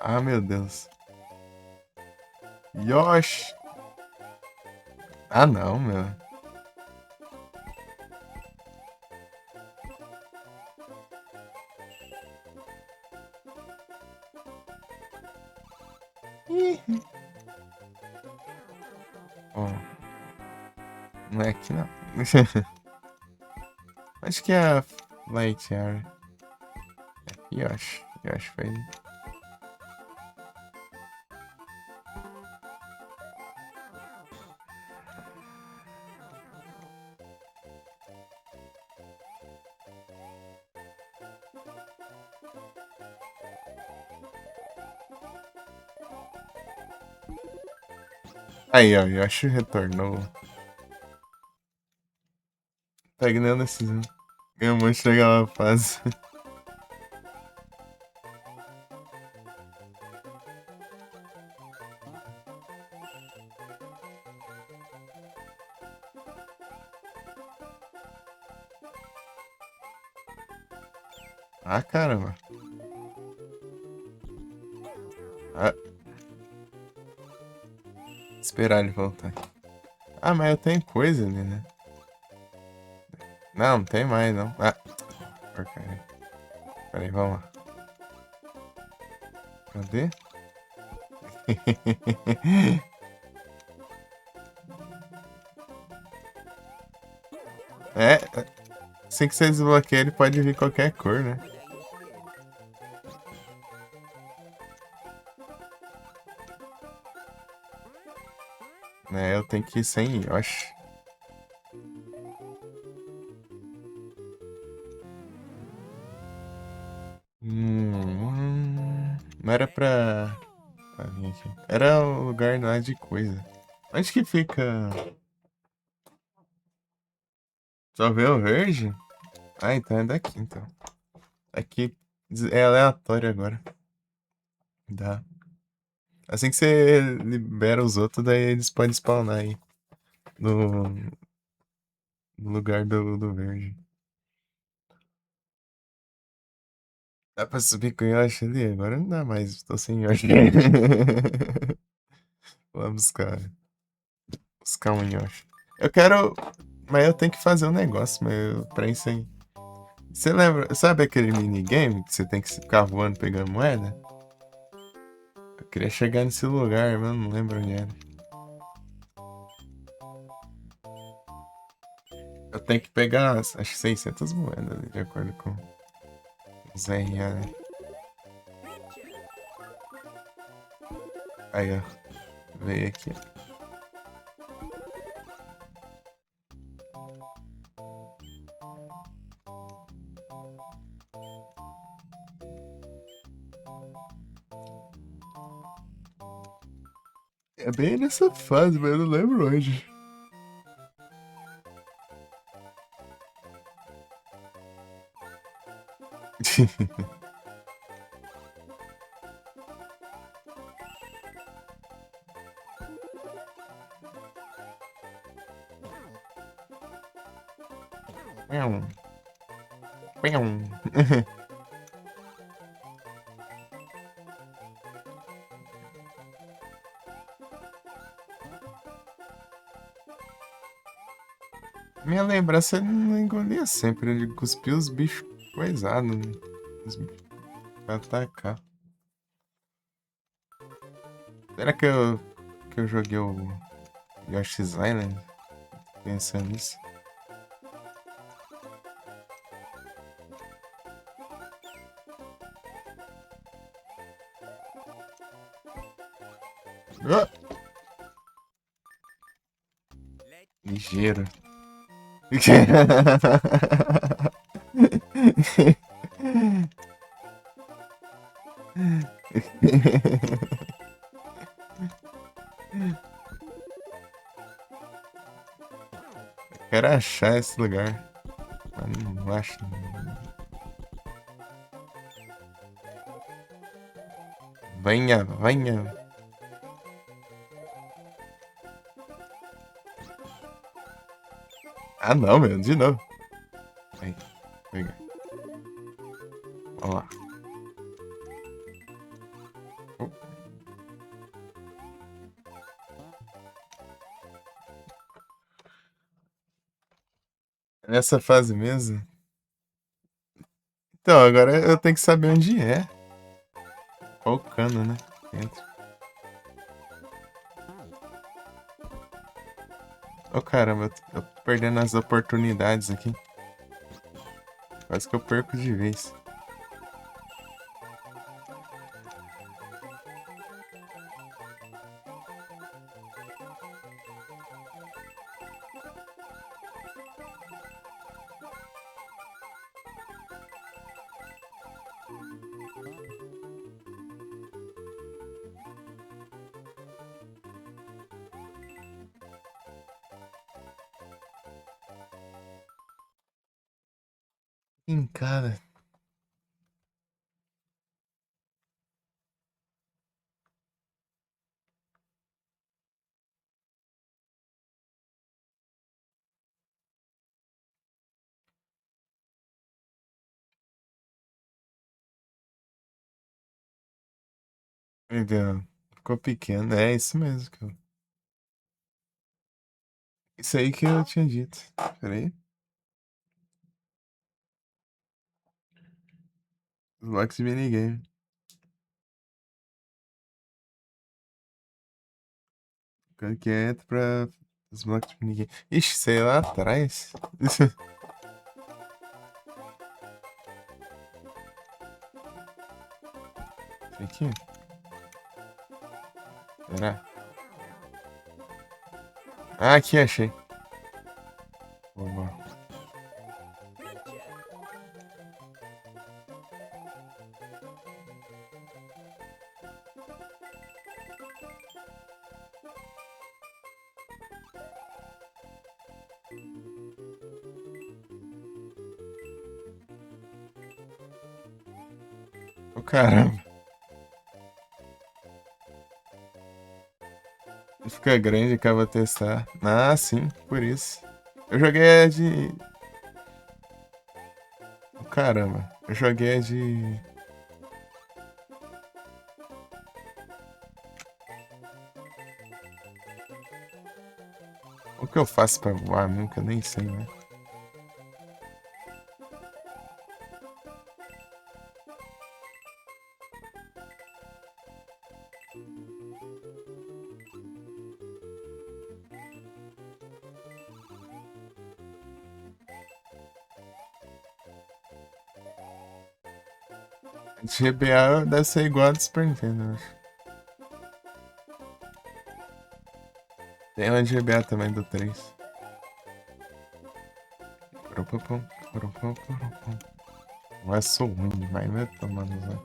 Ah, meu Deus. Yoshi. Ah, não, meu. Ih. Ó, não é aqui não. Acho que é a Light Area. Yoshi. Yoshi foi. Aí, ó, Yoshi retornou. Tá ganhando esses. Ganhou um monte de legal fase. Ah, caramba. Ah, esperar ele voltar. Ah, mas eu tenho coisa ali, né? Não, não tem mais, não. Ah, porcaria. Peraí, vamos lá. Cadê? É, assim que você desbloqueia, ele pode vir qualquer cor, né? É, eu tenho que ir sem Yoshi. Não era pra vir aqui. Era o lugar lá de coisa. Onde que fica? Só vê o verde? Ah, então é daqui, então. Aqui é aleatório agora. Dá. Assim que você libera os outros, daí eles podem spawnar aí. No, no lugar do verde. Dá pra subir com o Yoshi ali? Agora não dá mais, tô sem Yoshi. Vamos buscar um Yoshi. Eu quero. Mas eu tenho que fazer um negócio, pra isso aí. Você lembra? Sabe aquele minigame que você tem que ficar voando pegando moeda? Eu queria chegar nesse lugar, mas eu não lembro onde era. Eu tenho que pegar, acho que 600 moedas, ali, de acordo com os RA, né? Aí, ó. Veio aqui. É bem nessa fase, mas eu não lembro onde. Pium. Pium. Minha lembrança não engolia sempre, ele cuspia os bichos coisados, né? Os bichos pra atacar. Será que eu joguei o Yoshi's Island? Pensando nisso. Ah, Let ligeiro. Quero achar esse lugar. Mas não acho. Venha, venha. Ah, não, meu. De novo. Aí, pega. Vamos lá. Oh. Nessa fase mesmo? Então, agora eu tenho que saber onde é. Qual cano, né? Dentro. Ô, caramba, eu tô perdendo as oportunidades aqui. Quase que eu perco de vez. Cara. Legal. Ficou pequeno. É isso mesmo. Isso aí que eu tinha dito. Pera aí. Blocos de minigame. Quando que entra pra os blocos de minigame. Ixi, sei lá atrás. Isso aqui? Será? Ah, aqui achei. Boa. Ô, caramba. Fica grande, acaba testar. Ah, sim, por isso. Eu joguei a de. Caramba, eu joguei a de. O que eu faço pra voar? Nunca nem sei, né? GBA deve ser igual a do Super Nintendo, eu acho. Tem uma de GBA também do 3. Mas sou ruim demais, né? Tomando zero.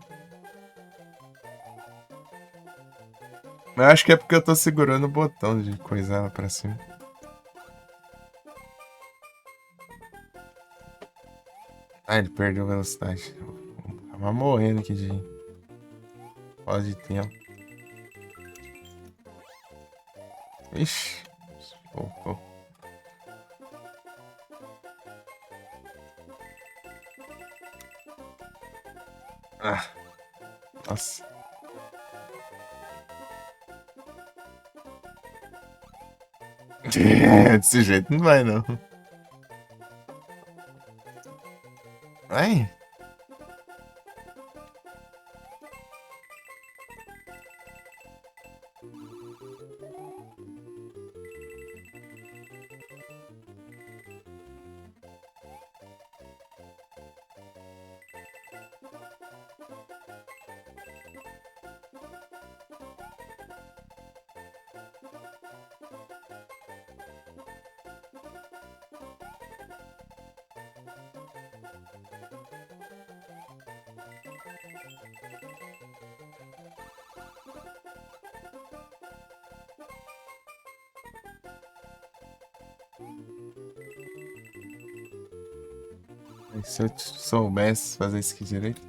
Mas eu acho que é porque eu tô segurando o botão de coisar ela pra cima. Ah, ele perdeu velocidade. Tava morrendo aqui de falta de tempo. Ixi. Voltou. Ah. Nossa. Desse jeito não vai, não. Vai? E se eu soubesse fazer isso aqui direito?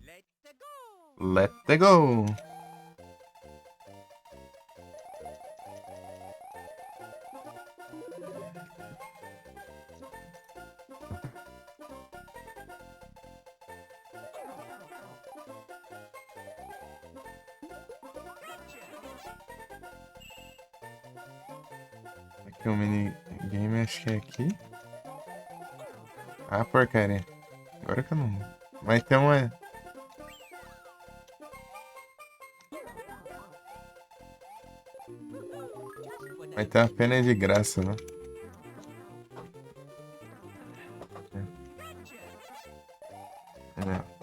Let's go! Let the go! Aqui o minigame, acho que é aqui. Ah, porcaria. Agora que eu não. Mas tem uma. Mas tem uma pena de graça, né? É.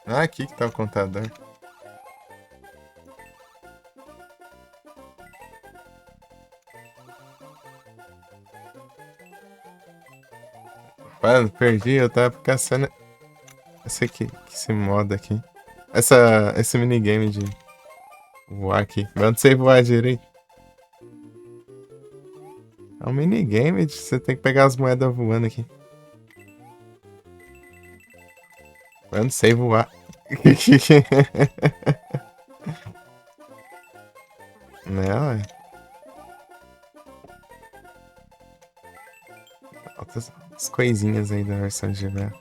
Ah, aqui que tá o contador. Mano, perdi, eu tava caçando esse modo aqui. Esse minigame de voar aqui. Mas eu não sei voar direito. É um minigame de você tem que pegar as moedas voando aqui. Eu não sei voar. Não, é. Outras as coisinhas aí da versão de GBA.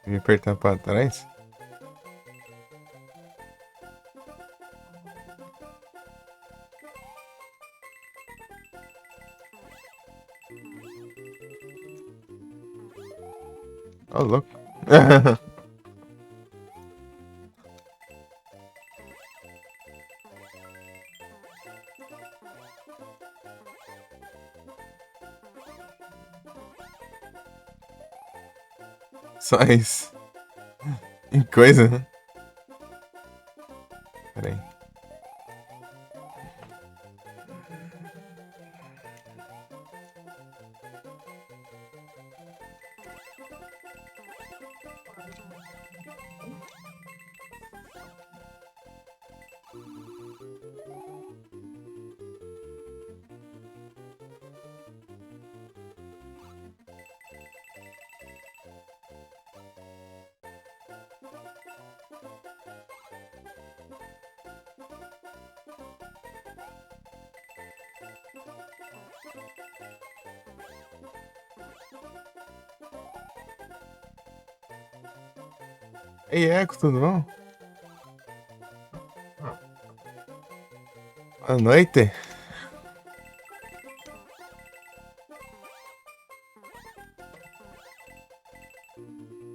Me apertar pra trás? Ô, louco. Só isso. Que coisa, né? Pera aí. Ei, Eco, tudo bom? Boa noite.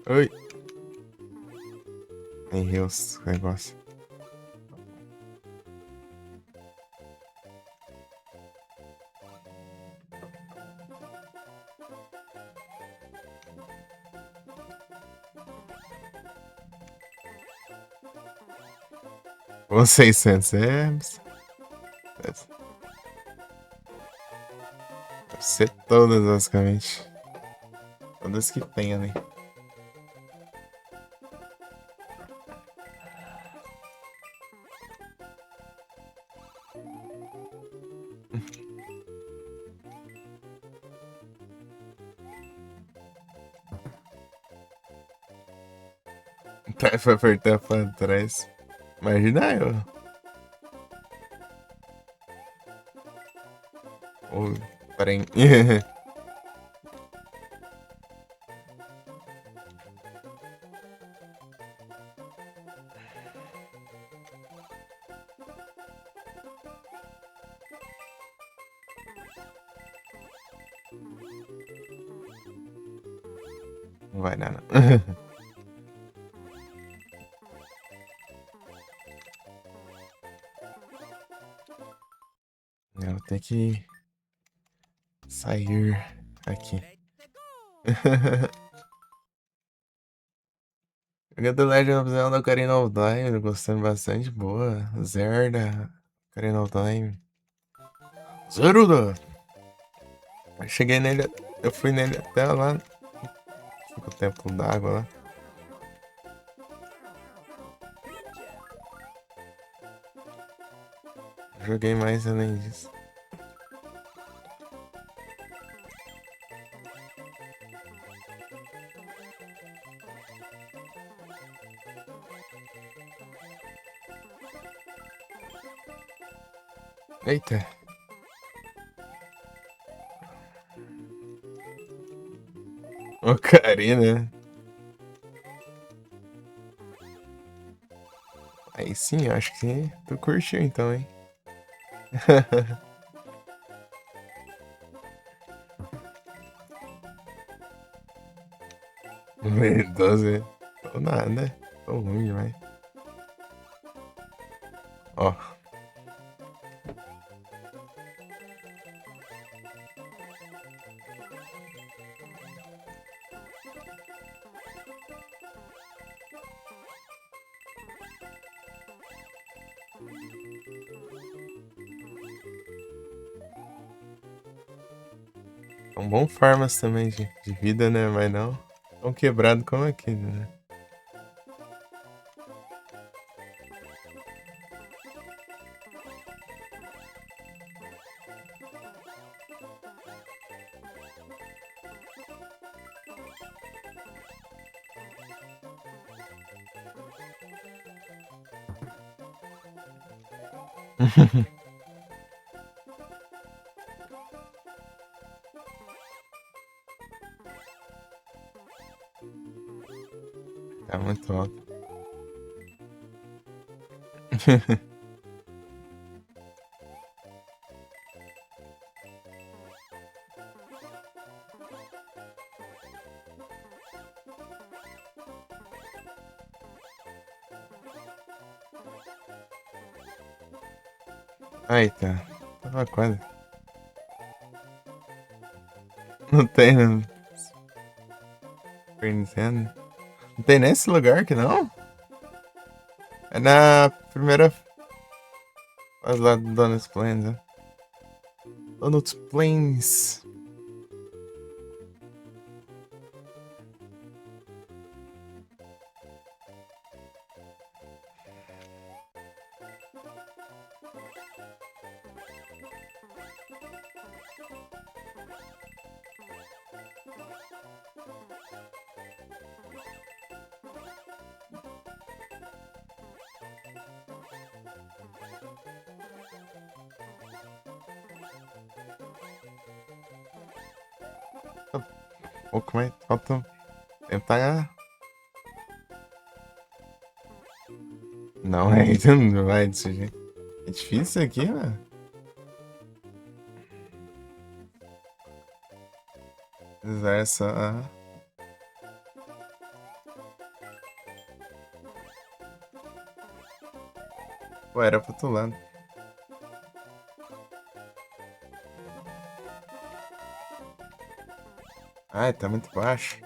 Oi. Errei os negócios. Com 600 M's. Deve ser todas, basicamente. Todas que tem ali. Tá, foi apertar pra trás. Imagina eu. O trem. Não vai dar, não. Eu vou ter que sair aqui. Let's go! Joguei The Legend of Zelda Ocarina of Time, gostando bastante, boa. Zelda, Ocarina of Time. Zelda! Eu cheguei nele, eu fui nele até lá, no Templo d'Água lá. Joguei mais além disso. Eita. Ocarina. Aí sim, eu acho que tu curtiu então, hein? Medroso. Tô nada. Tô ruim demais. Ó. Um bom farmas também de vida, né? Mas não tão quebrado como aquele, né? Tá muito alto. Aí tá. Tava quase. Não tem, não. Super Nintendo. Não tem nesse lugar aqui, não? É na primeira fase lá do Donut Plains, né? Donut Plains. Pouco mais. Falta tentar. Não, é, não vai desse jeito. É difícil aqui, mano. Usar essa. Pô, era pro outro lado. Ai, tá muito baixo.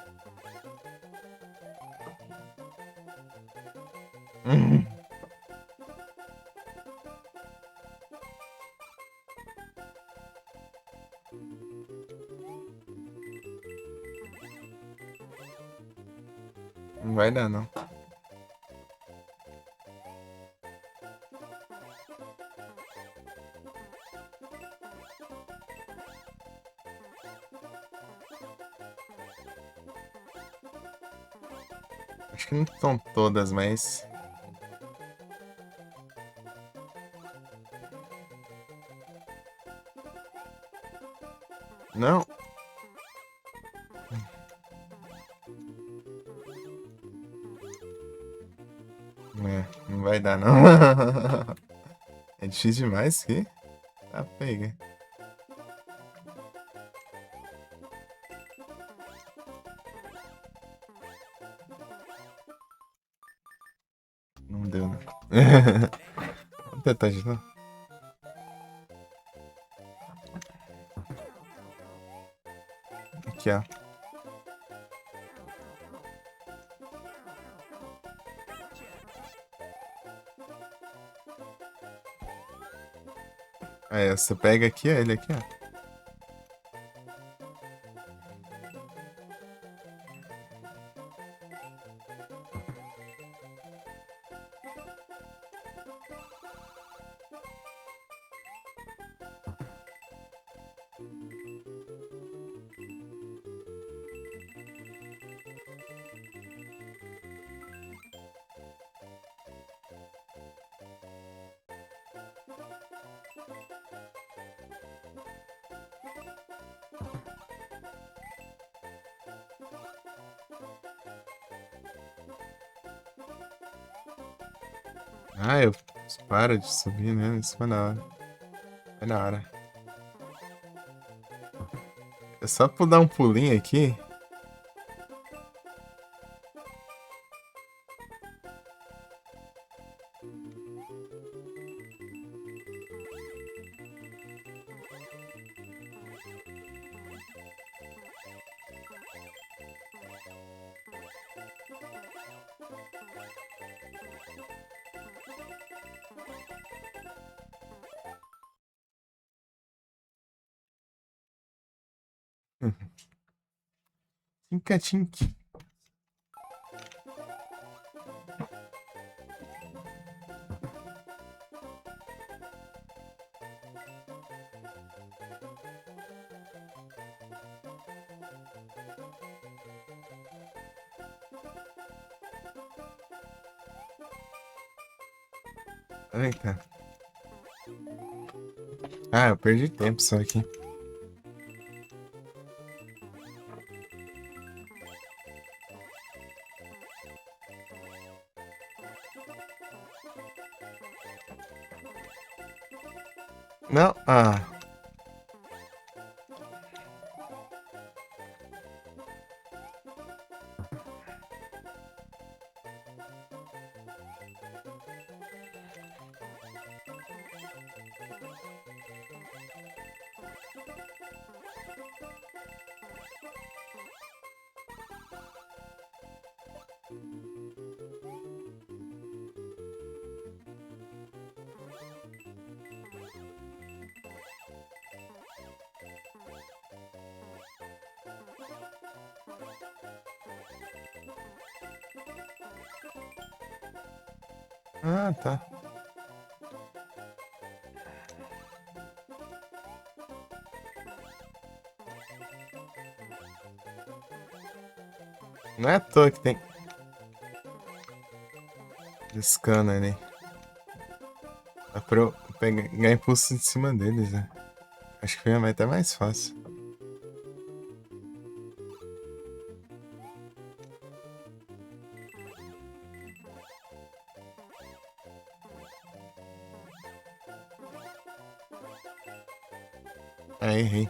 Uhum. Não vai dar, não. Acho que não são todas, mas. Não. É, não vai dar, não. É difícil demais aqui. Tá pega. Não deu, não. Vamos tentar de novo. Aqui, ó. Aí, você pega aqui, ó, ele aqui, ó. Ah, eu para de subir, né? Isso foi na hora. Foi na hora. É só por dar um pulinho aqui. Tinca-tinque. Vem cá. Ah, eu perdi tempo só aqui. Não, ah. Ah, tá. Não é à toa que tem scanner ali. Dá pra eu ganhar impulso em cima deles, né? Acho que vai até mais fácil. Aí, errei.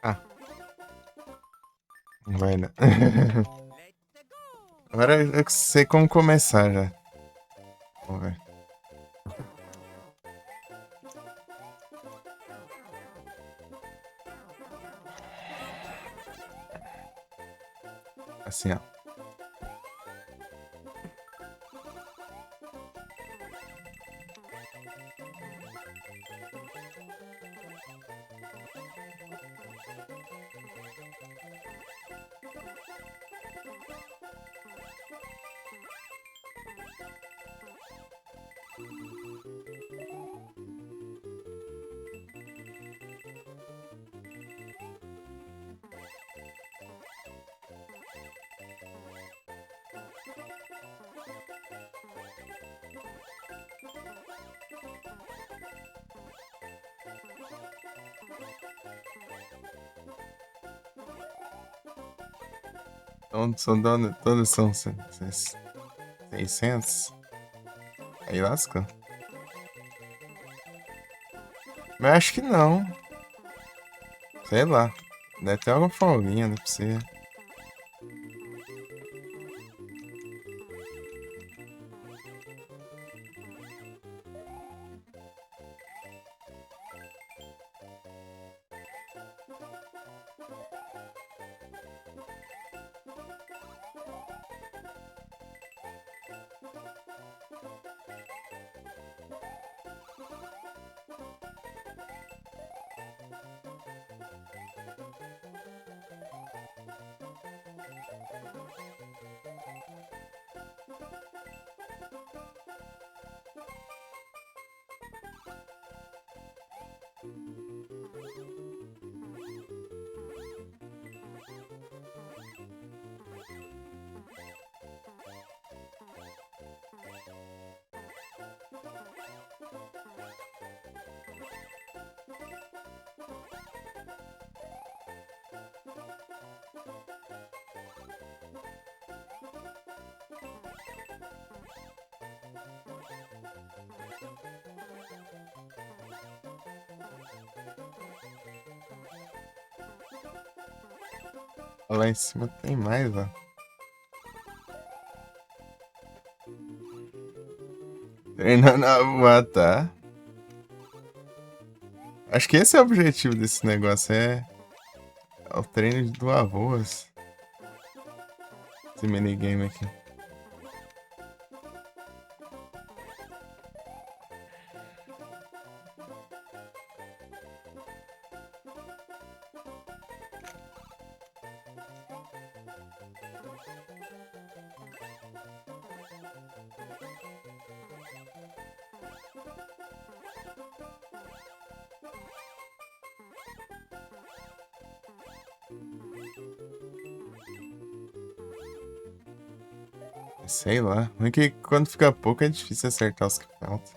Ah, não vai não. Let's go! Agora eu sei como começar já. Vamos ver. Assim, ó. Então, todos são 600. Aí lasca. Mas acho que não. Sei lá. Deve ter alguma folguinha, não é possível. Lá em cima tem mais, ó. Treinando a voar, tá? Acho que esse é o objetivo desse negócio, é o treino do avôs. Esse minigame aqui. Sei lá. É que quando fica pouco é difícil acertar os que faltam.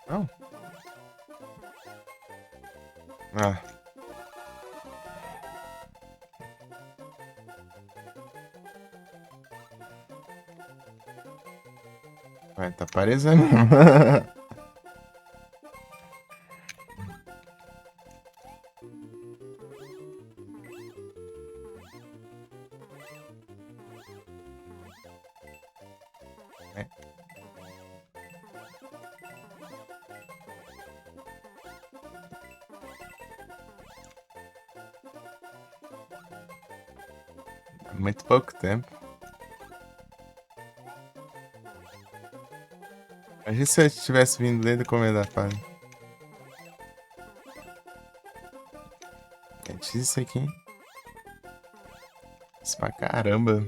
Não. Ah. Vai, tá parecendo. É. Muito pouco tempo. Imagina se eu tivesse vindo desde o começo da fase. É difícil isso aqui, hein? Isso pra caramba.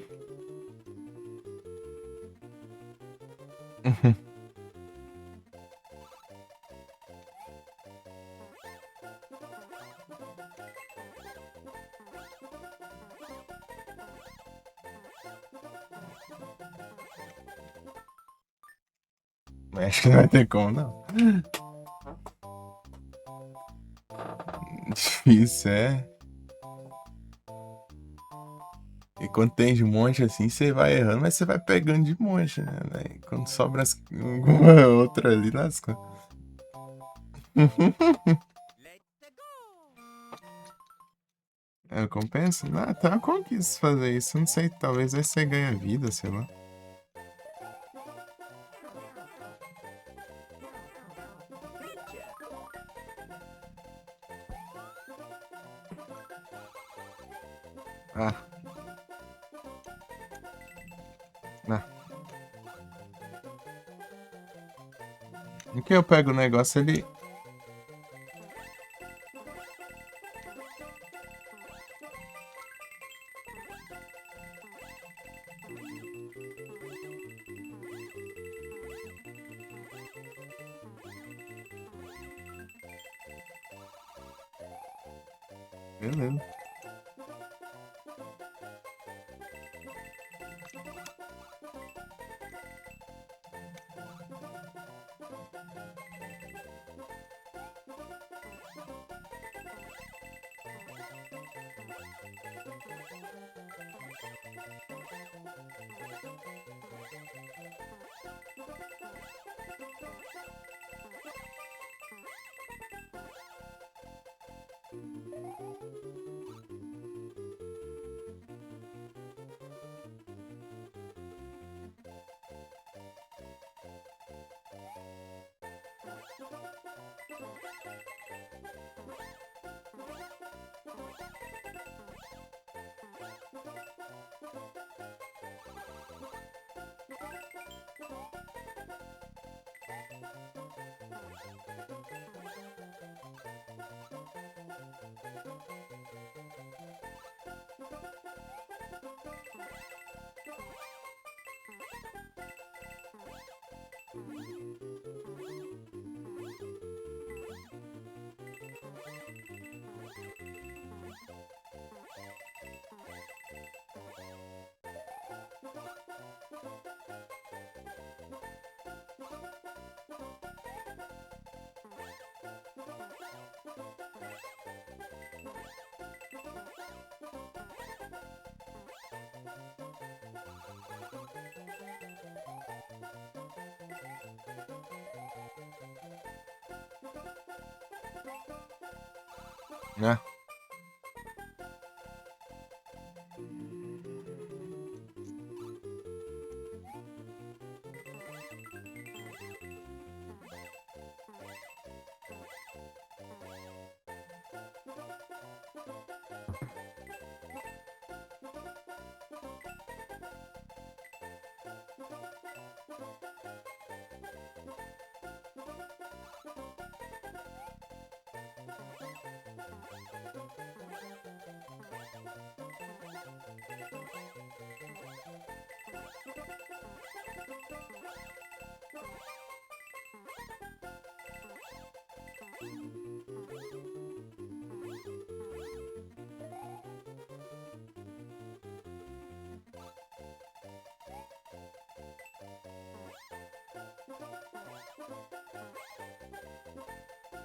Mas acho que não vai ter como, não. Difícil, é. E quando tem de monte assim, você vai errando, mas você vai pegando de monte, né? Daí quando sobra alguma outra ali, lasca. Let's go! É, compensa? Ah, tá, como que isso fazer isso? Não sei, talvez vai ser ganha vida, sei lá. Ah. Ah. Em que eu pego o negócio ali? Beleza. Ah.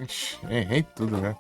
Ixi, errei tudo, né?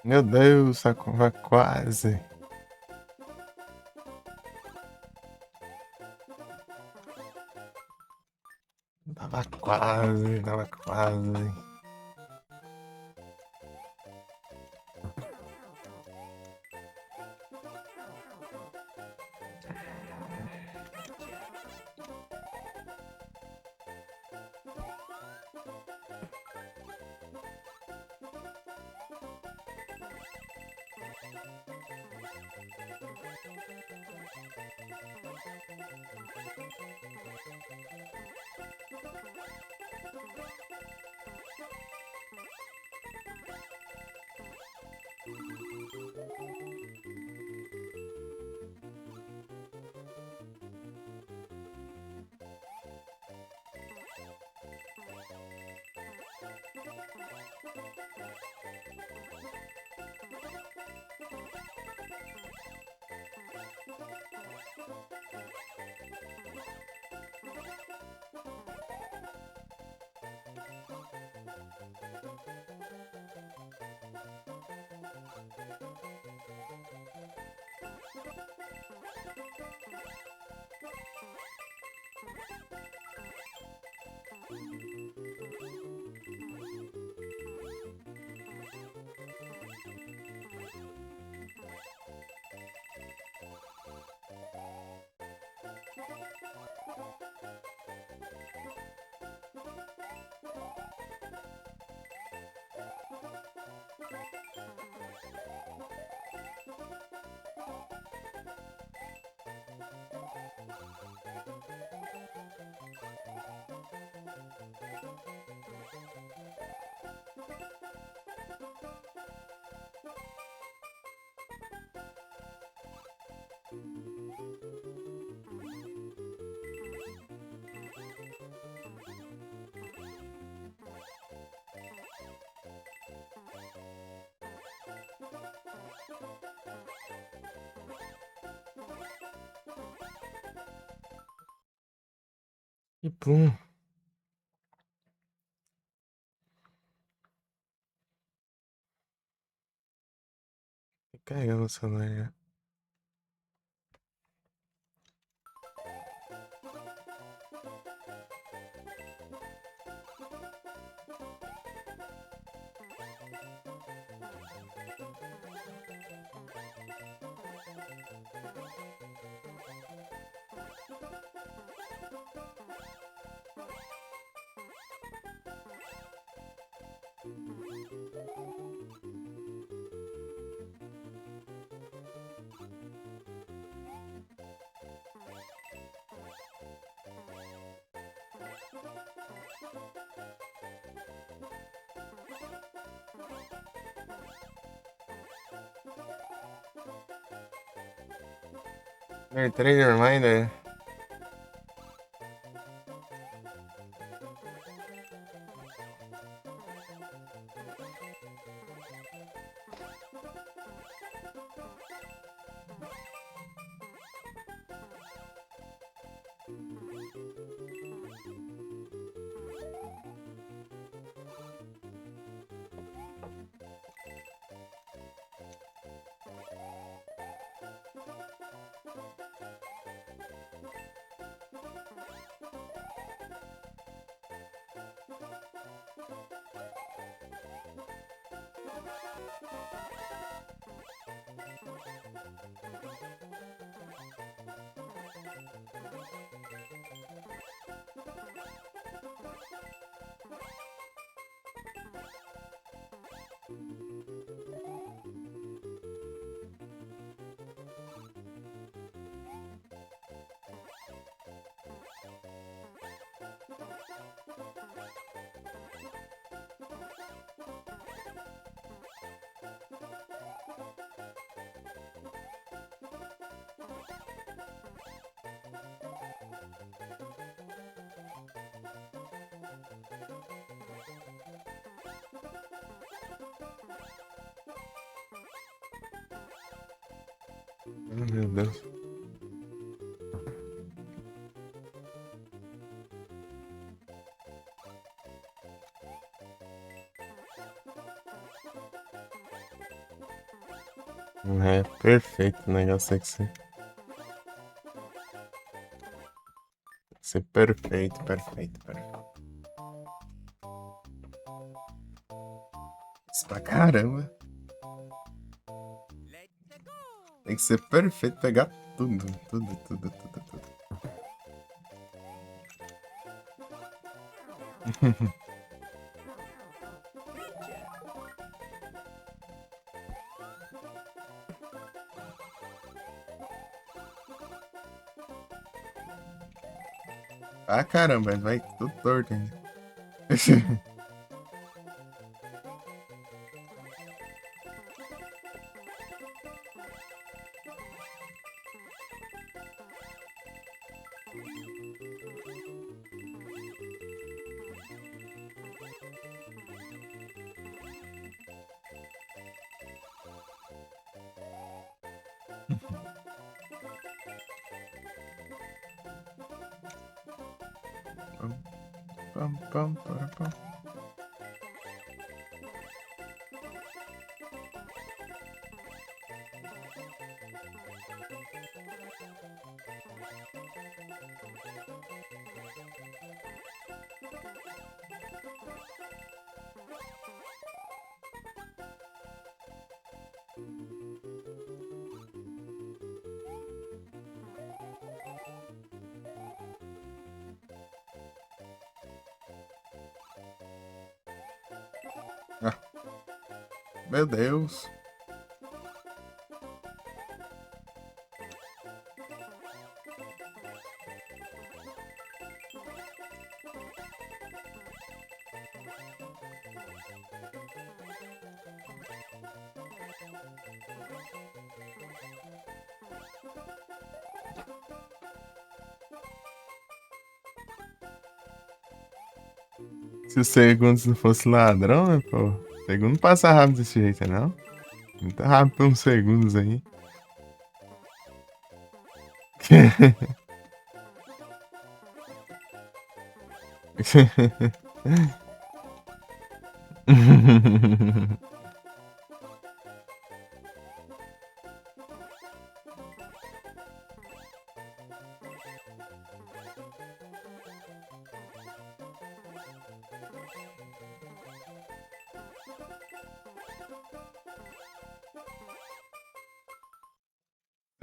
Meu Deus, vai quase. Tava quase, tava quase. E pum. Carregando o celular já. Trade reminder. Oh, meu Deus. É perfeito o negócio aqui. Ser perfeito, perfeito, perfeito. Isso pra caramba. Let's go! Tem que ser perfeito, pegar tudo, tudo, tudo, tudo, tudo. Ah, caramba, vai tudo torto ainda. Pam, pam, para, pam. Meu Deus. Se o segundo não fosse ladrão, né, pô? O segundo não passa rápido desse jeito, não. Muito rápido por uns segundos aí.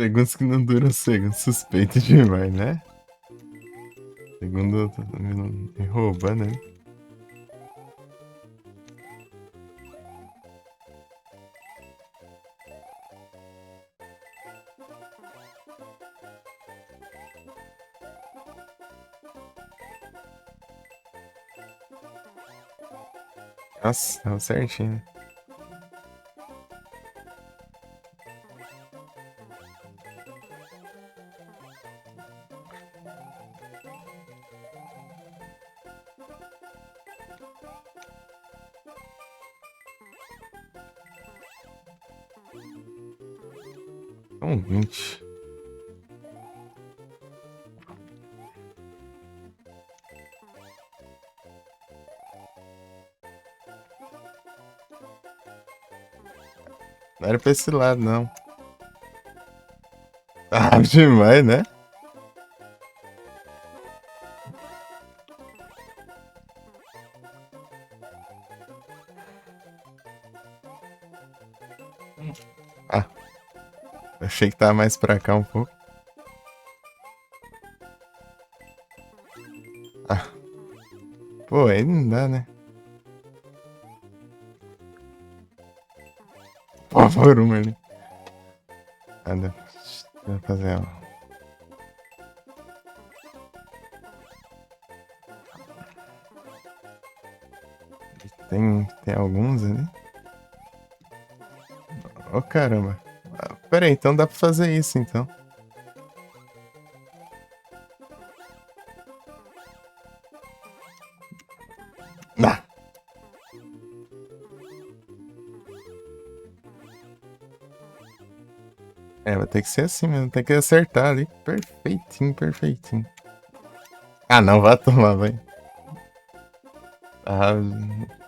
Segundos que não duram segundos, suspeito demais, né? Segundo me roubando, né? Nossa, tava certinho. São 20. Não era pra esse lado, não. Tá rápido demais, né? Ah, achei que tava mais pra cá um pouco. Ah, pô, aí não dá, né? Por favor, uma ali. Ah, dá pra fazer, ó. Tem alguns ali. Ô, caramba. Ah, pera aí, então dá pra fazer isso, então. Ah. É, vai ter que ser assim mesmo. Tem que acertar ali. Perfeitinho, perfeitinho. Ah, não, vai tomar, vai. Ah,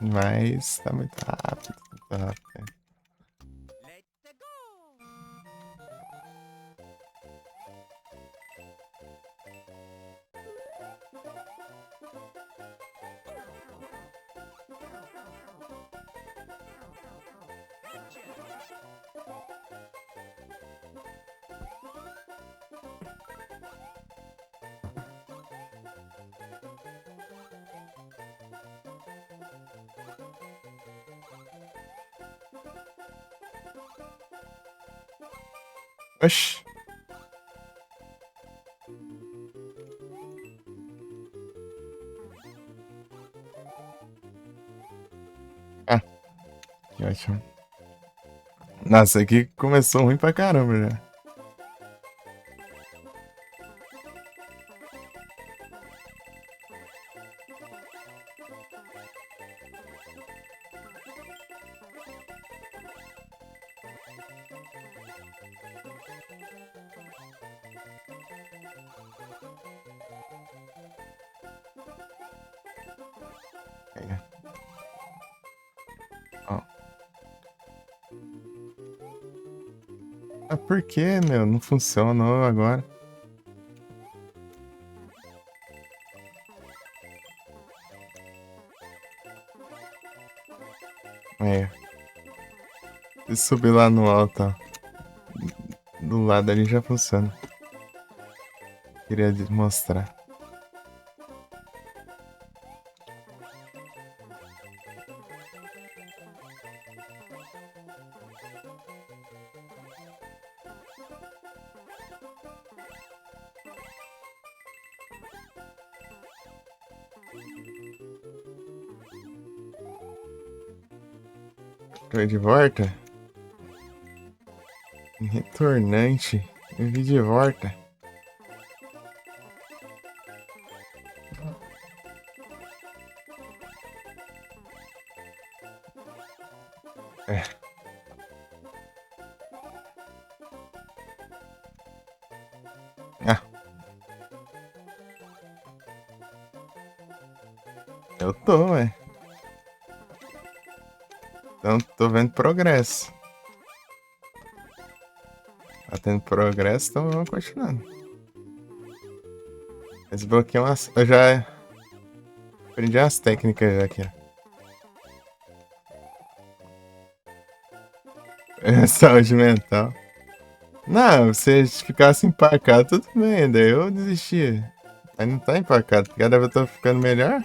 mas tá muito rápido. Muito rápido. Let's go! Oxi. Ah, que ótimo. Nossa, aqui começou ruim pra caramba já. Pega. Ó. Ah, por que, meu? Não funcionou agora. É. Se subir lá no alto, ó. Do lado ali já funciona. Queria mostrar. Tô de volta? Retornante. Eu vi de volta. É. Ah. Eu tô, ué. Então, tô vendo progresso. Tá tendo progresso, então vamos continuando. Desbloqueei umas... Eu já aprendi as técnicas já aqui, ó. Saúde mental. Não, se ficasse empacado, tudo bem, daí eu desistia. Mas não tá empacado, cada vez eu tô ficando melhor.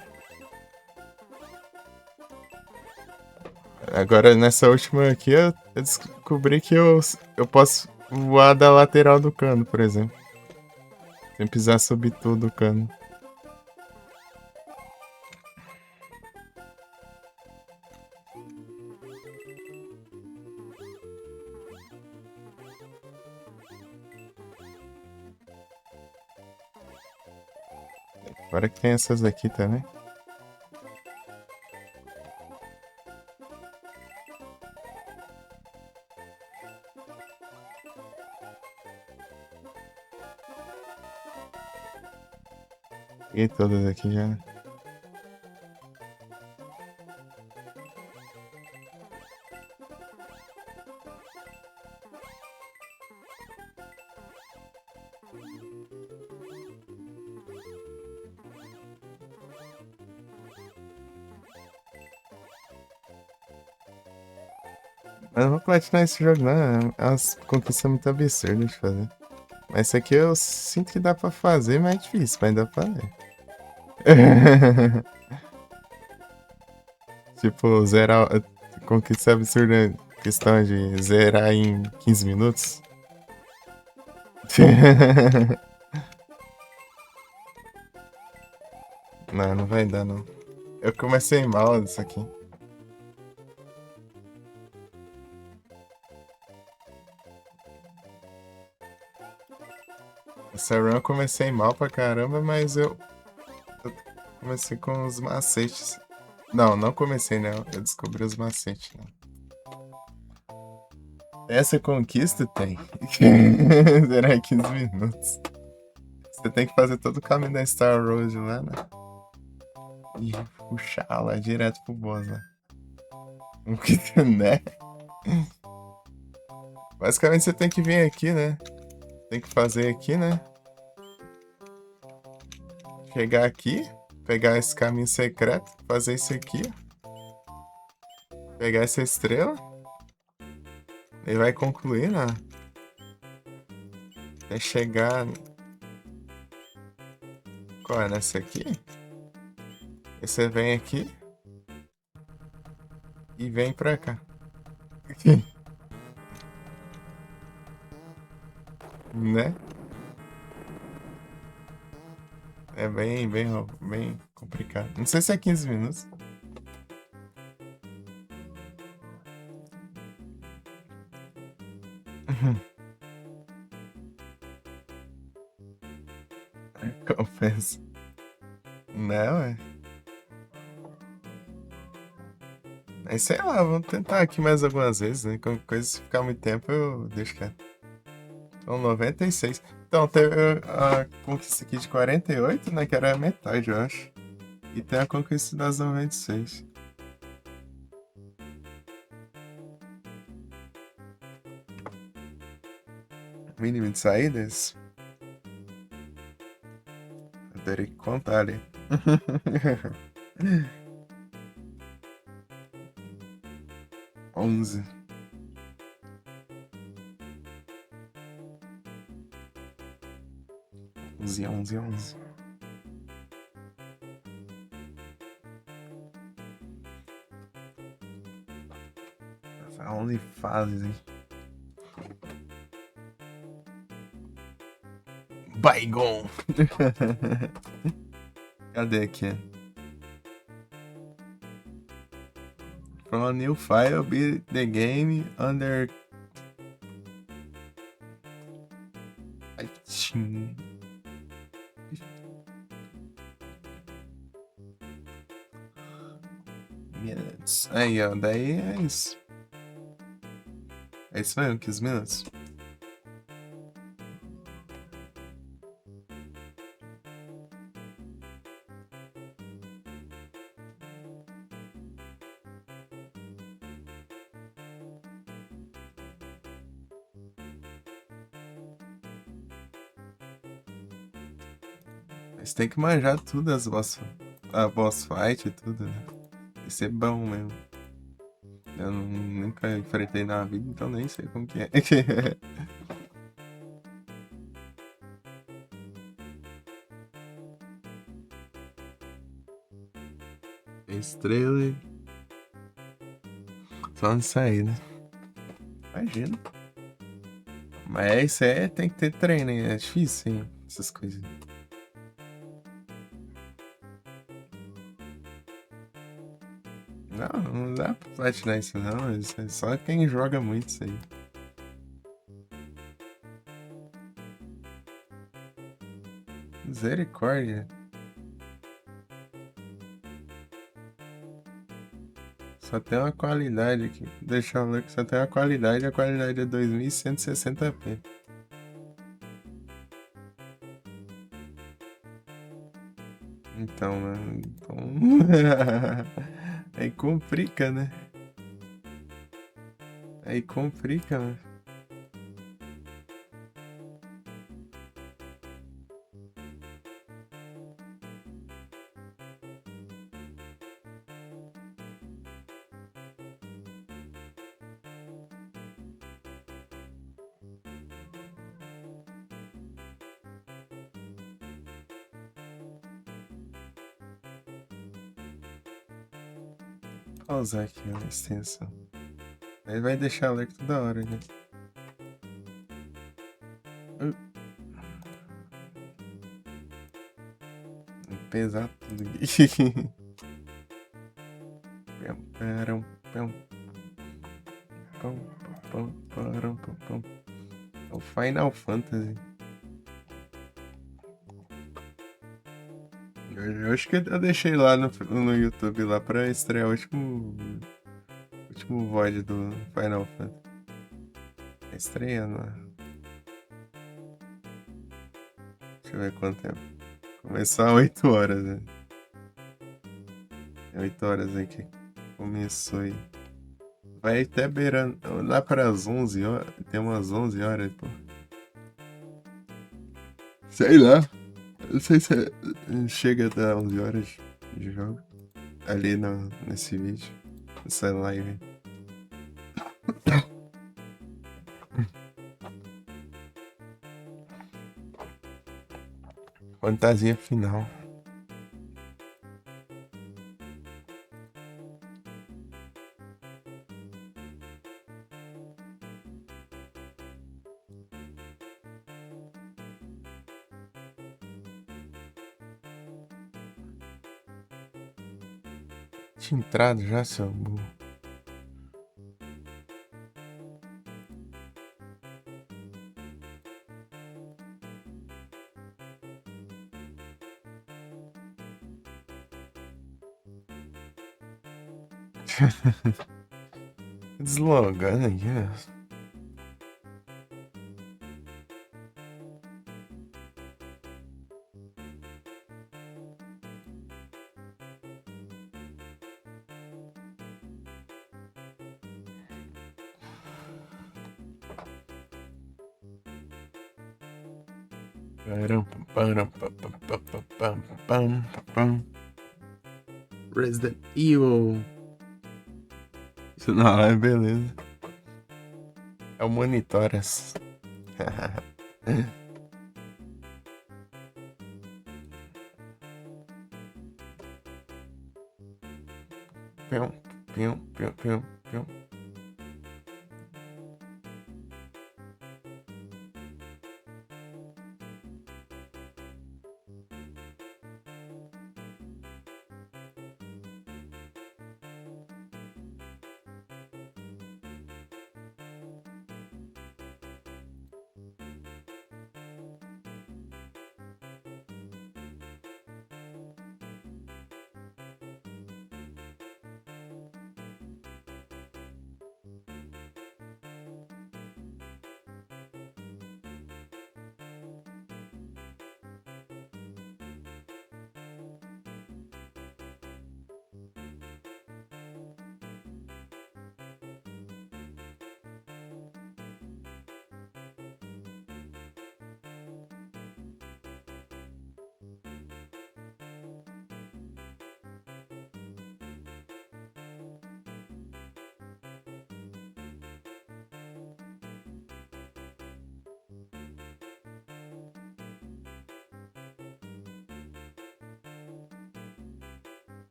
Agora, nessa última aqui, eu descobri que eu posso voar da lateral do cano, por exemplo. Sem precisar subir tudo o cano. Agora que tem essas aqui também. Peguei todas aqui já. Mas eu vou platinar esse jogo, não. É umas conquistas muito absurdas de fazer. Mas isso aqui eu sinto que dá pra fazer, mas é difícil, mas dá pra fazer. Tipo, zerar. Conquista absurda. Questão de zerar em 15 minutos. Não, não vai dar, não. Eu comecei mal disso aqui. Essa run eu comecei mal pra caramba, mas eu comecei com os macetes. Não, não comecei, não. Eu descobri os macetes, né? Essa conquista tem. Será em 15 minutos. Você tem que fazer todo o caminho da Star Road lá, né? E puxar lá direto pro boss, né? Né? Basicamente você tem que vir aqui, né? Tem que fazer aqui, né? Chegar aqui, pegar esse caminho secreto, fazer isso aqui. Pegar essa estrela. E vai concluir, né? Até chegar. Qual é? Nessa aqui? E você vem aqui. E vem pra cá. Né? É bem complicado. Não sei se é 15 minutos. Confesso. Não, é. Mas sei lá, vamos tentar aqui mais algumas vezes, né? Qualquer coisa, se ficar muito tempo, eu deixo quieto. Então, 96. Então, teve a conquista aqui de 48, né? Que era a metade, eu acho. E tem a conquista das 96. Mínimo de saídas? Eu teria que contar ali. 11. Onze, 11, 11. Essa 11 fases, hein? Baigon! Cadê aqui? From a new file, be the game under. Minutes. Aí, ó, daí é isso. É isso mesmo, 15 minutos. Mas tem que manjar tudo, a boss fight e tudo, né? Isso é bom mesmo. Eu nunca enfrentei na vida, então nem sei como que é. Estrela. Só não sair, né? Imagina. Mas isso tem que ter treino, hein? É difícil, hein? Essas coisas. Não dá pra platinar isso não. Isso é só quem joga muito isso aí. Misericórdia. Só tem uma qualidade aqui. Deixa eu ver que só tem uma qualidade. A qualidade é 2160p. Então, né? Aí complica, né? Aí complica, né? Vou usar aqui uma extensão. Ele vai deixar alerta toda hora, né? Vou pesar tudo aqui. O Final Fantasy. Eu acho que eu deixei lá no YouTube lá pra estrear o último VOD do Final Fantasy. Tá estreando lá. Deixa eu ver quanto tempo. Começou às 8 horas, né? É 8 horas aí que começou aí. Vai até beirando. Lá para as 11 horas. Tem umas 11 horas, pô. Sei lá. Não sei se chega a dar 11 horas de jogo. Ali nesse vídeo. Nessa live. Fantasia final. Tinha entrado já, seu burro. Deslogando aqui, né? Resident Evil. Isso não é beleza. É o monitoras. Pium, pium, pium, pium, pium.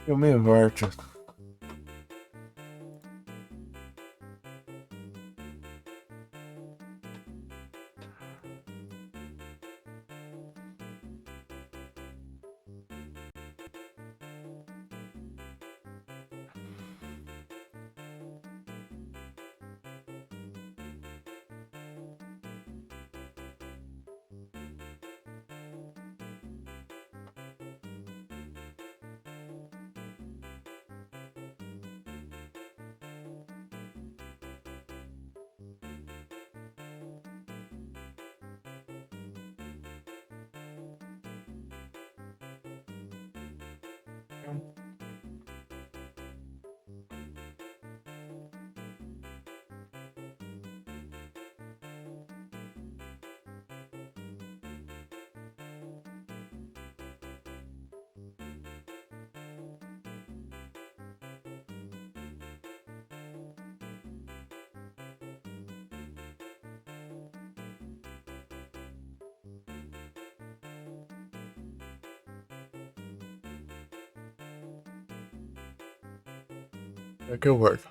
Eu me volto. É que eu volto.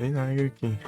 Tem água aqui.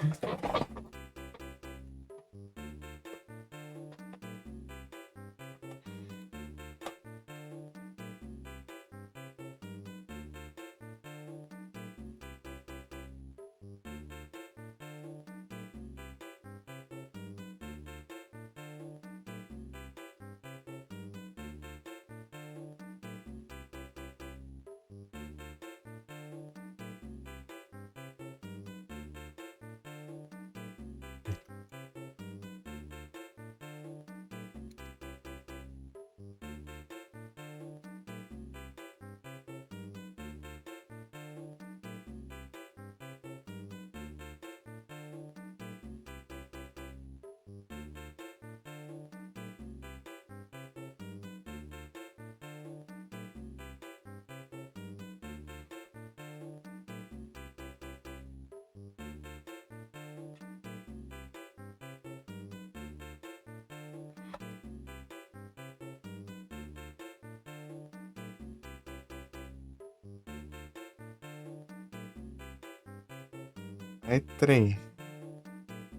Aí, trem.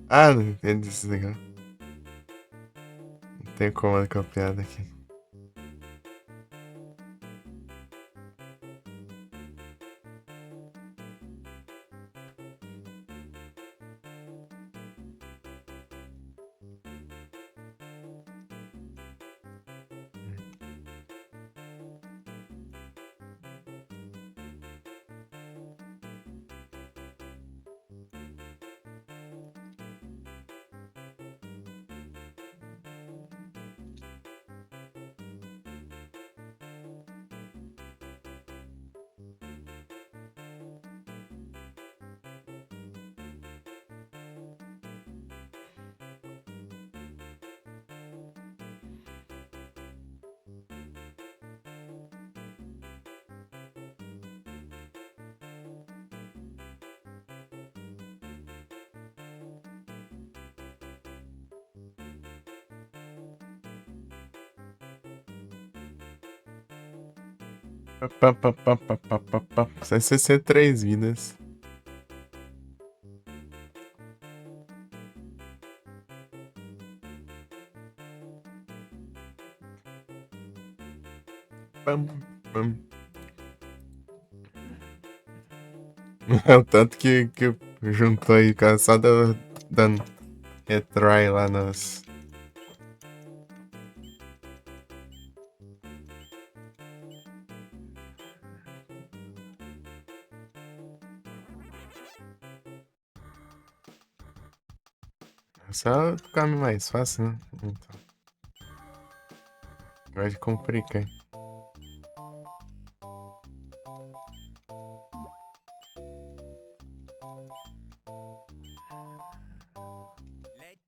Ah, não entendo isso legal. Não tem comando copiado aqui. Pá, pá, pá, pá, pá, pá, pá. 163 vidas. Pam, pam. É o tanto que juntou aí, cara, só dando retry lá nas. Só o caminho mais fácil, né? Então. Gosto de complicar. Let's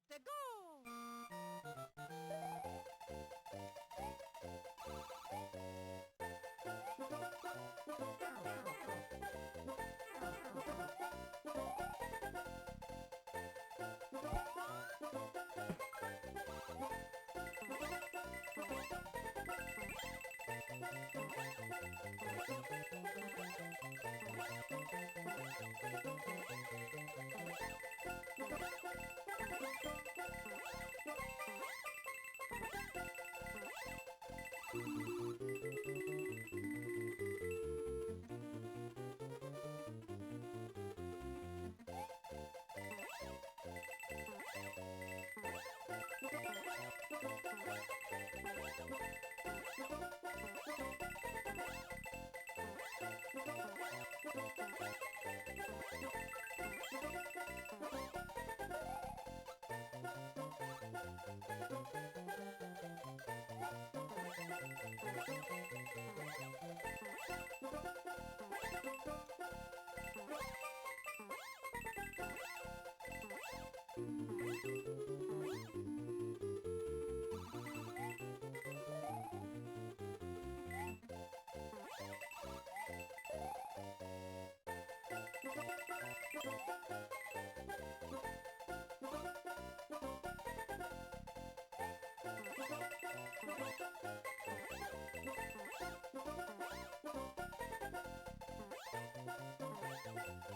go!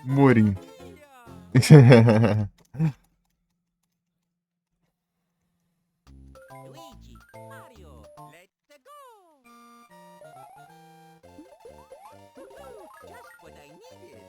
Morim. Luigi, Mario, let's go! Just what I needed.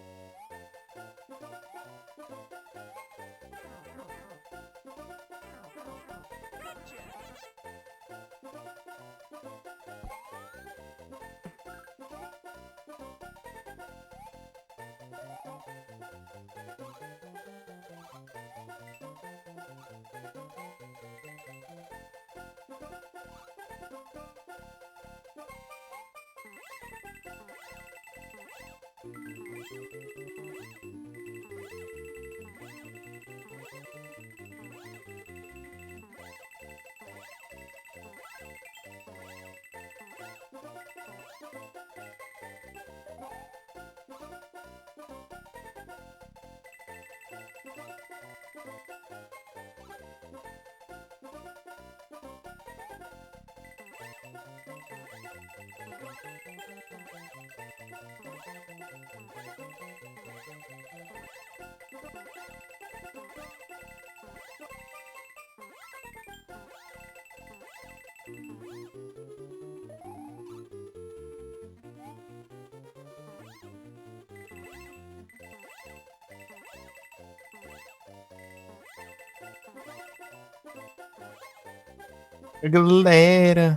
Galera.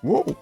Uou.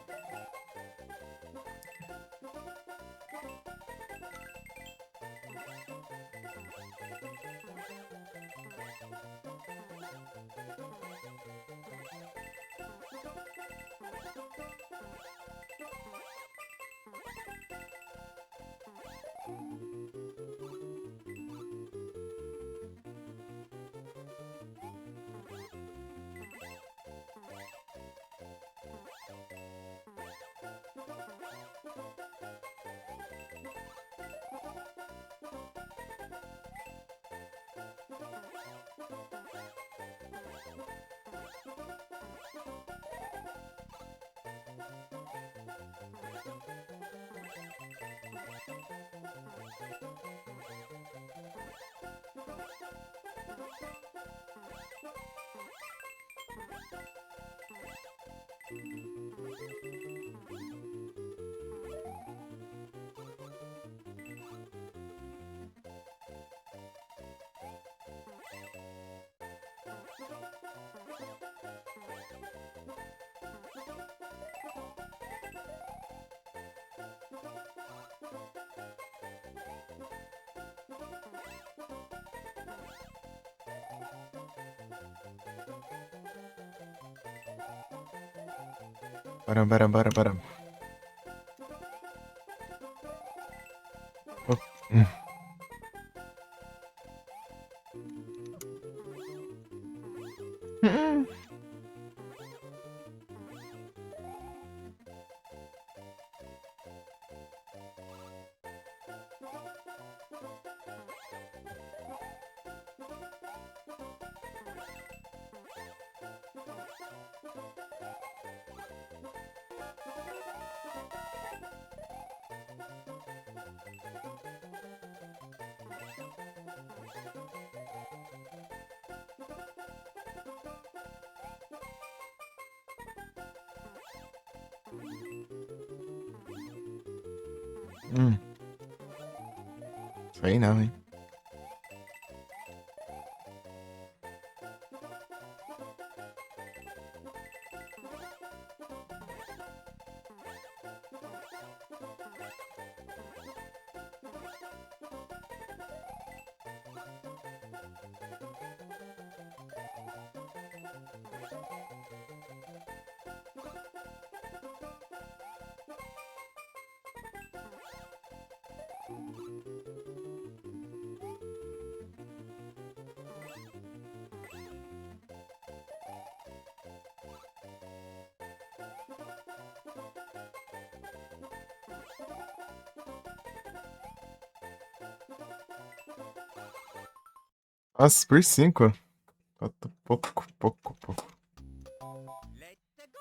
Bora. Oh, Sei não, hein? Nossa, por 5. Falta pouco. Let's go!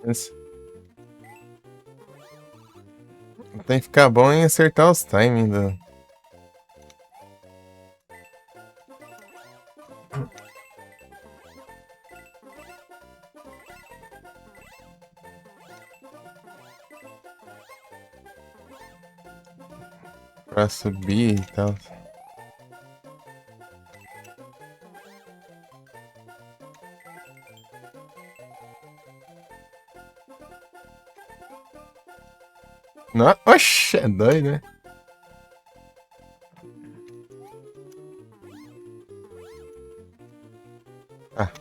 Esse- Tem que ficar bom em acertar os timings do... pra subir e tal. Não, oxe, é doido, né? Ah.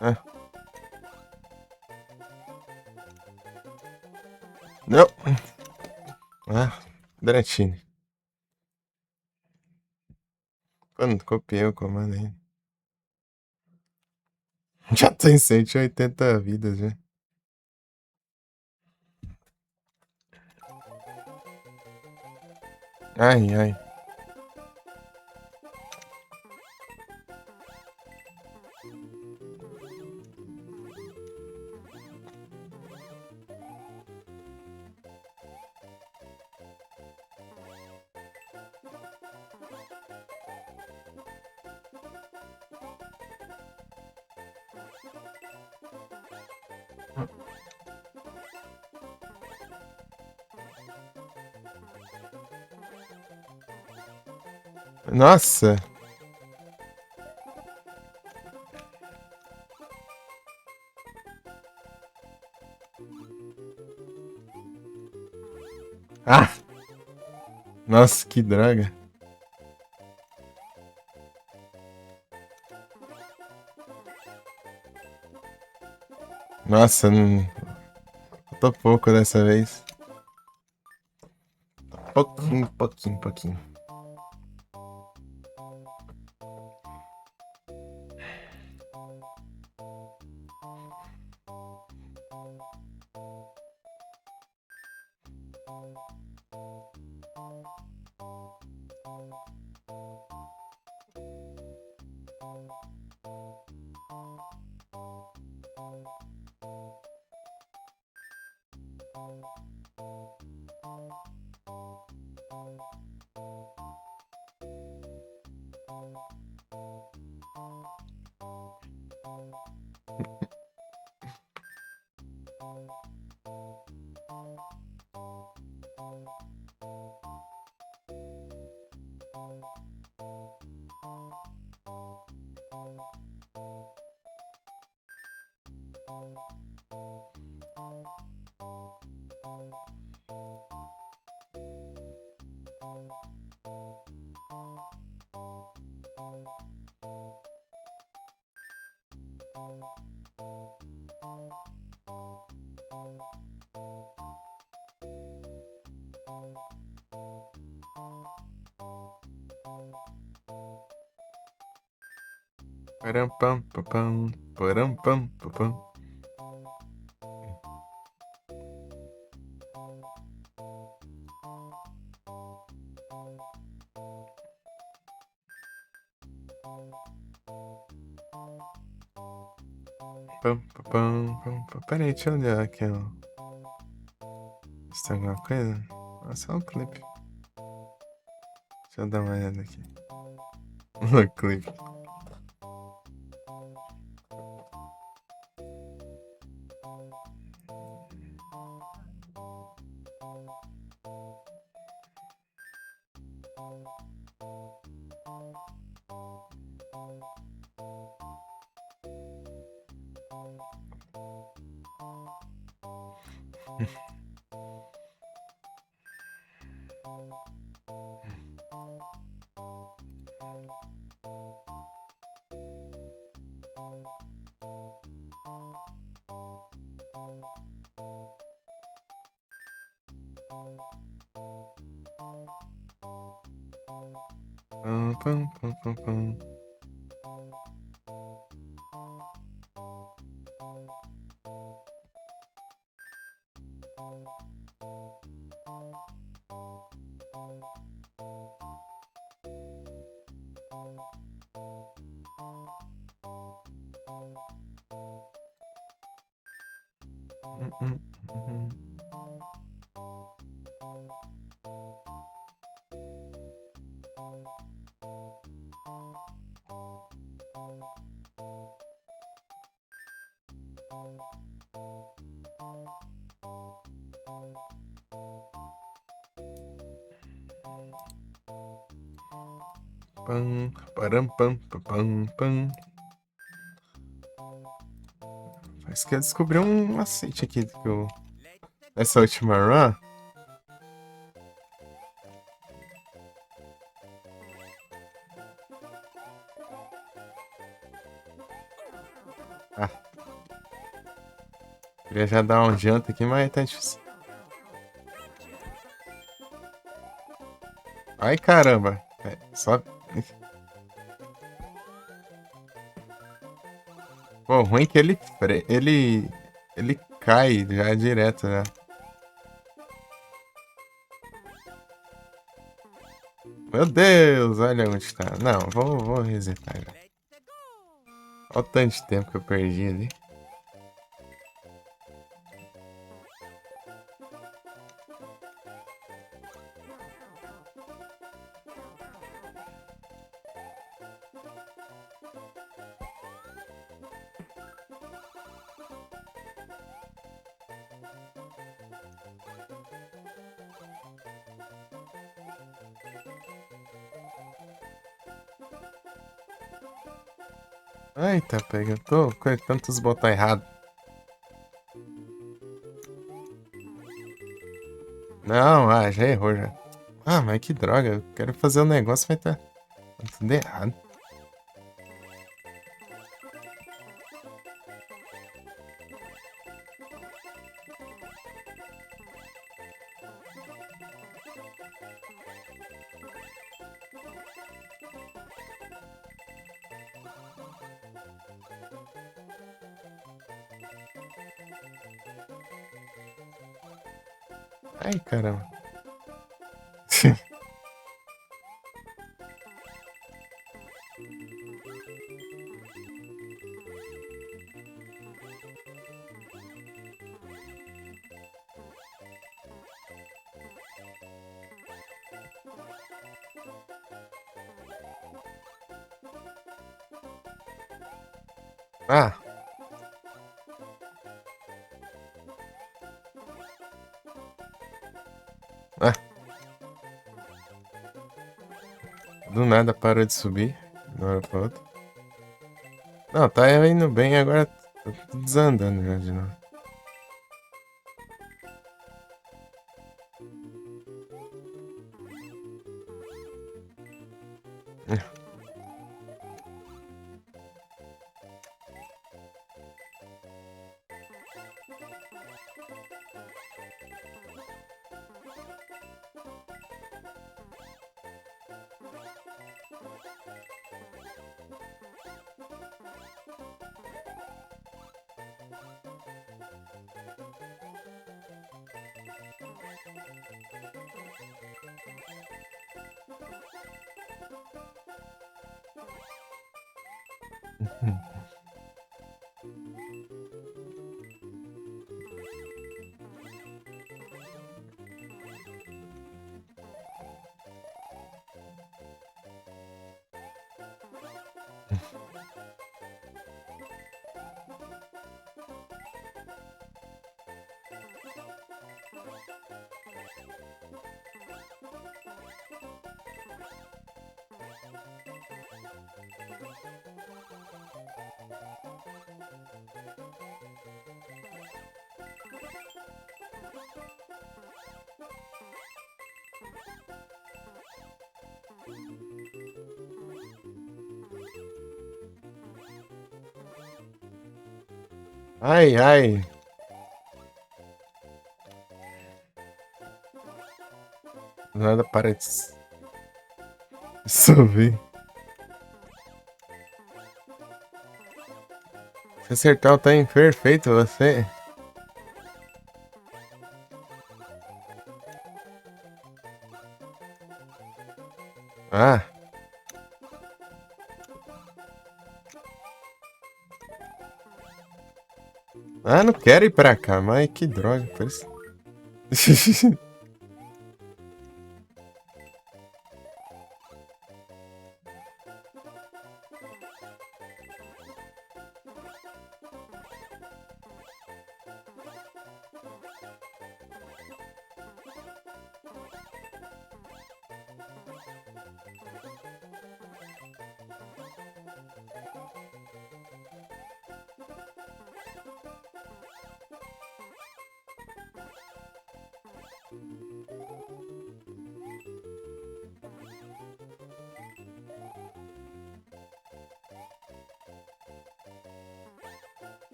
Ah. Não. Ah, Dratini. Quando copiei o comando aí. Já tem 180 vidas, já. Ai, ai. Nossa. Ah! Nossa, que droga. Nossa, não... Faltou pouco dessa vez. Pouquinho. Param, pam, pam, pam. Param, pam, pam, pam. Pam, pam, pam, pam, pam. Pera aí, deixa eu olhar aqui, ó. Se tem alguma coisa? Ah, só um clipe. Deixa eu dar uma olhada aqui. No clipe. Pam, pam, pam, pam, pam. Hum, hum. Pam, param, pam, pam, pam, pam. Parece que eu descobri um macete aqui que eu... Nessa última run. Ah. Queria já dar um adianto aqui, mas tá difícil. Ai, caramba. É, só... Pô, ruim que ele cai já direto, né? Meu Deus, olha onde tá. Não, vou resetar já. Let's go! Olha o tanto de tempo que eu perdi ali. Eita, pega, eu tô apertando os botões errados. Não, já errou já. Ah, mas que droga, eu quero fazer o negócio, vai tá tudo errado. Ai, caramba. Ah! Ah! Do nada parou de subir. De uma hora pra outra. Não, tá indo bem, agora tá tudo desandando já de novo. Ai, ai. Do nada para de subir. Se acertar o time perfeito, você. Ah. Ah, não quero ir pra cá, mas que droga. Parece...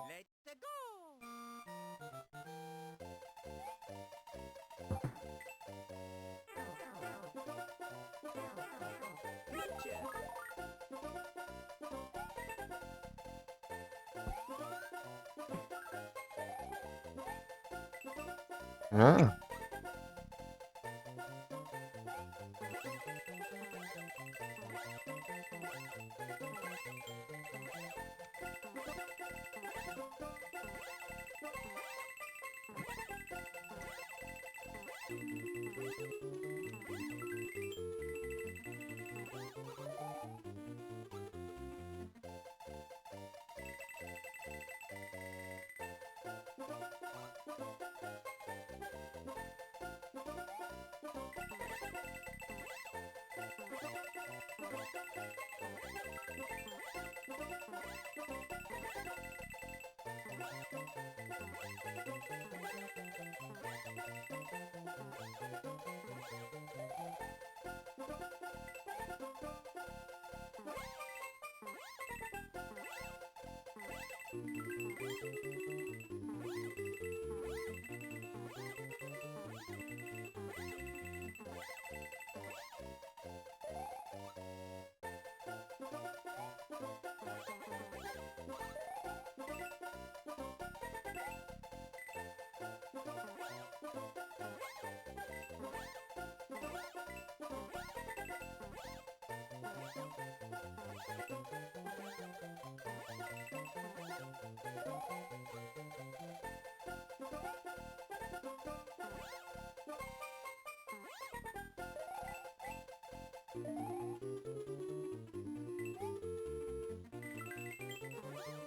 Let's go! Creature. Ah.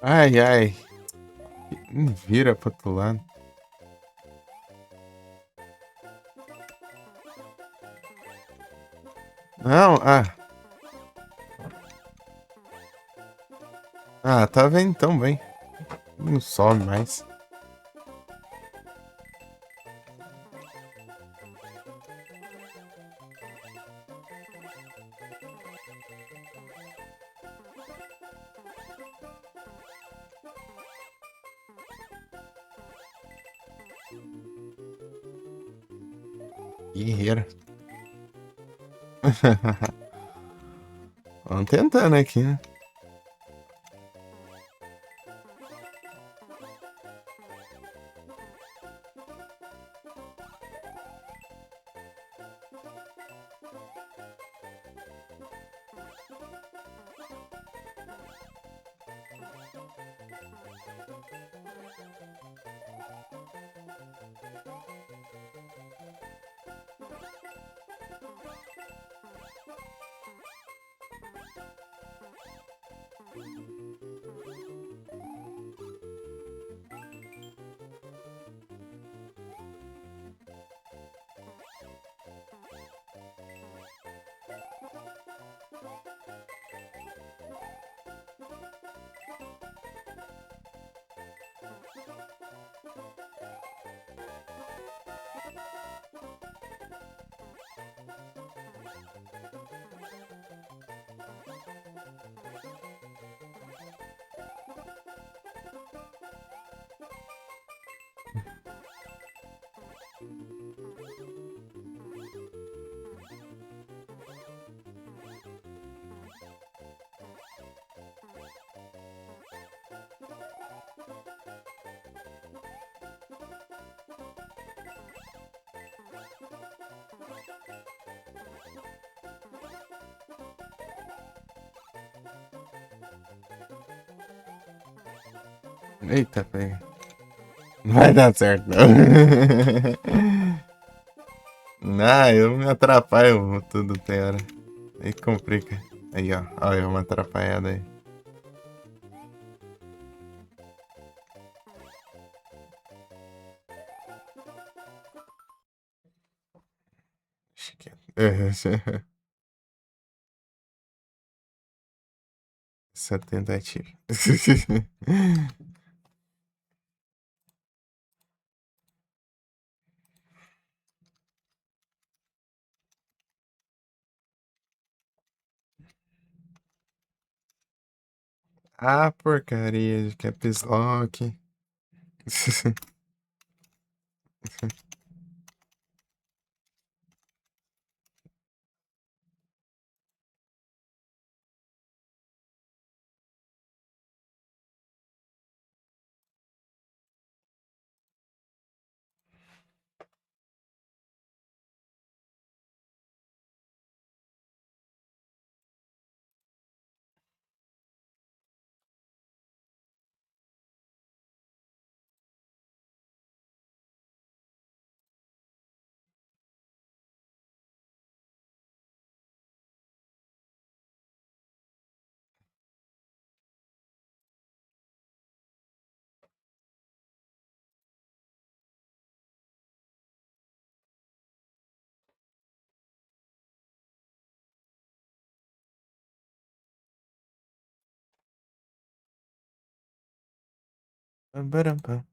Ai, ai. Vira pro outro lado. Não, ah. Ah, tá vendo tão bem. Não sobe mais. Guerreiro. Vamos tentando aqui, né? Eita, pega. Não vai dar certo, não. Não, eu me atrapalho tudo, tem hora. Aí complica. Aí, ó. Olha, uma atrapalhada aí. Acho que é. Essa tentativa. Ah, porcaria de caps lock. Pam.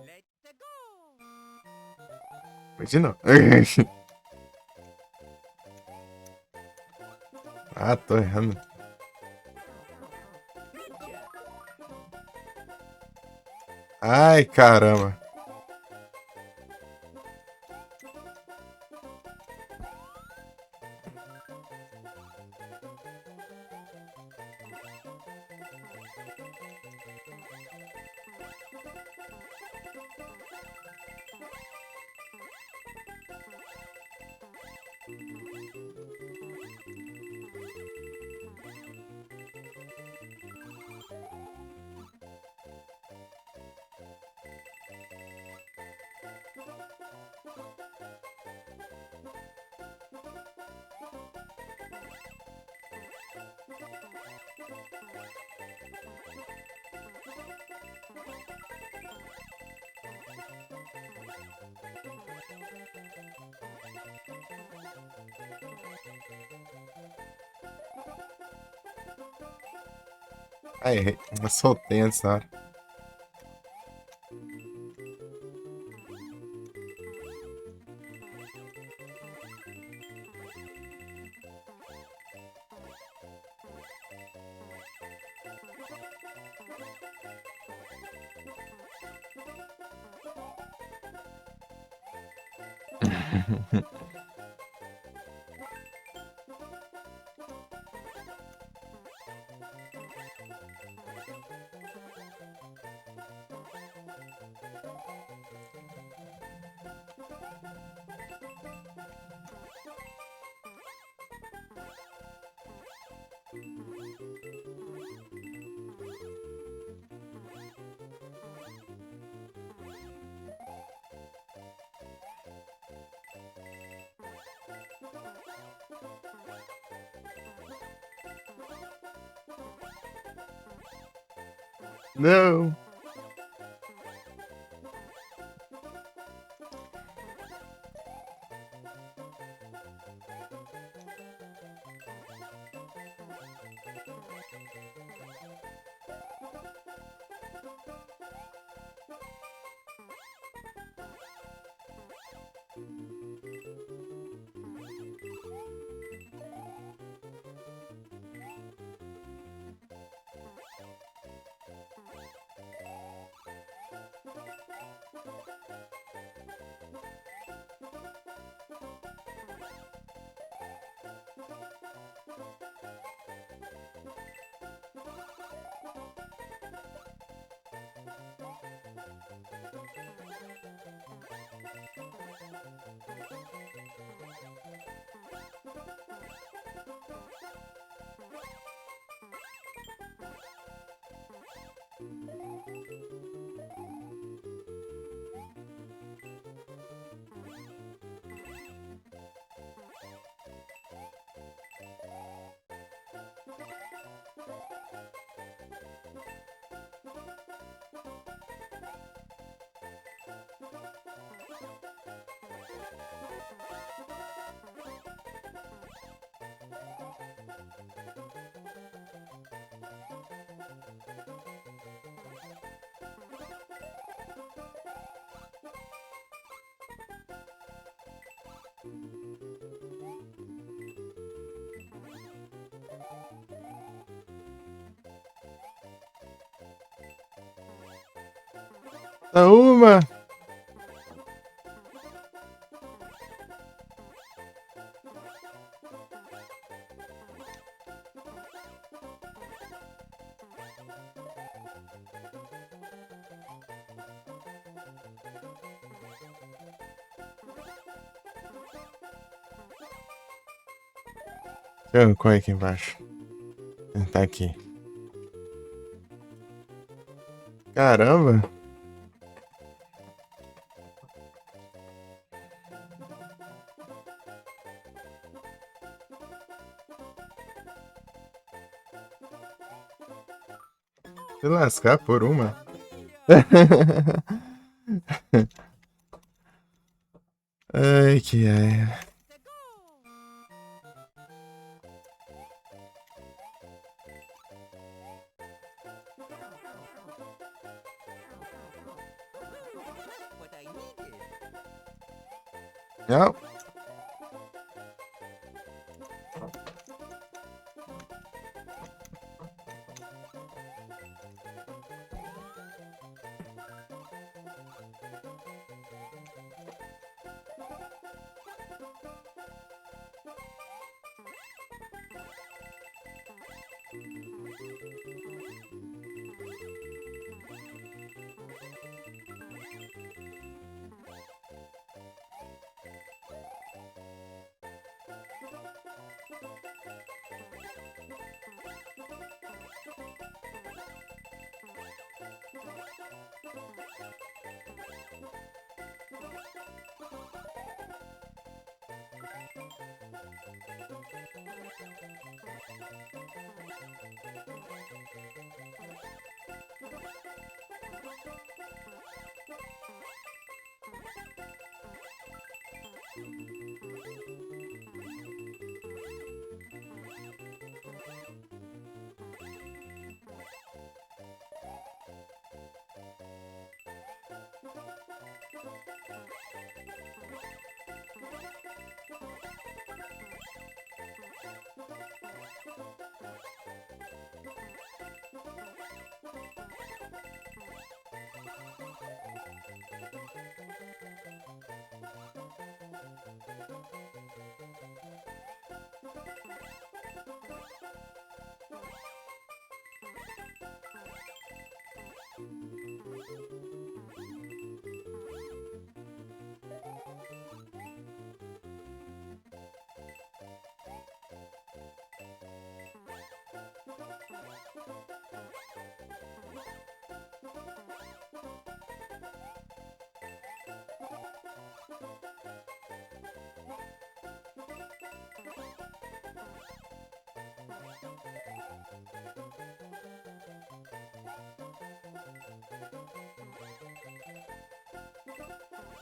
Let's go! Imagina. Ah, tô errando. Ai, caramba. Ai, errei. Eu soltei antes da hora. Não. Uma. Deixa eu correr aqui embaixo. Tá aqui. Caramba. Se lascar por uma. Ai, que ai. What I needed. Não.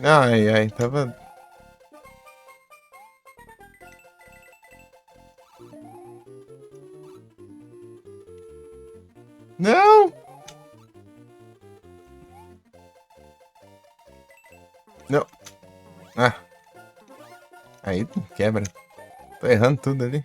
Ai, ai, tava. Não! Não. Ah, aí quebra. Tô errando tudo ali.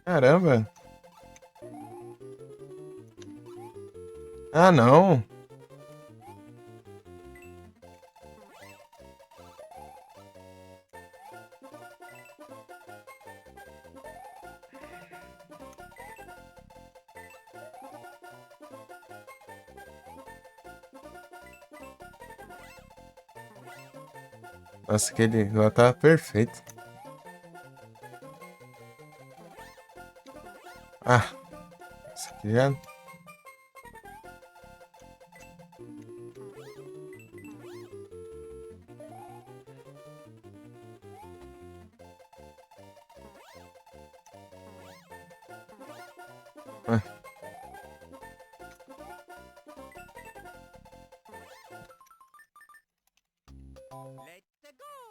Caramba. Ah, não. Nossa, aquele lá tava perfeito. Ah, isso aqui já. Ah, Let's go!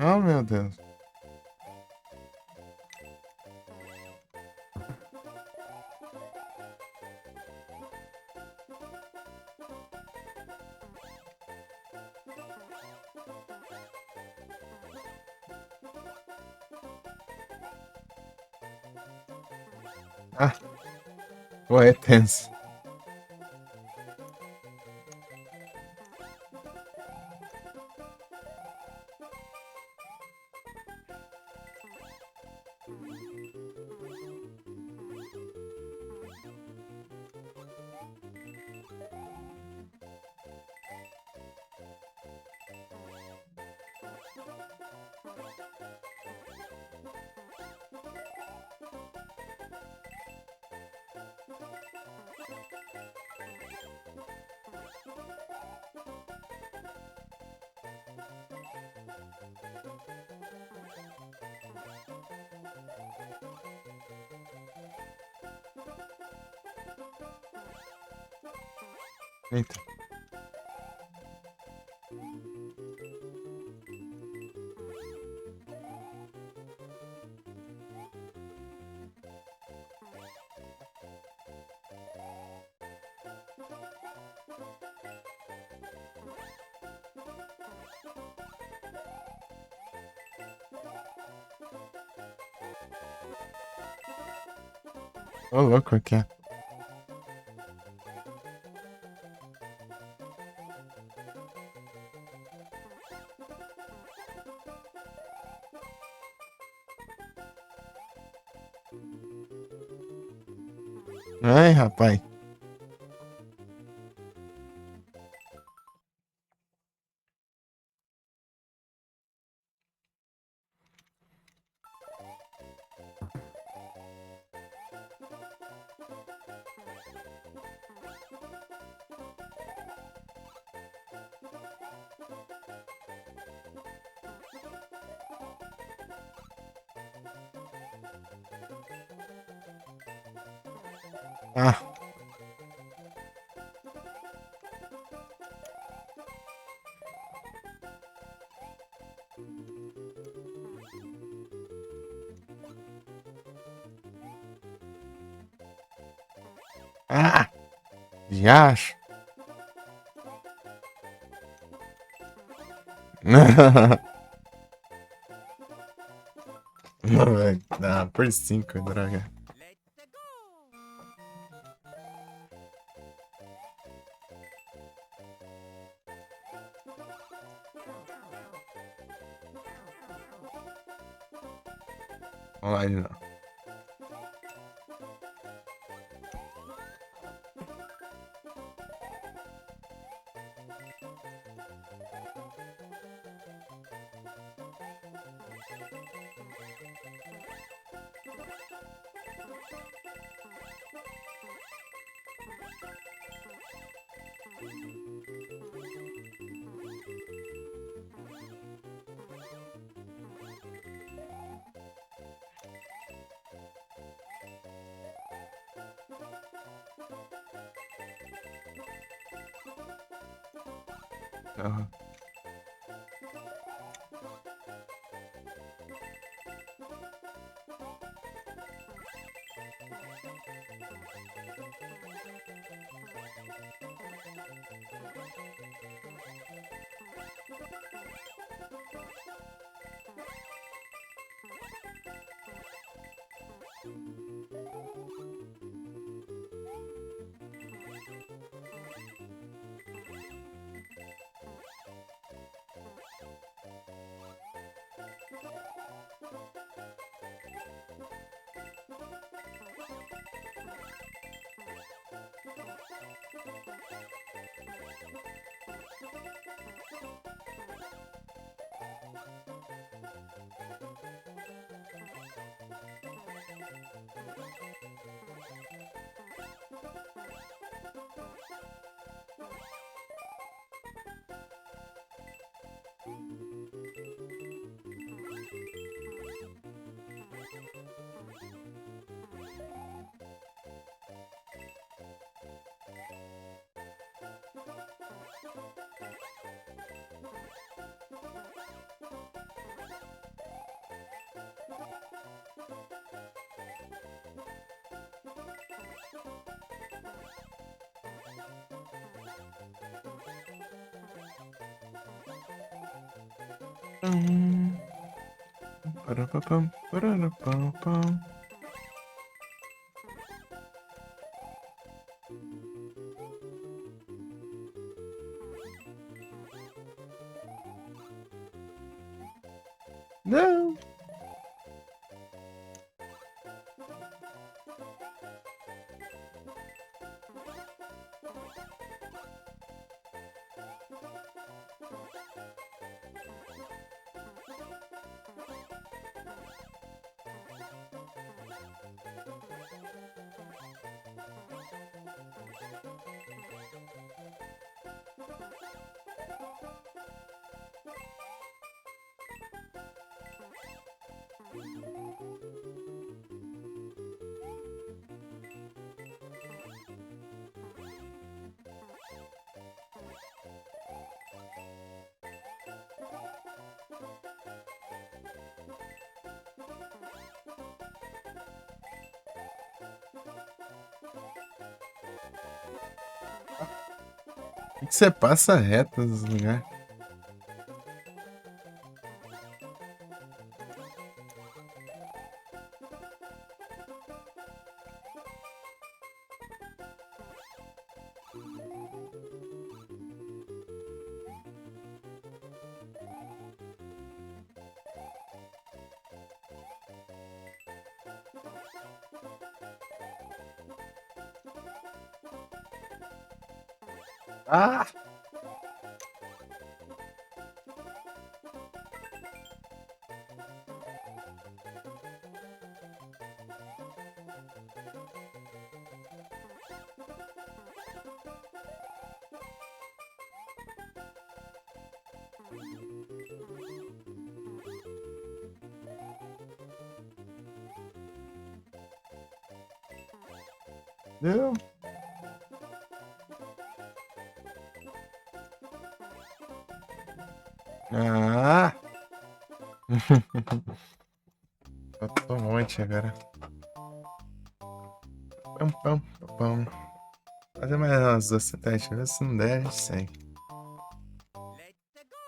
oh, meu Deus. Ah, pô, é tenso. Eita. Ô, louco aqui. Ai, rapaz. Ah. Ah! Já acho. Não, velho. Dá por 5, droga. Let's go! Vamos lá de novo. Aham. Parapapam, pararapapam. Não. Por que você passa reto nos lugares? Ah! Deu. Ah! Faltou um monte agora. Pam, pam, pam. Fazer mais umas duas tentativas, se não der, a gente segue. Let's go!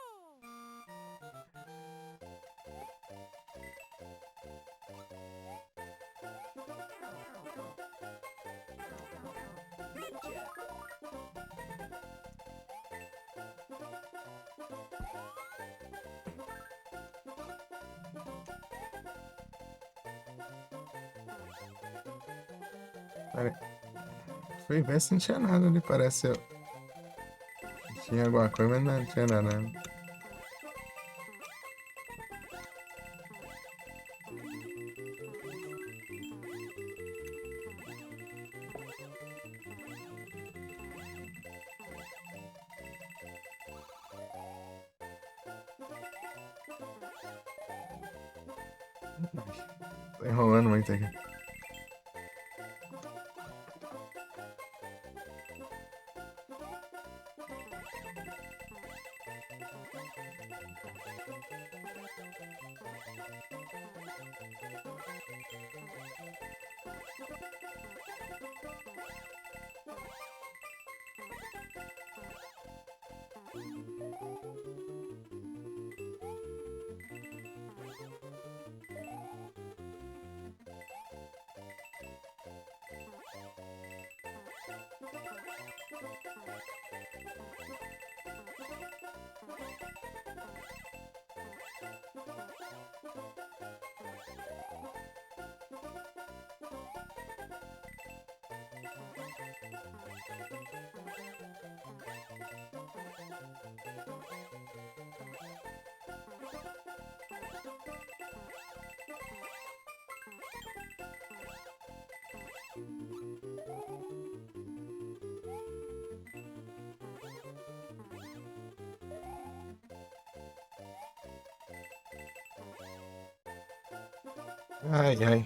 Pera- Fui ver se não tinha nada ali, parece. Tinha alguma coisa, mas não tinha nada. Tô enrolando muito aqui. Ai, ai.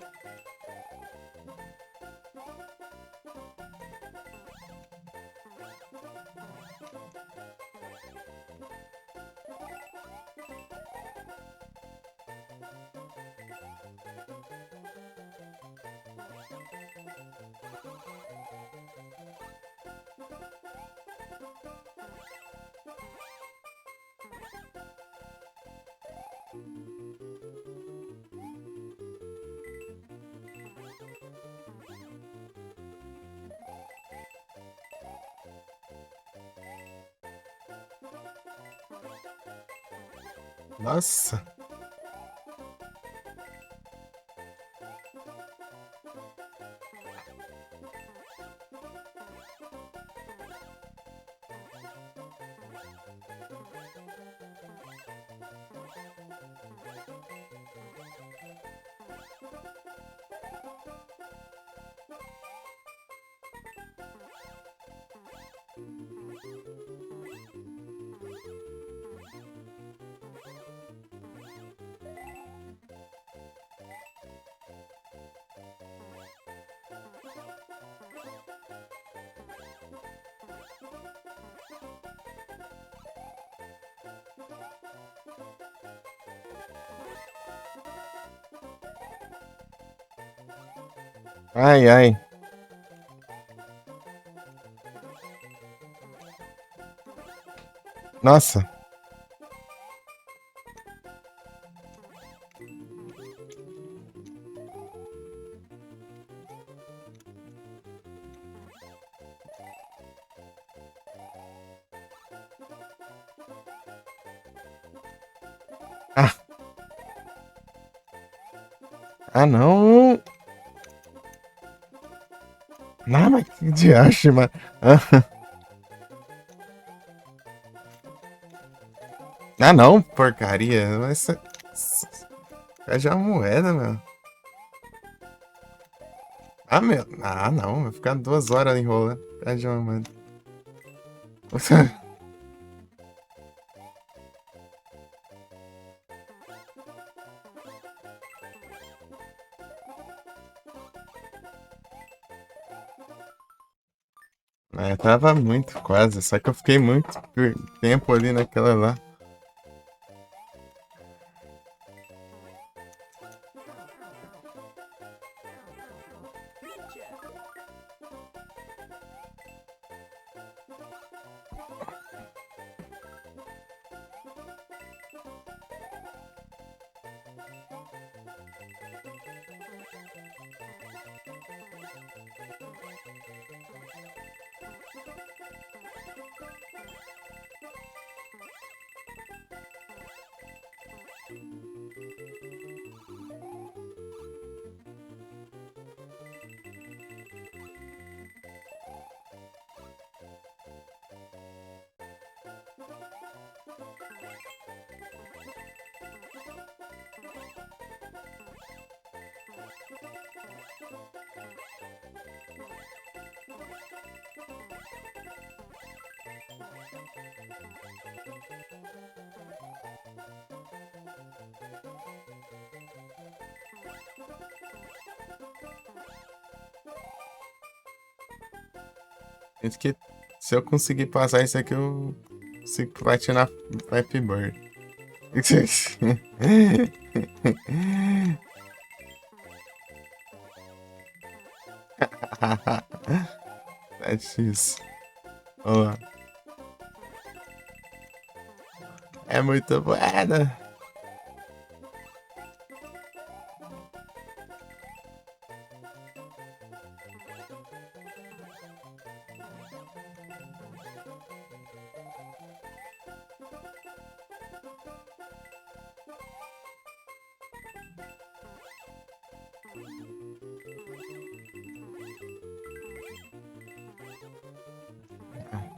Nossa. Ai, ai. Nossa. Ah. Ah, não. Não, mas que diacho, mano. Ah. Ah, não, porcaria. Mas pede uma moeda, meu. Ah, meu. Ah, não. Vai ficar 2 horas enrolando. Pede uma moeda. É, tava muito, quase. Só que eu fiquei muito tempo ali naquela lá. Acho que se eu conseguir passar isso aqui, eu consigo platinar Flappy Bird. É difícil. Ó, é muito moeda.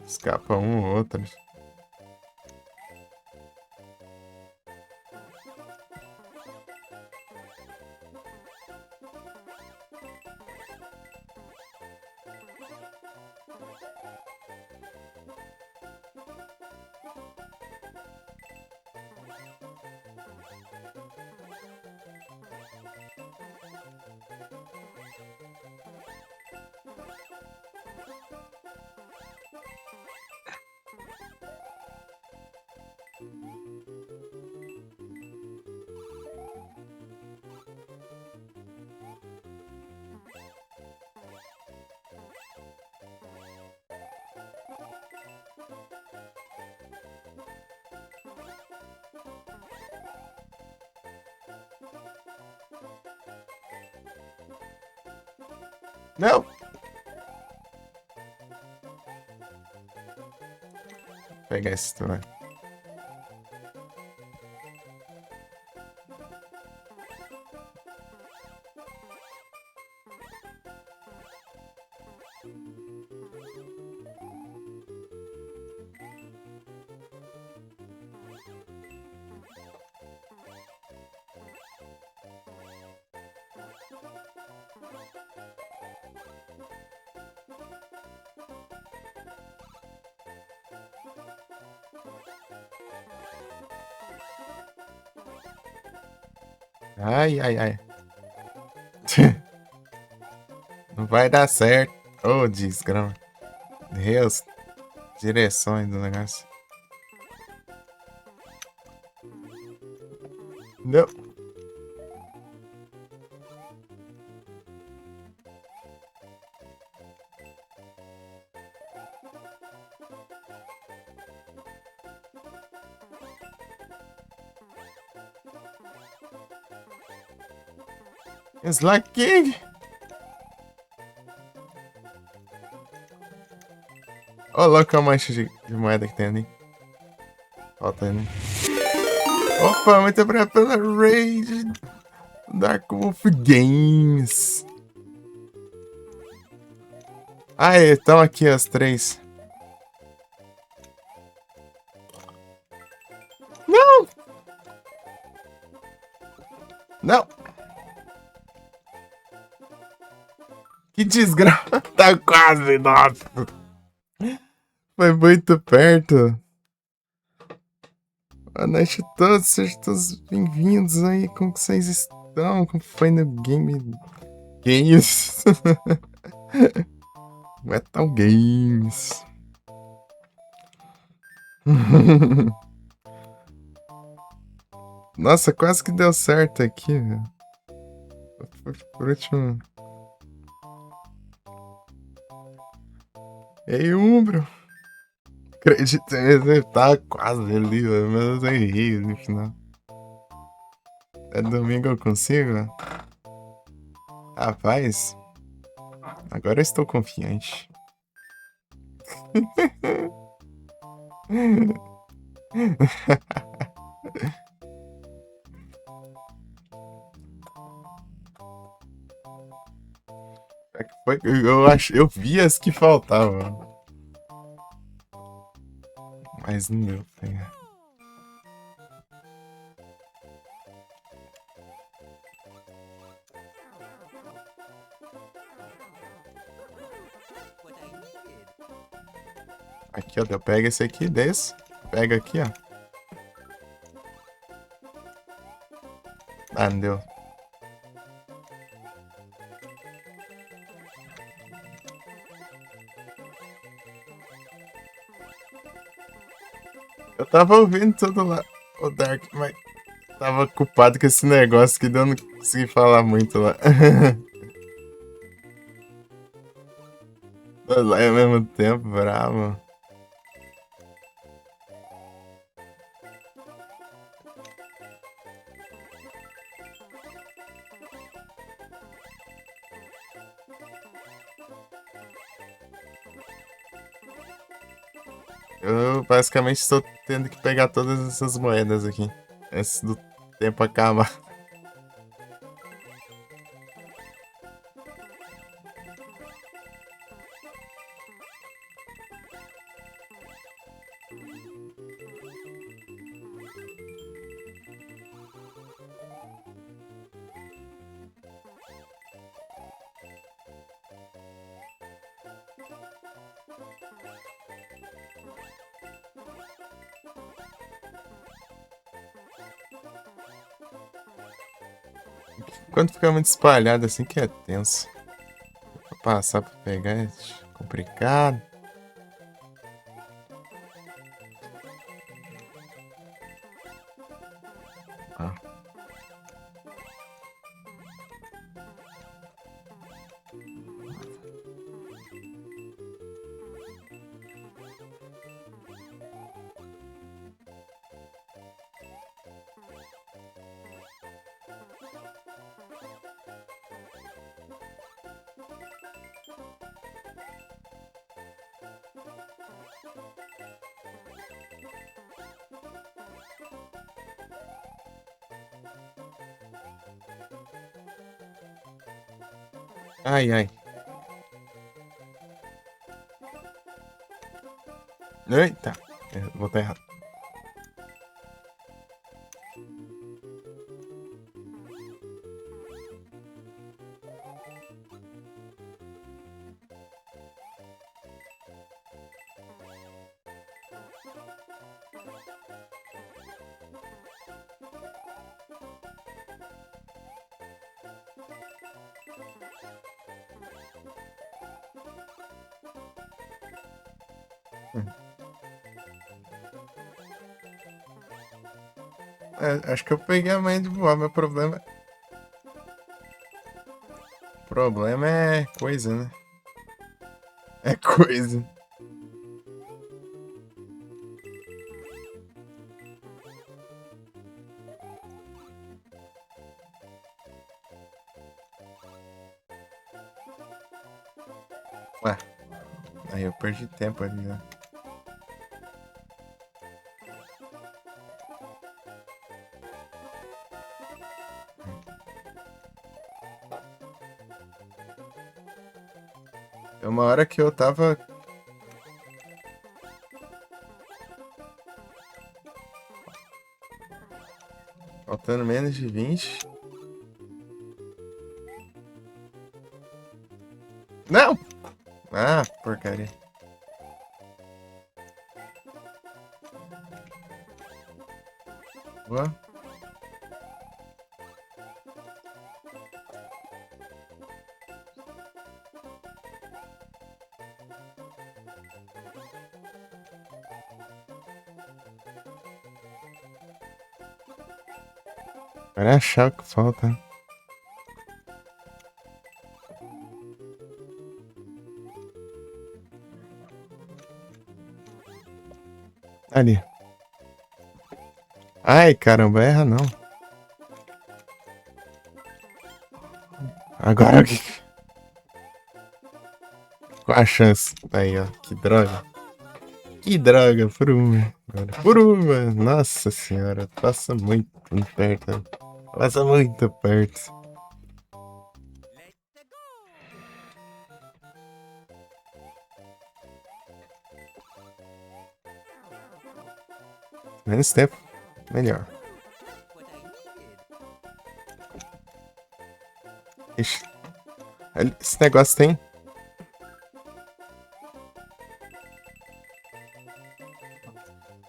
Escapa um ou outro. Não! Vou pegar esse também. Ai, ai, ai. Não vai dar certo. Ô, desgrama. Deus. Direções do negócio. Não. Slack King! Ó, louco a mancha de moeda que tem ali. Falta ali. Opa, muito obrigado pela raid. Dark Wolf Games. Aê, estão aqui as 3. Não! Não! Que desgraça! Tá quase, nossa! Foi muito perto. Boa noite a todos, sejam todos bem-vindos aí. Como que vocês estão? Como foi no Games? Metal Games. Nossa, quase que deu certo aqui, velho. Por último. Ei, Umbro. Acredita mesmo, tá quase ali, mas eu errei no final. É domingo eu consigo? Rapaz, agora eu estou confiante. Eu vi as que faltavam. Mas não deu pra pegar. What I needed. Aqui, ó. Eu pego esse aqui, desse. Pega aqui, ó. Ah, não deu. Eu tava ouvindo tudo lá, o Dark, mas tava culpado com esse negócio que eu não consegui falar muito lá. Lá ao mesmo tempo, bravo. Eu basicamente estou tendo que pegar todas essas moedas aqui. Antes do tempo acabar. Quando fica muito espalhado assim que é tenso. Pra passar pra pegar é complicado. Ah. Ai, ai. Eita. Vou estar errado. É, acho que eu peguei a manha de voar. Meu problema. O problema é coisa, né? É coisa. Aí eu perdi tempo ali, né? É uma hora que eu tava. Faltando menos de 20. Não! Ah, porcaria. Boa. Agora é achar o que falta. Ali. Ai, caramba, erra não. Agora que. Qual a chance? Aí, ó. Que droga. Que droga, por uma. Agora, por uma. Nossa senhora, passa muito perto. Passa muito perto. Let's go! Menos tempo, melhor. What I needed. Ixi. Esse negócio tem.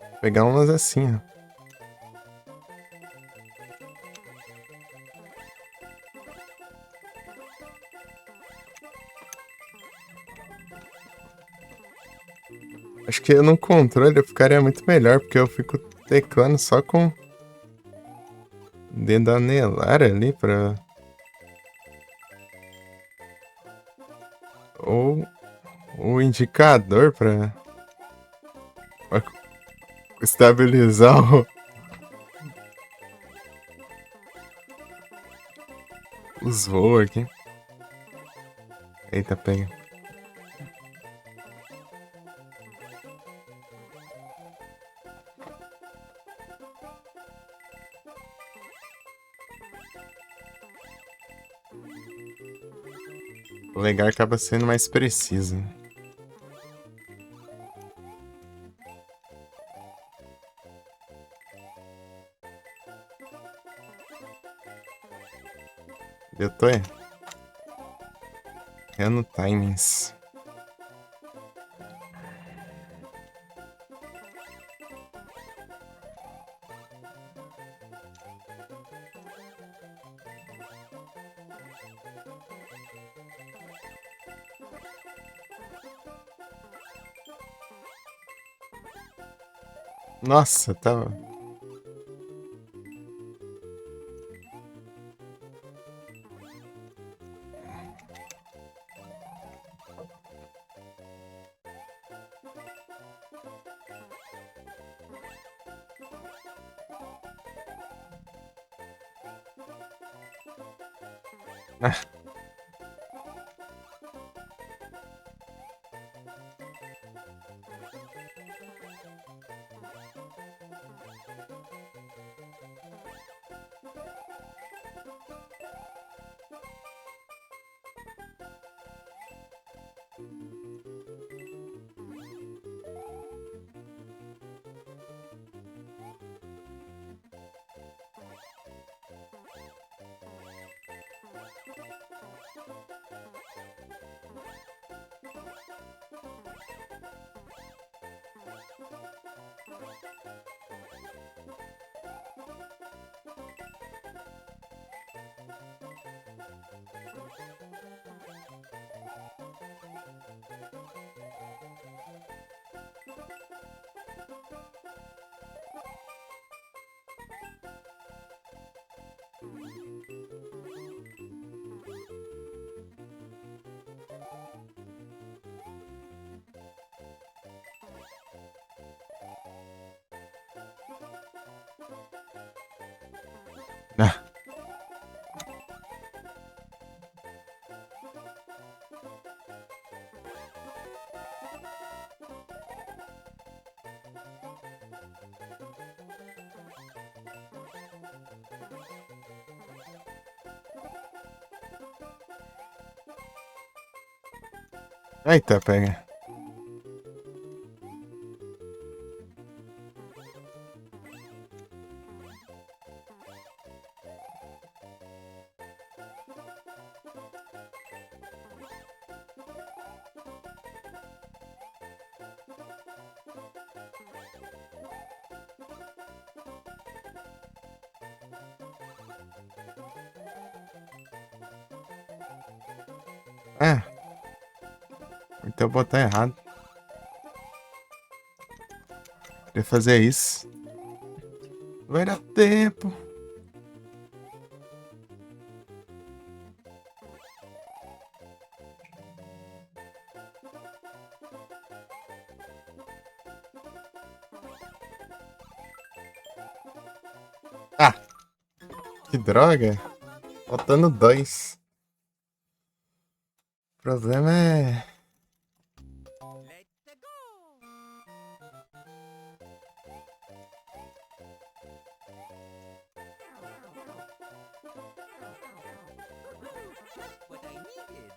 Vou pegar umas assim, ó. Acho que no controle eu ficaria muito melhor, porque eu fico teclando só com o dedo anelar ali pra. Ou o indicador pra estabilizar os voos aqui. Eita, pega. O legal acaba sendo mais preciso. Eu tô errando timings. Nossa, tava. Ah, ah. Eita, pega. Ah, então botar errado. Queria fazer isso. Vai dar tempo. Ah, que droga. Faltando 2. O problema é... Let's go! What I needed.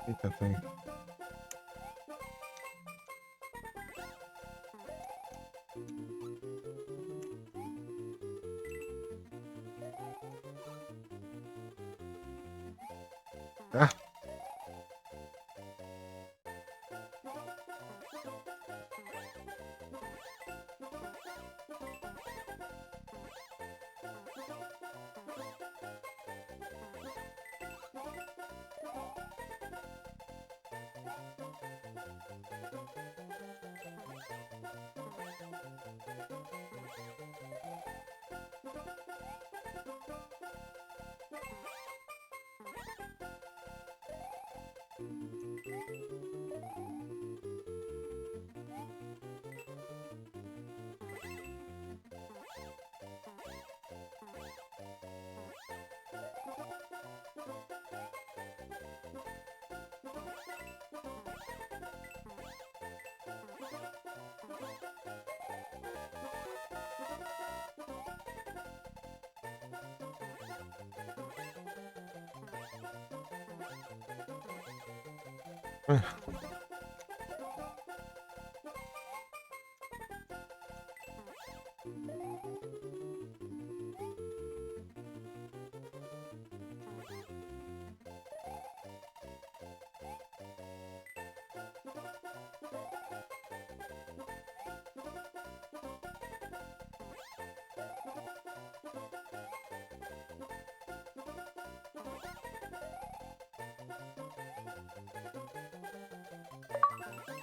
Eita, pega. Ah.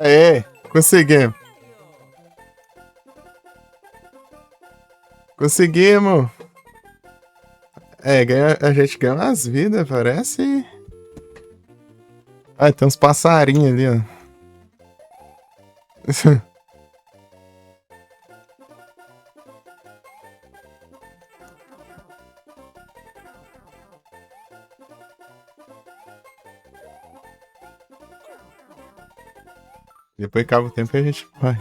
É, conseguimos. Conseguimos. É, a gente ganha umas vidas, parece. Ah, tem uns passarinhos ali, ó. Depois acaba o tempo e a gente vai.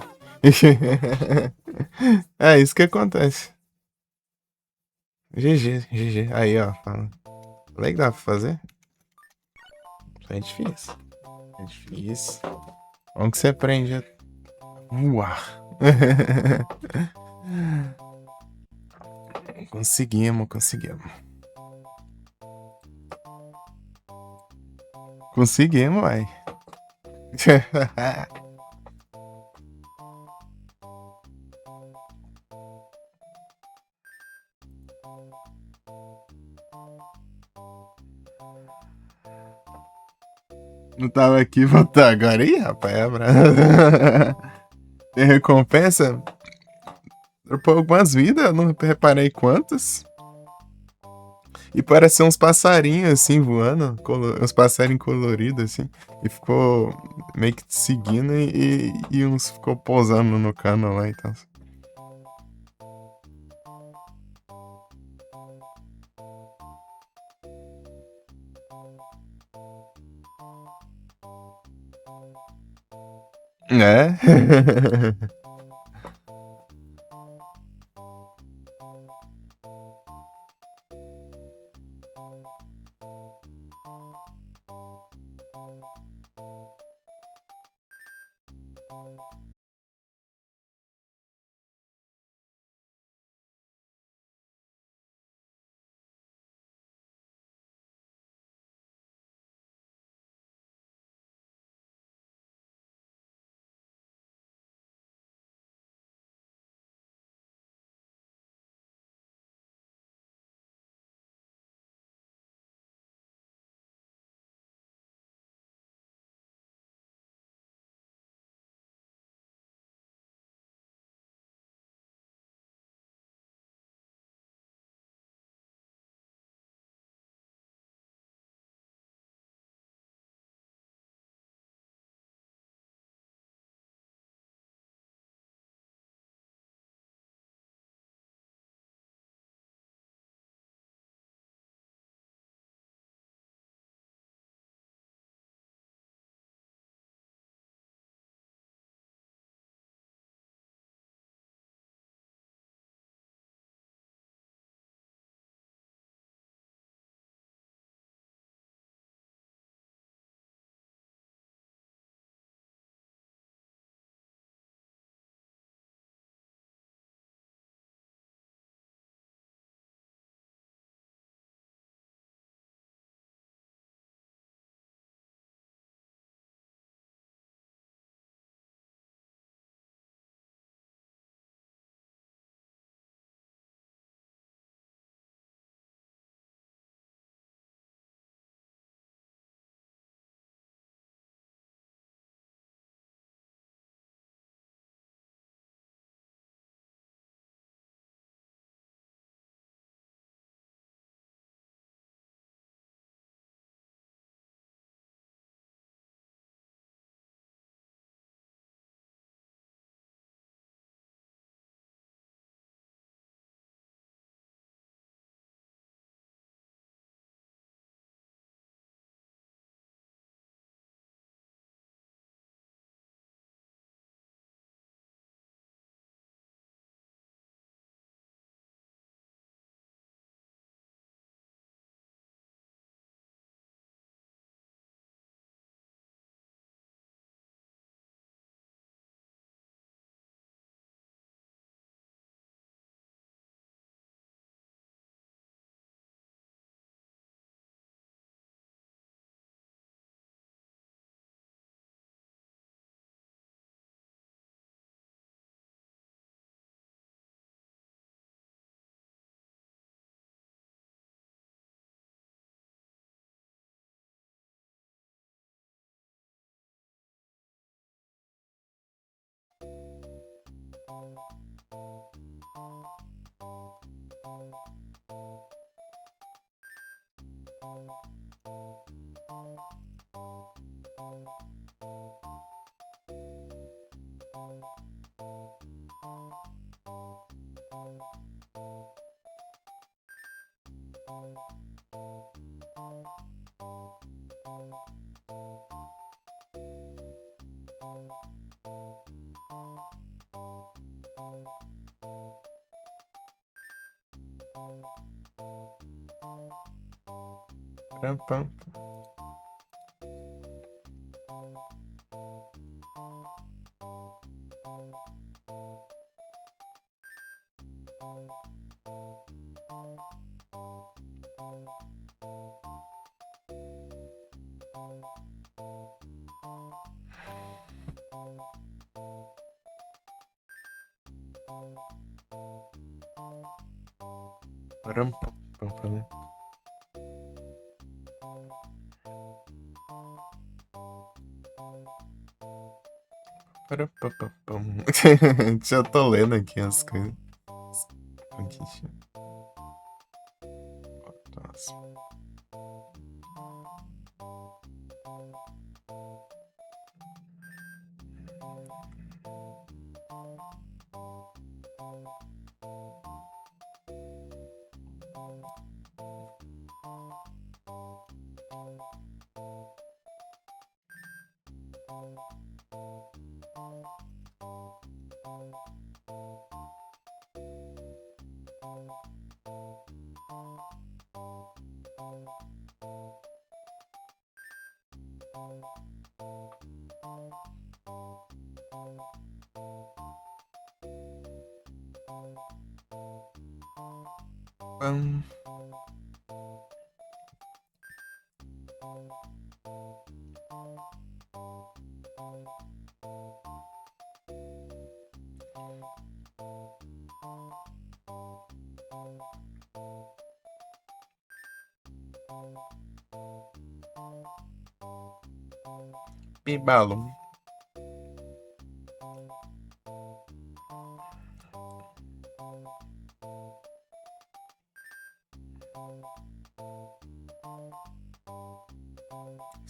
É isso que acontece. GG, GG. Aí, ó. Fala. Falei que dá pra fazer? É difícil. É difícil. Como que você aprende a voar? Conseguimos, conseguimos. Conseguimos, uai. Não tava aqui, vou estar agora. Ih, rapaz, tem recompensa? Dropou algumas vidas, eu não reparei quantas. E pareceu uns passarinhos assim voando, uns passarinhos coloridos assim. E ficou meio que te seguindo e uns ficou pousando no cano lá e tal. É? Pam, pam. Param, pam, pam, pam. Param, pam, pam, pam. Já tô lendo aqui as coisas. Aqui, nossa. Pam. Bibalo.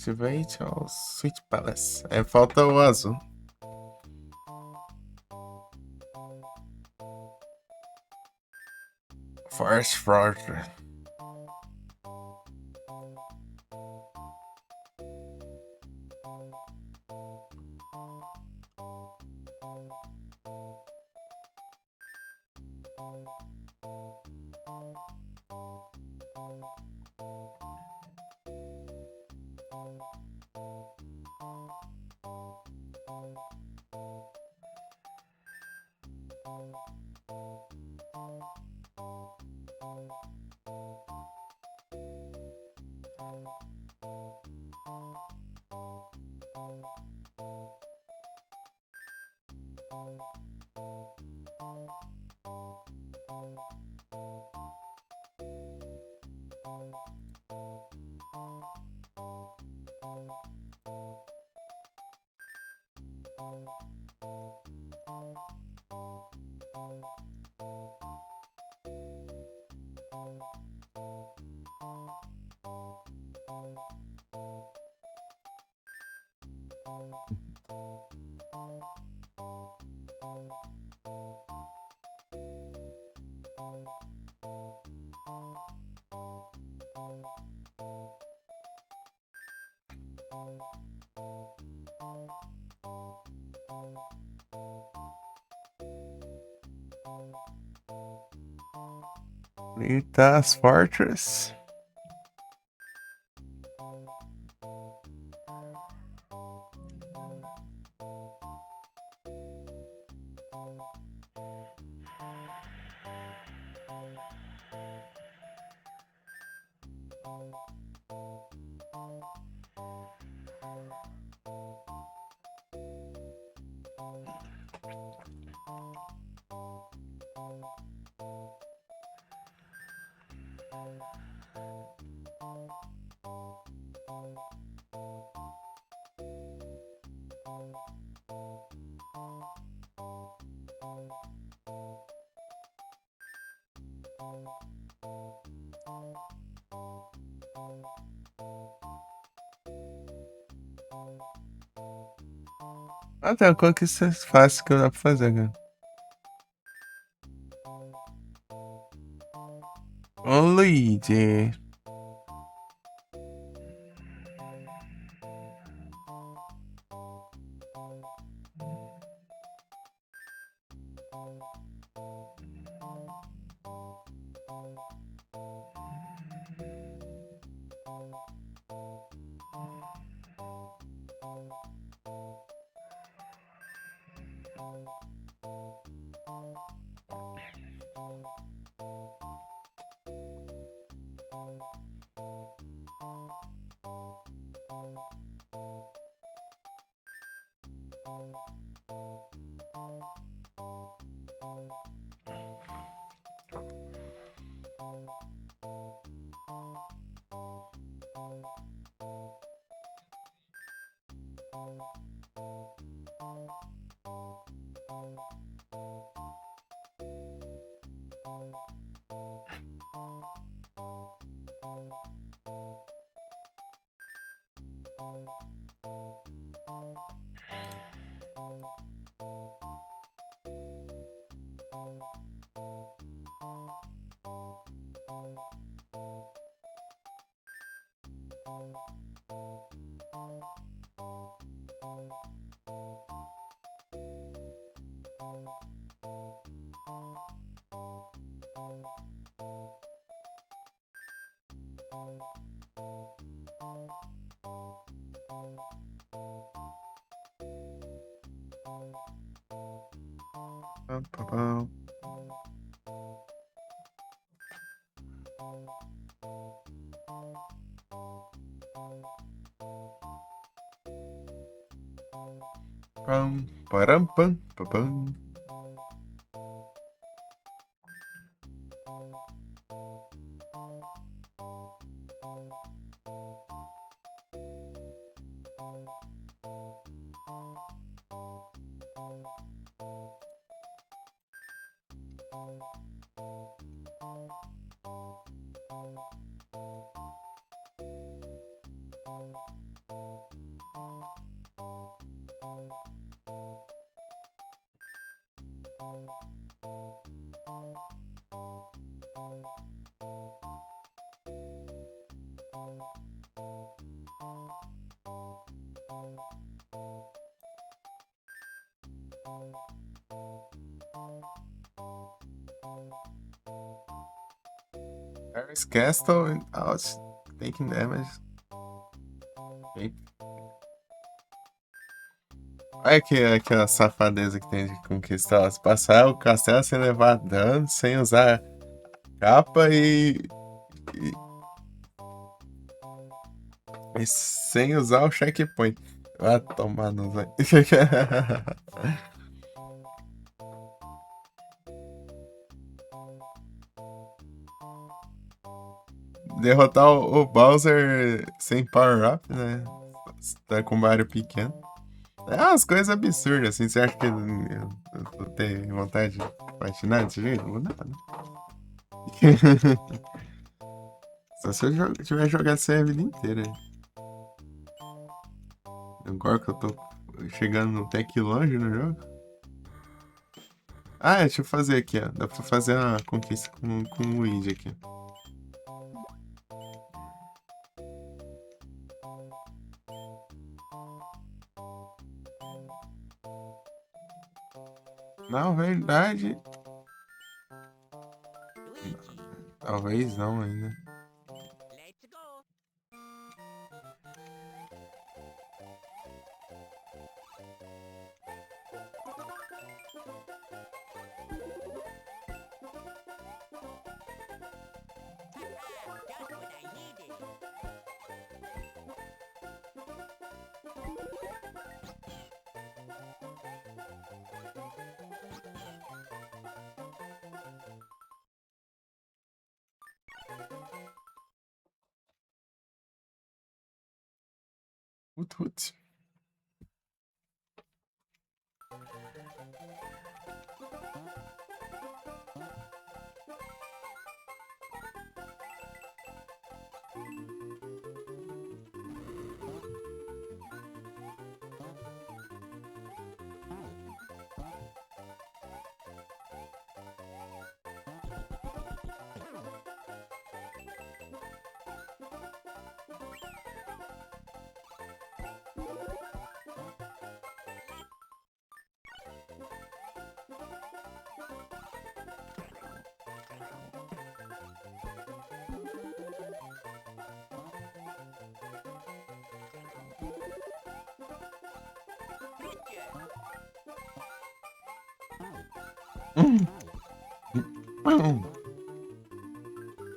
Activate ao Sweet Palace. É, falta o azul. Forest Fortress. Rita's Fortress. Ah, tem uma coisa que isso é fácil que dá pra fazer, cara. Ô, Luigi. Pam, pam, pam. Pam, param, pam, pam, pam. Harry's Castle without taking damage. Ok. Olha aqui, aquela safadeza que tem de conquistar. Se passar o castelo sem levar dano, sem usar capa e sem usar o checkpoint. Vai tomar no. Derrotar o Bowser sem power-up, né? Você tá com o Mario pequeno. É umas coisas absurdas, assim. Você acha que eu vou ter vontade de patinar desse jeito? Não vou nada. Só se eu tiver jogado isso aí a vida inteira. Agora que eu tô chegando até que longe no jogo. Ah, deixa eu fazer aqui, ó. Dá pra fazer uma conquista com o Luigi aqui. Na verdade, Luigi, talvez não ainda. let's go. Just what I needed. Putz.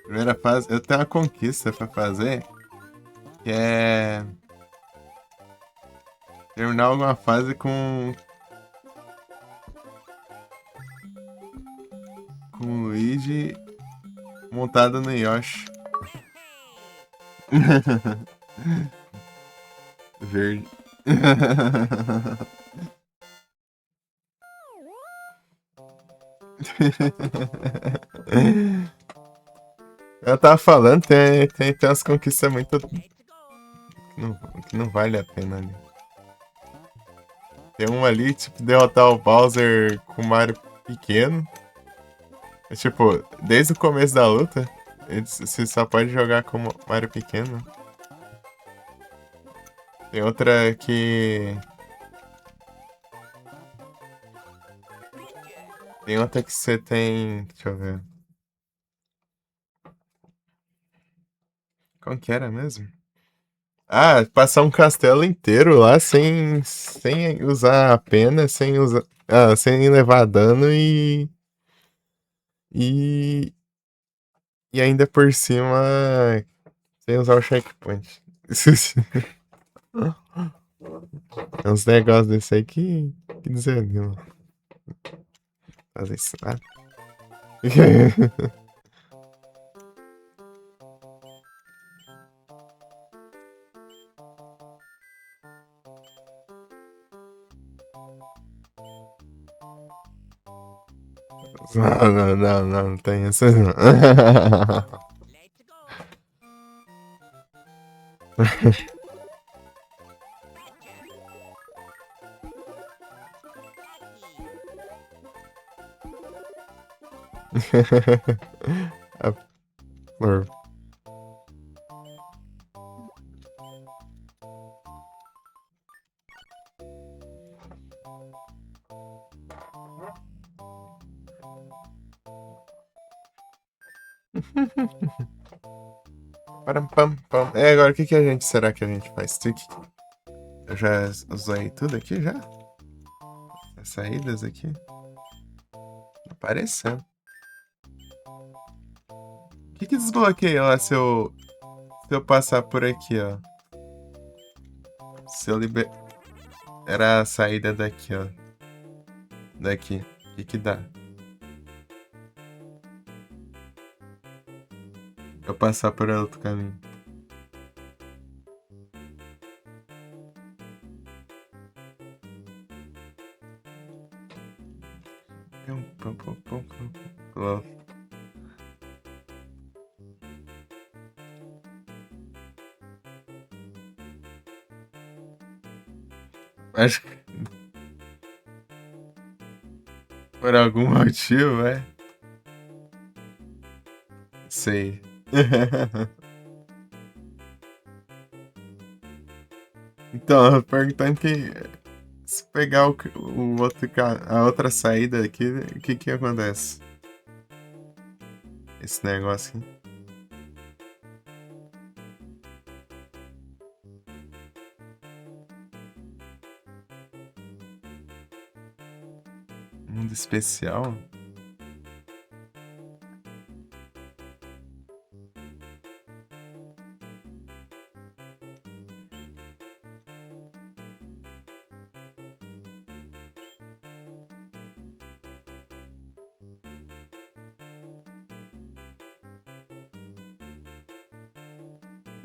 Primeira fase, eu tenho uma conquista pra fazer, que é terminar alguma fase com o Luigi montado no Yoshi. Verde. Eu tava falando, tem umas conquistas muito que não vale a pena ali. Tem um ali, tipo, derrotar o Bowser com o Mario pequeno. É, tipo, desde o começo da luta, você só pode jogar como Mario pequeno. Tem outra que. Tem outra que você tem. Deixa eu ver. Como que era mesmo? Ah, passar um castelo inteiro lá sem usar a pena, sem usar. Ah, sem levar dano e. E ainda por cima. Sem usar o checkpoint. É uns negócios desse aí que desanima. Fazer isso lá. Não tem isso não. Let's go. A flor. Param, pam, pam. É, agora o que a gente. Será que a gente faz? Eu já usei tudo aqui já? As saídas aqui? Apareceu. O que desbloqueia lá se eu passar por aqui, ó? Se eu liber... Era a saída daqui, ó. Daqui. O que dá? Eu passar por outro caminho. Pum, pum, pum, pum, pum. Acho que por algum motivo, é. Sei. Então, perguntando que se pegar o outro, a outra saída aqui, o que acontece? Esse negócio aqui. Mundo especial?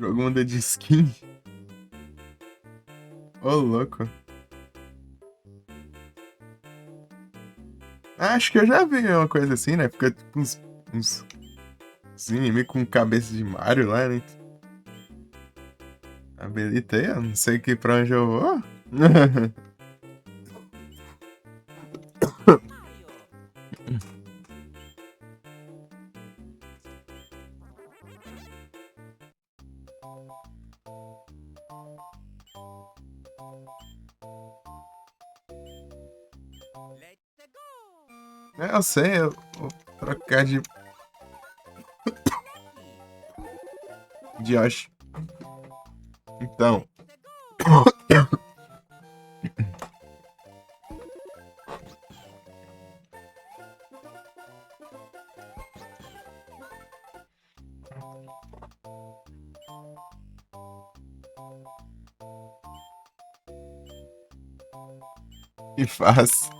Jogo muda de skin? Ô, louco. Acho que eu já vi uma coisa assim, né? Fica tipo uns inimigos com cabeça de Mario lá, né? Habilitei, eu não sei que pra onde eu vou. Mario. Let's go. Eu sei, eu vou trocar de Yoshi. Então, Que fácil.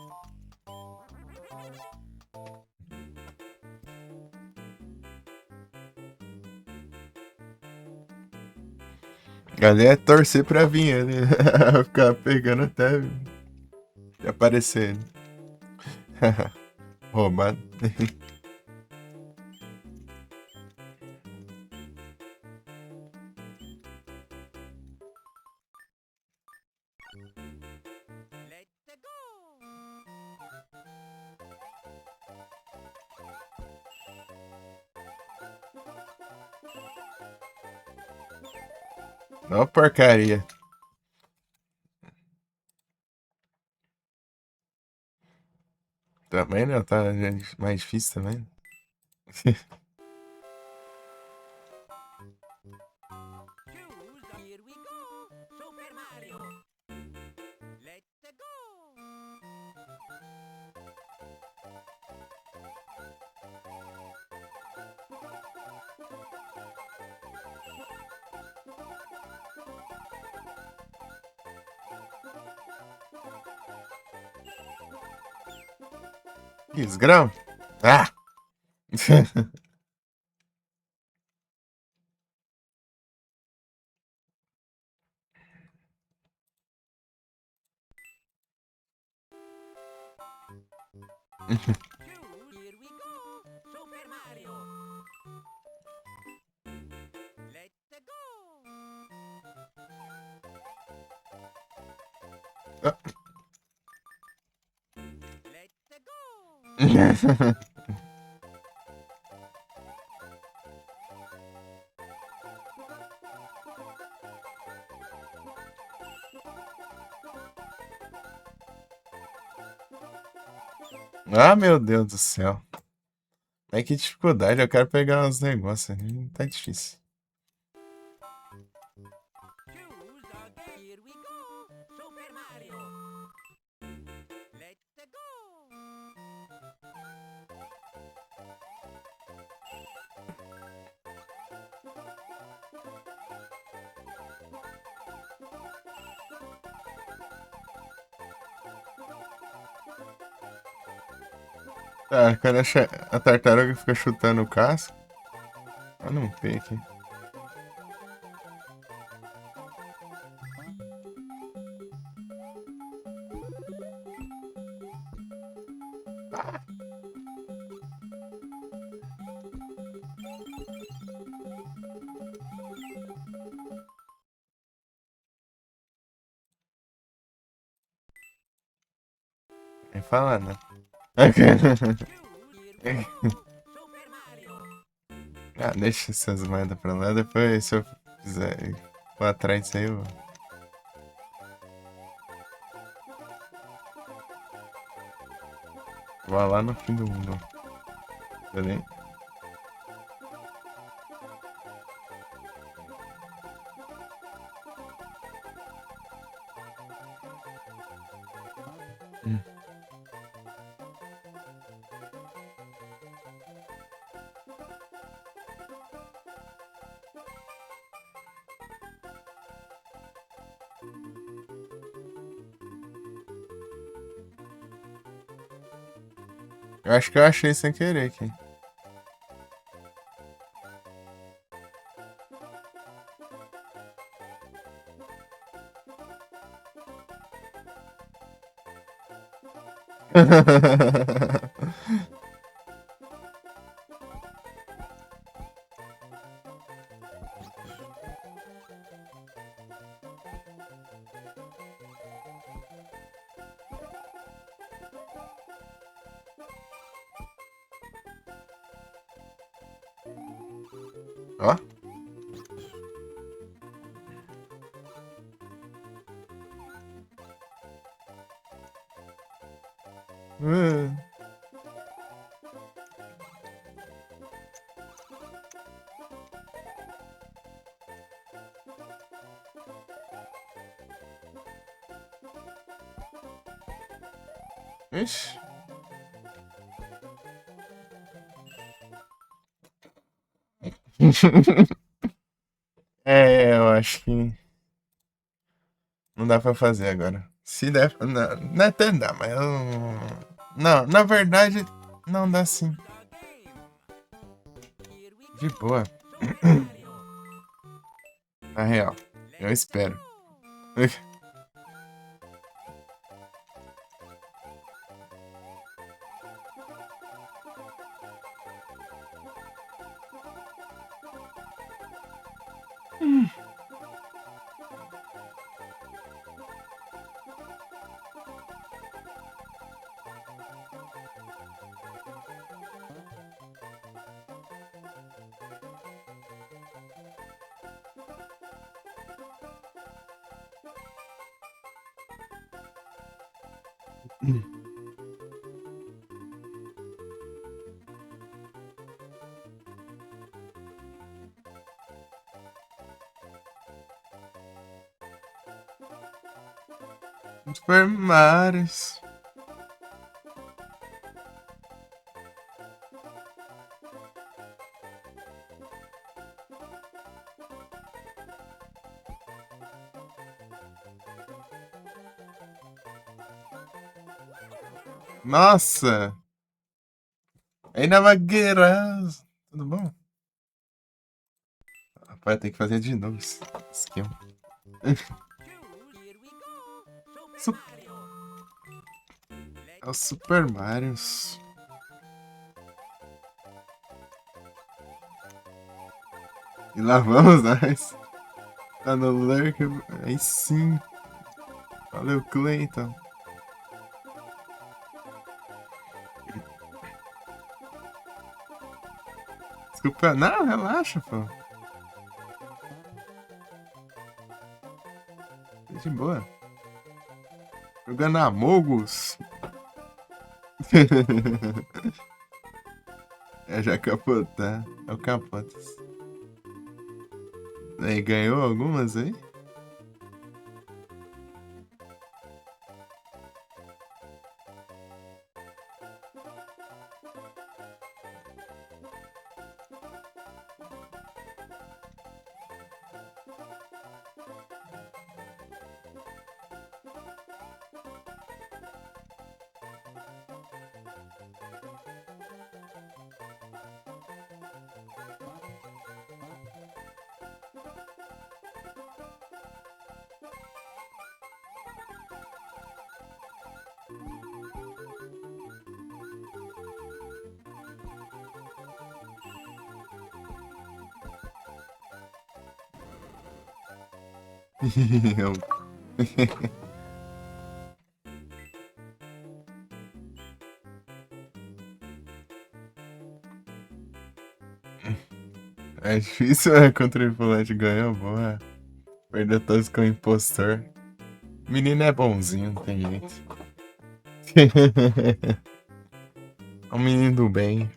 Ali é torcer pra vir ele. Ficar pegando até aparecer ele. Roubado. Let's go! Ó, porcaria. Também não, tá mais difícil também. Choose, here we go! Super Mario! Let's go! Desgrama. Ah! Choose, here we go! Super Mario! Let's go! Ah. Let's go! Ah, meu Deus do céu. É que dificuldade, eu quero pegar os negócios ali. Tá difícil. Choose, here we go! Super Mario! Let's go! Tá, quando a tartaruga fica chutando o casco. Ah, não tem aqui. Nem falar, né? Choose, here we go! Super Mario! Ah, deixa essas moedas pra lá. Depois, se eu quiser ir lá atrás disso aí, eu vou lá no fim do mundo. Beleza? Eu acho que eu achei sem querer aqui. Ó. Uh. Ixi. É, eu acho que não dá pra fazer agora. Se der. Não, não é até dá, mas eu não. Não, na verdade, não dá sim. Here we De boa. Super Mario. Na real. Eu espero. Super Marios. Nossa! Ainda Magueira! Tudo bom? Rapaz, tem que fazer de novo esse esquema. Here we go. Su- Super Mario. É o Super Marios. E lá vamos nós. Tá no Lurk. Aí sim. Valeu, Clayton. Desculpa. Não, relaxa, pô. Tá de boa. Jogando Amogus. É já capotar. É o Capotas. Aí, ganhou algumas aí? É difícil, né? Contra o Tripulante ganhou, boa. Perdeu todos com o impostor. Menino é bonzinho, não tem jeito. É um menino do bem.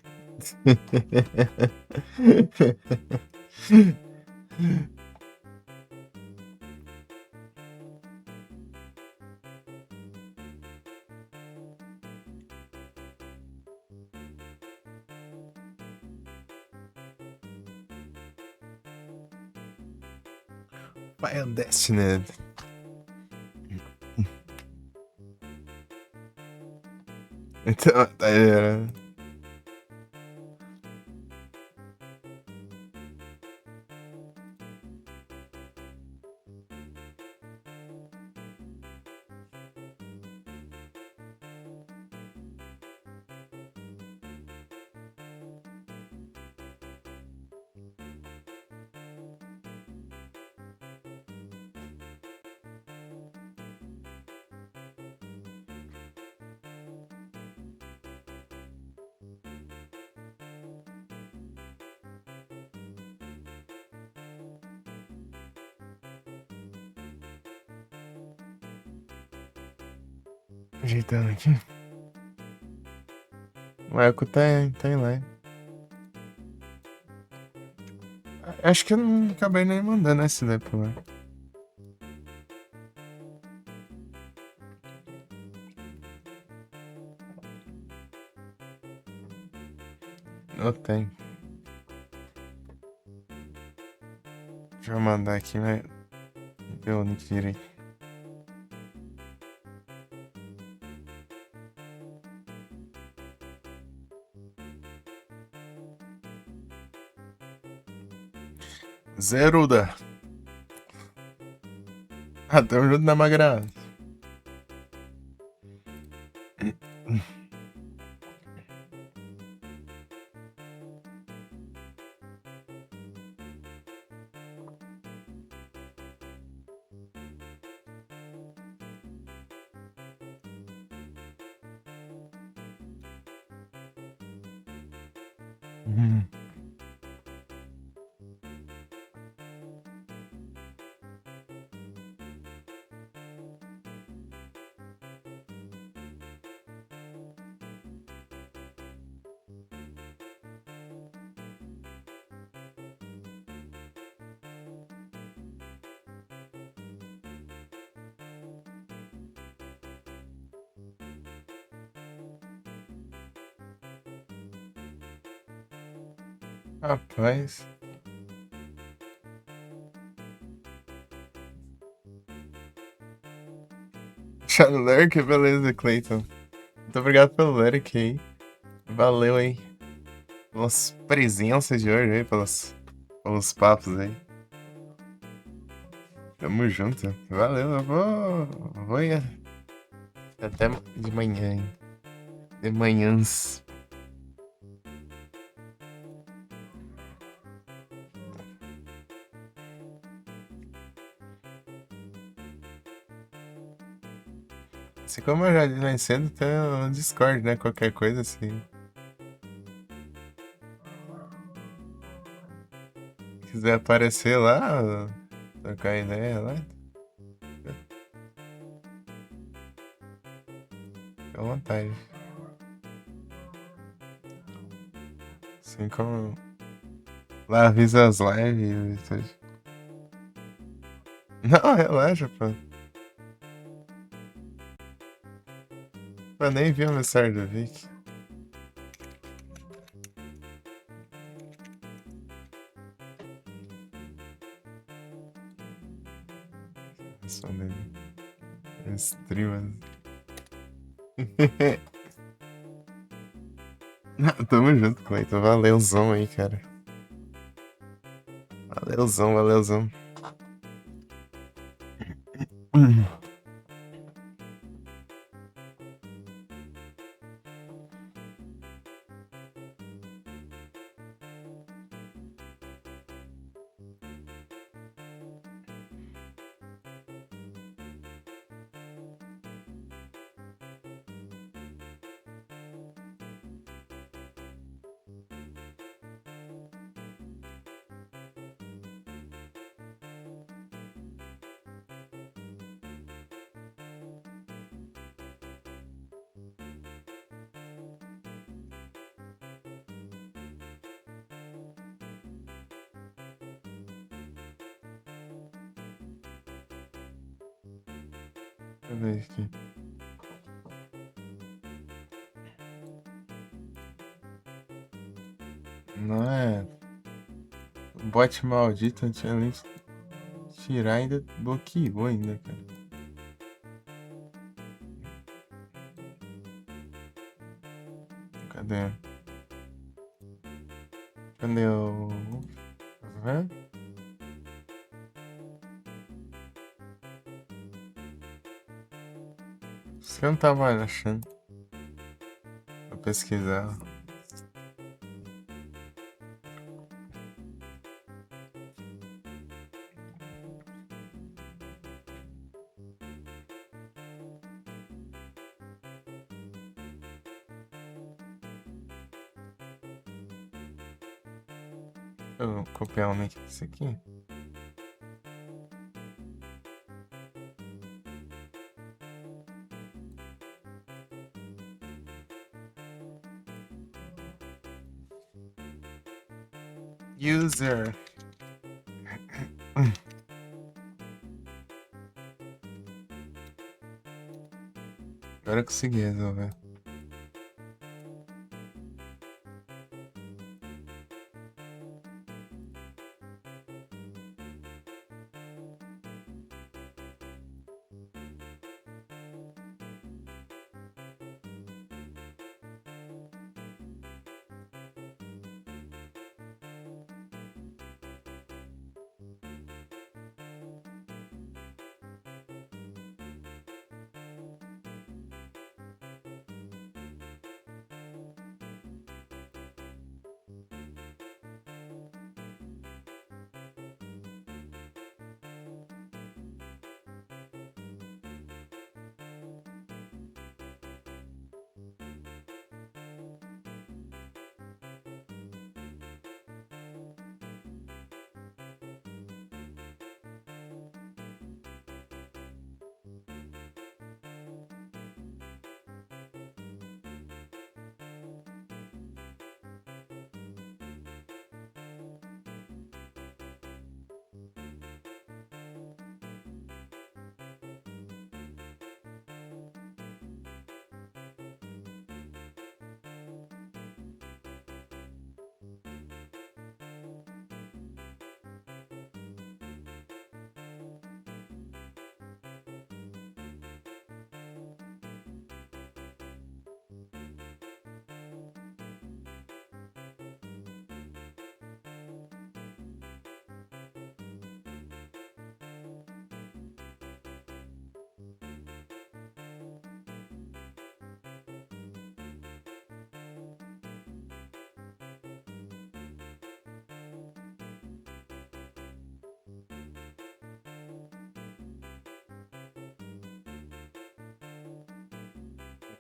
Final Destiny. Então, tá aí. Ajeitando aqui. O Eco tá em lá. Acho que eu não acabei nem mandando esse daí pro lá. Não tem. Deixa eu mandar aqui, mas. Deu o nick direito. Zeruda. Ah, tamo junto na Magra. Rapaz. Chandler, que beleza, Clayton. Muito obrigado pelo Eric aí. Valeu aí. Pelas presenças de hoje aí, pelos papos aí. Tamo junto. Valeu, eu vou ir até de manhã, hein? De manhãs. Assim como eu já disse mais cedo, tem o Discord, né? Qualquer coisa assim. Quiser aparecer lá, trocar ideia lá, fica à vontade. Assim como lá avisa as lives e tudo. Não, relaxa, pô. Eu nem vi a mensagem do Vic. Respondendo. Streamers. Tamo junto, Cleiton. Valeuzão aí, cara. Valeuzão, valeuzão. Deixa eu ver aqui. Não é. Bot maldito, tinha nem tirar ainda bloqueou ainda, cara. Cadê? Cadê o. Hã? Isso que eu não tava achando. Vou pesquisar. Eu vou copiar o link desse aqui. User. Agora eu consegui resolver.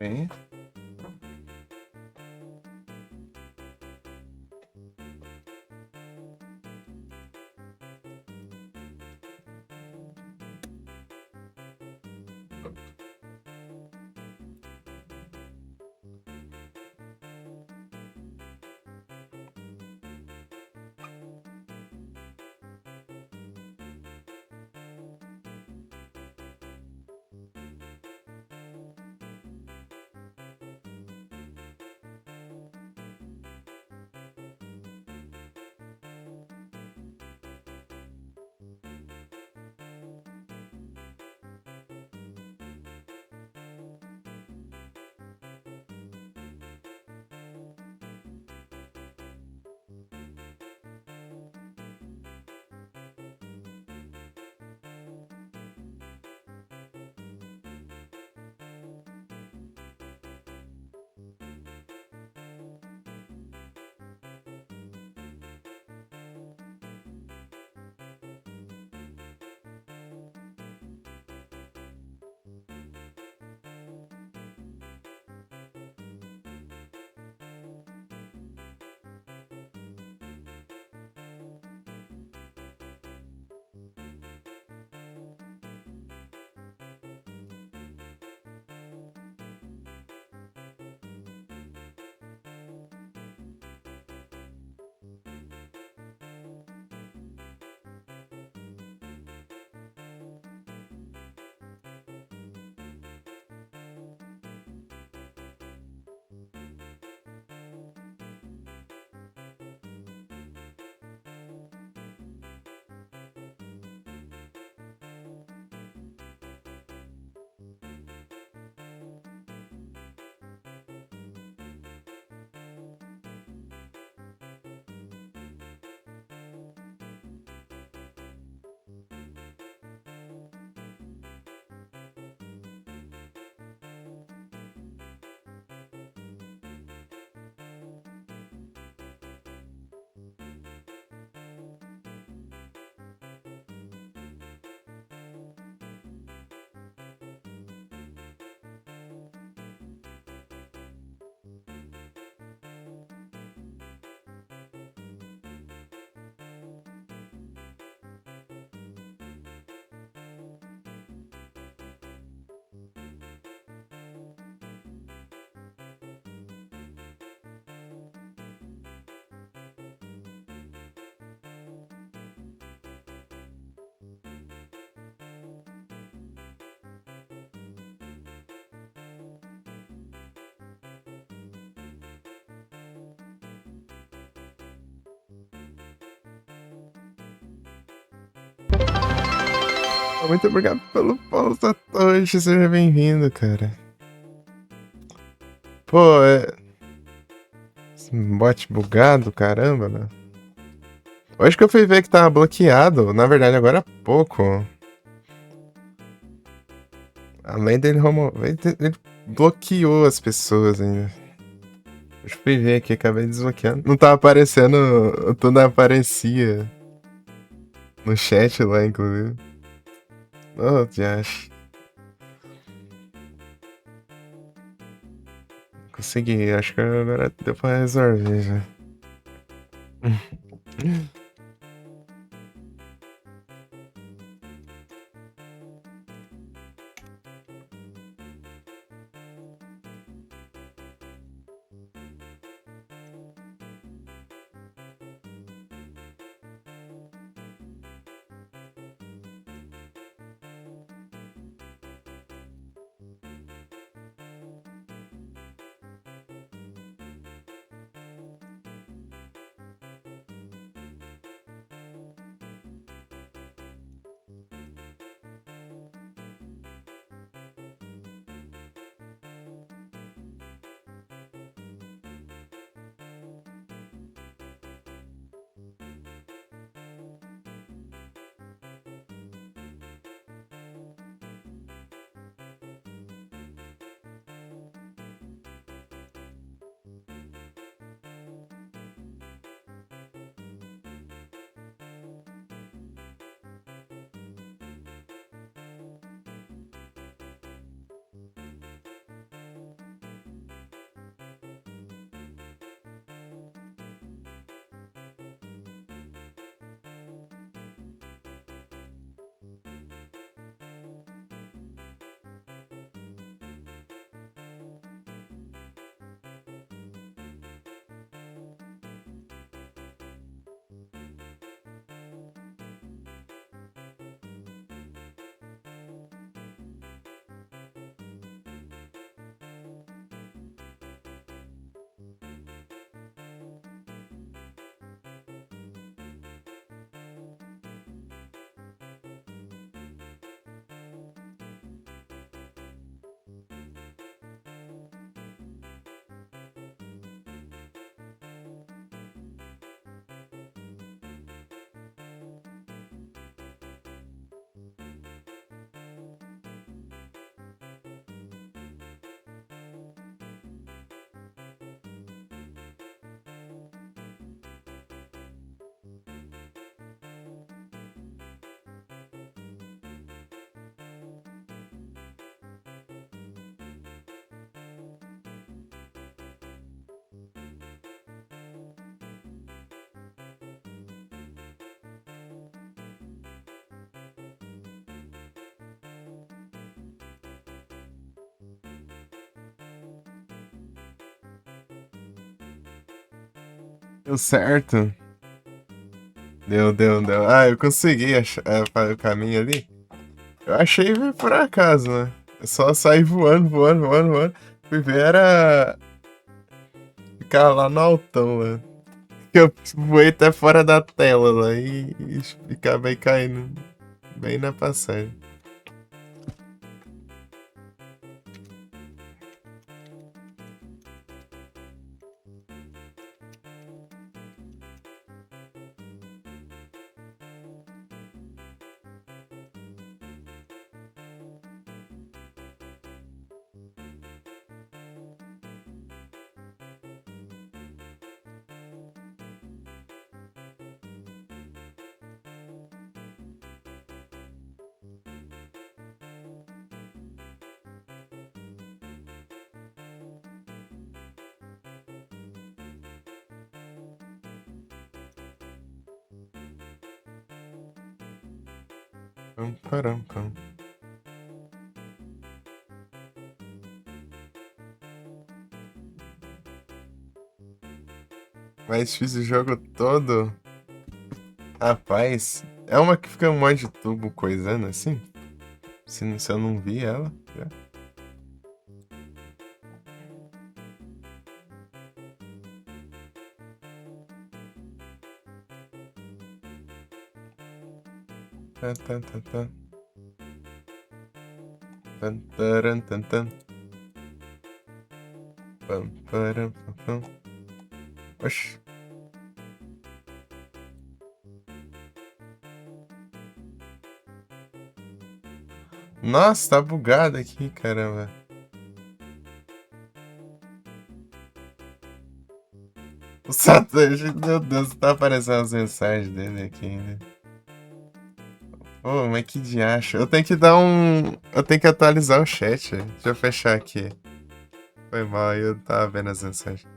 Bem. Muito obrigado pelo follow, Satoshi. Seja bem-vindo, cara. Pô, esse bot bugado, caramba, né? Hoje que eu fui ver que tava bloqueado. Na verdade, agora há pouco. Além dele, ele bloqueou as pessoas ainda. Eu fui ver aqui, acabei desbloqueando. Não tava aparecendo. Tudo aparecia. No chat lá, inclusive. Oh, Josh. Consegui, acho que agora deu pra resolver já. Deu certo. Deu. Ah, eu consegui achar o caminho ali. Eu achei por acaso, né? Eu só saí voando. Fui ver, era ficar lá no altão, né? Eu voei até fora da tela lá e acabei caindo bem na passagem. Pam. Mais difícil o jogo todo. Rapaz, é uma que fica um monte de tubo coisando assim. Se eu não vi ela. Já. Tá. Tan. Pam. Oxi. Nossa, tá bugado aqui, caramba. O Satoshi, meu Deus, tá aparecendo as mensagens dele aqui ainda. Ô, mas que diacho. Eu tenho que dar um. Eu tenho que atualizar o chat. Deixa eu fechar aqui. Foi mal, eu tava vendo as mensagens.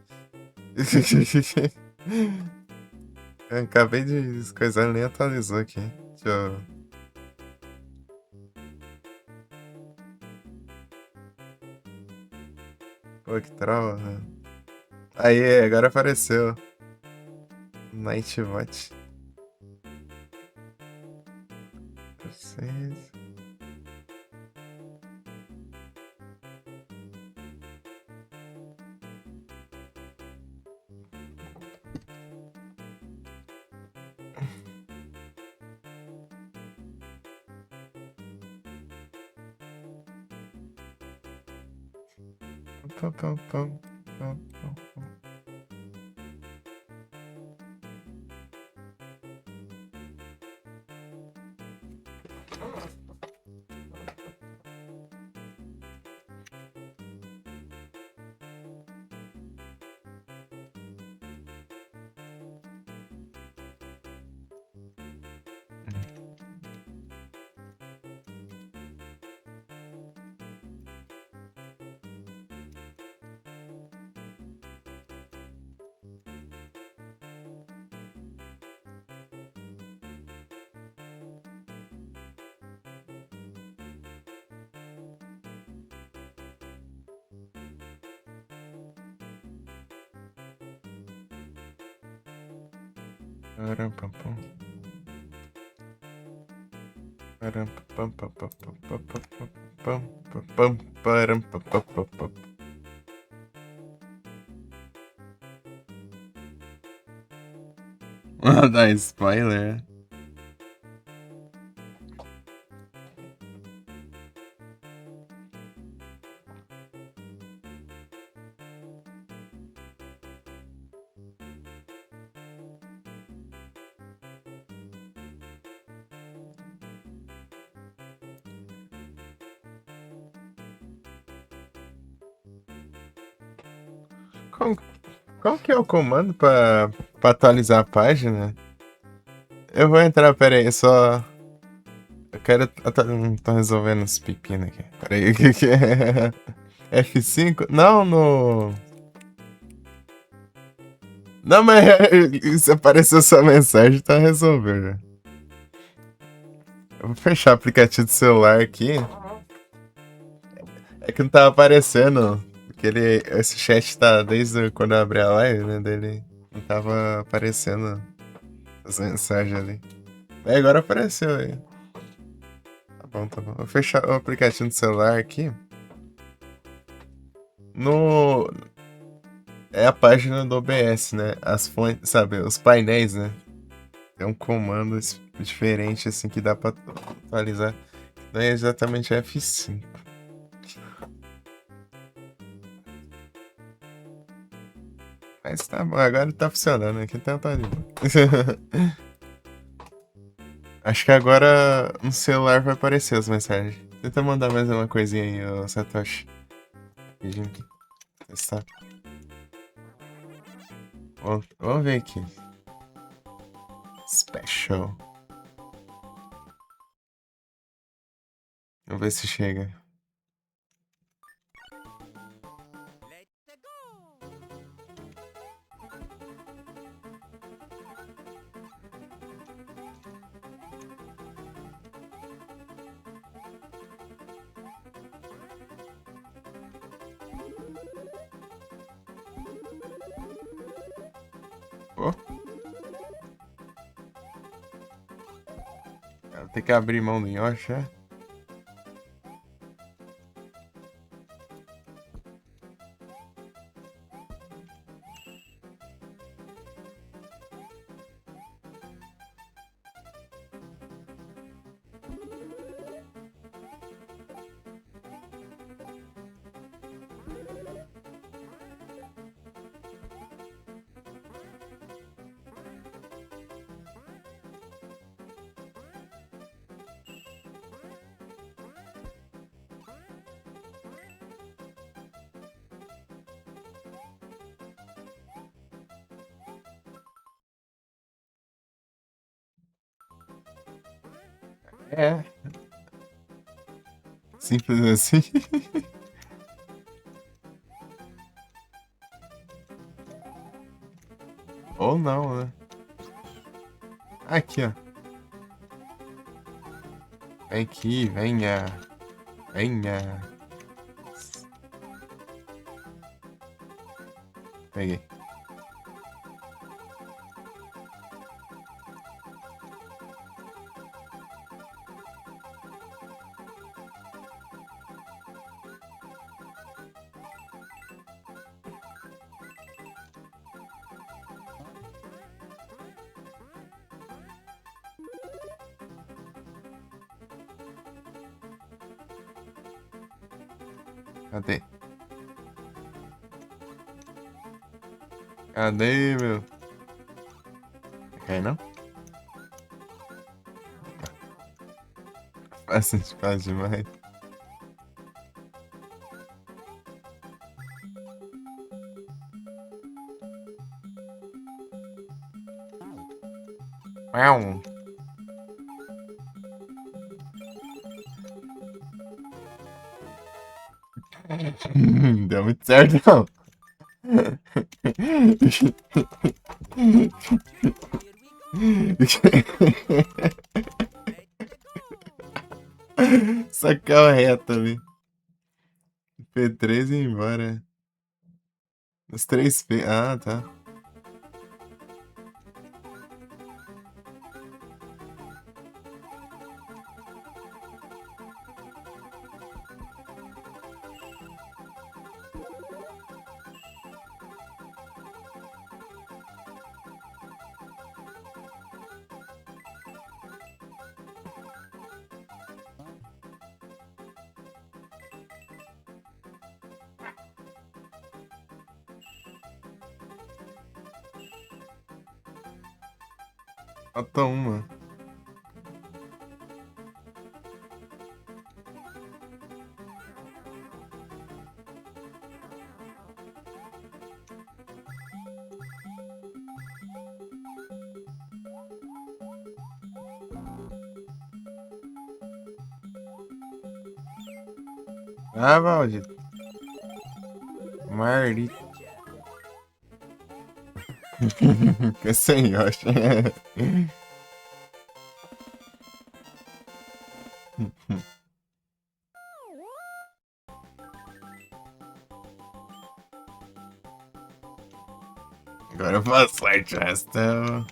Eu acabei de coisar, nem atualizou aqui. Deixa eu. Pô, que trava. Aí, agora apareceu. Nightbot. Vocês. Pam. Dá spoiler. Qual que é o comando pra atualizar a página? Eu vou entrar, pera aí, só. Eu quero. Tô resolvendo os pepinos aqui. Pera aí, o que é? F5? Não, no. Não, mas se apareceu sua mensagem, tá resolvendo. Eu vou fechar o aplicativo do celular aqui. É que não tava aparecendo. Porque esse chat tá desde quando eu abri a live, né? Dele Não tava aparecendo as mensagens ali. É, agora apareceu aí. Tá bom, tá bom. Vou fechar o aplicativo do celular aqui. No. É a página do OBS, né? As fontes, sabe? Os painéis, né? Tem um comando diferente, assim, que dá pra atualizar. Não é exatamente F5. Mas tá bom, agora tá funcionando aqui, então tá de boa. Acho que agora no celular vai aparecer as mensagens. Tenta mandar mais uma coisinha aí, ô Satoshi. Pedindo aqui. Testar. Vamos ver aqui. Special. Vamos ver se chega. Let's go! Ó. Tem que abrir mão do Yoshi, é? É. Simples assim. Ou não, né? Aqui, ó. Vem aqui, venha. Venha. Peguei. Cadê? Cadê, meu? Quer não? Fácil demais. Uau. Deu muito certo, não. Here we go! Let's go! Sacar reto ali. P3 e ir embora. Os 3P. Ah, tá. Falta uma. Ah, maldito. Maldito. Que sem Yoshi. Agora eu faço sorte, o resto eu...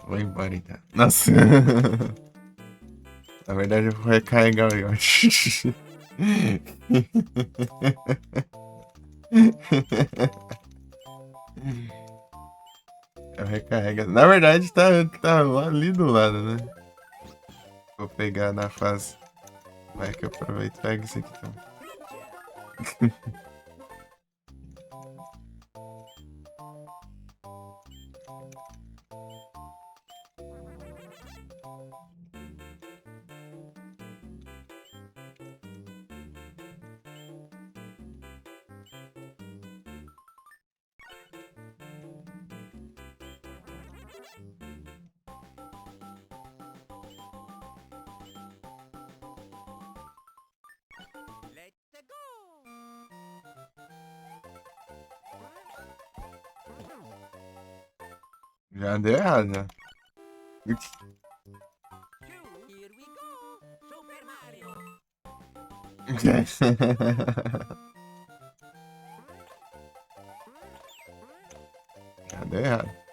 Vou embora então. Nossa. Na verdade eu vou recarregar o Yoshi. Eu recarrego. Na verdade tá lá ali do lado, né? Vou pegar na fase. Vai que eu aproveito e pego isso aqui também. Let's go! Já deu errado, já. Here we go! Super Mario! Já deu errado.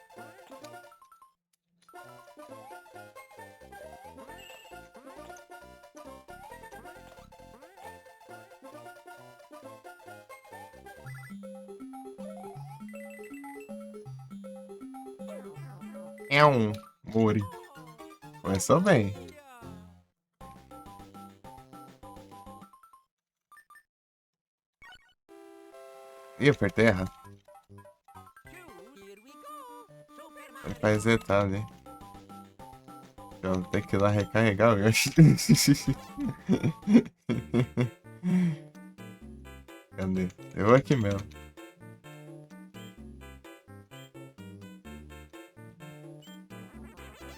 É um Mori. Começou bem. Ih, apertei errado. Here we go! Super Vai Mario! pra resetar ali. Eu vou ter que ir lá recarregar o Yoshi. Cadê? Eu vou aqui mesmo.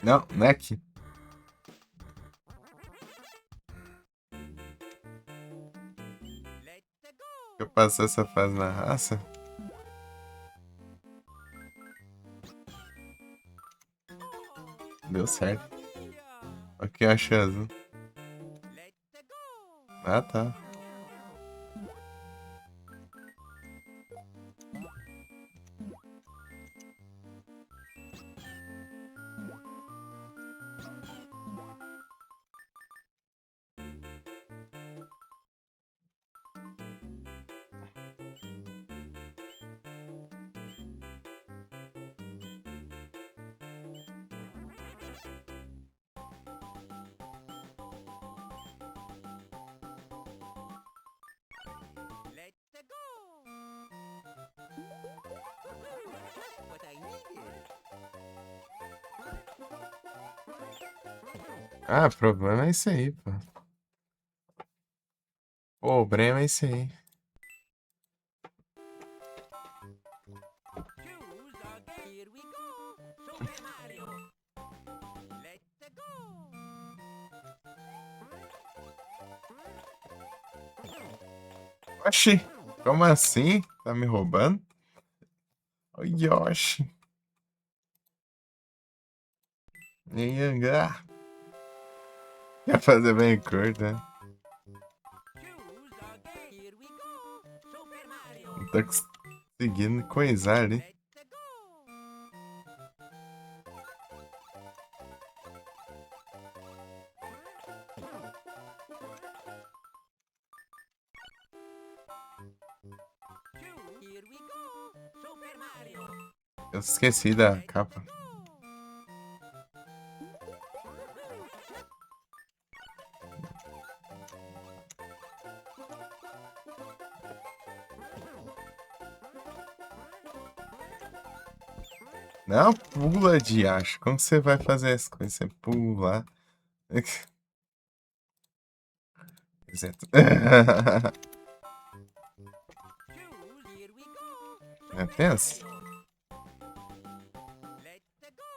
Não, não é aqui. Let's go! Eu passei essa fase na raça. Deu certo. Aqui a chance. Let's go! Ah, tá. Let's go! What I needed! Ah, o problema é isso aí, pô. Pô, o problema é isso aí. Choose again! Here we go! Super Mario! Let's go! Oxi, como assim? Tá me roubando? O Yoshi. Ah, ia fazer bem curto, né? Choose again! Here we go! Super Mario! Não tô conseguindo coisar ali. Let's go! Here we go! Super Mario! Eu esqueci da capa. Não, pula de acho. Como você vai fazer as coisas? Você pula. Exato. Here we go! É, pensa. Let's go!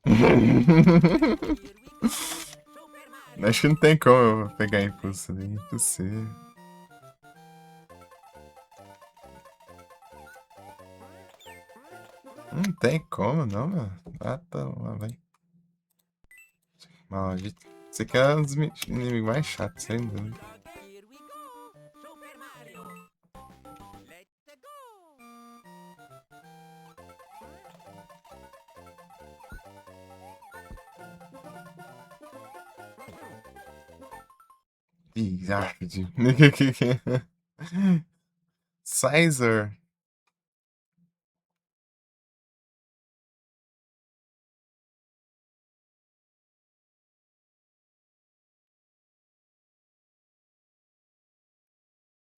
Here we go! Super Mario! Acho que não tem como eu pegar impulso ali. Impossível. Não tem como, não, mano. Ah, tá lá, vai. Maldito. Esse aqui é um dos inimigos mais chatos, sem dúvida. Bizarre. Sizer.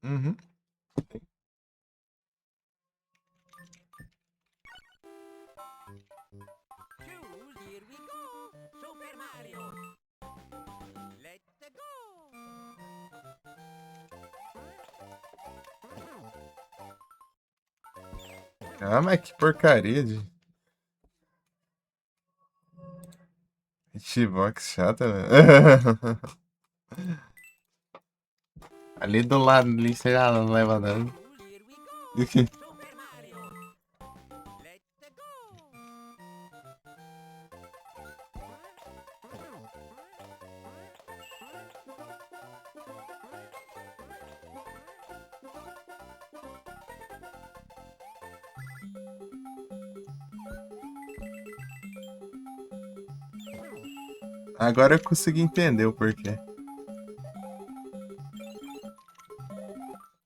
Uhum. Choose, here we go. Super Mario. Let's go. Ah, mas que porcaria de hitbox chata, velho. Ali do lado, ali, você já leva dano. Choose, here we go. Super Mario. Let's go. Agora eu consegui entender o porquê.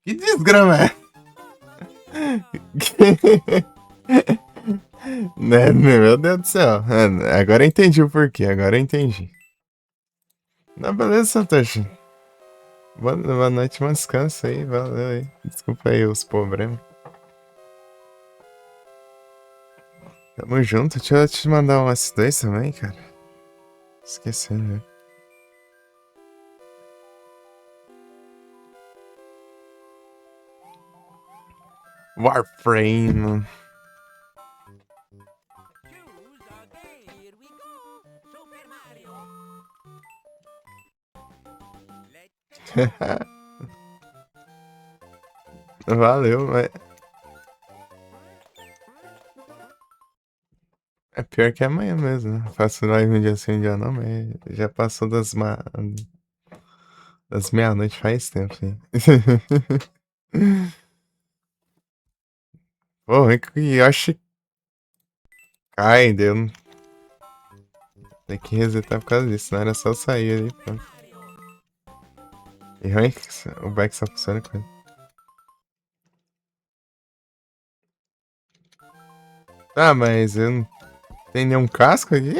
Que desgrama é? Né, meu Deus do céu. Agora eu entendi o porquê, agora eu entendi. Não, beleza, Satoshi. Boa noite, bom descanso aí, valeu aí. Desculpa aí os problemas. Tamo junto, deixa eu te mandar um S2 também, cara. Esquecendo, né? Warframe. Choose again. Here we go. Super Mario. Let's go. Valeu, mas. É pior que amanhã mesmo, né? Faço live um dia sim, um dia não, mas já passou das meia-noite faz tempo, sim. Pô, é que Yoshi cai, deu. Tem que resetar por causa disso, não era só sair ali, pronto. E ruim que o back só funciona com ele. Tá, mas eu não tenho nenhum casco aqui?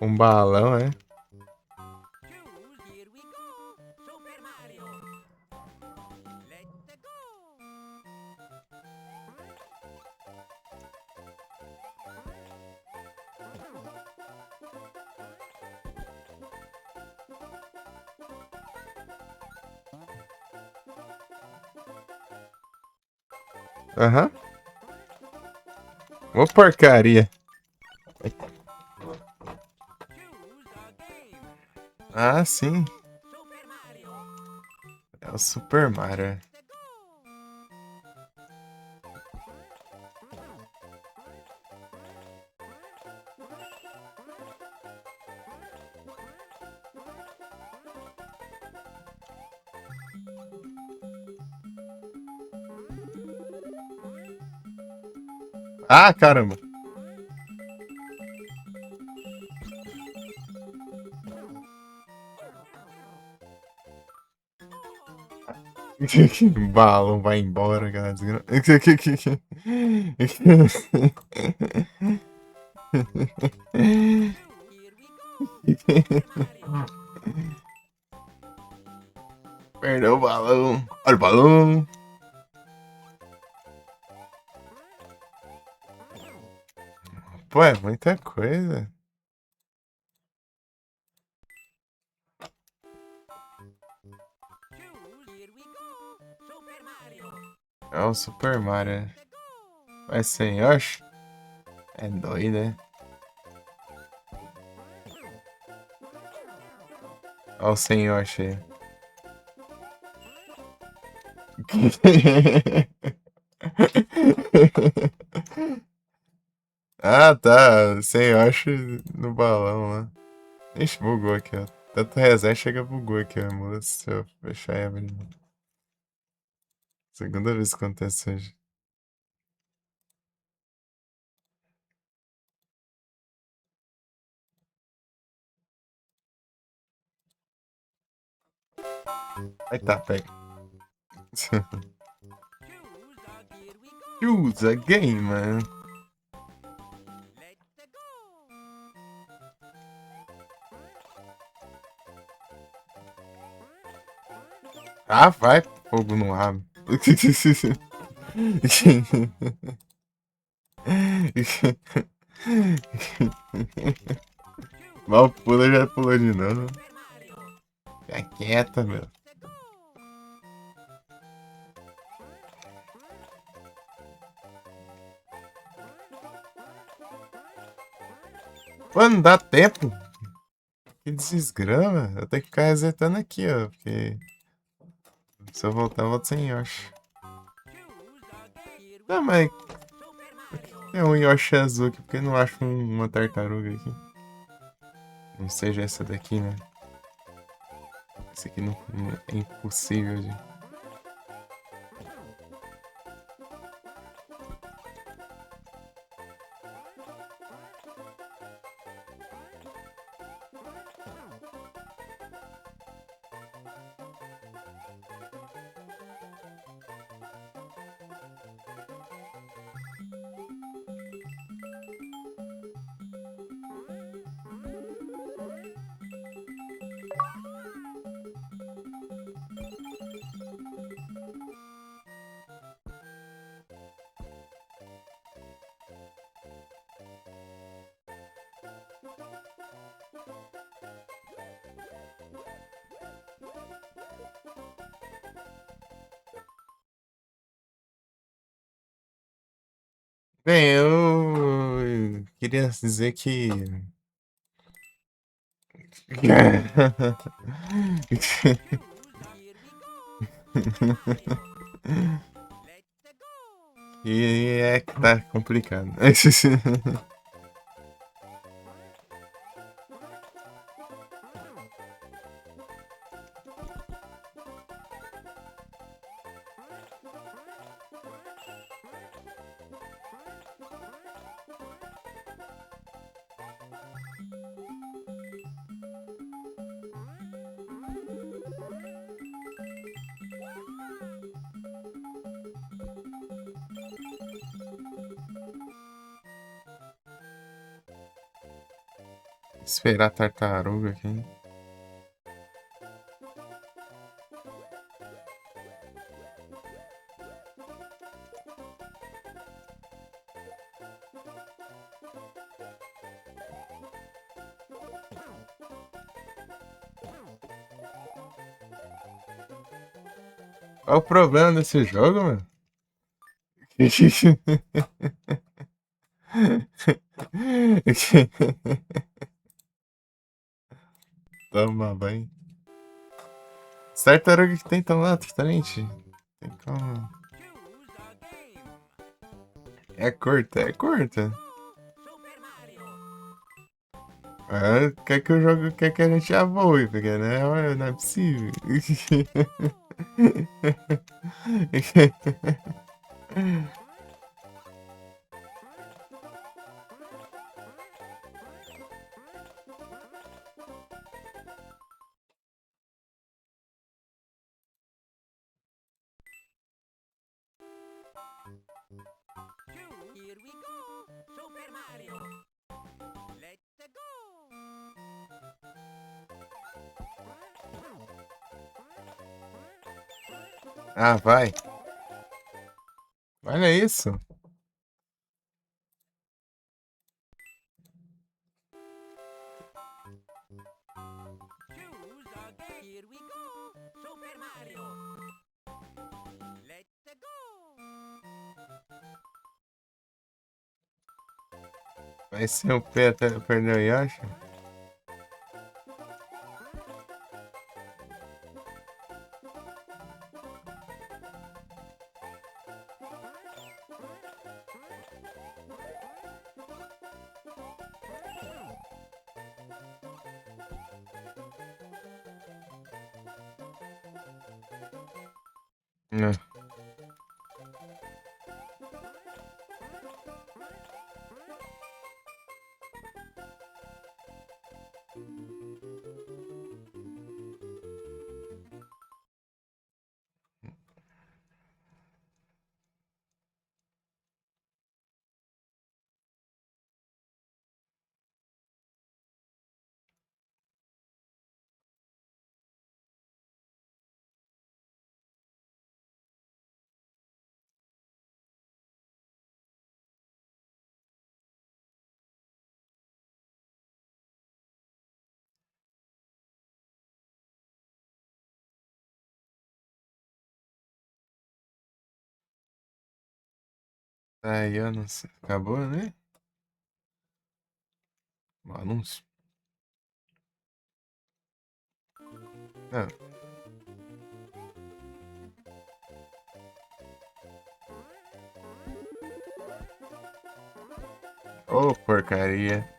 Um balão, é? Choose, here we go. Super Mario. Let's go. Aham. Ô porcaria. Choose again. Ah, sim. Super Mario. É o Super Mario. Let's go. Ah, caramba. Balão vai embora, cara. Here we go. Mario. Perdeu o balão. Olha o balão. Pô, é muita coisa. Choose, here we go. Super Mario. É o Super Mario. Let's go. Vai ser Yoshi? É doido, né? Olha o sem Yoshi aí. Ah, tá. Sem Yoshi no balão lá. Ixi, bugou aqui, ó. Tanto reset chega bugou aqui, ó. Muda se eu fechar e abrir. Segunda vez que acontece hoje. Aí tá, pega. Choose Choose a gear we go. a game, man. Let's go. Ah, vai, fogo no rabo. Mal pula, já pulou de novo. Super Mario. Fica quieta, meu. Let's go. Mano, dá tempo? Que desgrama. Eu tenho que ficar resetando aqui, ó. Porque se eu voltar, eu volto sem Yoshi. Choose a gear we Não, mas go. Super Mario. tem um Yoshi azul aqui, porque eu não acho uma tartaruga aqui. Não seja essa daqui, né? Esse aqui é impossível de. Bem, eu queria dizer que. Choose a gear we go. Let's go. E é que tá complicado. Esperar a tartaruga aqui. Qual o problema desse jogo, mano? Toma banho. As tartarugas que tem tão lá, diferente. Tem como. Choose a game. É curta, é curta. Super Mario. Quer que o jogo quer que a gente já voe, porque né, olha, não é possível. Here we go. Super Mario. Let's go. Ah, vai. Olha isso. Choose a game. Here we go. Super Mario. Let's go. Vai ser o pé até perder o Yoshi. Não. Aí, eu não sei. Acabou, né? O anúncio. Não. Ô, porcaria.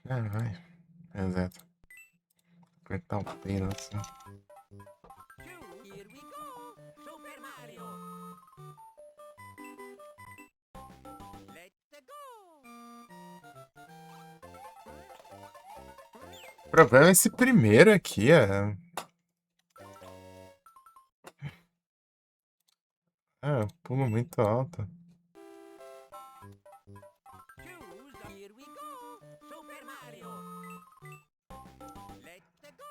Ah, vai. Exato. Apertar o pino assim. Here we go! Super Mario! Let's go! O problema é esse primeiro aqui, ó. Ah, pulo muito alto. Here we go! Super Mario! Let's go!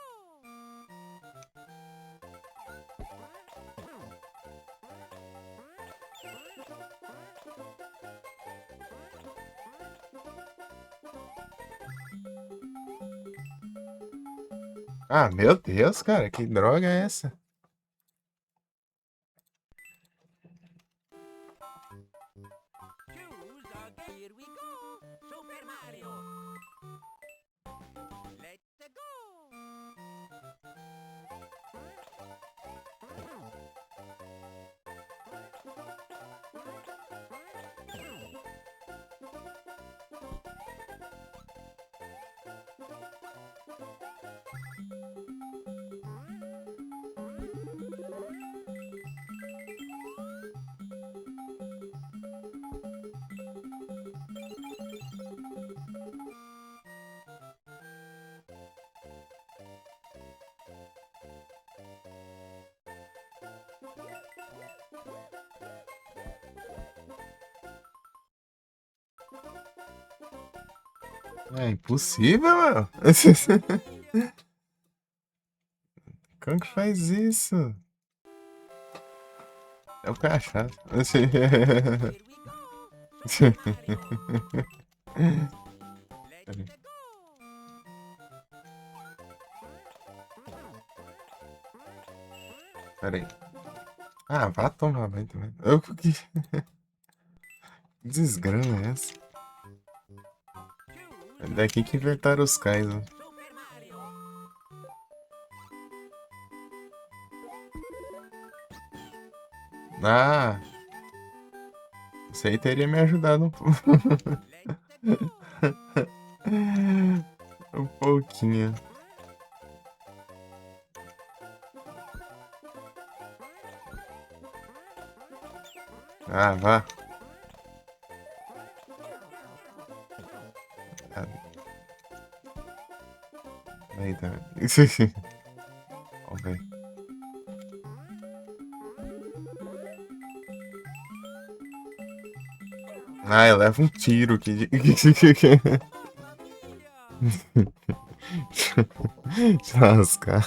Ah, meu Deus, cara, que droga é essa? Here we go! Super Mario! Let's go! É impossível, mano. Como que faz isso? É o cachaça. Here we go! Super Mario! Let's go! Pera aí. Ah, vá tomar banho também. Eu, que desgrama é essa? É daqui que inventaram os cais, ó. Super Mario! Ah, isso aí teria me ajudado um pouco. Let's go! Um pouquinho. Ah, vá. Ah, aí tá. Ó, velho. Ah, eu levo um tiro aqui. Se lascar.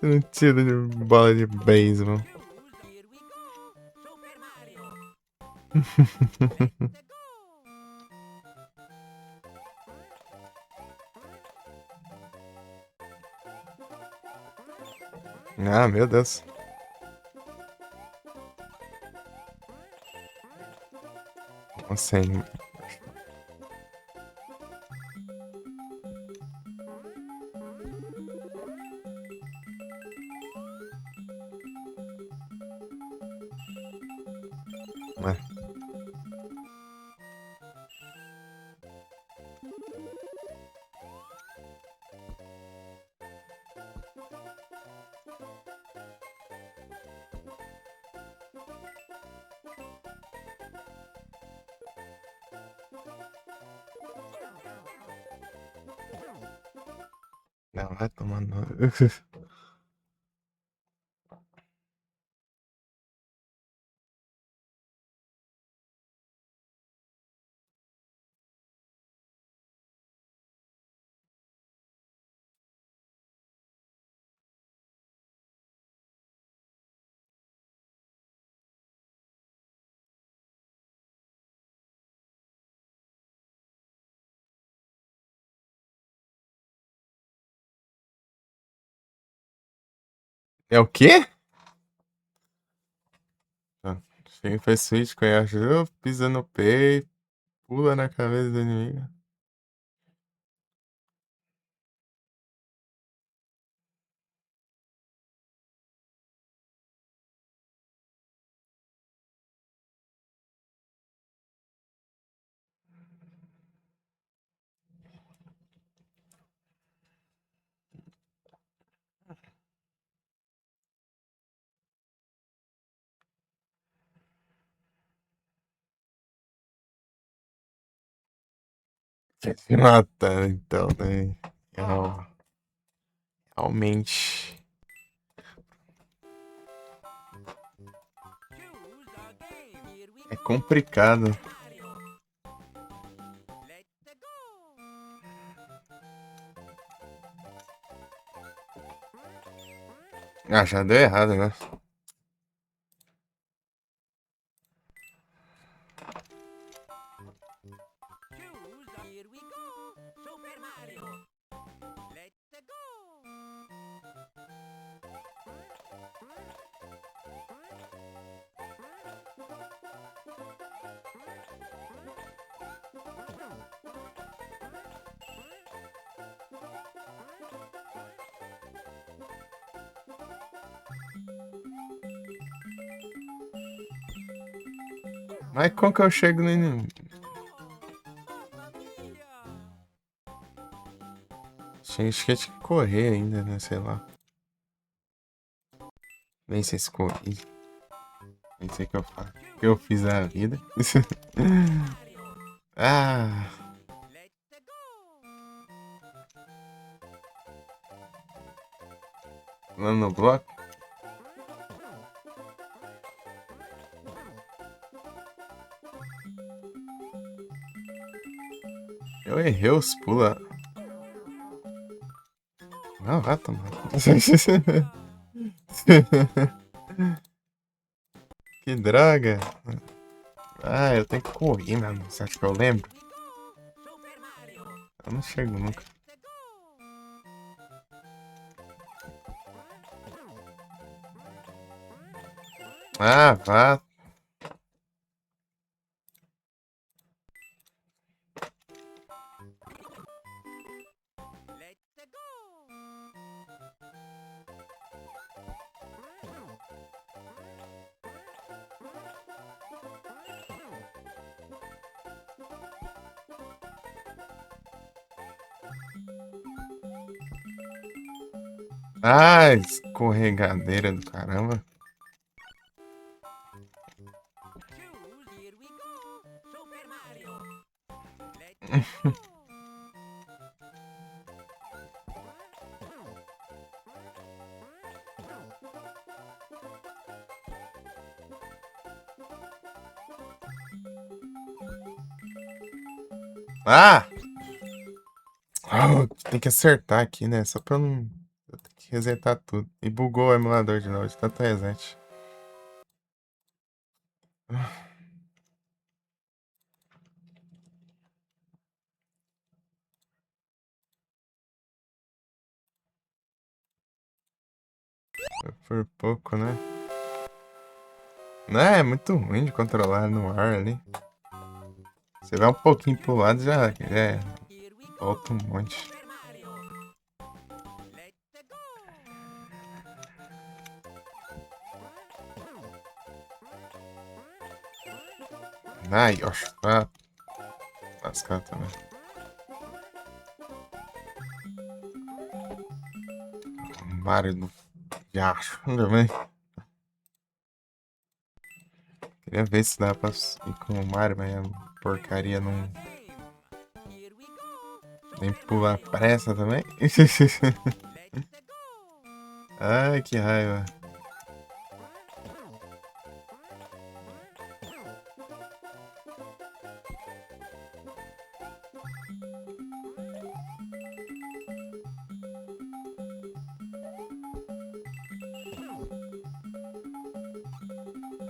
Um tiro de bola de beisebol. Here we go! Super Mario! Let's go! Ah, meu Deus. Nossa, hein? Ué. Não, vai tomando. É o quê? Tá. Chega, faz switch, conhece, pisa no peito, pula na cabeça do inimigo. Quer se matar, então, né? Realmente. Choose a game. Here we É go. complicado. Mario. Let's go. Ah, já deu errado, né? Choose a here we go. Super Mario. Let's go. Mas como que eu chego no inimigo? Mamma mia. Acho que tinha que correr ainda, né? Sei lá. Nem sei se corri. Nem sei o que eu faço. O que eu fiz na vida. Mario. Ah, Let's go. lá no bloco. Eu errei os pula. Não, vai tomar. Que droga. Ah, eu tenho que correr, mano. Você acha que eu lembro? Super Mario. Eu não chego nunca. Let's go. Ah, vá. Let's go. Ah, escorregadeira do caramba. Choose. Here we go. Super Mario. Let's go. Ah! Ah, tem que acertar aqui, né? Só pra eu não. Eu tenho que resetar tudo. E bugou o emulador de novo, de tanto reset. Foi por pouco, né? Não, é muito ruim de controlar no ar ali. Você vai um pouquinho pro lado já é. Here we go. Volta um monte. Super Mario. Let's go. Ai, Yoshi. Ah, lascar também. Mario do Yacho também. Queria ver se dá pra ir com o Mario, mas a porcaria não. Game. Here we go. Nem Super pular Mario. pressa também. Let's go. Ai, que raiva.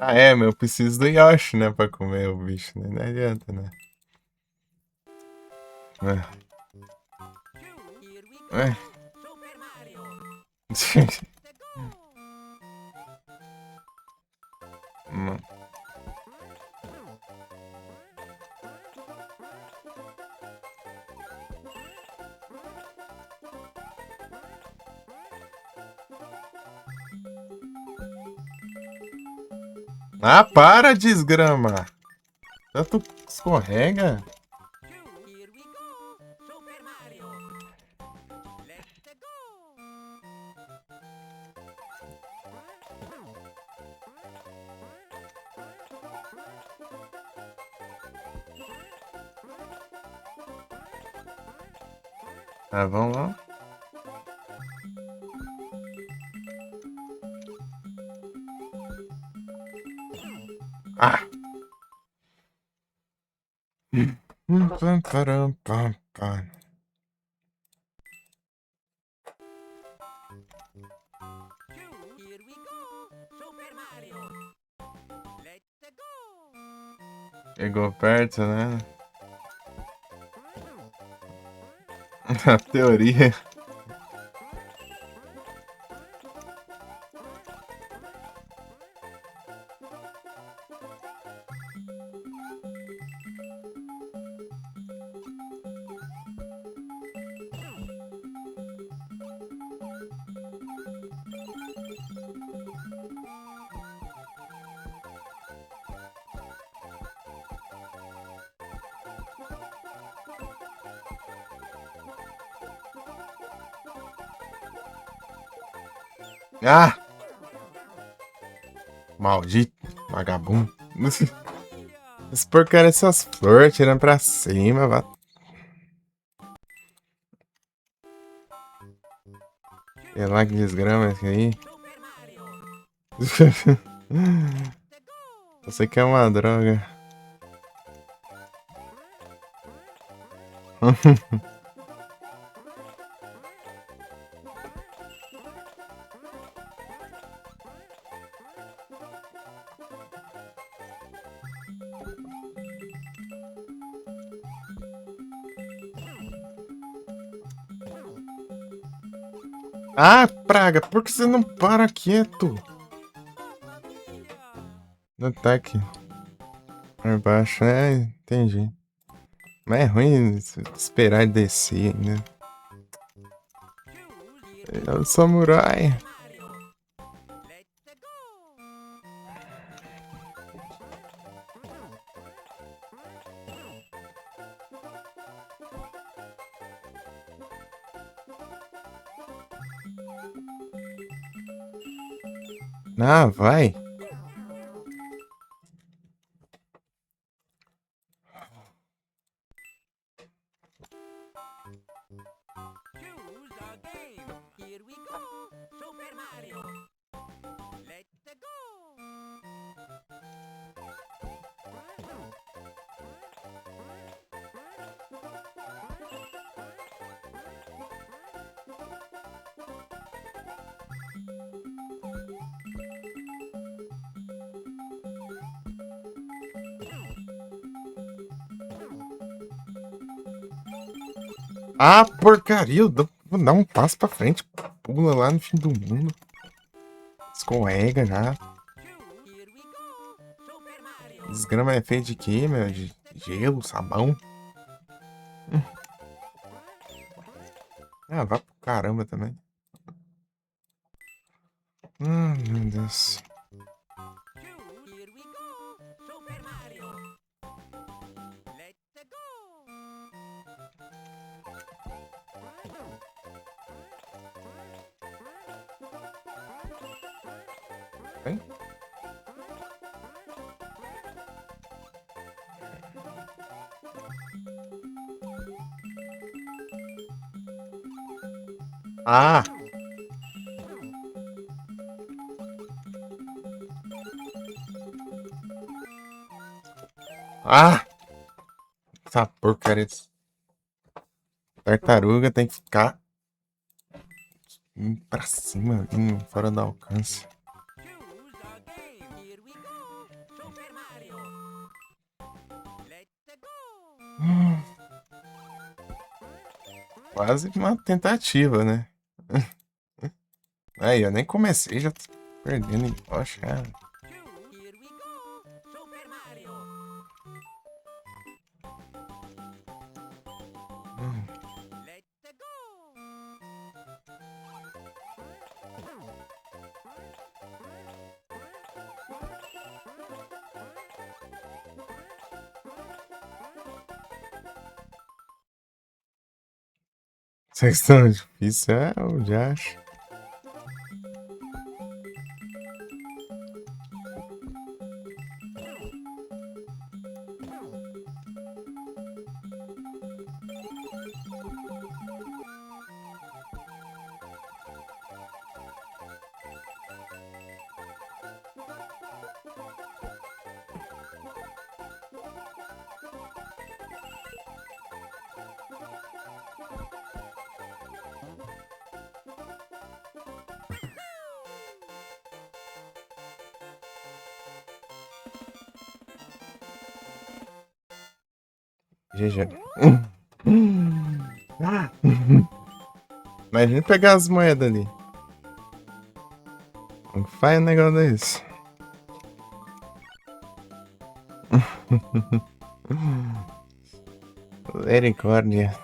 Ah, é, meu, eu preciso do Yoshi, né, pra comer o bicho, né? Não adianta, né? Choose. Here we go. É. Super Mario. É. Let's go. Ah, para, desgrama! Tanto escorrega. Here we go. Super Mario. Let's go. Tá, vamos lá. Ah! Pam, param, pam, pam. Here we go. Super Mario. Let's go. Chegou perto, né? Na teoria. Ah! Maldito, vagabundo. Esse porcaria essas flores tirando pra cima, vá. Sei lá que desgrama esse aí. Eu sei que é uma droga. Ah, praga, por que você não para quieto? No ataque. Por baixo, entendi. Mas é ruim esperar ele descer ainda. É o samurai. Ah, vai. Choose a game. Here we go. Super Mario. Let's go. Ah, porcaria, vou dar um passo pra frente. Pula lá no fim do mundo. Escorrega já. Here we go. Super Mario. Desgrama é feito de quê, meu? De gelo, sabão? Ah, vá pro caramba também. Meu Deus. Here we go. Super Mario. Let's go. Hein? Ah! Ah! Essa porcaria. Tartaruga tem que ficar pra cima, fora do alcance. Choose a game. Here we go. Super Mario. Let's go. Quase uma tentativa, né? Aí, eu nem comecei, já tô perdendo. Poxa, Here we go. Super Mario. Let's go. Questão difícil é o Josh. GG. Imagina pegar as moedas ali. Como que faz um negócio desse? Misericórdia.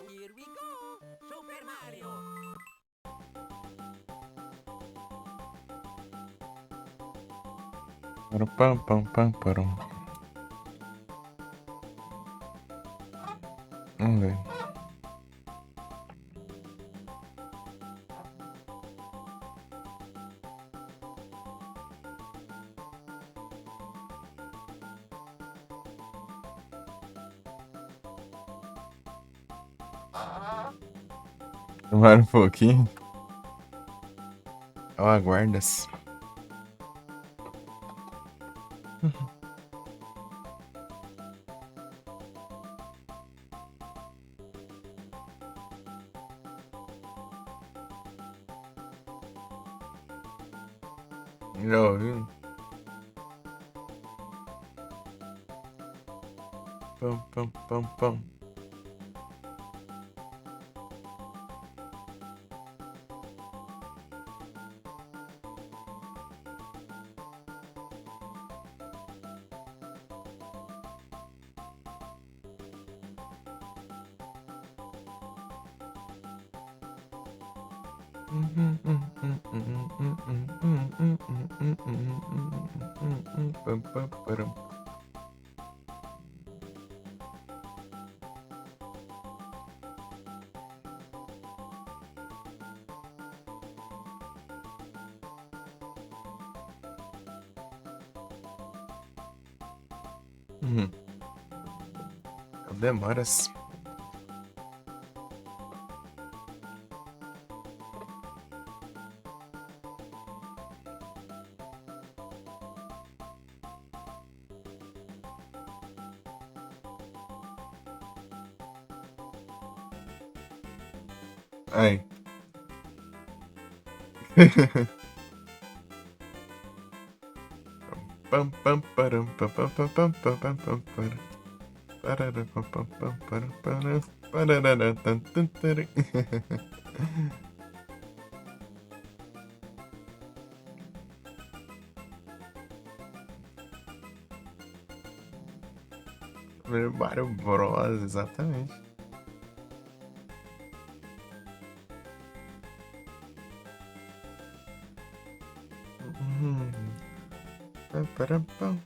Here we go! Super Mario! Pam, pam, pam, param. Vamos ver. Demora um pouquinho. Ó, aguardas. Já ouviu? Pam, pam, pam, pam. Pam, pam, param. Demoras. Ai. Pam, pam, param, pam, pam, pam, pam, pam, pam, pam, param. Parará, pam, pam, pam, param, param. Parará, tan, tan, taram. Mario Bros, exatamente. Pam, param, pam.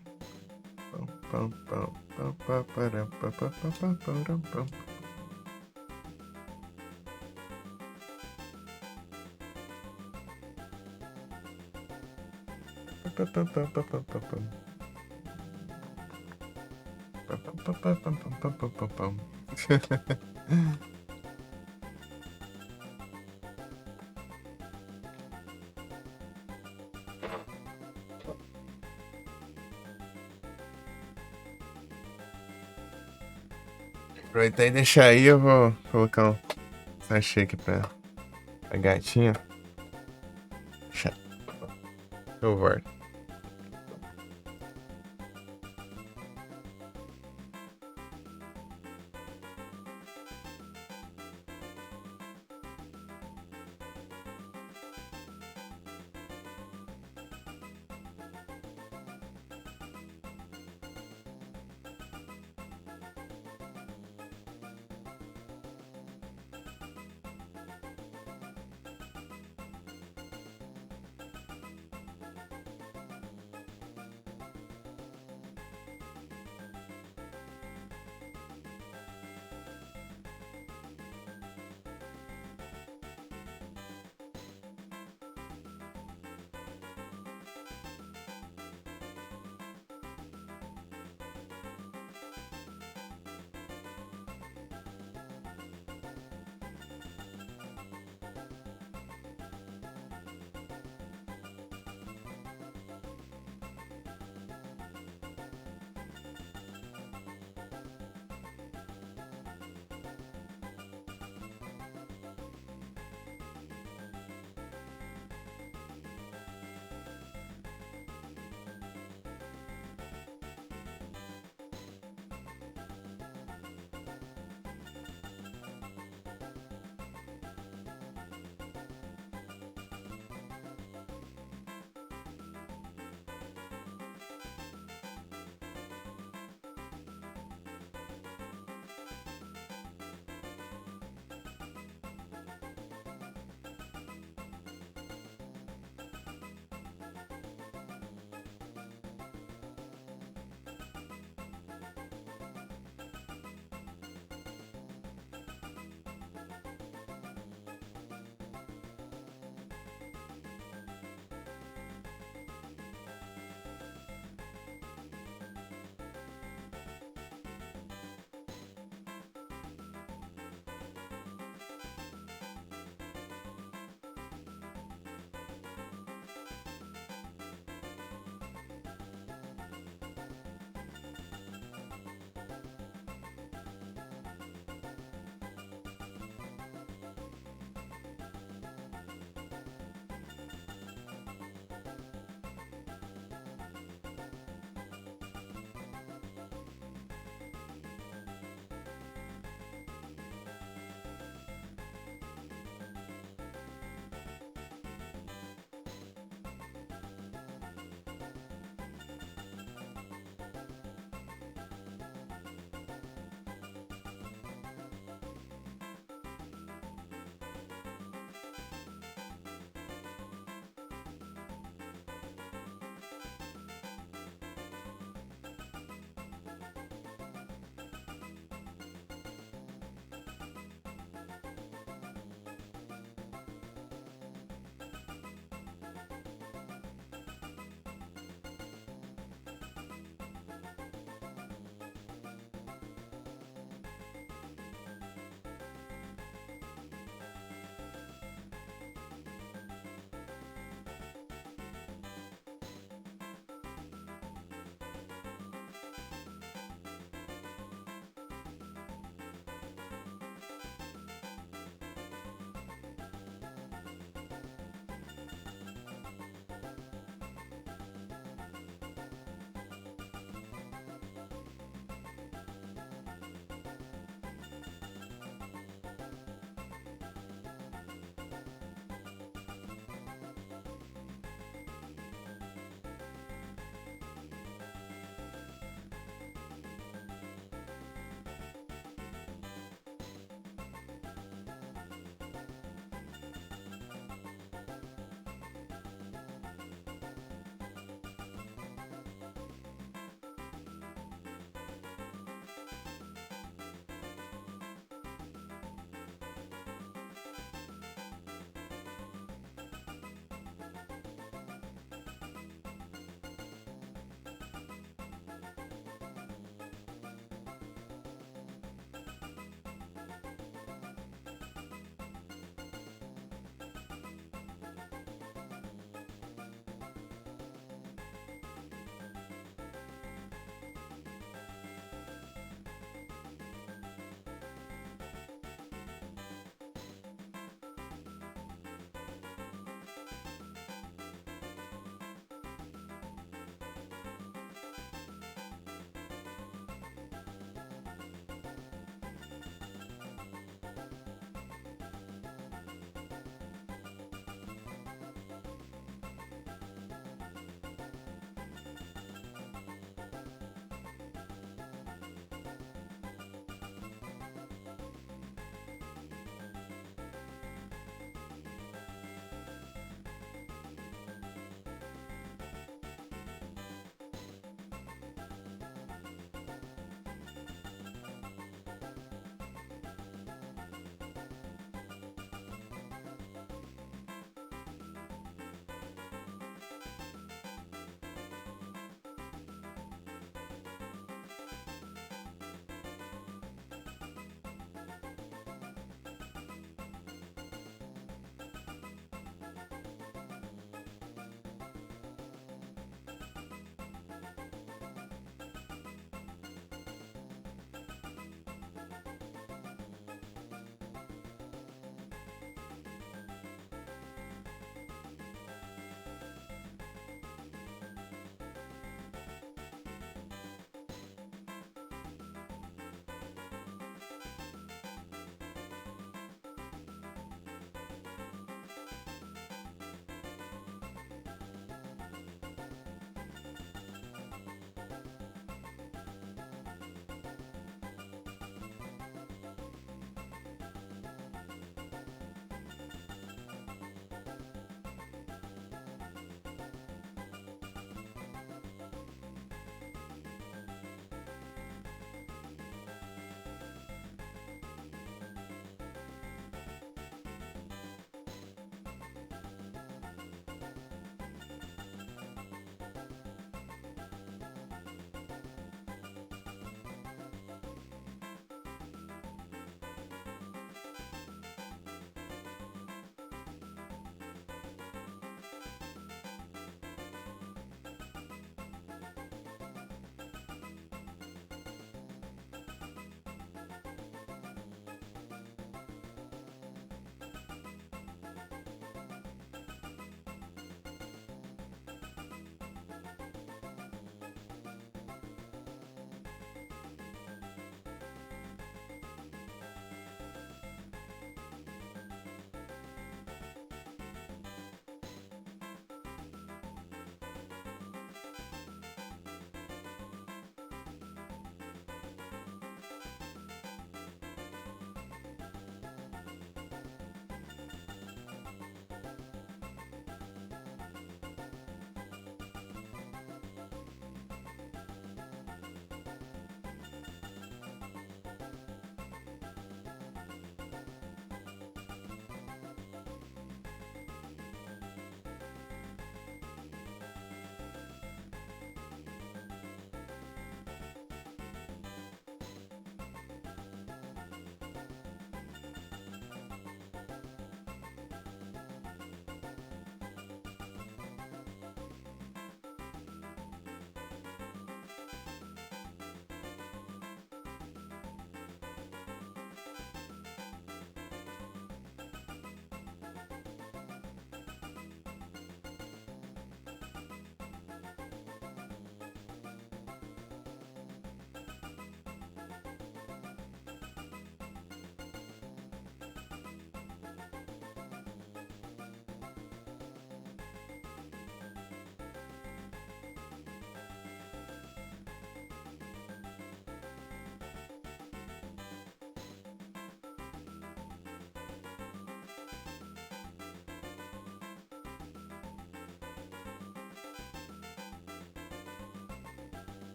Pam, pam, pam, pam, pam, param, pam, pam, pam, pam, param, pam. Pam, pam, pam, pam, pam, pam, pam. Pam, pam, pam, pam, pam, pam, pam, pam, pam. Aproveitar e deixar aí, eu vou colocar um sachê aqui pra gatinha. Eu volto.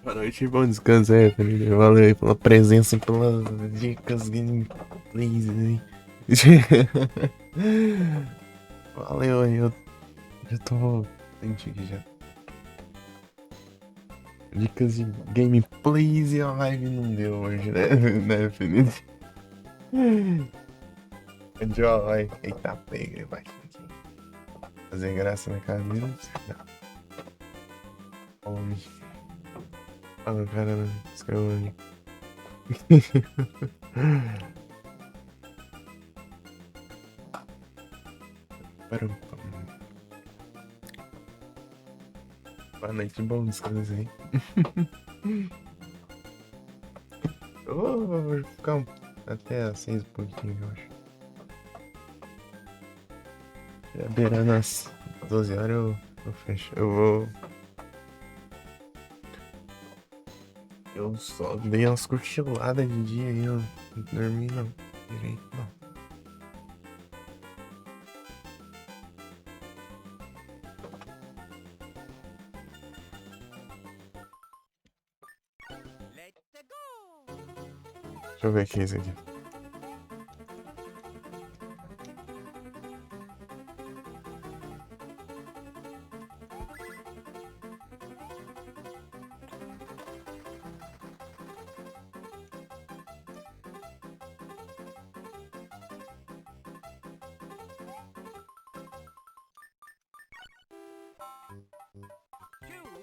Boa noite, bom descanso aí, família. Valeu aí pela presença, pelas dicas, gameplays aí. Valeu aí, eu já tô sentindo aqui já. Dicas de gameplays e a live não deu hoje, né, né, Felipe? Deu a live. Eita, pega, ele bate aqui. Fazer graça na cadeira. Homem. Olha o cara, escreveu ali. Param, boa noite, bom descanso aí. Vou ficar até às 6 e pouquinho, eu acho. Já beirando as 12 horas eu fecho. Eu só dei umas cochiladas de dia aí, eu não dormi não. Direito não. Let's go! Deixa eu ver o que é isso aqui.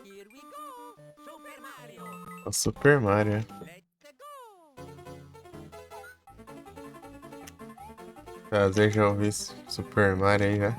Here we go! Super Mario! É o Super Mario. Let's go! Prazer, já ouvi esse Super Mario aí já.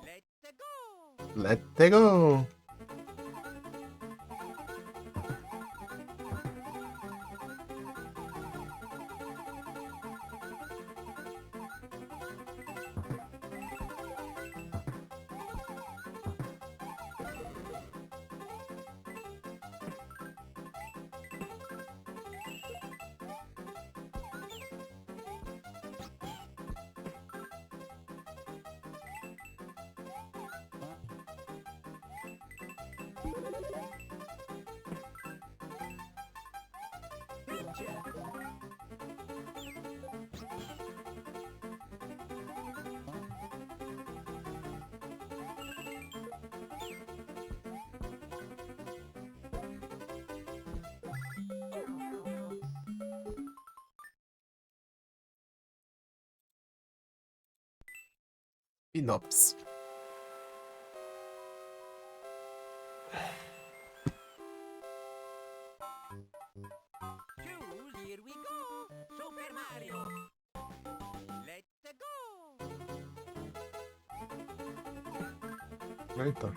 Let's go! Let's go! Pinops. Here we go! Super Mario! Let's go! Então.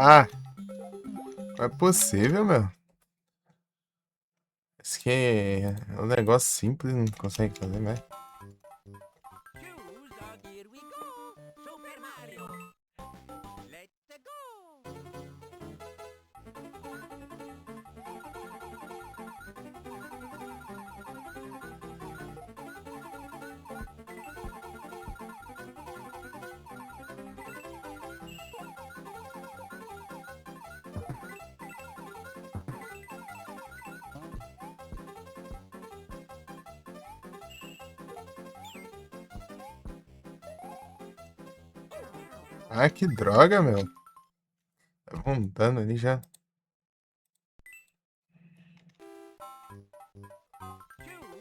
Ah, não é possível, meu. Isso que é um negócio simples, não consegue fazer, né? Choose dog, here we go. Super Mario. Let's go. Ah, que droga, meu. Tá vontade ali já. Choose,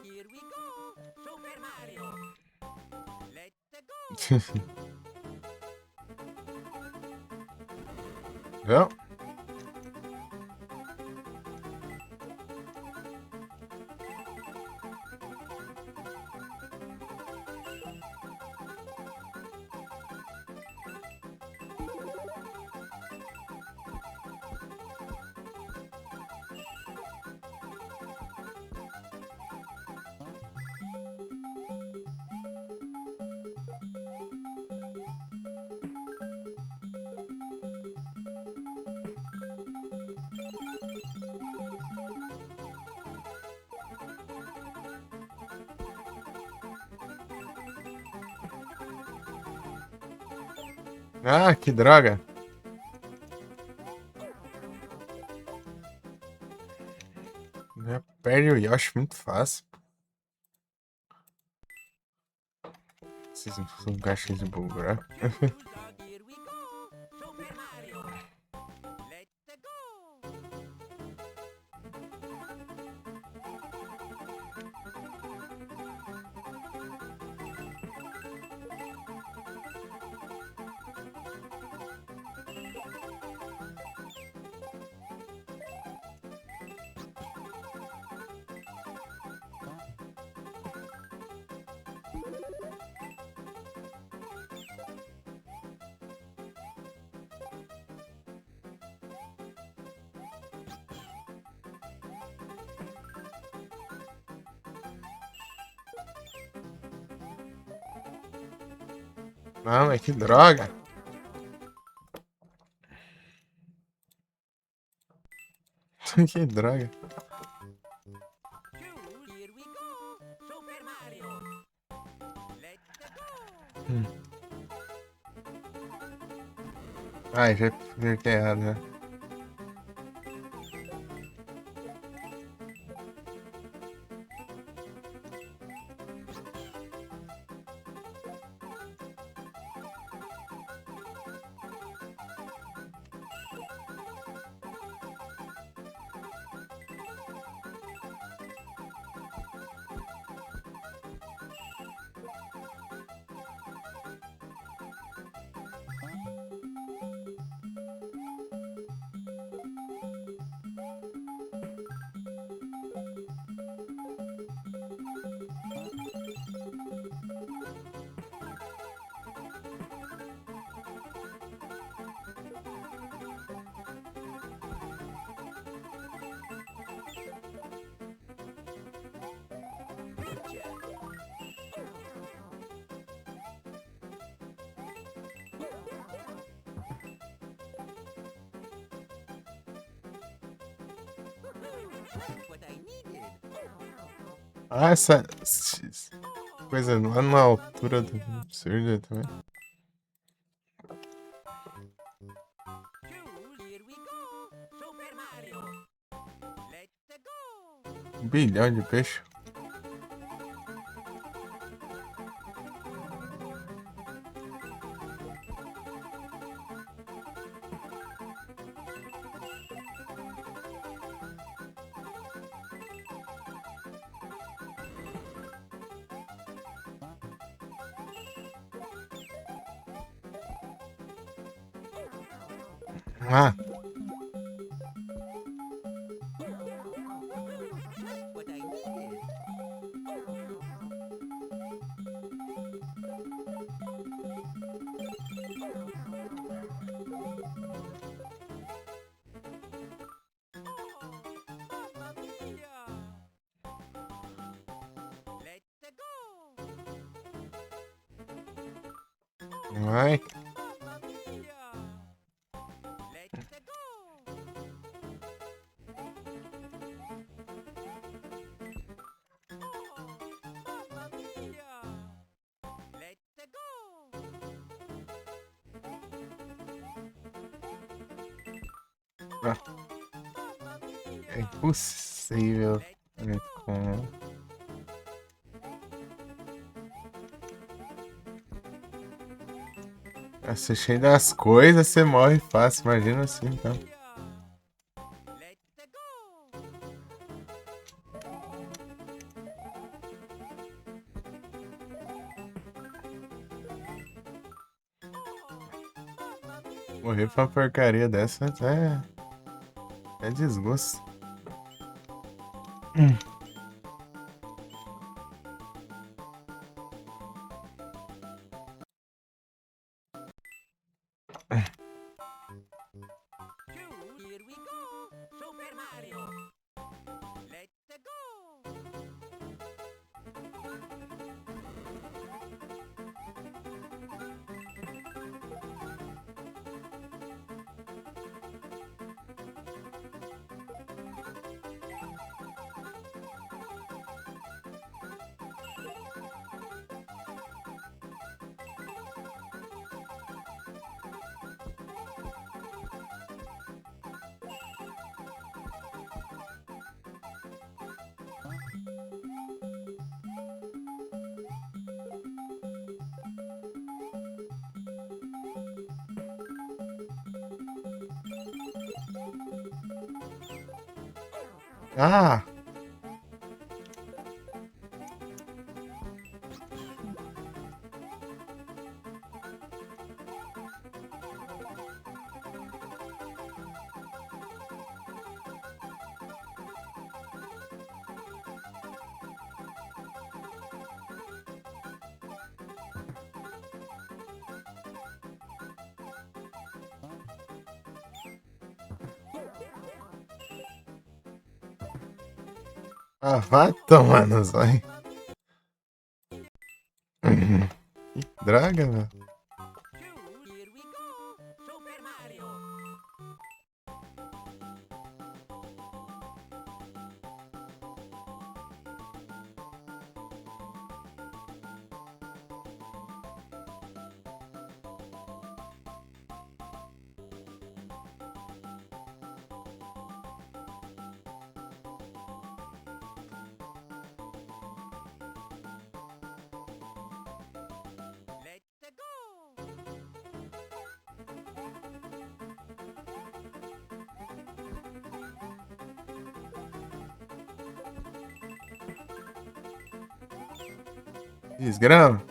here we go. Super Mario. Let's go. Viu? Ah, que droga. Já perde o Yoshi muito fácil. Esses caixas de bugra. Choose dog, here we go. Super Mario. Let's go. Não, mas que droga. Que droga. Choose, here we go. Super Mario. Let's go. Ai, já apertei errado, né? What I needed. Ah, essa coisa lá na altura do absurdo também. Choose, here we go. Super Mario. Let's go. 1 bilhão de peixe. Ah, What I needed. Vai. Mamma mia! Let's go! Oh, mamma mia! Let's go! Ah. Mamma mia! É impossível. Let's Com... Assistindo as coisas, você morre fácil. Imagina assim, então. Let's go! Morrer pra uma porcaria dessa é desgosto. Here we go! Super Mario! Let's go! Ah! Ah, vai tomar no zóio. Que droga, velho. Here we go! Super Mario! Let's go! Desgrama.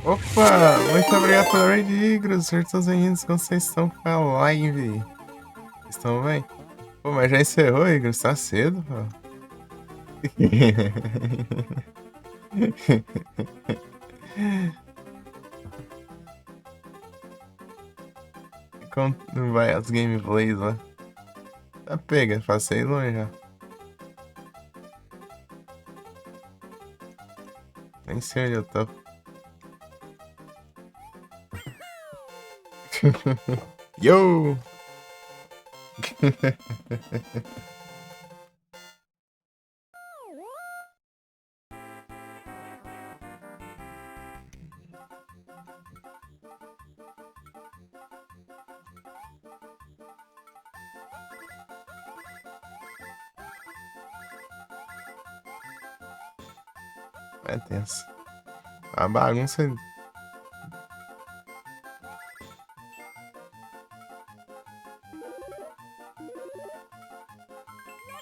Opa, muito obrigado pelo raid, Igros. Sejam todos bem-vindos como vocês estão com a live. Estão bem? Pô, mas já encerrou, Igros? Tá cedo, pô. Como vai as gameplays lá? Tá pega, passei longe já. Nem sei onde eu tô. Yo! É tenso. A bagunça.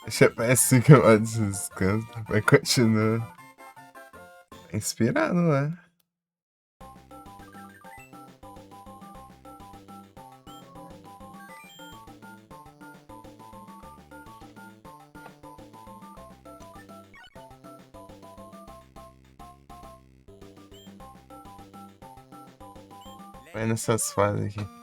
Já parece que eu descanso. Vai continuar inspirado, né? Vai nessas fases aqui.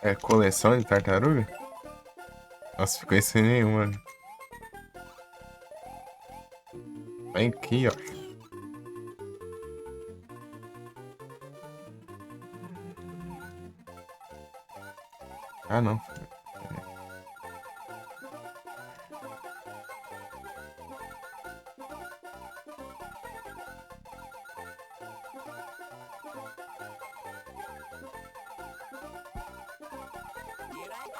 É coleção de tartaruga? Nossa, ficou sem nenhuma. Vem aqui, ó. Ah, não. Here I go.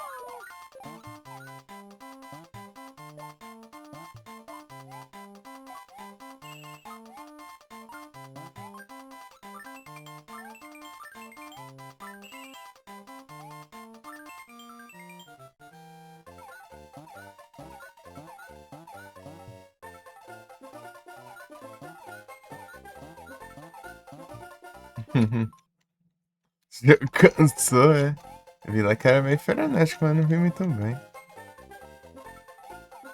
Já cansou, é? Vi lá que era meio frenético, mas não vi muito bem.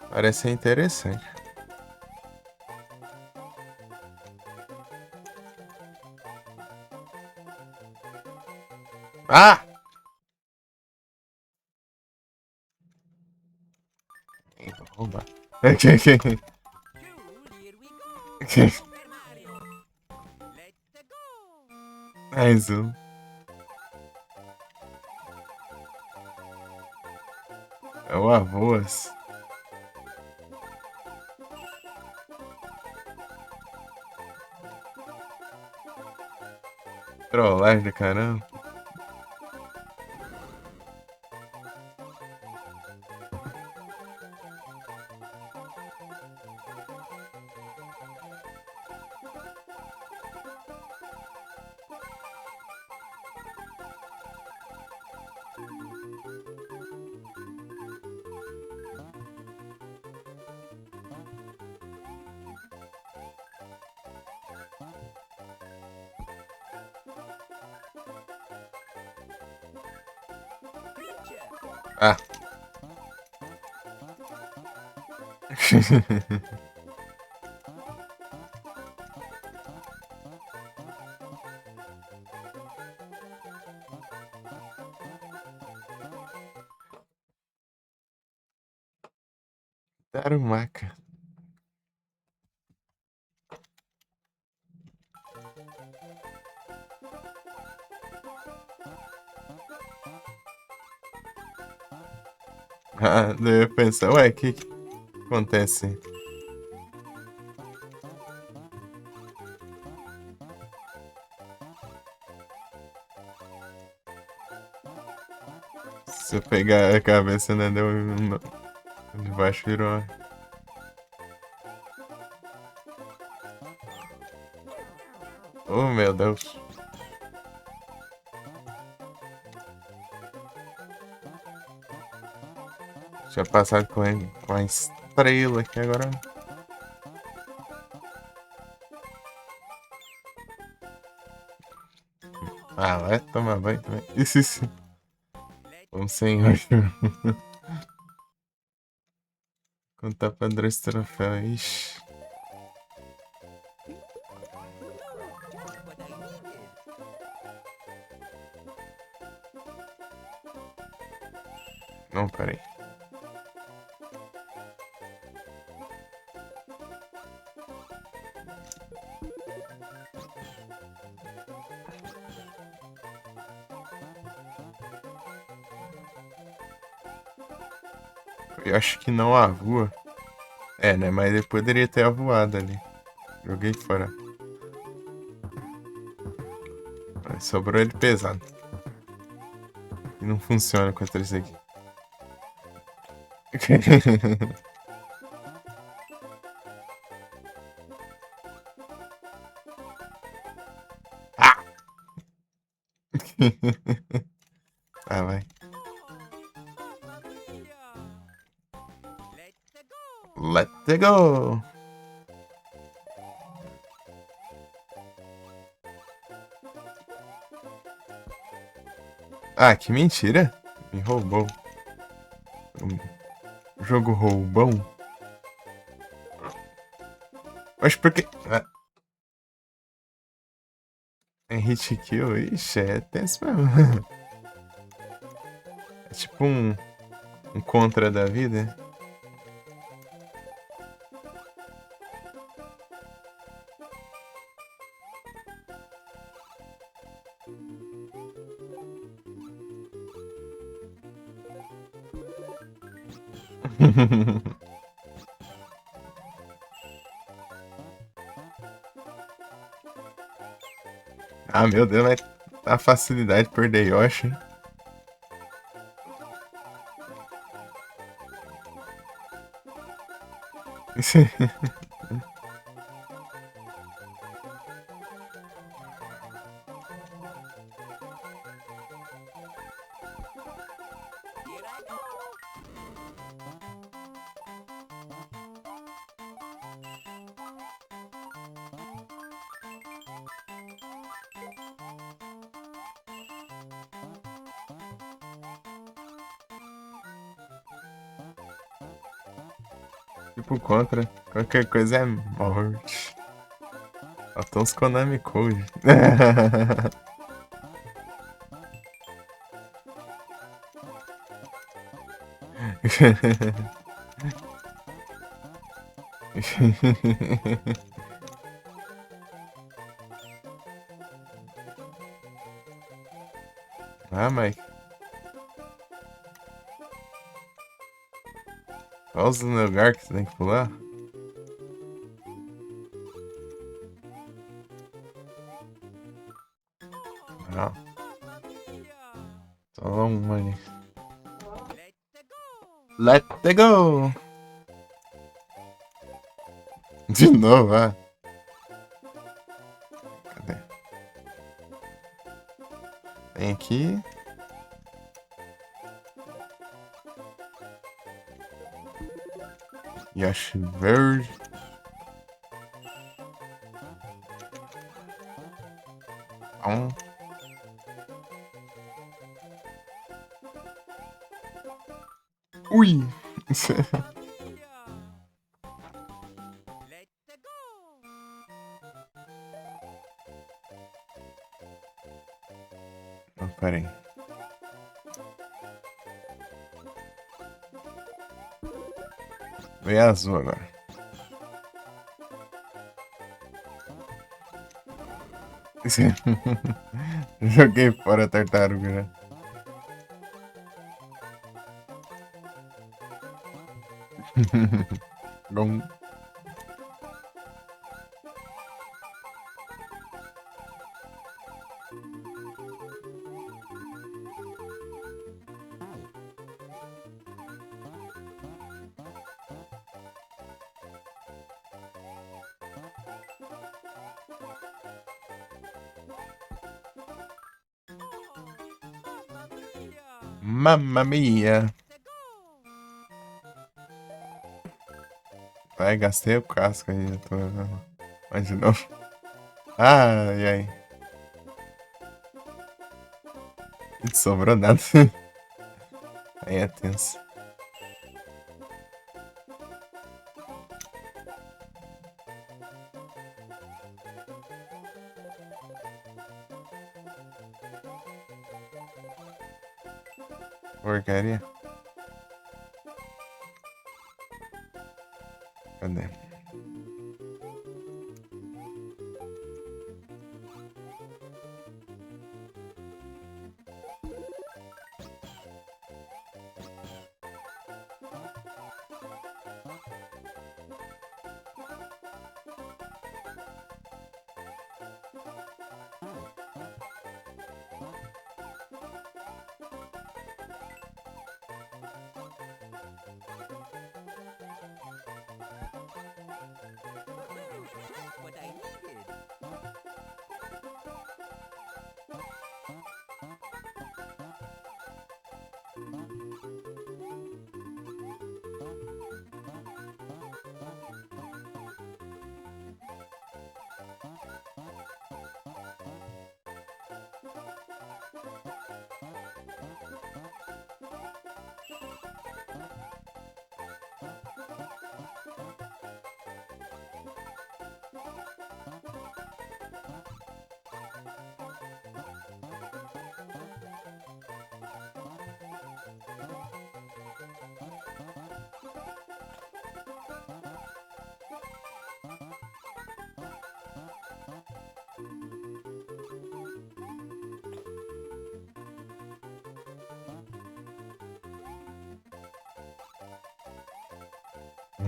Parece ser interessante. Ah! Vou roubar. Cool, here we go. Super Mario. Let's go. Mais um. É o arroz. Trollagem do caramba. Creature. Ah. Tarumaca. Ah, daí eu pensar, ué, o que acontece? Se eu pegar a cabeça, né, deu de baixo virou. Oh, meu Deus. Tinha passado com a estrela aqui agora. Ah, vai tomar banho também. Isso. Vamos senhor. Contar pra André esse troféu. Ixi. Just what I needed. Não, peraí. Eu acho que não avua. É, né? Mas ele poderia ter avoado ali. Joguei fora. Mas sobrou ele pesado. E não funciona contra esse aqui. Ah! Ah, vai. Let's go. Let's go! Ah, que mentira! Me roubou. Jogo roubão? Mas por que. Ah, é hit kill? Ixi, é tenso mesmo. É tipo um contra da vida. Ah, meu Deus, mas a facilidade de perder Yoshi. Here I go. Tipo contra. Qualquer coisa é morte. Faltou uns Konami Code. Ah, Mike. Olha os lugares que você tem que pular. Não, só uma ali. Let's go. Let's go! De novo, ah. Cadê? Tem aqui. Yoshi verde. Um. Ui! Let's go. Não, pera aí. Veio azul agora. Joguei fora a tartaruga já. Gom. Mamma mia! Vai, gastei o casco aí, eu tô. Mas de novo. Ai, ai. Não sobrou nada. Aí é tenso. Porcaria. Cadê?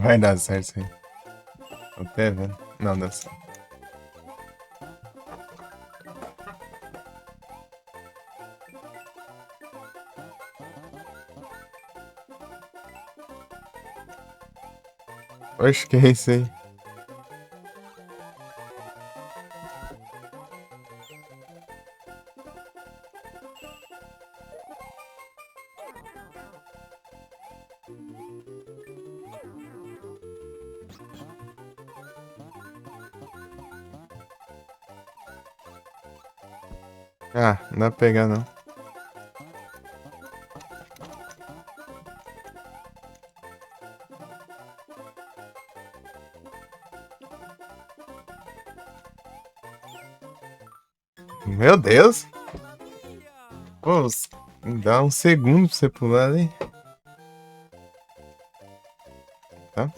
Vai dar certo isso aí. Até vendo. Não, deu certo. Oxe, que é isso aí? Ah, não dá pra pegar não. Meu Deus! Pô, dá um segundo pra você pular ali. Tá?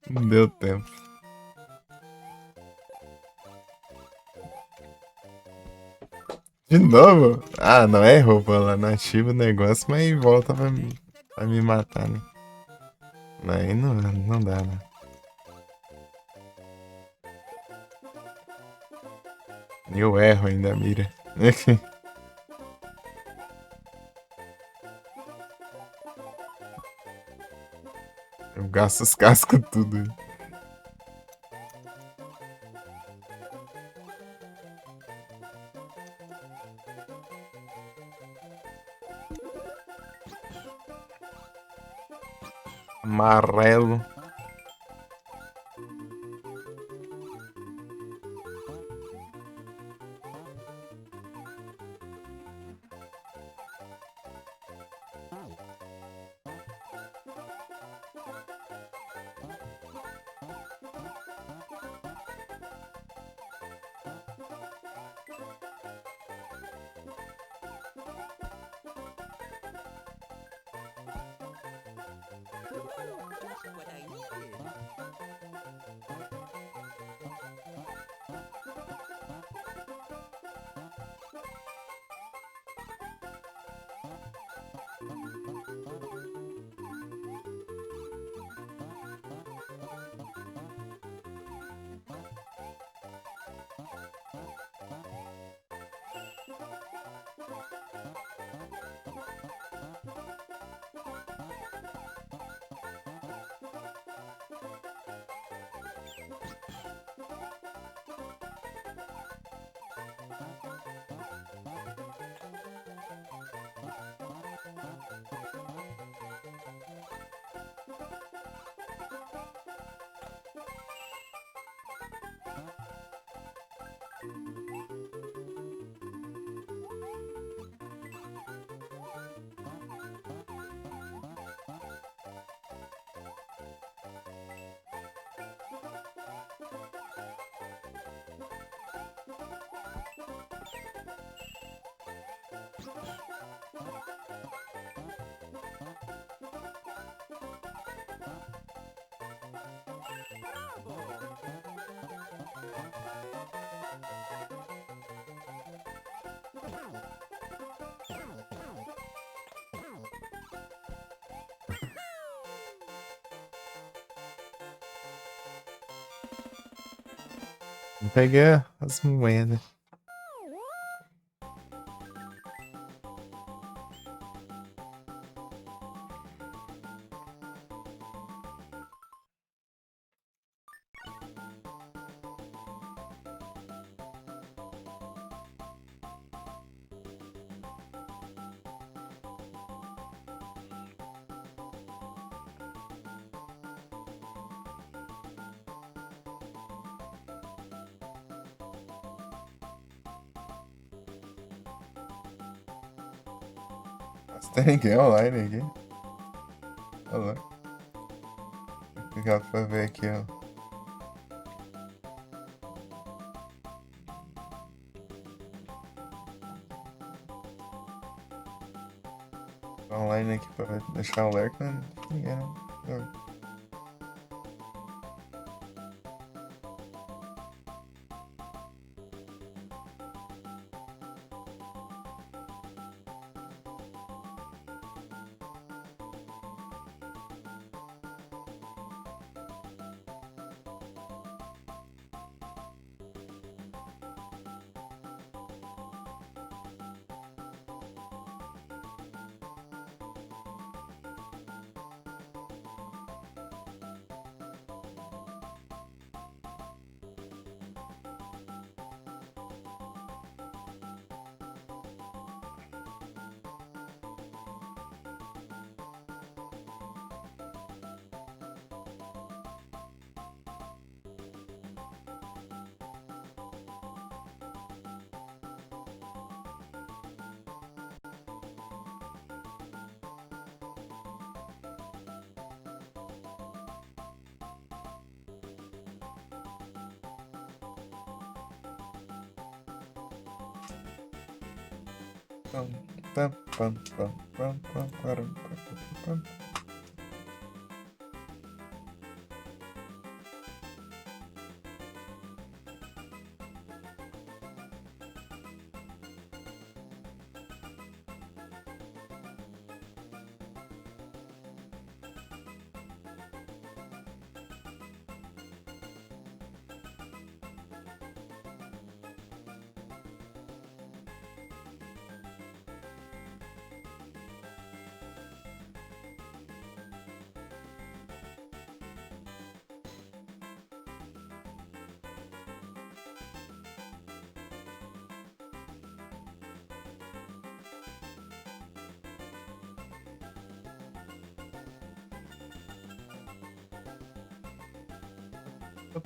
Não deu tempo. De novo? Ah, não é roupa lá, não ativa o negócio, mas volta pra me matar, né? Aí não dá, né? Eu erro ainda a mira. Eu gasto os cascos tudo. Amarelo. Just what I needed. Peguei as moedas. Tem ninguém online aqui. Olha lá. Vou pegar pra ver aqui, ó. Online aqui pra deixar o alerta, mas não tem ninguém não. Pam, pam, pam, pam, pam, pam, param, pam, pam, pam.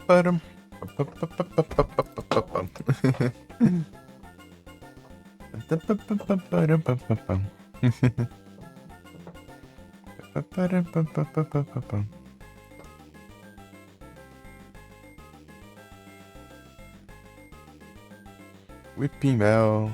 Param, pam, pam, pam, pam, pam, pam, pam, pam. Param, pam, pam, pam. Param, pam, pam, pam, pam, pam, pam. Whipping Bell.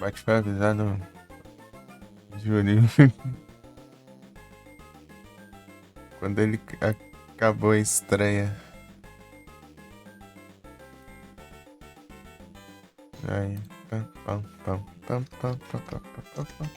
Bate pra avisar no Juninho. Quando ele acabou a estreia. Aí. Pam, pam, pam, pam, pam, pam, pam, pam, pam, pam.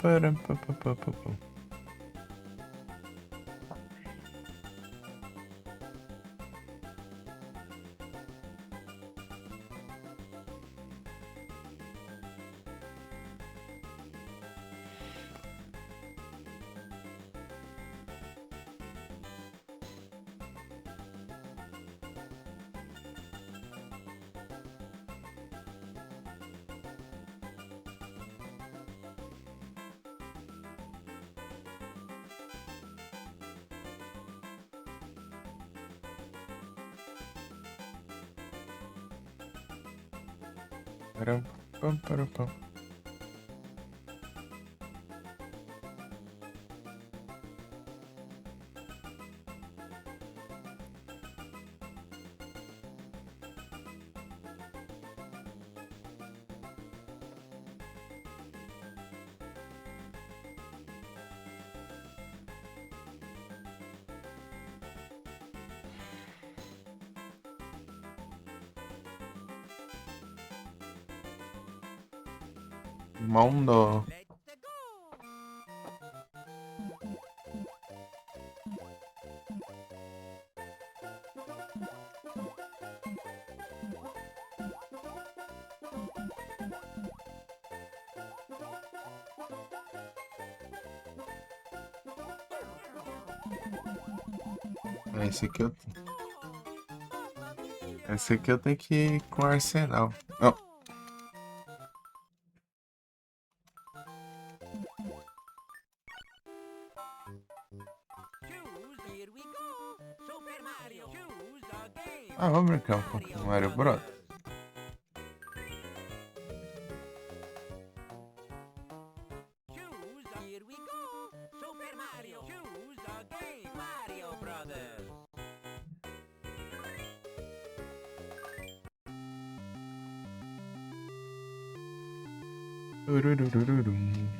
Param, pam, pam, pam, pam, pam. Param, pam, param, pam. Mondo. Let's go! Esse aqui eu... Esse aqui eu tenho que ir com o Arsenal. Não. Choose, here we go. Super Mario. Choose a game. Ah, vamos brincar um pouco com o Mario Bros. Choose, here we go. Super Mario. Choose a game. Mario Brothers. Tururururum.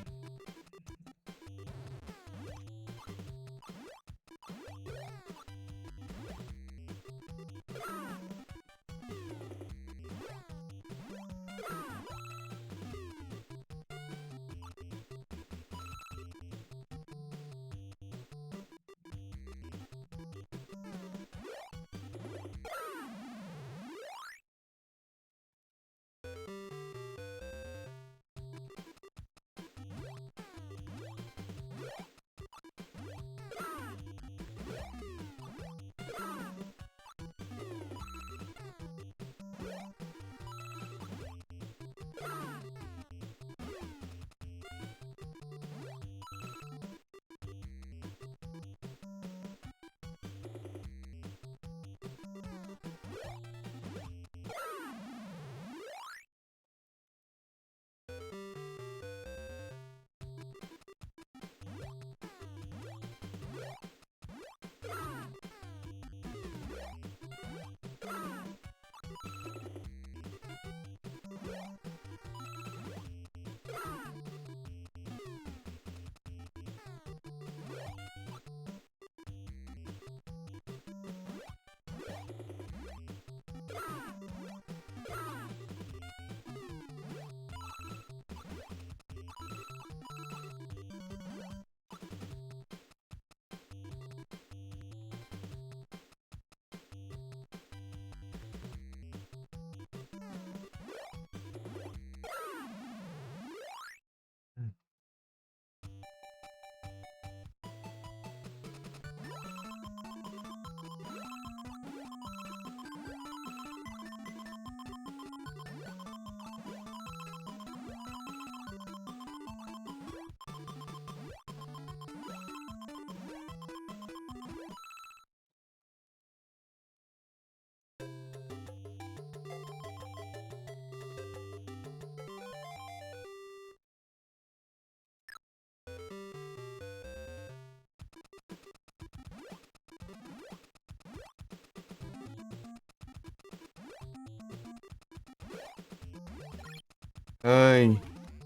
Ai,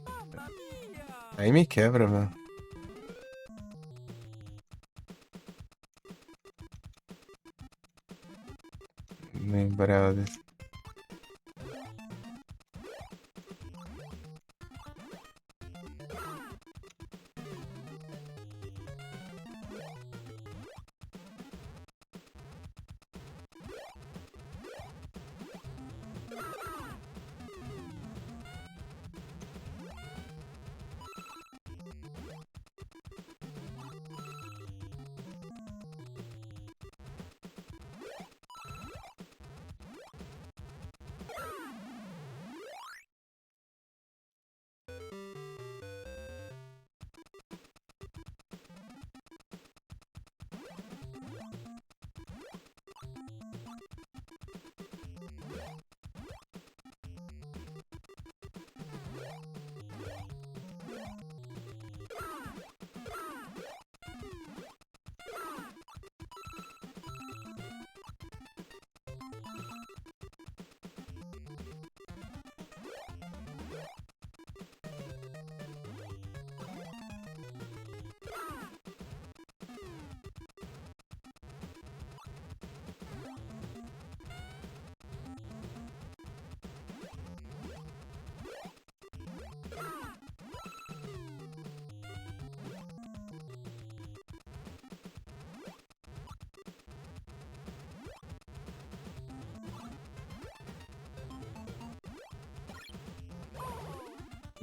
Mamma mia! aí me quebra, velho. Lembrava desse.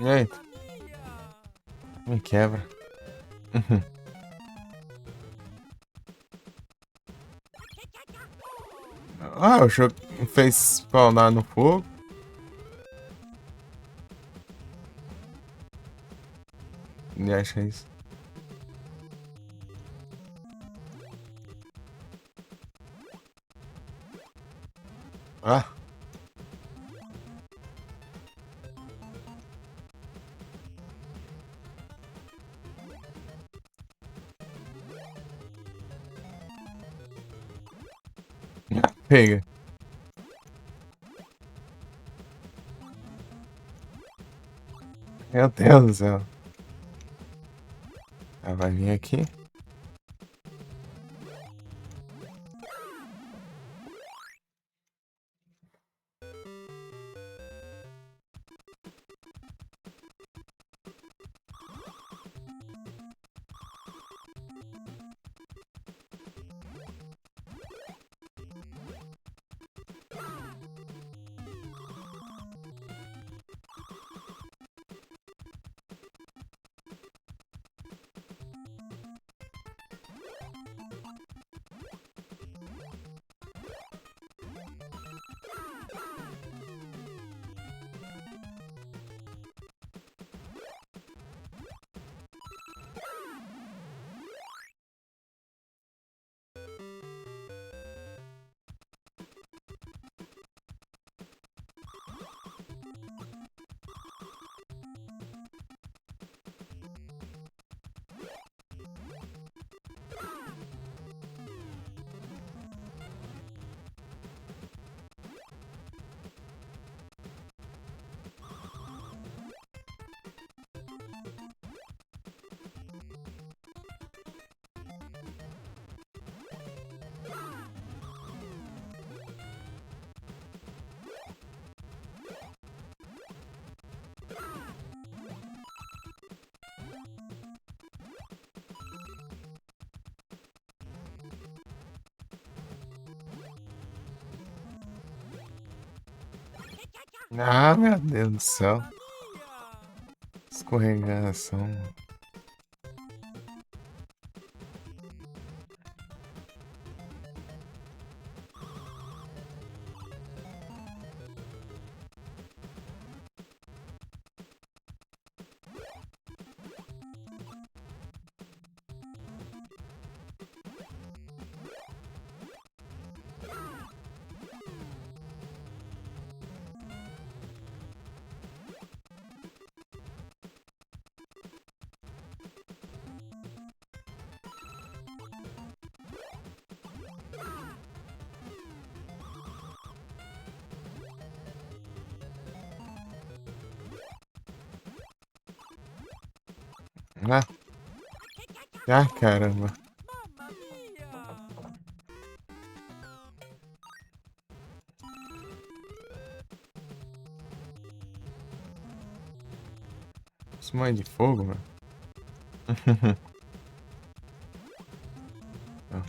Eita, Mia! me quebra. Ah, o jogo fez spawnar no fogo. E acha isso? Ah. Pega. Meu Deus do céu. Ela vai vir aqui. Ah, meu Deus do céu. Escorregação. Ah. Ah, caramba. Mamma mia! Isso mãe de fogo, mano. Ah.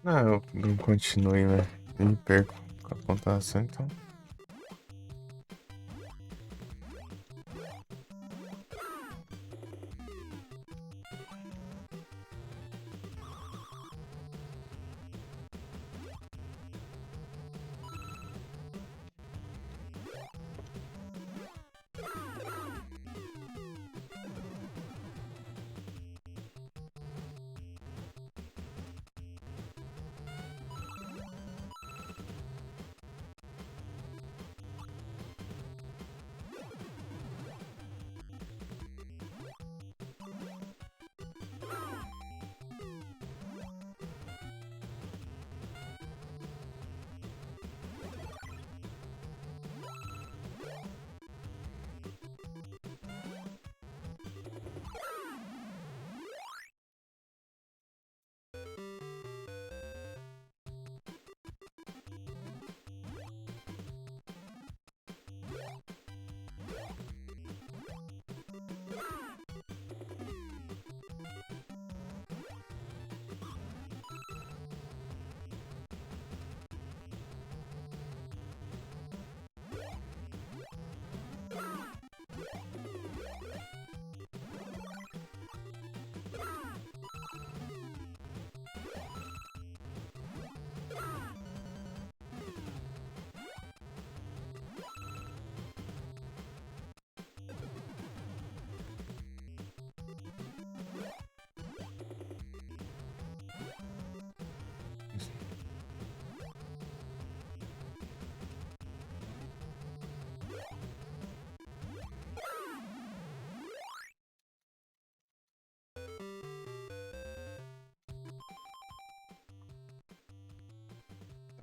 Ah, eu não continuei, velho. Me perco com a pontuação, então.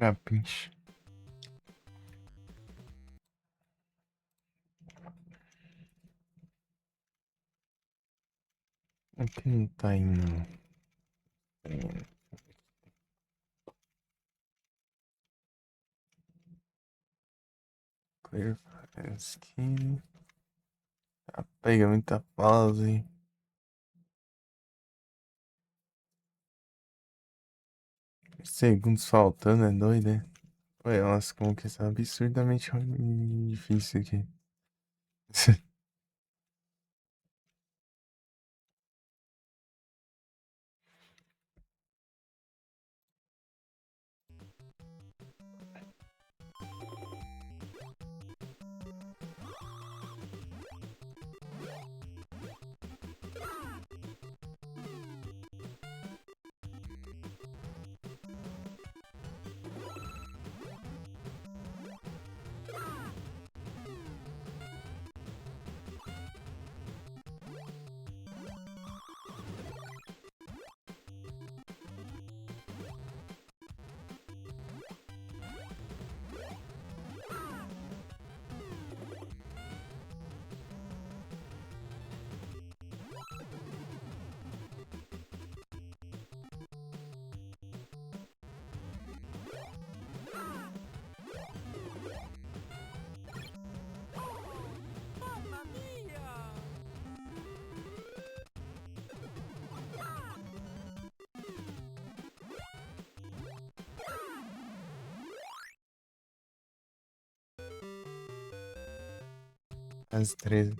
Trapinch. Aqui não tá indo. Clear skin. Tá, pega muita pause. Segundos faltando, é doido, é? Ué, nossa, como que isso é absurdamente difícil aqui. Mamma mia! Às 13.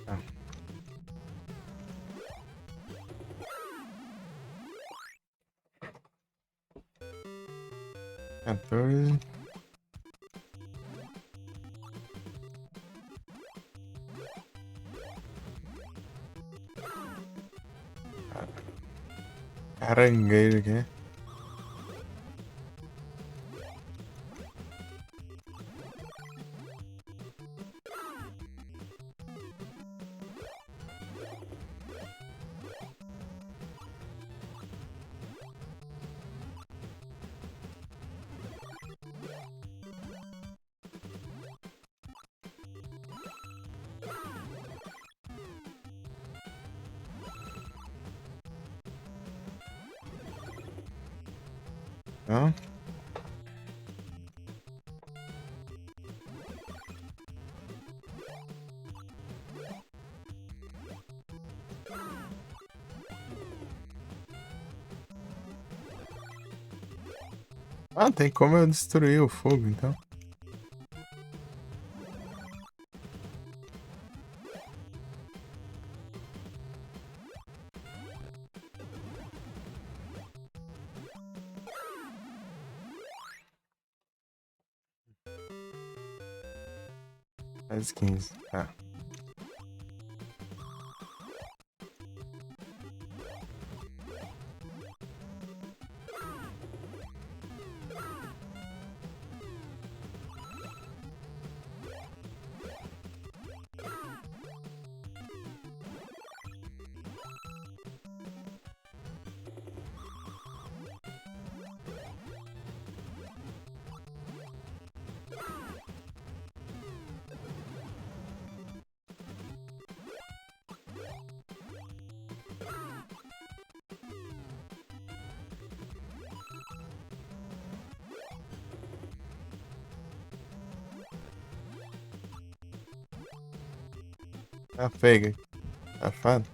Ah. 14. Caranguejo aqui. Não? Ah, tem como eu destruir o fogo, então. Mais 15. Tá. Tá pega. Safado.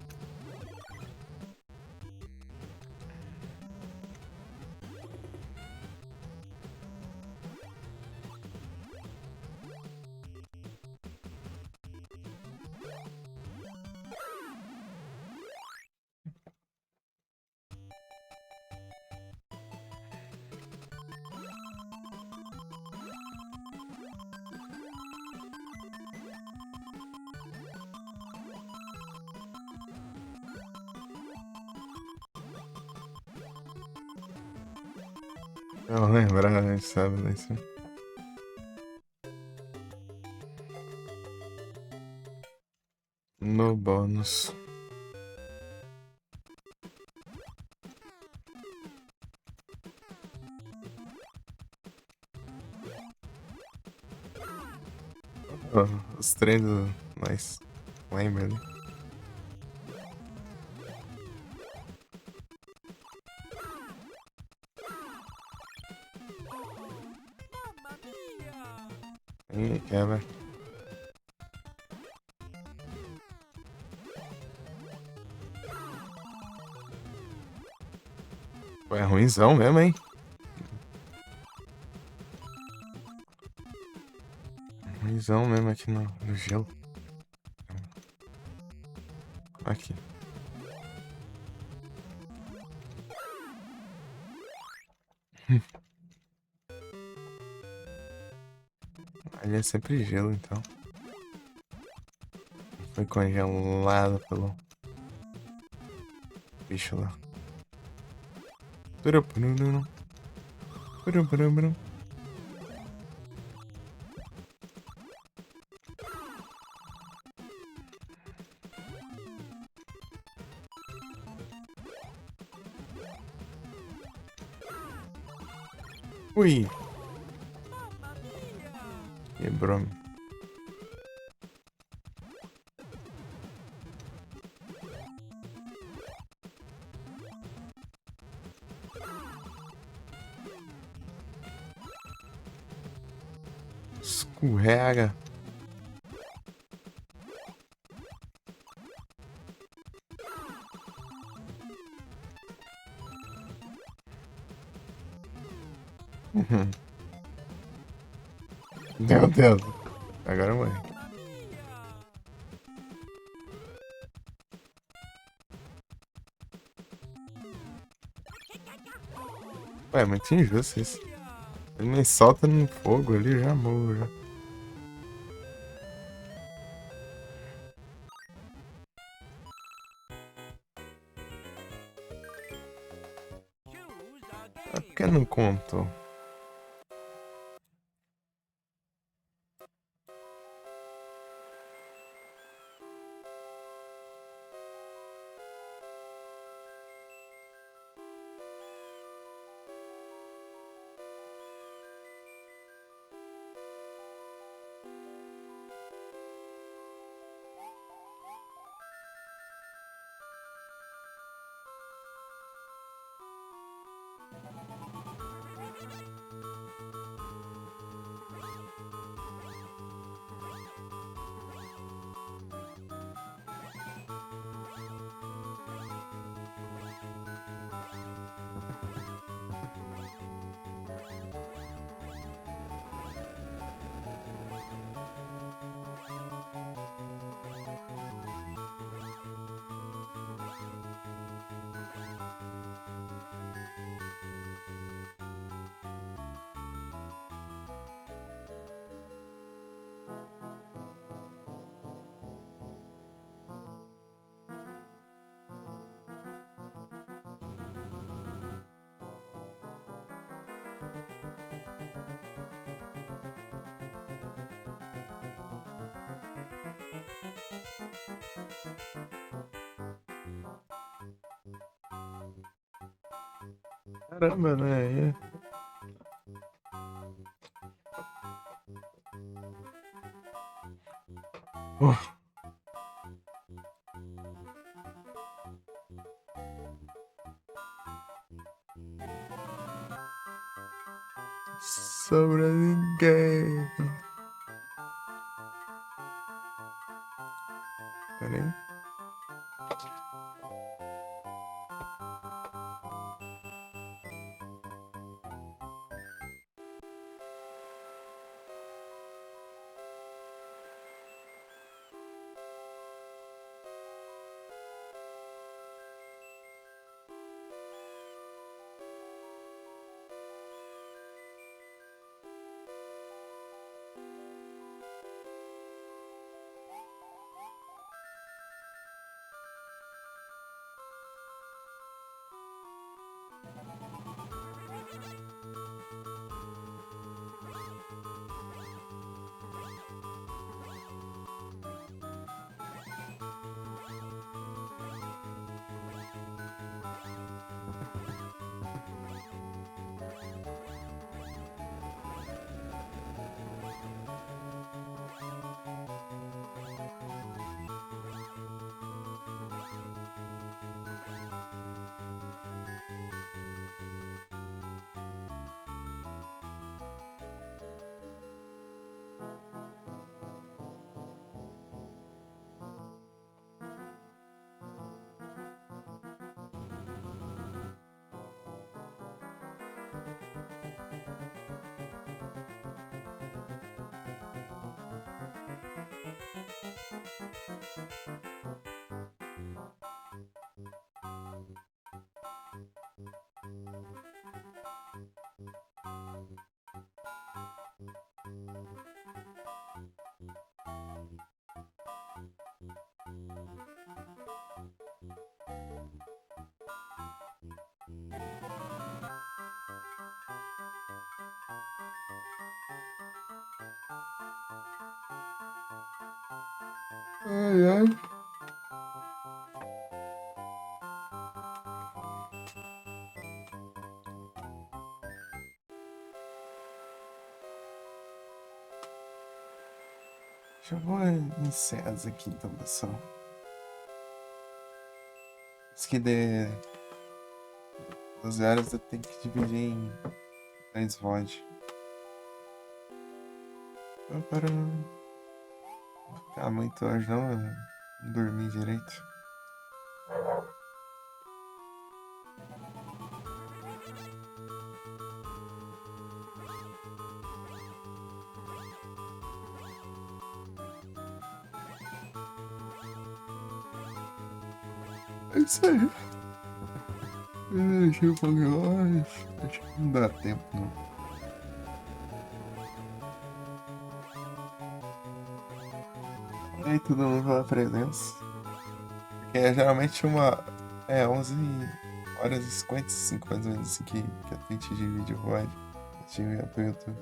Eu lembrar, sabe, desse. No bônus. Ó, os treinos, nós lembra, né? Mamma mia! Ih, quebra. Pô, é ruimzão mesmo, hein? Ruimzão mesmo aqui no gelo. Aqui. Ali é sempre gelo, então. Foi congelado pelo bicho lá. Turupururum. Turupururum. Ui, Mamma mia! quebrou. Escorrega. Uhum. Meu Deus. Agora eu morri. Mamma mia! Ué, é muito injusto isso. Ele me solta no fogo ali, eu já morro já. Choose a Por game! que não contou? Caramba, né? Oh, sobra ninguém. Pera aí. Ai, ai. Deixa eu vou em César aqui então, pessoal. Diz que de 12 horas eu tenho que dividir em 3 VOD. Para não ficar muito hoje não, eu não dormi direito. É isso aí. Deixa eu falar horas. Acho que não dá tempo não. E aí, todo mundo pela presença. Porque é geralmente 11 horas e 55 mais ou menos assim que a Twitch divide o VOD. A gente envia pro YouTube.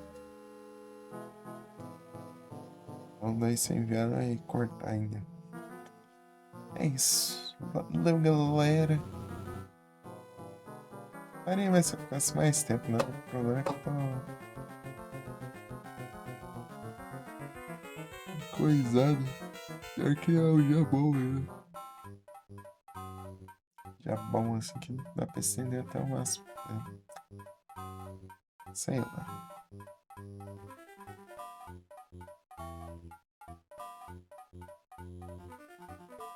Vamos daí se enviar e cortar ainda. É isso. Valeu, galera. Faria mais se eu ficasse mais tempo, né? O problema é que eu tô coisado. Pior que é o dia bom, né? Já bom assim que dá pra estender até o máximo. Né? Sei lá.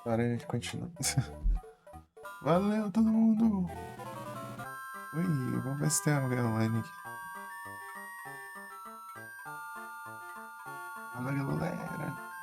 Agora a gente continua. Valeu todo mundo! Ui, vamos ver se tem alguém online aqui. Fala galera!